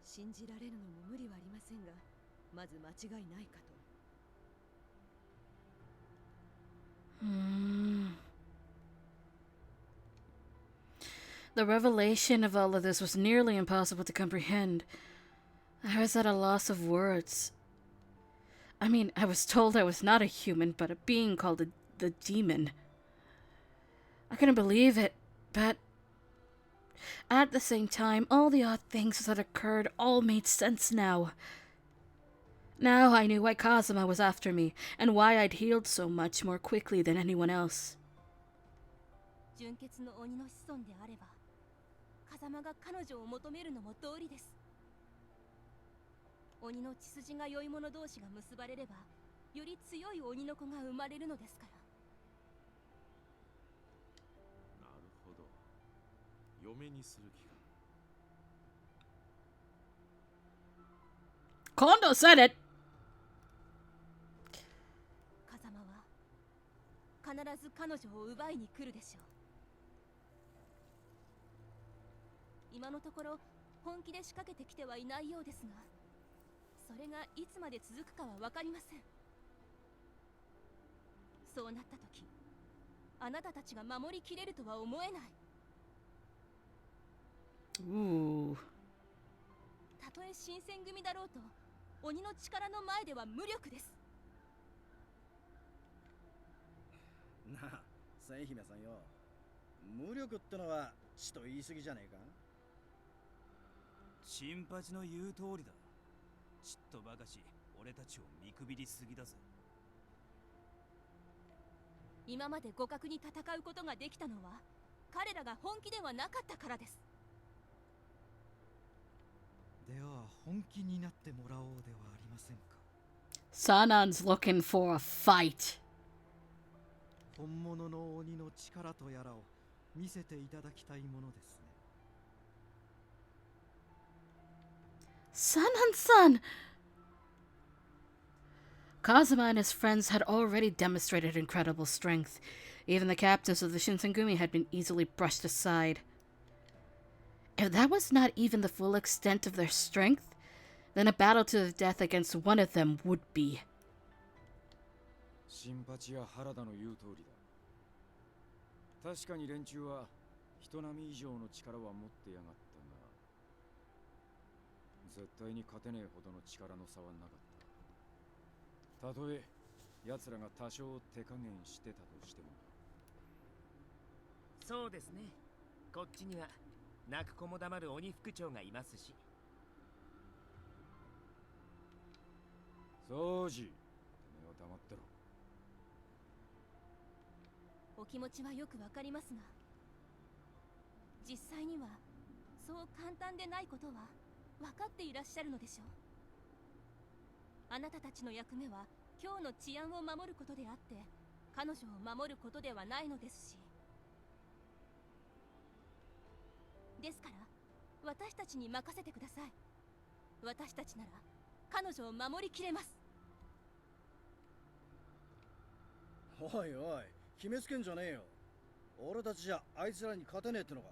U: 信じられるのも無理はありませんが、まず間違いないかと。
A: The revelation of all of this was nearly impossible to comprehend. I was at a loss of words. I mean, I was told I was not a human, but a being called the demon. I couldn't believe it, but at the same time, all the odd things that occurred all made sense now. Now I knew why Kazuma was after me, and why I'd healed so much more quickly than anyone else.
L: 純血の鬼の子孫であれば、風間が彼女を求めるのも道理です。鬼の血筋が良い者同士が結ばれれば、より強い鬼の子が生まれるのですから。
E: なるほど。嫁にする気か。
A: Kondo said it!
L: 風間は必ず彼女を奪いに来るでしょう。今のところ本気で仕掛けてきてはいないようですが、それがいつまで続くかは分かりません。そうなった時、あなたたちが守りきれるとは思えない。たとえ新選組だろうと、鬼の力の前では無力です。
F: なあ、千姫さんよ。無力ってのはちと言い過ぎじゃねえか。
K: 新八の言う通りだ。ちっとばかし俺たちを見くびりすぎだぜ。
L: 今まで互角に戦うことができたのは彼らが本気ではなかったからです。
Q: では本気になってもらおうではありませんか。
A: Sanan's looking for a fight.
Q: 本物の鬼の力とやらを見せていただきたいものですね。
A: Sanan-san! Kazuma and his friends had already demonstrated incredible strength. Even the captains of the Shinsengumi had been easily brushed aside. If that was not even the full extent of their strength, then a battle to the death against one of them would be.
H: 新八や原田の言う通りだ。確かに連中は人並み以上の力は持ってやがったが、絶対に勝てねえほどの力の差はなかった。たとえ奴らが多少手加減してたとしても。
P: そうですね。こっちには泣く子も黙る鬼副長がいますし。
H: そうじ、てめえは黙ってろ。
L: お気持ちはよくわかりますが、実際にはそう簡単でないことは分かっていらっしゃるのでしょう。あなたたちの役目は今日の治安を守ることであって、彼女を守ることではないのですし。ですから私たちに任せてください。私たちなら彼女を守りきれます。
F: おいおい、決めつけんじゃねえよ。俺たちじゃあいつらに勝てねえってのか。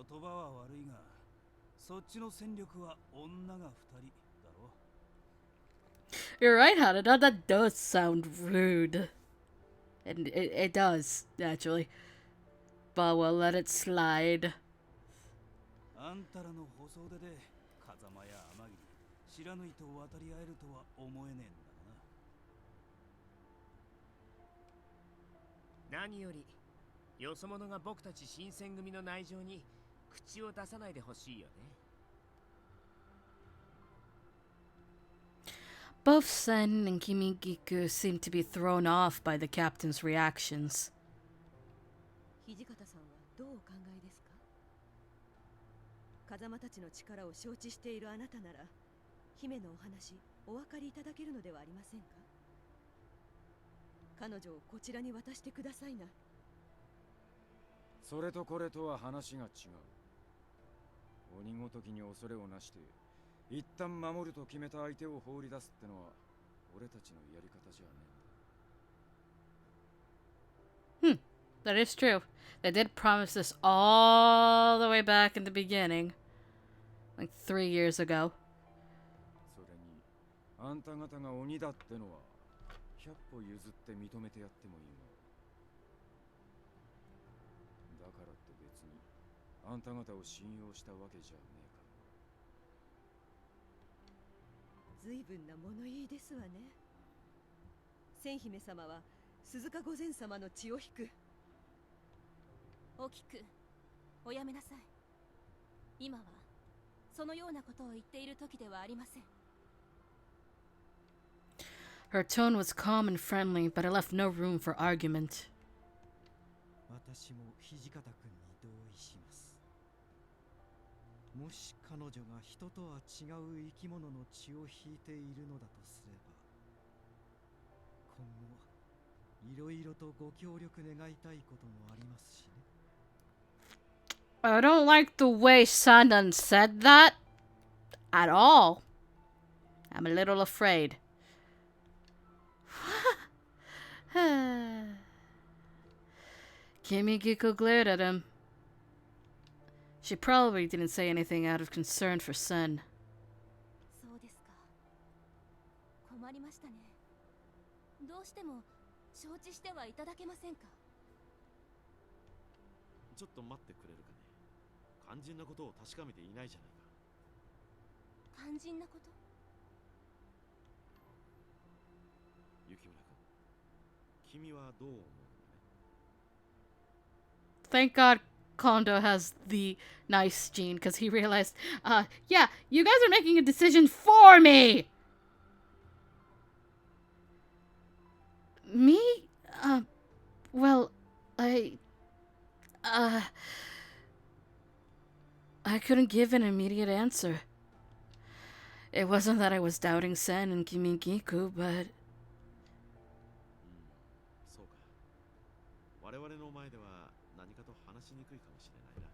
K: 言葉は悪いが、そっちの戦力は女が2人だろ。
A: You're right, Hanada. That does sound rude. And it does, naturally. But we'll let it slide.
K: あんたらの放送で風間や天城、白縫いと渡り合えるとは思えねえんだ
P: な。何よりよそ者が僕たち新選組の内情に口を出さないでほしいよね。
A: Both Sen and Kimigiku seemed to be thrown off by the captain's reactions.
U: 土方さんはどうお考えですか。風間たちの力を承知しているあなたなら、姫のお話お分かりいただけるのではありませんか。彼女をこちらに渡してくださいな。
H: それとこれとは話が違う。鬼ごときに恐れをなして一旦守ると決めた相手を放り出すってのは俺たちのやり方じゃねえ。
A: That is true. They did promise this all the way back in the beginning. Like 3 years ago.
H: それにあんた方が鬼だってのは100 100歩譲って認めてやってもいいが、だからって別にあんた方を信用したわけじゃねえからな。
U: 随分な物言いですわね。千姫様は鈴鹿御前様の血を引く。
L: おきく、おやめなさい。今はそのようなことを言っている時ではありません。
A: Her tone was calm and friendly, but it left no room for argument.
Q: 私も土方君に同意します。もし彼女が人とは違う生き物の血を引いているのだとすれば、今後いろいろとご協力願いたいこともありますしね。
A: I don't like the way Sandan said that at all. I'm a little afraid. Kimigiko glared at him. She probably didn't say anything out of concern for Sen.
L: そうですか。困りましたね。どうしても承知してはいただけませんか。
E: ちょっと待ってくれるかね。肝心なことを確かめていないじゃないか。
L: 肝心なこと？
E: 雪村君、君はどう思う？
A: Thank God Kondo has the nice gene, because he realized, yeah, you guys are making a decision for me! Me? Well, I couldn't give an immediate answer. It wasn't that I was doubting Sen and Kimigiku, but...
E: そうか。我々の前では何かと話しにくいかもしれないな。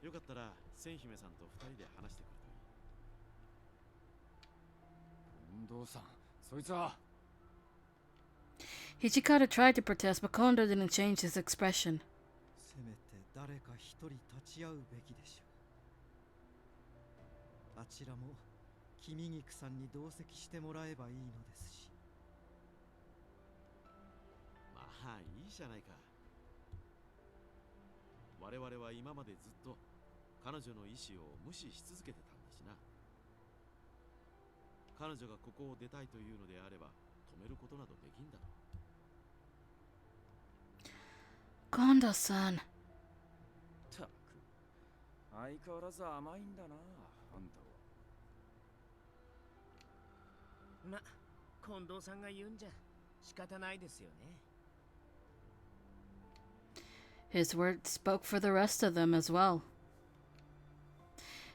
E: よかったら千姫さんと二人で話してくれといい。
H: 近藤さん、そいつは。
A: Hijikata tried to protest, but Kondo didn't change his expression.
Q: せめて誰か一人立ち会うべきでしょう。あちらも君菊さんに同席してもらえばいいのですし。
E: まあいいじゃないか。我々は今までずっと彼女の意思を無視し続けてたんだしな。彼女がここを出たいというのであれば止めることなどできんだろう。
A: Kondo-san.
H: たく、相変わらず甘いんだな、あんたは。
P: ま、近藤さんが言うんじゃ仕方ないですよね。
A: His words spoke for the rest of them as well.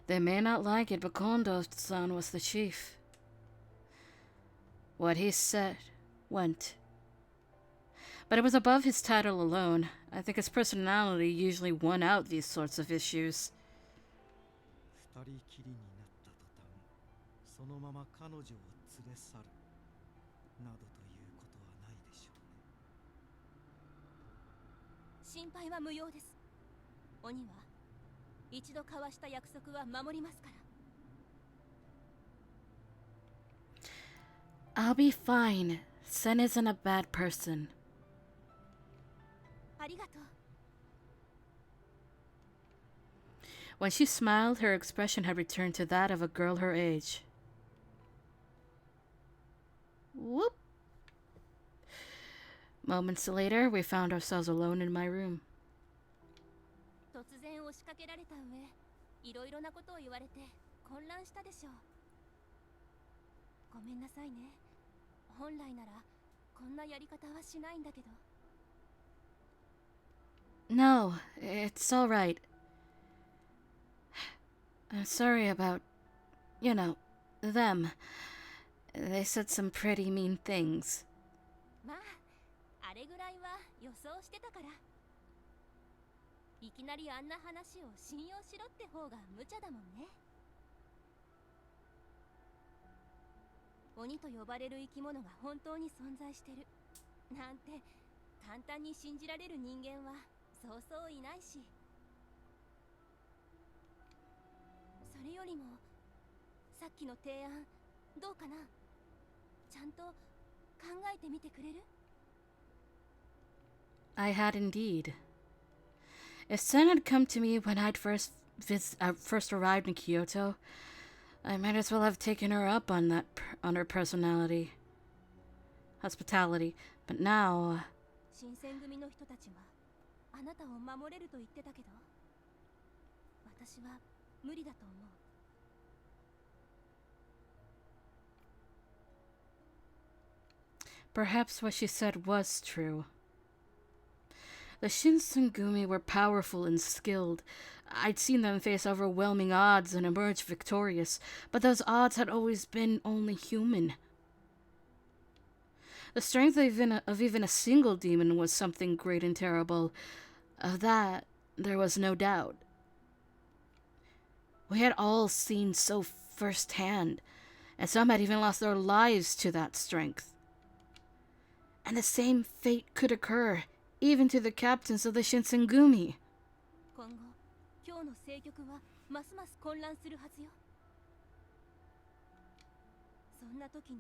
A: They may not like it, but Kondo-san was the chief. What he said went. But it was above his title alone. I think his personality usually won out these sorts of issues.
Q: 二人きりになった途端、そのまま彼女を連れ去るなどということはないでしょうね。
L: 心配は無用です。鬼は一度交わした約束は守りますから。
A: I'll be fine. Sen isn't a bad person.
L: ありがとう。
A: When she smiled, her expression had returned to that of a girl her age. Whoop! Moments later, we found ourselves alone in my room.
L: 突然押しかけられた上、いろいろなことを言われて混乱したでしょう。ごめんなさいね。本来ならこんなやり方はしないんだけど。
A: No, it's all right. I'm sorry about, you know, them. They said some pretty mean things.
L: まあ、あれぐらいは予想してたから。いきなりあんな話を信用しろって方が無茶だもんね。鬼と呼ばれる生き物が本当に存在してるなんて簡単に信じられる人間はそうそういないし。それよりもさっきの提案どうかな。ちゃんと考えてみてくれる？
A: I had indeed. If Sen had come to me when I'd first arrived in Kyoto, I might as well have taken her up on on her hospitality. But now,
L: 新選組の人たちはあなたを守れると言ってたけど、私は無理だと思う。
A: perhaps what she said was true. The Shinsengumi were powerful and skilled. I'd seen them face overwhelming odds and emerge victorious, but those odds had always been only human. The strength of even a single demon was something great and terrible. Of that, there was no doubt. We had all seen so firsthand, and some had even lost their lives to that strength. And the same fate could occur, even to the captains of the Shinsengumi.
L: 今後、今日の政局はますます混乱するはずよ。そんな時に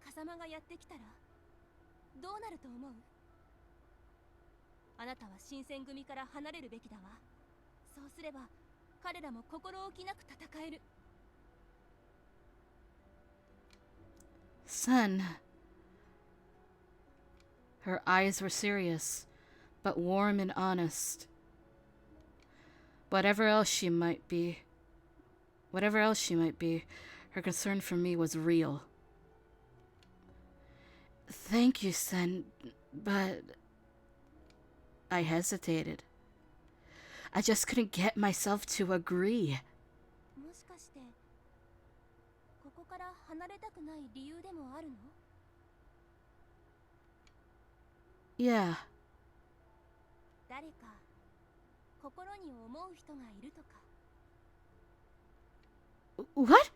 L: 風間がやってきたらどうなると思う？あなたは新選組から離れるべきだわ。そうすれば彼らも心置きなく戦える。
A: Son. Her eyes were serious, but warm and honest. Whatever else she might be, her concern for me was real. Thank you, Sen, but I hesitated. I just couldn't get myself to agree.
L: もしかしてここから離れたくない理由でもあるの？
A: Yeah.
L: 誰か心に思う人がいるとか。
A: What?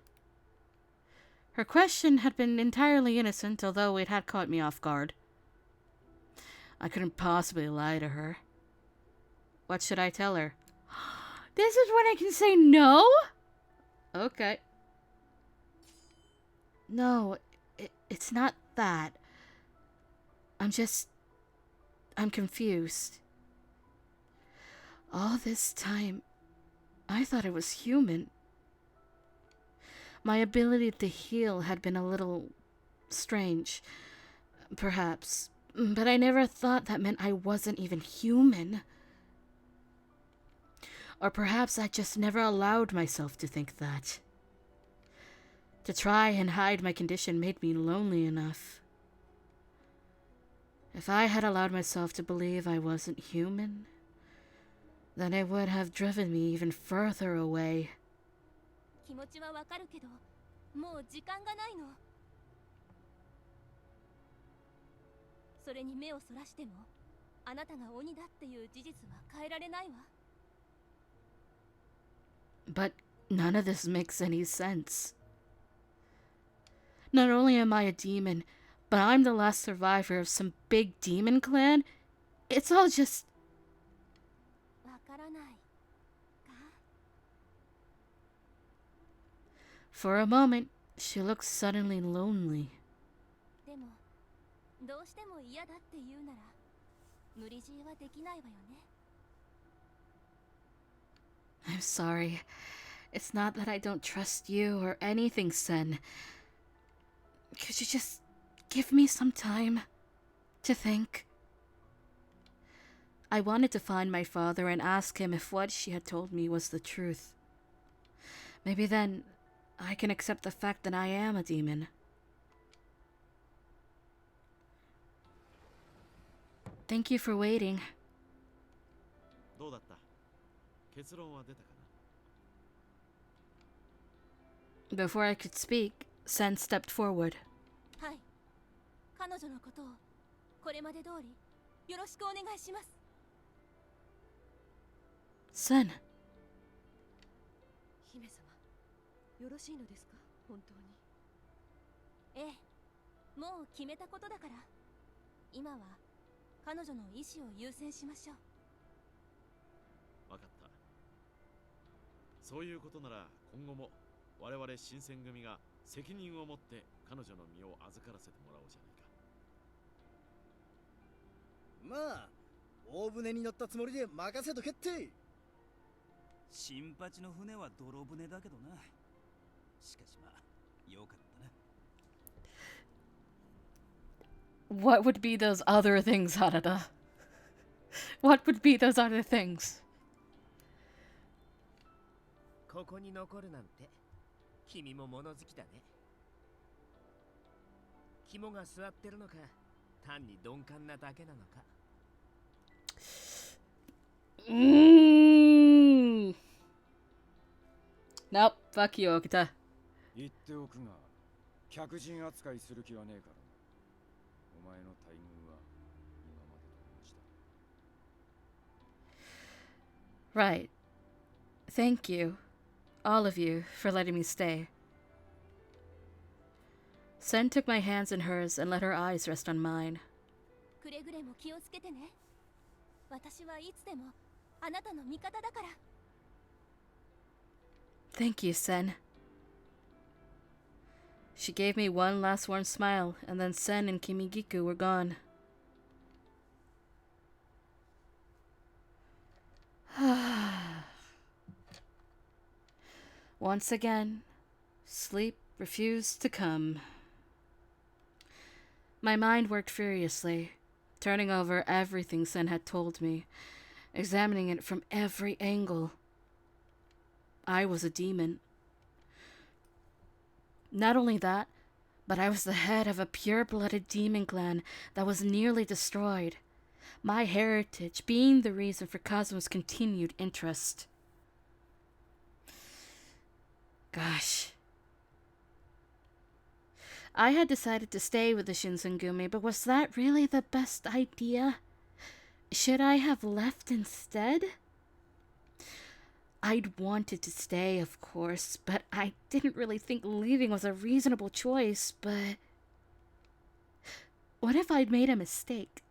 A: Her question had been entirely innocent, although it had caught me off guard. I couldn't possibly lie to her. What should I tell her? This is when I can say no? Okay. No, it's not that. I'm confused. All this time, I thought I was human. My ability to heal had been a little strange, perhaps, but I never thought that meant I wasn't even human. Or perhaps I just never allowed myself to think that. To try and hide my condition made me lonely enough. If I had allowed myself to believe I wasn't human, then it would have driven me even further away.
L: 気持ちはわかるけど、もう時間がないの。それに目をそらしても、あなたが鬼だっていう事実は変えられないわ。
A: But none of this makes any sense. Not only am I a demon, but I'm the last survivor of some big demon clan. It's all just...
L: わからないか？
A: For a moment, she looked suddenly lonely.
L: でも、どうしても嫌だって言うなら、無理強いはできないわよね。
A: I'm sorry. It's not that I don't trust you or anything, Sen. Could you just give me some time to think? I wanted to find my father and ask him if what she had told me was the truth. Maybe then I can accept the fact that I am a demon. Thank you for waiting.
E: どうだった？結論は出たかな？
A: Before I could speak, Sen stepped forward.
L: はい。彼女のことをこれまで通りよろしくお願いします。
A: Sen.
U: 姫様、よろしいのですか？本当に。
L: ええ、もう決めたことだから。今は彼女の意思を優先しましょう。
E: わかった。そういうことなら今後も我々新選組が責任を持って彼女の身を預からせてもらおうじゃないか。
F: まあ大船に乗ったつもりで任せとけって。
K: 新八の船は泥船だけどな。しかしまあよかったな。
A: What would be those other things, Harada? What would be those other things?
P: ここに残るなんて君も物好きだね。肝が座ってるのか、単に鈍感なだけなのか。
A: Nope, fuck you, Okita.
H: 言っておくが、客人扱いする気はねえからな。お前の待遇は今までと同じだ。
A: Right. Thank you, all of you, for letting me stay. Sen took my hands in hers and let her eyes rest on mine.
L: くれぐれも気をつけてね。私はいつでもあなたの味方だから。
A: Thank you, Sen. She gave me one last warm smile, and then Sen and Kimigiku were gone. Once again, sleep refused to come. My mind worked furiously, turning over everything Sen had told me, examining it from every angle. I was a demon. Not only that, but I was the head of a pure-blooded demon clan that was nearly destroyed, my heritage being the reason for Kazuma's continued interest. Gosh. I had decided to stay with the Shinsengumi, but was that really the best idea? Should I have left instead? I'd wanted to stay, of course, but I didn't really think leaving was a reasonable choice, but... What if I'd made a mistake?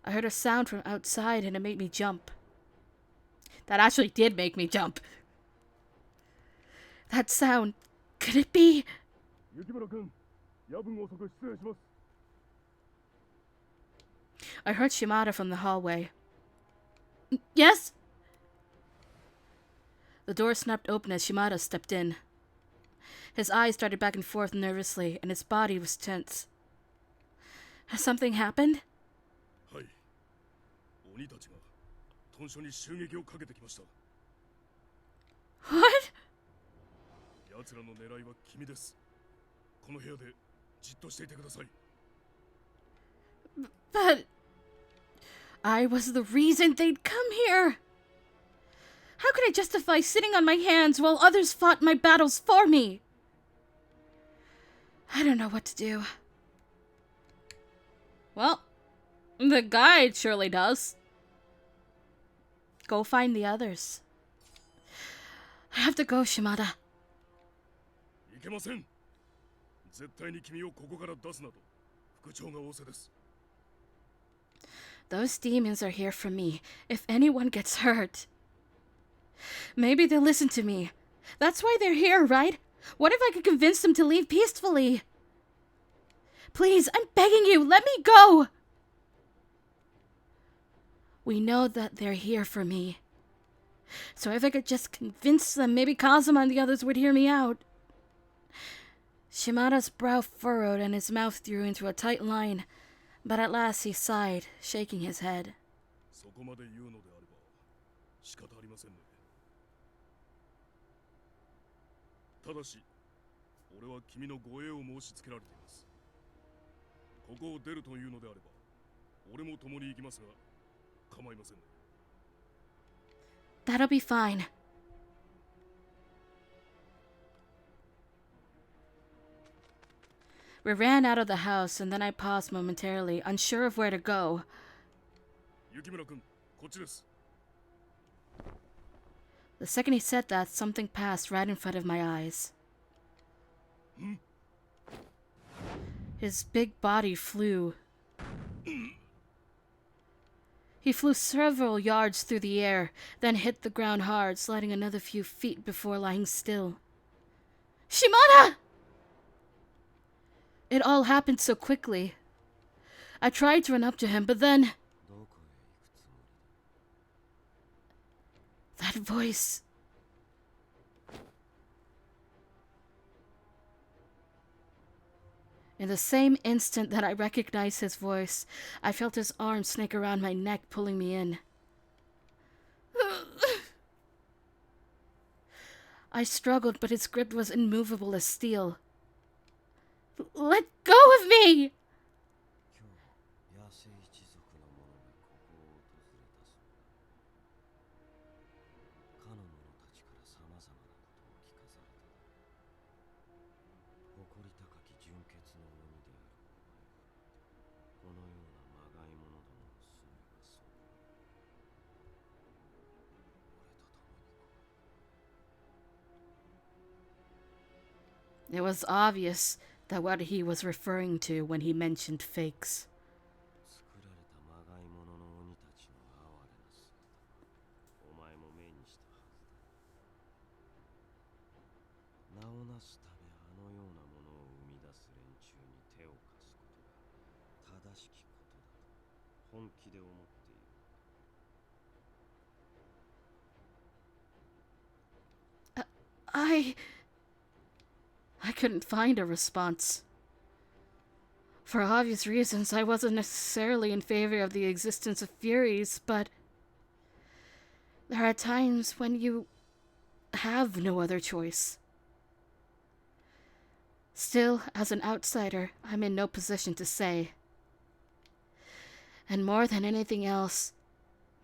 A: I heard a sound from outside and it made me jump. That actually did make me jump. That sound, could it be? I heard Shimada from the hallway. Yes? The door snapped open as Shimada stepped in. His eyes darted back and forth nervously, and his body was tense. Has something happened? What? But... I was the reason they'd come here! How could I justify sitting on my hands while others fought my battles for me? I don't know what to do. Well, the guide surely does. Go find the others. I have to go, Shimada. Those demons are here for me, if anyone gets hurt. Maybe they'll listen to me. That's why they're here, right? What if I could convince them to leave peacefully? Please, I'm begging you, let me go! We know that they're here for me. So if I could just convince them, maybe Kazuma and the others would hear me out. Shimada's brow furrowed and his mouth drew into a tight line, but at last he sighed, shaking his head. That'll be fine. We ran out of the house, and then I paused momentarily, unsure of where to go. The second he said that, something passed right in front of my eyes. His big body flew. He flew several yards through the air, then hit the ground hard, sliding another few feet before lying still. Shimada! It all happened so quickly. I tried to run up to him, but then... That voice... In the same instant that I recognized his voice, I felt his arm snake around my neck, pulling me in. I struggled, but his grip was immovable as steel. Let go of me! It was obvious that what he was referring to when he mentioned fakes. I couldn't find a response. For obvious reasons, I wasn't necessarily in favor of the existence of Furies, but there are times when you have no other choice. Still, as an outsider, I'm in no position to say. And more than anything else,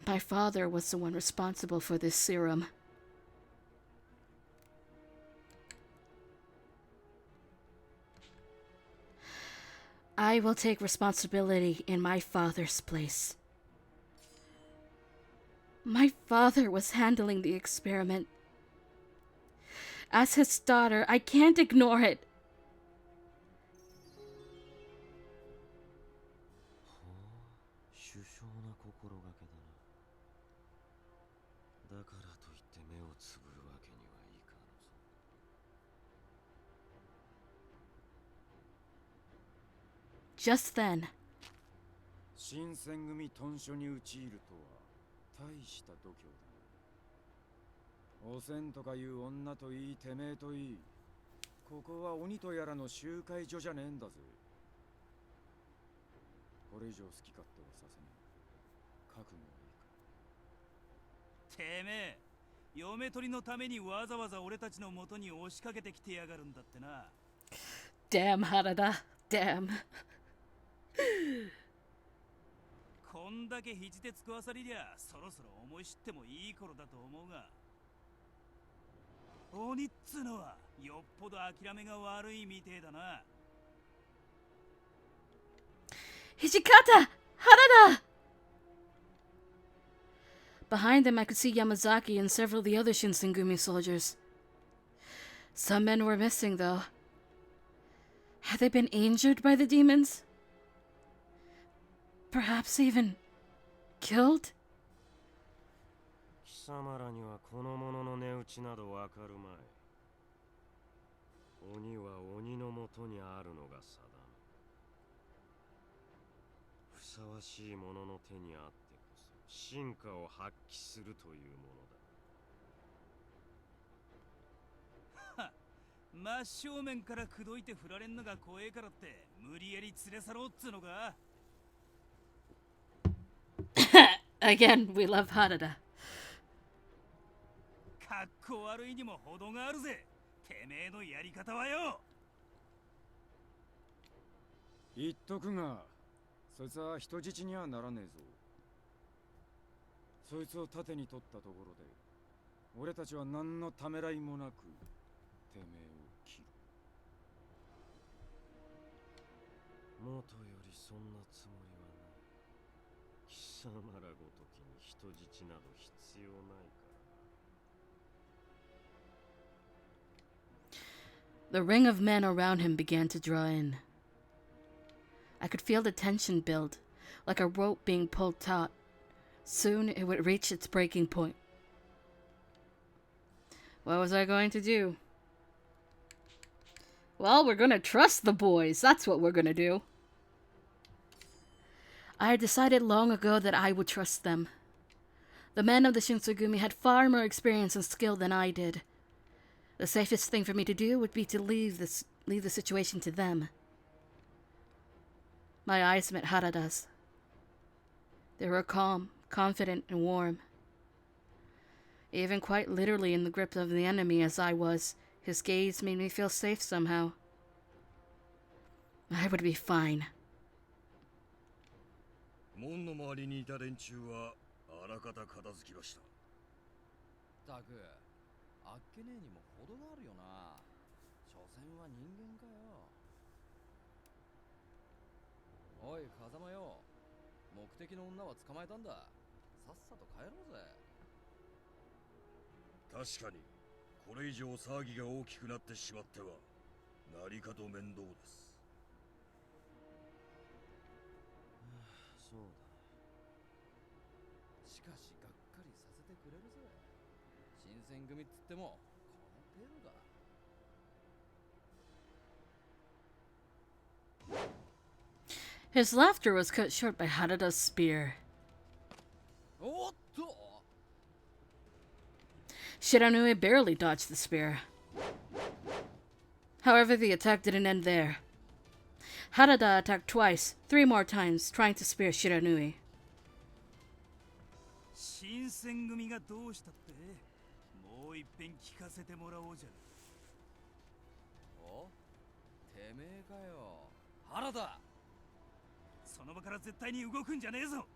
A: my father was the one responsible for this serum. I will take responsibility in my father's place. My father was handling the experiment. As his daughter, I can't ignore it. Just then,
H: 新選組屯所に討ち入るとは大した度胸だな。おせんとかいう女といいてめえといい、ここは鬼とやらの集会所じゃねえんだぜ。これ以上好き勝手はさせねえ。覚悟はいいか。
K: てめえ、嫁取りのためにわざわざ俺たちの元に押しかけてきてやがるんだってな。
A: Damn, Harada. Damn.
K: こんだけ肘で食わさりりゃそろそろ思い知ってもいい頃だと思うが、鬼っつうのはよっぽど諦めが悪いみてえだな。
A: Hijikata! Harada! Behind them, I could see Yamazaki and several of the other Shinsengumi soldiers. Some men were missing, though. Had they been injured by the demons? Perhaps even killed?
T: 貴様らにはこの者の値打ちなどわかるまい。鬼は鬼のもとにあるのが定め。ふさわしい者の手にあってこそ真価を発揮するというものだ。
K: はっ、真正面から口説いて振られんのが怖えからって無理やり連れ去ろうっつうのか。
A: Again, we love Harada.
K: かっこ悪いにも程があるぜ。てめえのやり方はよ。
H: 言っとくが、そいつは人質にはならねえぞ。そいつを盾に取ったところで、俺たちは何のためらいもなくてめえを切る。
T: 元よりそんなつもりはない。貴様らごときに人質など必要ないからな。
A: The ring of men around him began to draw in. I could feel the tension build, like a rope being pulled taut. Soon it would reach its breaking point. What was I going to do? Well, we're gonna trust the boys. That's what we're gonna do. I had decided long ago that I would trust them. The men of the Shinsengumi had far more experience and skill than I did. The safest thing for me to do would be to leave the situation to them. My eyes met Harada's. They were calm, confident, and warm. Even quite literally in the grip of the enemy as I was, his gaze made me feel safe somehow. I would be fine.
O: 門の周りにいた連中はあらかた片付きました。
N: たく、あっけねえにも程があるよな。所詮は人間かよ。おい、風間よ。目的の女は捕まえたんだ。さっさと帰ろうぜ。
O: 確かに、これ以上騒ぎが大きくなってしまっては何かと面倒です。
N: そうだ。しかしがっかりさせてくれるぜ。新選組っつってもこの程度だ。
A: His laughter was cut short by Harada's spear.
N: おっと!
A: Shiranui barely dodged the spear. However, the attack didn't end there. Harada attacked twice, 3 more times, trying to spear Shiranui.
K: 新選組がどうしたって、もう一遍聞かせてもらおうじゃ。
N: お、てめえかよ、原田。
K: その場から絶対に動くんじゃねえぞ。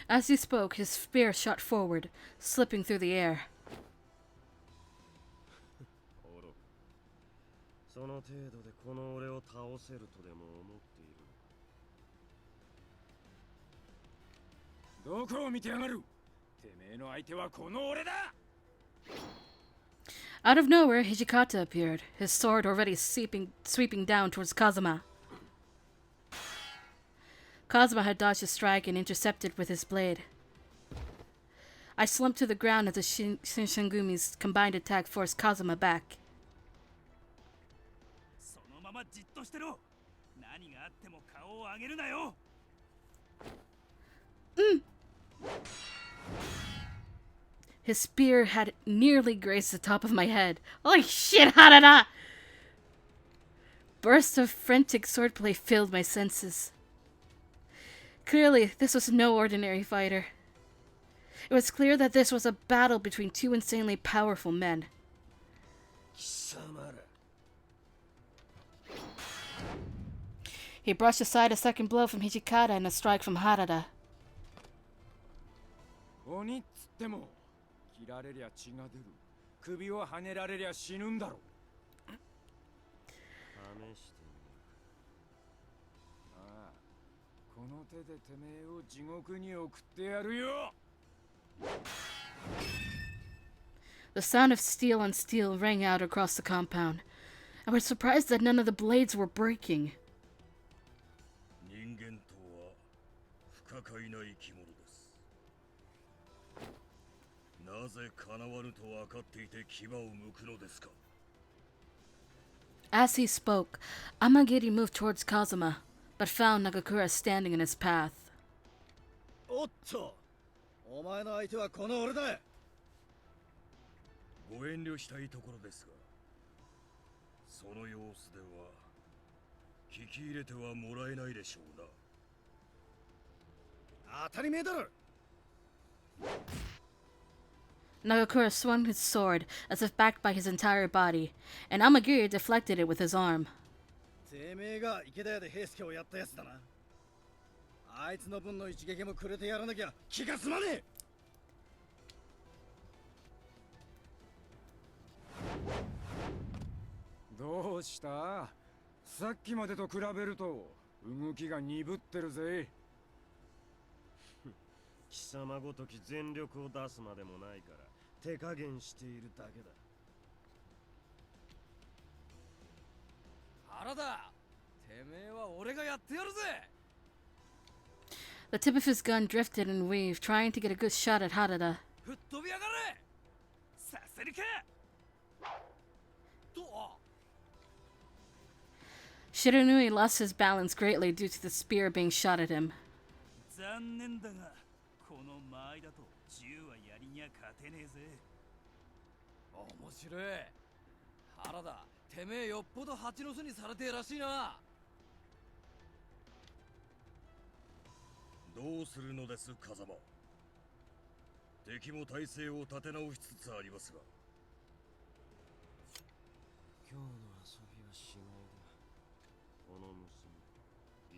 A: As he spoke, his spear shot forward, slipping through the air.
T: その程度でこの俺を倒せるとでも思っている。
H: どこを見てやがる。てめえの相手はこの俺だ。
A: Out of nowhere, Hijikata appeared, his sword already sweeping down towards Kazuma. Kazuma had dodged a strike and intercepted with his blade. I slumped to the ground as the Shinshengumi's combined attack forced Kazuma back.
K: そのままじっとしてろ。何があっても顔を上げるなよ。
A: His spear had nearly grazed the top of my head. Holy shit, Harada! Bursts of frantic swordplay filled my senses. Clearly, this was no ordinary fighter. It was clear that this was a battle between 2 insanely powerful men. He brushed aside a second blow from Hijikata and a strike from Harada.
H: 鬼っつっても切られりゃ血が出る。首をはねられりゃ死ぬんだろ。
T: 試してみる。
H: ああ、この手でてめえを地獄に送ってやるよ。
A: The sound of steel on steel rang out across the compound. I was surprised that none of the blades were breaking.
O: 人間とは不可解な生き物です。なぜ叶わぬと分かっていて牙を剥くのですか。
A: As he spoke, Amagiri moved towards Kazuma, but found Nagakura standing in his path.
F: おっと、お前の相手はこの俺だ。
O: ご遠慮したいところですが、その様子では聞き入れてはもらえないでしょうな。
F: 当たり前だろ。
A: Nagakura swung his sword as if backed by his entire body, and Amagiri deflected it with his arm.
F: てめえが池田屋で平助をやったやつだな。あいつの分の一撃もくれてやらなきゃ気が済まねえ。
H: どうした？さっきまでと比べると動きが鈍ってるぜ。
T: 貴様ごとき全力を出すまでもないから手加減しているだけだ。
N: 原田、てめえは俺がやってやるぜ。
A: The tip of his gun drifted and weaved, trying to get a good shot at Harada.
K: 吹っ飛びやがれ。させるか。
A: Shiranui lost his balance greatly due to the spear being shot at him.
K: 残念だが、この間合いだと銃はやりにゃ勝てねえぜ。
N: 面白い。原田、てめえよっぽど蜂の巣にされてえらしいな。
O: どうするのです、風間。敵も体勢を立て直しつつありますが。
T: 今日の遊びはしまいだ。この娘、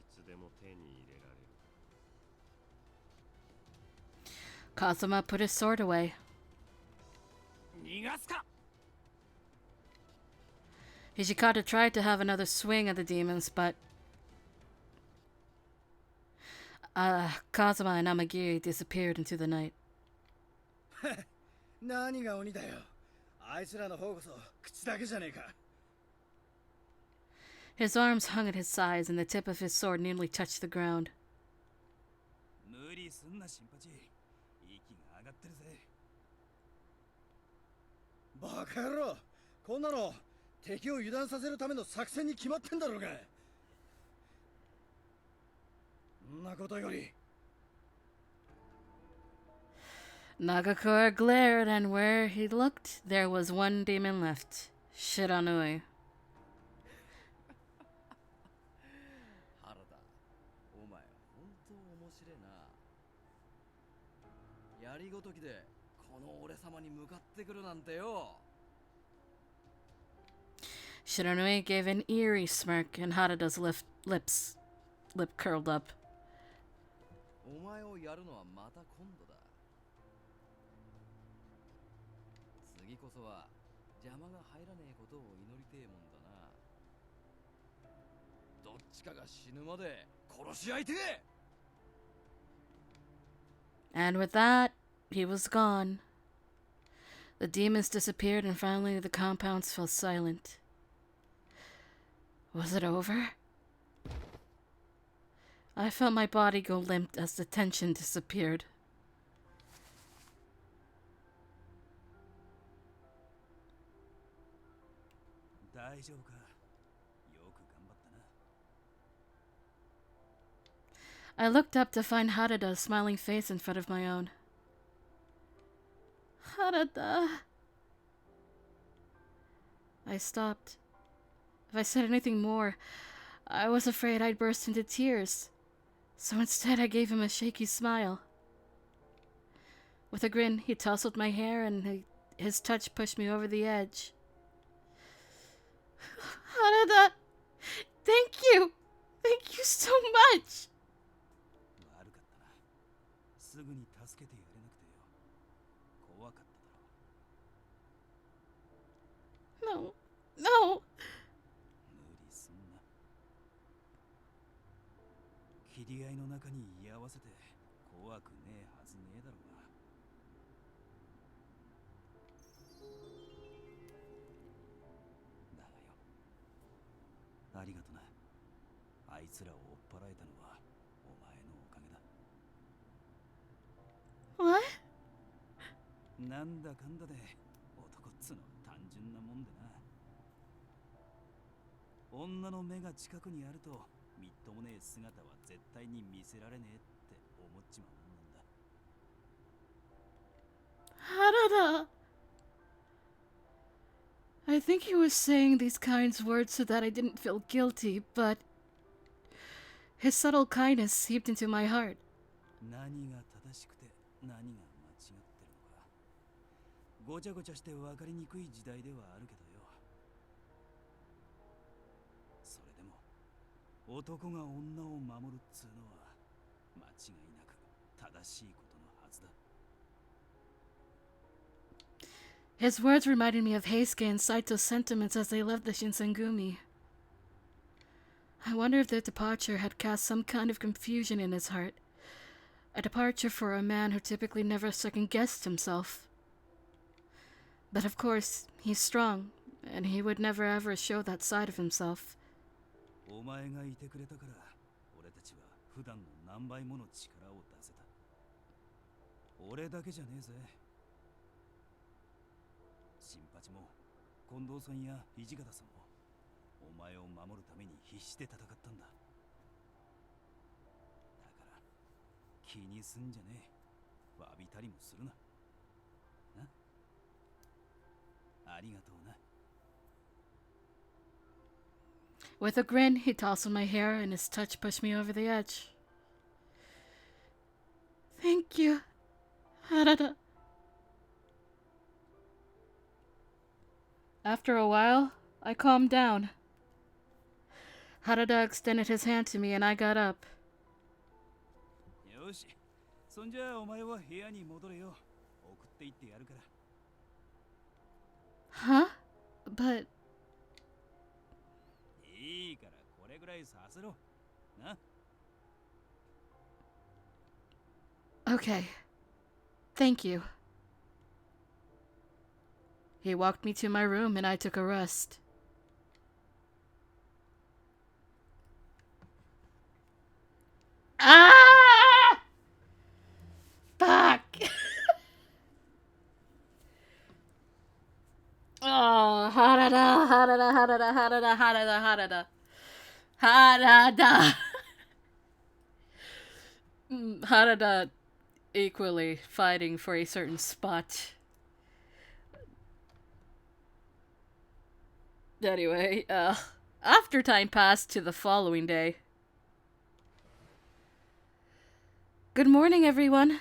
T: いつでも手に入れられる。
A: Kazuma put his sword away.
K: 逃がすか。
A: Hijikata tried to have another swing at the demons, but Kazuma and Amagiri disappeared into the night.
F: 何が鬼だよ。あいつらの方こそ口だけじゃねえか。
A: His arms hung at his sides, and the tip of his sword nearly touched the ground.
K: 無理すんな、新八。息が上がってるぜ。
F: バカ野郎、こんなの敵を油断させるための作戦に決まってんだろうが。そんなことより。
A: Nagakura glared, and where he looked, there was one demon left, Shiranui.
N: 原田、お前本当面白いな。やりごときでこの俺様に向かってくるなんてよ。
A: Shiranui gave an eerie smirk, and Harada's lip curled up.
N: お前をやるのはまた今度だ。次こそは邪魔が入らねえことを祈りてえもんだな。どっちかが死ぬまで殺し合いてえ。
A: And with that, he was gone. The demons disappeared, and finally the compounds fell silent. Was it over? I felt my body go limp as the tension disappeared.
K: 大丈夫か。よく頑張ったな。
A: I looked up to find Harada's smiling face in front of my own. Harada. I stopped. If I said anything more, I was afraid I'd burst into tears. So instead, I gave him a shaky smile. With a grin, he tousled my hair, and his touch pushed me over the edge. Harada, thank you! Thank you so much!
K: 悪かったな。すぐに助けてやれなくてよ。怖かっただろ。
A: No. No.
K: 無理すんな。切り合いの中に居合わせて怖くねえはずねえだろうが。だがよ、ありがとな。あいつらを追っ払えたのはお前のおかげだ。
A: What?
K: なんだかんだで男っつうのは単純なもんでな。女の目が近くにあるとみっともねえ姿は絶対に見せられねえって思っちまうもんなんだ。
A: Harada. I think he was saying these kind words so that I didn't feel guilty, but his subtle kindness seeped into my heart.
K: 何が正しくて何が間違ってるのか、ごちゃごちゃして分かりにくい時代ではあるけどよ。それでも男が女を守るっつうのは間違いなく正しいことのはずだ。
A: His words reminded me of Heisuke and Saito's sentiments as they left the Shinsengumi. I wonder if their departure had cast some kind of confusion in his heart. A departure for a man who typically never second-guessed himself. But of course, he's strong, and he would never ever show that side of himself.
K: お前がいてくれたから俺たちは普段の何倍もの力を出せた。俺だけじゃねえぜ。新八も近藤さんや土方さんもお前を守るために必死で戦ったんだ。だから気にすんじゃねえ。詫びたりもするな。ありがとうな。
A: With a grin, he tousled my hair and his touch pushed me over the edge. Thank you, Harada. After a while, I calmed down. Harada extended his hand to me and I got up.
K: よし、そんじゃあお前は部屋に戻れよ。送って行ってやるから。
A: Huh? But...
K: いいからこれぐらいさせろ。な。
A: Okay. Thank you. He walked me to my room and I took a rest. Ah! Fuck! Oh, Harada, Harada, Harada, Harada, Harada, Harada. Harada. Harada equally fighting for a certain spot. Anyway, after time passed to the following day. Good morning, everyone.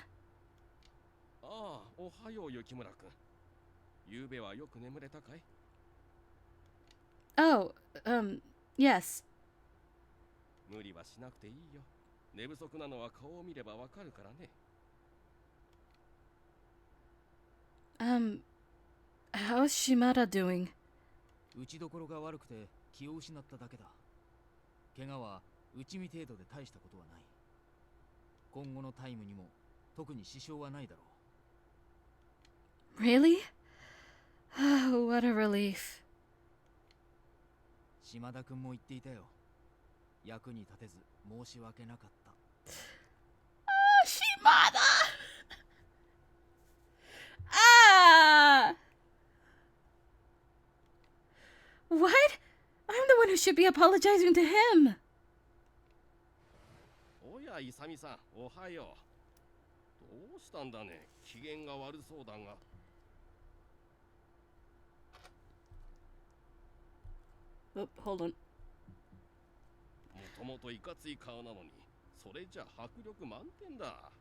S: ああ、おはよう、雪村君。ゆうべはよく眠れたかい？
A: Oh, yes.
S: 無理はしなくていいよ。寝不足なのは顔を見ればわかるからね。
A: How's Shimada doing?
N: 打ちどころが悪くて気を失っただけだ。怪我は内身程度で大したことはない。今後のタイムにも特に支障はないだろう。
A: Really? Oh, what a relief.
N: 島田君も言っていたよ。役に立てず申し訳なかった。
A: Shimada! Ah! What? I'm the one who should be apologizing to him.
S: おや、イサミさん、おはよう。どうしたんだね。機嫌が悪そうだが。
A: Oh, hold on.
S: もともといかつい顔なのに、それじゃ迫力満点だ。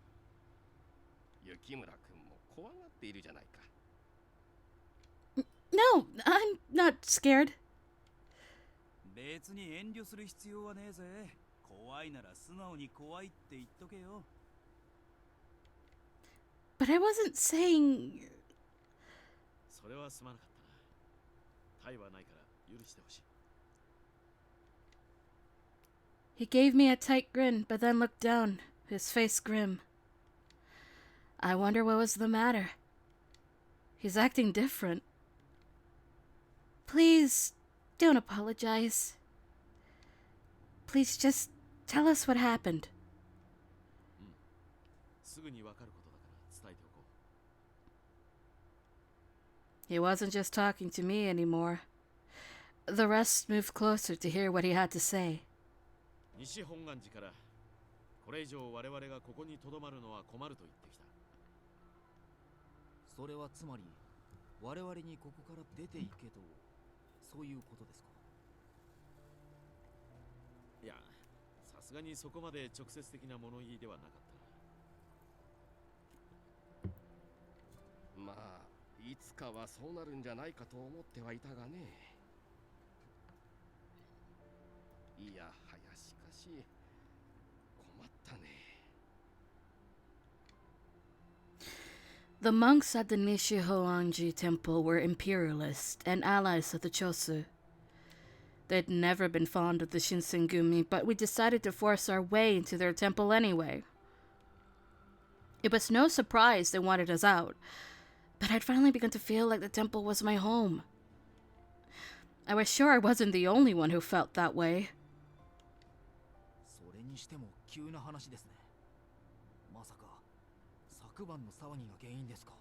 S: 雪村君も怖がっているじゃないか。
A: No, I'm not scared.
K: 別に遠慮する必要はねえぜ。怖いなら素直に怖いって言っとけよ。
A: But I wasn't saying...
E: それはすまなかったな。タイはないから許してほしい。
A: He gave me a tight grin, but then looked down, his face grim. I wonder what was the matter. He's acting different. Please, don't apologize. Please just tell us what happened.
E: すぐにわかることだから伝えておこう。
A: He wasn't just talking to me anymore. The rest moved closer to hear what he had to say.
E: 西本願寺からこれ以上我々がここに留まるのは困ると言ってきた。
N: それはつまり我々にここから出ていけとそういうことですか。
E: いや、さすがにそこまで直接的な物言いではなかった。
S: まあ、いつかはそうなるんじゃないかと思ってはいたがね。いやはや、しかし困ったね。
A: The monks at the Nishihoanji temple were imperialists and allies of the Chosu. They'd never been fond of the Shinsengumi, but we decided to force our way into their temple anyway. It was no surprise they wanted us out, but I'd finally begun to feel like the temple was my home. I was sure I wasn't the only one who felt that way.
N: それにしても急な話ですね。まさか昨晩の騒ぎが原因ですか。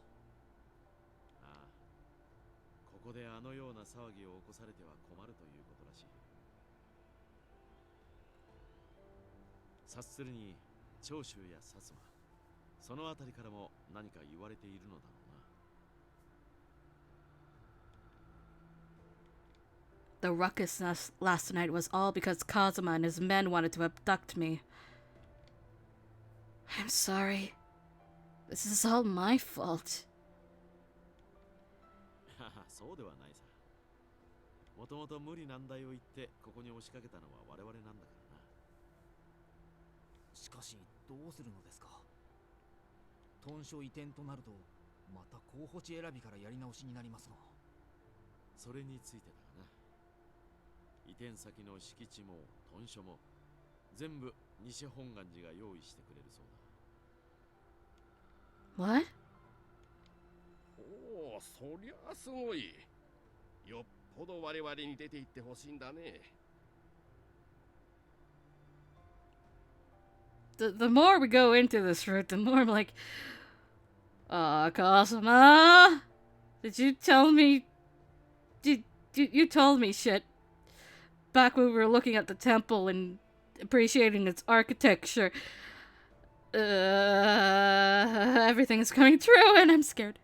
E: ああ、ここであのような騒ぎを起こされては困るということらしい。察するに長州や薩摩、そのあたりからも何か言われているのだろうな。
A: The ruckus last night was all because Kazuma and his men wanted to abduct me. I'm sorry. This is all my fault.
E: そうではないさ。もともと無理難題を言ってここに押しかけたのは我々なんだからな。
K: しかしどうするのですか。屯所移転となるとまた候補地選びからやり直しになりますが。
E: それについてだがな。移転先の敷地も屯所も全部西本願寺が用意してくれるそうだ。
A: What?
S: おお、そりゃすごい。よっぽど我々に出て行ってほしいんだね。
A: The more we go into this route, the more I'm like, Kazuma, did you tell me? You told me shit back when we were looking at the temple and appreciating its architecture. Everything is coming true, and I'm scared.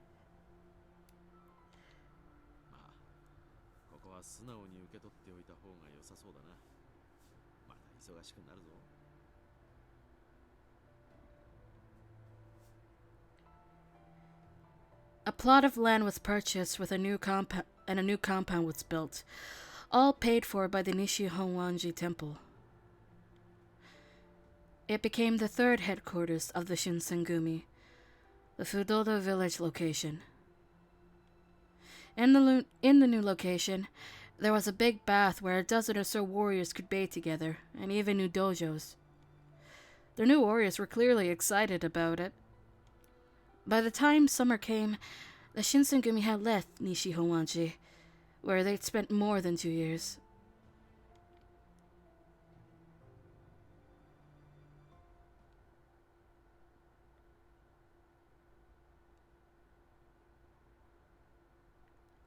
E: ここは素直に受け取っておいた方が良さそうだな。また忙しくなるぞ。
A: A plot of land was purchased with a new compound, and a new compound was built, all paid for by the Nishi Honwanji Temple. It became the third headquarters of the Shinsengumi, the Fudodo village location. In the new location, there was a big bath where a dozen or so warriors could bathe together, and even new dojos. The new warriors were clearly excited about it. By the time summer came, the Shinsengumi had left Nishi Honwanji, where they'd spent more than 2 years.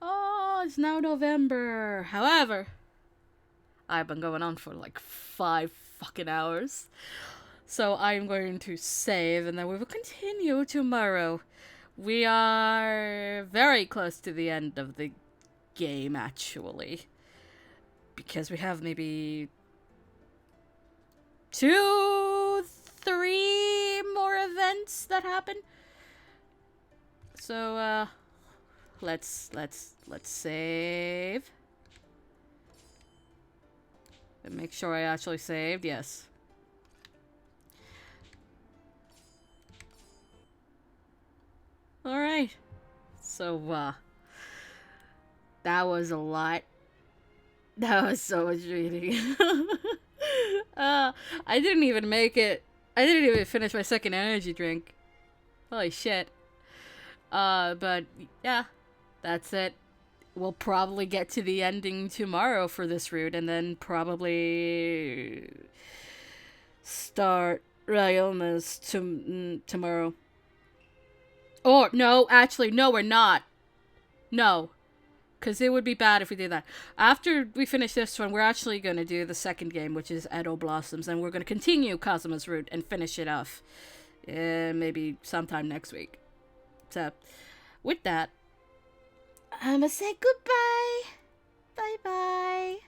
A: Oh, it's now November. However, I've been going on for like 5 fucking hours. So I'm going to save and then we will continue tomorrow. We are very close to the end of the game, actually. Because we have maybe 2, 3 more events that happen. So, let's save. And make sure I actually saved, yes. Alright. So, that was a lot. That was so much reading. I didn't even make it. I didn't even finish my second energy drink. Holy shit. But, yeah. That's it. We'll probably get to the ending tomorrow for this route, and then probably start Ryoma's tomorrow. Or, no, actually, no, we're not. No. Because it would be bad if we did that. After we finish this one, we're actually going to do the second game, which is Edo Blossoms, and we're going to continue Kazuma's route and finish it off. Maybe sometime next week. So, with that, I'ma say goodbye. Bye-bye.